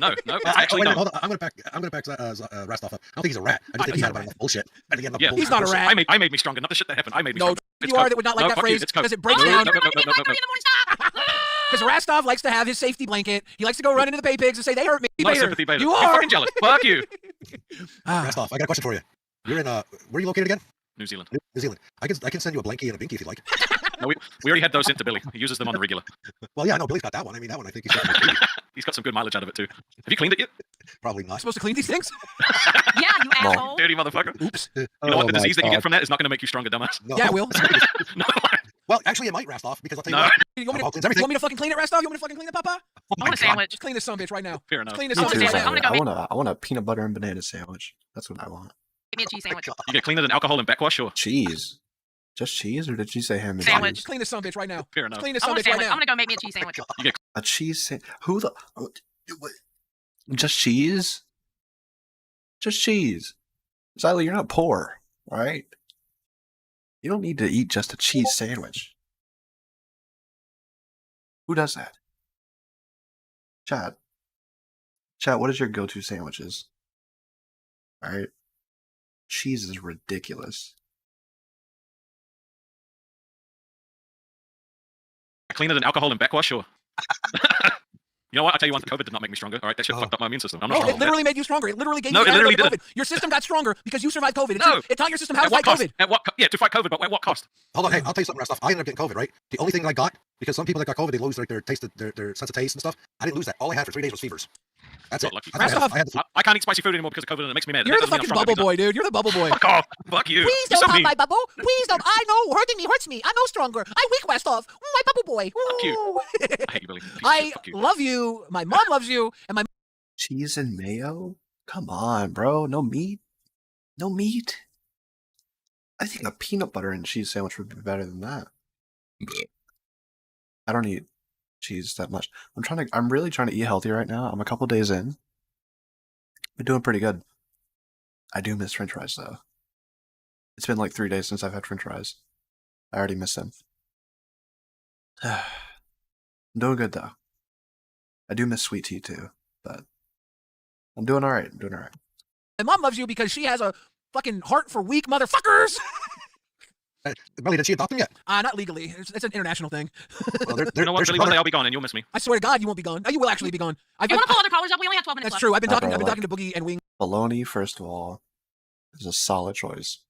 Actually, No. hold on. I'm gonna back Rastov up. I don't think he's a rat. I just think he had enough bullshit. I think he had enough bullshit. He's not a rat. I made me stronger. Not the shit that happened. I made me No, stronger. It's you are coke. that would not like No, that fuck you. phrase It's coke. because it breaks No. down. No. Because Rastov likes to have his safety blanket. He likes to go run into the pay pigs and say, they hurt me. Not a Bader. sympathy beta. You You're are. fucking jealous. Fuck you. Rastov, I got a question for you. You're in where are you located again? New Zealand. New Zealand. I can send you a blankie and a binky if you'd like. No, we already had those sent to Billy. He uses them on the regular. Well, yeah, I know Billy's got that one. I mean, that one I think He's got some good mileage out of it too. Have you cleaned it yet? Probably not. Supposed to clean these things? Yeah, you asshole. Dirty motherfucker. Oops. You know what? The disease that you get from that is not going to make you stronger, dumbass. No. Yeah, it will. Well, actually, it might, Rastov, because I'll tell you No. what. You want, Alcohol cleans you everything. want me to fucking clean it, Rastov? You want me to fucking clean it, Papa? I want a sandwich. Just clean this son bitch right now. Fair enough. Clean this Me son too, bitch right Sally. now. I want a peanut butter and banana sandwich. That's what I want. Give me a cheese sandwich. You get cleaner than alcohol and backwash, or Cheese. Just cheese, or did you say ham and Sandwich. cheese? Clean this son bitch right now. fair Just enough. clean this I son want a bitch right sandwich. now. I'm gonna go make me a cheese sandwich. You get A cheese who the what? Just cheese? Just cheese. Xylee, you're not poor, all right? You don't need to eat just a cheese sandwich. Who does that? Chat, what is your go-to sandwiches? All right? Cheese is ridiculous. cleaner than alcohol and backwash, or you know what? I'll tell you one. COVID did not make me stronger. All right, that shit fucked up my immune system. I'm not No, strong. it literally made you stronger. It literally gave No, you it literally antidote to didn't. COVID. Your system got stronger because you survived COVID. No. It taught your system how to At what fight cost? COVID. At what? Yeah, to fight COVID, but at what cost? Hold on, hey, I'll tell you something, Rastov. I ended up getting COVID, right? The only thing that I got, because some people that got COVID, they lose their taste, their sense of taste and stuff. I didn't lose that. All I had for 3 days was fevers. That's it. Lucky. I can't eat spicy food anymore because of COVID, and it makes me mad. You're the That doesn't mean fucking I'm bubble stronger. boy, dude. You're the bubble boy. Fuck off. Fuck you. Please You're don't so pop mean. my bubble. Please don't. I know hurting me hurts me. I know stronger. I'm weak, Westhoff. My bubble boy. Fuck you. Ooh. I hate you, Billy. Piece of I shit. Fuck you. love you. My mom loves you, and my Cheese and mayo? Come on, bro. No meat? No meat? I think a peanut butter and cheese sandwich would be better than that. I don't eat cheese that much. I'm really trying to eat healthy right now. I'm a couple days in. Been doing pretty good. I do miss French fries though. It's been like 3 days since I've had French fries. I already miss them. I'm doing good though. I do miss sweet tea too, but I'm doing all right. mom loves you because she has a fucking heart for weak motherfuckers. Billy, did she adopt him yet? Not legally. It's an international thing. Well, You know what, Billy? One day I'll be gone and you'll miss me. I swear to God, you won't be gone. No, you will actually be gone. You want to pull other callers up? We only have 12 minutes That's left. true. I've been Nah, talking. bro, I've been like- talking to Boogie and Wing. Bologna, first of all, is a solid choice.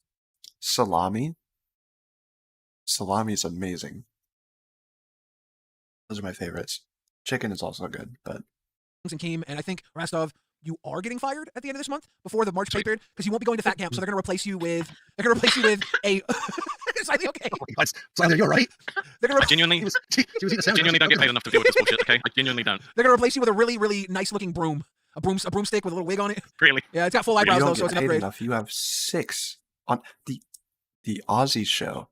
Salami is amazing. Those are my favorites. Chicken is also good, but And Keem, and I think Rastov, you are getting fired at the end of this month before the March pay period because you won't be going to fat camp, so they're gonna replace you with a. Is Riley okay? Siley, you're right. They're gonna I genuinely don't get paid enough to deal with this bullshit. Okay, I genuinely don't. They're gonna replace you with a really, really nice looking broom. A broomstick with a little wig on it. Really? Yeah, it's got full you eyebrows don't though, so get it's an paid upgrade. enough. You have 6 on the Aussie show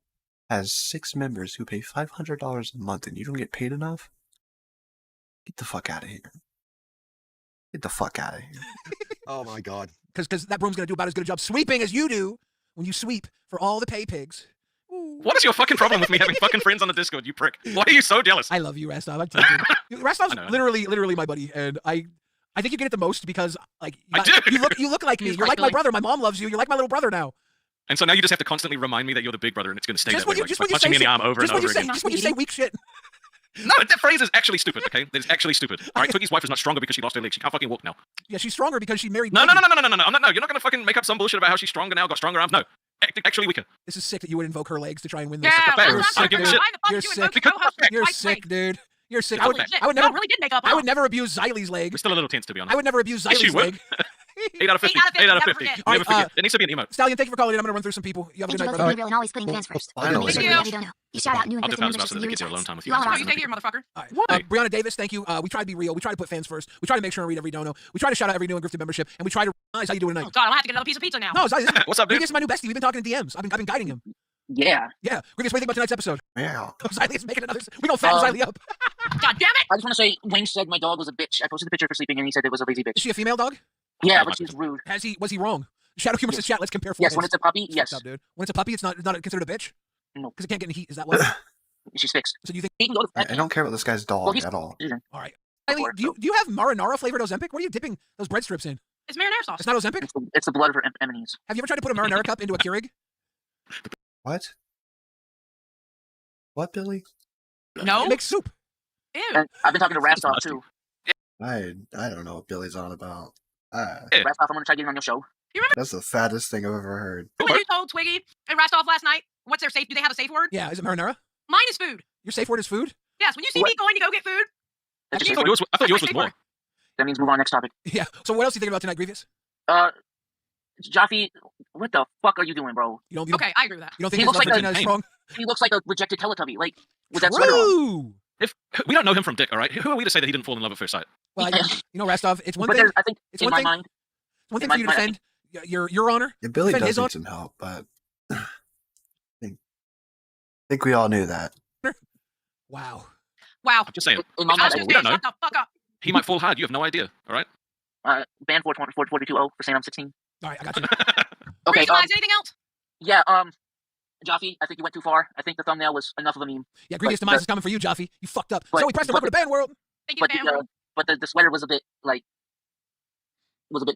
has 6 members who pay $500 a month, and you don't get paid enough. Get the fuck out of here. Get the fuck out of here. Oh my God. Because that broom's gonna do about as good a job sweeping as you do when you sweep for all the pay pigs. What is your fucking problem with me having fucking friends on the Discord, you prick? Why are you so jealous? I love you, Rastov. I'm telling you. Rastov's I know. literally my buddy, and I think you get it the most because like I do. you look like me. He's You're like my really- brother. My mom loves you. You're like my little brother now. And so now you just have to constantly remind me that you're the big brother, and it's going to stay Just that when way. you Like, just like when you punching say me in the shit- arm over just and when you over say again. just when you say weak shit. No, that phrase is actually stupid. Okay, that is actually stupid. All right, Toogie's wife is not stronger because she lost her leg. She can't fucking walk now. Yeah, she's stronger because she married. No. Peggy. I'm not. No, you're not going to fucking make up some bullshit about how she's stronger now, got stronger arms. No, actually weaker. This is sick that you would invoke her legs to try and win this. Yeah, fact. well, I don't give a shit. why the fuck You're did you sick. invoke your co-host with You're white sick, legs? dude. You're sick. Holy shit. I would never. No, really did make up. I would never abuse Xylie's leg. We're still a little tense, to be honest. I would never abuse Yes, you Xylie's would. leg. 8 out of 50. 8 out of 50. Never Never forget. forget. It needs to be an emote. Stallion, thank you for calling in. I'm gonna run through some people. You have a Thank good you night, both for brother. being real and always putting fans first. Finally. Thank you. You shout out new and I'll do gifted that members so to that the the kids are Roots alone time with You you. all No, have you take it here, motherfucker. All right. Brianna Davis, thank you. We try to be real. We try to put fans first. We try to make sure and read every dono. We try to shout out every new and gifted membership, and we try to realize how you doing tonight. Oh, God, I'm gonna have to get another piece of pizza now. No, Xylie, What's up, dude? Grievous is my new bestie. We've been talking in DMs. I've been guiding him. Yeah. Yeah, Grievous, what do you think about tonight's episode? Yeah. Xylie is making another. We gonna fatten Xylie up. God damn it! I just want to say, Wayne said my dog was a bitch. I posted the picture for sleeping, and he said it was a lazy Is bitch. she a female dog? Yeah, but she's rude. Was he wrong? Shadow Humor says chat. Let's compare. Yes, when foreheads. it's a puppy, It's yes. fucked up, dude. When it's a puppy, it's not considered a bitch. No, because it can't get in heat. Is that why? she's fixed. So do you think he can go to I don't care about this guy's dog Well, he's- at all. All right. Riley, do you have marinara flavored Ozempic? What are you dipping those bread strips in? It's marinara sauce. It's not Ozempic? It's the blood of enemies. Have you ever tried to put a marinara cup into a Keurig? What? What, Billy? No. It makes soup. Ew. And I've been talking to Rastov too. I don't know what Billy's on about. Rastov, I'm gonna try getting on your show. You remember That's the fattest thing I've ever heard. when you told Twiggy and Rastov last night? What's their safe? Do they have a safe word? Yeah, is it marinara? Mine is food. Your safe word is food? Yes. When you see me going to go get food. That's I your thought safe word? yours was more. That means move on next topic. Yeah. So what else are you thinking about tonight, Grievous? Jaffe, what the fuck are you doing, bro? You don't Okay, I agree with that. You don't think He his looks love like for Tina is strong? He looks like a rejected Teletubby, like with that sweater on. If we don't know him from Dick, all right? Who are we to say that he didn't fall in love at first sight? Well, you know, Rastov, it's one But thing. I think It's in one my thing. mind, It's one thing in for you to my defend your honor. Yeah, Billy defend does his need honor. some help, but I think we all knew that. Wow. Wow. I'm just saying. In my I mind, was just we don't saying, know. shut the fuck up. He might fall hard. You have no idea. All right. ban 420 for saying I'm 16. All right, I got you. Okay. Reason guys, anything else? Yeah. Jaffe, I think you went too far. I think the thumbnail was enough of a meme. Yeah, Grievous But Demise is coming for you, Jaffe. You fucked up. But- Zoe Preston, but- welcome to Band World. Thank you, But the sweater was a bit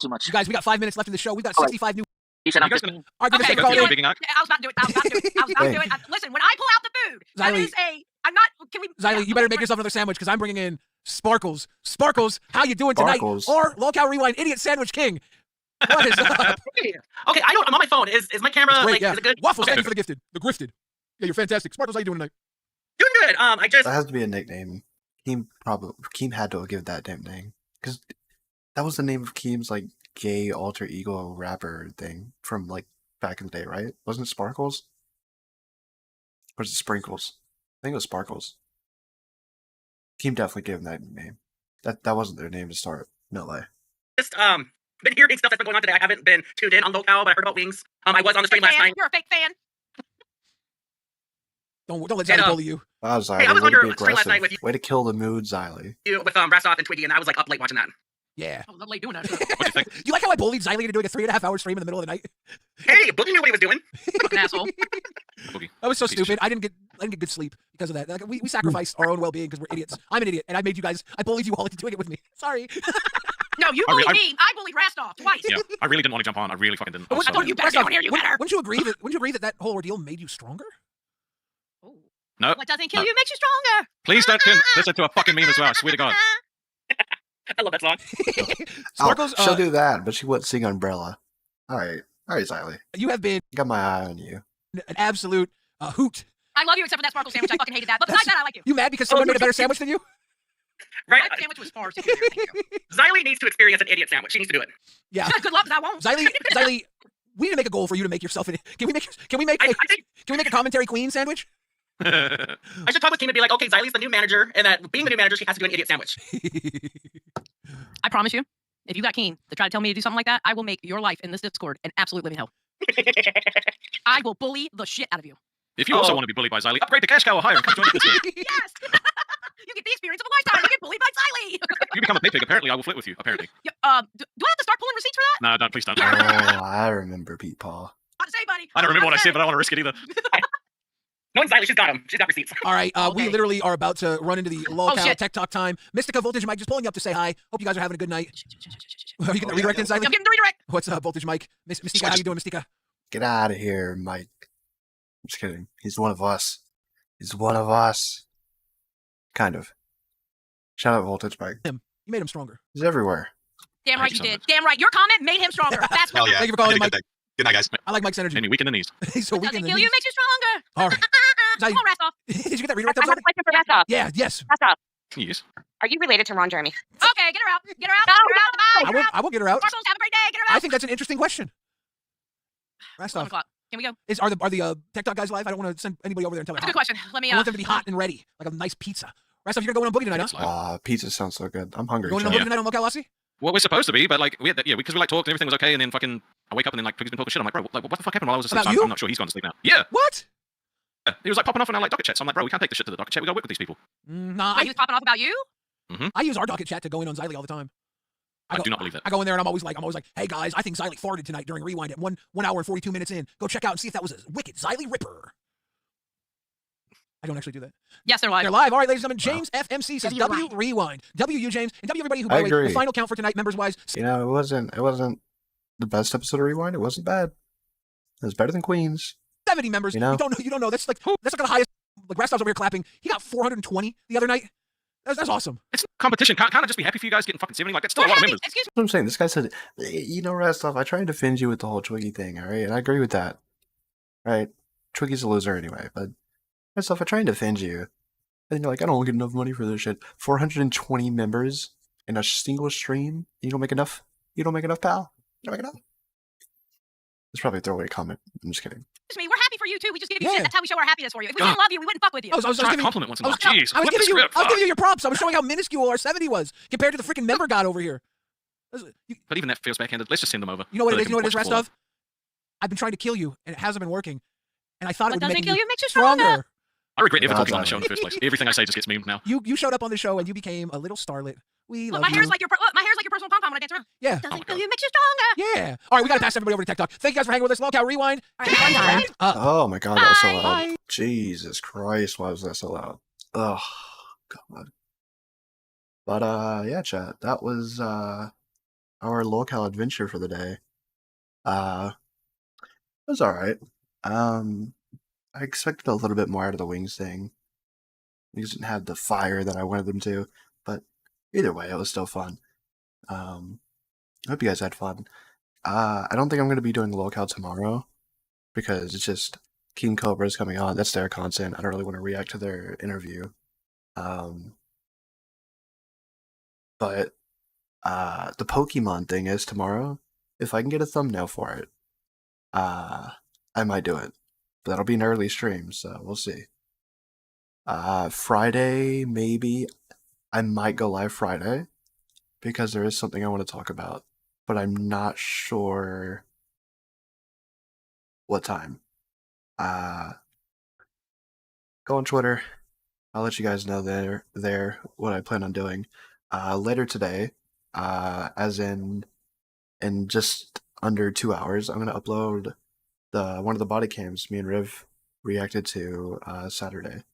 too much. You guys, we got 5 minutes left in the show. We've got All right. 65 new. You said I'm You guys 15. All right, Grievous, Okay, take a call you know in. what? Bigging out. Yeah, I was about to do it. I was about to do it. I was about to do it. Listen, when I pull out the food, that Xylee. is a. I'm not. Can we? Xylee, you better make yourself another sandwich because I'm bringing in Sparkles. Sparkles, how you doing tonight? Sparkles. Or Lolcow Rewind, Idiot Sandwich King. What is up? Okay, I don't. I'm on my phone. Is my camera Great, like? yeah. Is it good? Waffles, Okay. thank you for the gifted. The grifted. Yeah, you're fantastic. Sparkles, how you doing tonight? Doing good. I just. That has to be a nickname. Keem had to give that damn name because that was the name of Keem's like gay alter ego rapper thing from like back in the day, right? Wasn't it Sparkles? Or was it Sprinkles? I think it was Sparkles. Keem definitely gave him that name. That wasn't their name to start. No lie. Just been hearing stuff that's been going on today. I haven't been tuned in on Locale, but I heard about Wings. I was on the stream last night. You're a fake fan. Don't let And, Xylee bully you. Wow, Xylee, Hey, I was way to under be a stream last night aggressive. with you. Way to kill the mood, Xylee. With Rastov and Twiggy, and I was like up late watching that. Yeah. I was up late doing that. You like how I bullied Xylee into doing a 3.5 hour stream in the middle of the night? Hey, Boogie knew what he was doing. Fucking asshole. That was so Piece of stupid. I didn't get good sleep because of that. Like, we sacrificed our own well-being because we're idiots. I'm an idiot, and I bullied you all into doing it with me. Sorry. No, you I re- bullied me. I bullied Rastov twice. Yeah, I really didn't want to jump on. I really fucking didn't. I'm Wouldn't- sorry. You better get on here. You better. Wouldn't you agree that whole ordeal made you stronger? No. What doesn't kill you makes you stronger. Please don't listen to a fucking meme as well. I swear to God. I love that song. Sparkles, she'll do that, but she wouldn't sing Umbrella. All right, Xylee. You have been Got my eye on you. an absolute hoot. I love you except for that sparkle sandwich. I fucking hated that. But besides that, I like you. You mad because someone made a better sandwich than you? Right. My sandwich was far superior. Thank you. Xylee needs to experience an idiot sandwich. She needs to do it. Yeah. Good luck, 'cause I won't. Xylee, we need to make a goal for you to make yourself an. Can we make a commentary queen sandwich? I should talk with Kim and be like, okay, Xylee's the new manager, and that being the new manager, she has to do an idiot sandwich. I promise you, if you got Keen to try to tell me to do something like that, I will make your life in this Discord an absolute living hell. I will bully the shit out of you. If you also want to be bullied by Xylee, upgrade to Cash Cow or higher and come join the Discord. Yes! You get the experience of a lifetime. You get bullied by Xylee. You become a pig, apparently I will flip with you, apparently. Do I have to start pulling receipts for that? No, don't, please don't. Oh, I remember Pete Paul. What to say, buddy? I don't remember what I said, but I don't want to risk it either. Knowing Xylee, she's got them. She's got receipts. All right, we literally are about to run into the Lolcow shit. Tech Talk time. Mystica, Voltage Mike, just pulling you up to say hi. Hope you guys are having a good night. Are you getting the redirect inside? I'm getting the redirect. What's up, Voltage Mike? Mystica, how you doing, Mystica? Get out of here, Mike. I'm just kidding. He's one of us. He's one of us. Kind of. Shout out Voltage Mike. You made him stronger. He's everywhere. Damn right you did. Damn right. Your comment made him stronger. That's what. Thank you for calling in, Mike. Good night, guys. I like Mike's energy. And you weaken the knees. He's so weak Doesn't in the kill you knees. makes you stronger. All right. Come on, Rastov. Did you get that redirect I have episode? a question for Rastov. Yeah, yes. Rastov, Yes. are you related to Ron Jeremy? Okay, get her out. Get her out. Get her out. Bye. I will get her out. Sparkles, have a great day. Get her out. I think that's an interesting question. 1 Rastov, o'clock. Can we go? are the Tech Talk guys live? I don't want to send anybody over there and tell them. That's a good question. Let me. I want them to be hot and ready, like a nice pizza. Rastov, you're going on boogie tonight, huh? Pizza sounds so good. I'm hungry. Going on Chad. boogie tonight on Lolcow Lassie? Well, we're supposed to be, but like, we had that, because we like talked and everything was okay, and then fucking, I wake up and then like, Twiggy's been talking shit. I'm like, bro, like, what the fuck happened while I was asleep? About So you? I'm not sure he's gone to sleep now. Yeah. What? Yeah. He was like popping off in our like docket chats. I'm like, bro, we can't take the shit to the docket chat. We gotta work with these people. Nah, Wait, he was popping off about you? I use our docket chat to go in on Xylee all the time. I do not believe that. I go in there and I'm always like, hey guys, I think Xylee farted tonight during Rewind at 1 hour and 42 minutes in. Go check out and see if that was a wicked Xylee ripper. don't actually do that. Yes, they're live. They're live. All right, ladies and gentlemen. James FMC says W Rewind. W you, James. And W everybody who, by I the way, the agree. final count for tonight, members-wise. You know, it wasn't the best episode of Rewind. It wasn't bad. It was better than Queens. 70 members. You know? You don't know. That's like the highest. Like Rastov's over here clapping. He got 420 the other night. That's awesome. It's competition. Can't I just be happy for you guys getting fucking 70? Like, that's still a lot of members. That's what I'm saying. This guy said, you know, Rastov, I tried to defend you with the whole Twiggy thing, all right? And I agree with that. Right? Twiggy's a loser anyway, but Rastov, I tried to defend you. And you're like, I don't get enough money for this shit. 420 members in a single stream? You don't make enough? You don't make enough, pal? You don't make enough? It's probably a throwaway comment. I'm just kidding. Excuse me, we're happy for you too. We just gave you Yeah. shit. That's how we show our happiness for you. If we didn't love you, we wouldn't fuck with you. I was giving compliment once in a I while. Jeez, was flip the giving script. you your props. I was showing how minuscule our 70 was compared to the freaking member god over here. But even that feels backhanded. Let's just send them over. You know what so it they is? You know what it is, can watch Rastov? I've been trying to kill you, and it hasn't been working. And I thought What it would doesn't make kill you you makes you stronger. I regret ever God's talking on the show in the honest. first place. Everything I say just gets memed now. You showed up on the show and you became a little starlet. We Look, love my hair's you. like your personal pom pom when I dance around. Yeah. Doesn't kill you makes you stronger. Yeah. All right, we got to pass everybody over to Tech Talk. Thank you guys for hanging with us. Lolcow Rewind. Oh my god, that was so loud. Jesus Christ, why was that so loud? Oh, God. But, yeah, chat, that was, our local adventure for the day. It was alright. I expected a little bit more out of the Wings thing. These didn't have the fire that I wanted them to, but either way, it was still fun. I hope you guys had fun. I don't think I'm going to be doing local tomorrow, because it's just King Cobra's coming on. That's their content. I don't really want to react to their interview. But the Pokemon thing is tomorrow. If I can get a thumbnail for it, I might do it. But that'll be an early stream, so we'll see. Friday, maybe. I might go live Friday, because there is something I want to talk about, but I'm not sure what time. Go on Twitter. I'll let you guys know there what I plan on doing. Later today, as in just under 2 hours, I'm gonna upload one of the body cams me and Riv reacted to Saturday.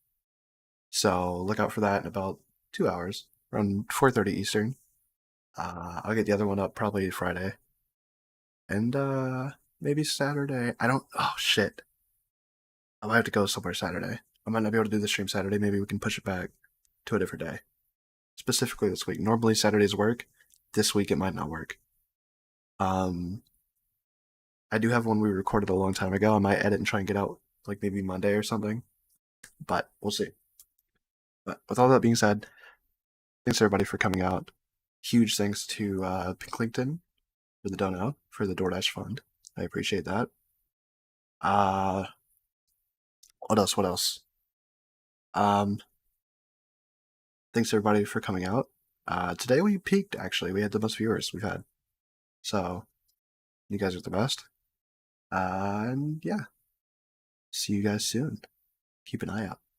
So look out for that in about 2 hours, around 4:30 Eastern. I'll get the other one up probably Friday, and maybe Saturday. Oh shit! I might have to go somewhere Saturday. I might not be able to do the stream Saturday. Maybe we can push it back to a different day. Specifically this week. Normally Saturdays work. This week it might not work. I do have one we recorded a long time ago. I might edit and try and get out like maybe Monday or something. But we'll see. But with all that being said, thanks everybody for coming out. Huge thanks to Pinklington for the dono for the DoorDash fund. I appreciate that. What else? Thanks everybody for coming out. Today we peaked, actually. We had the most viewers we've had. So, you guys are the best. And yeah. See you guys soon. Keep an eye out.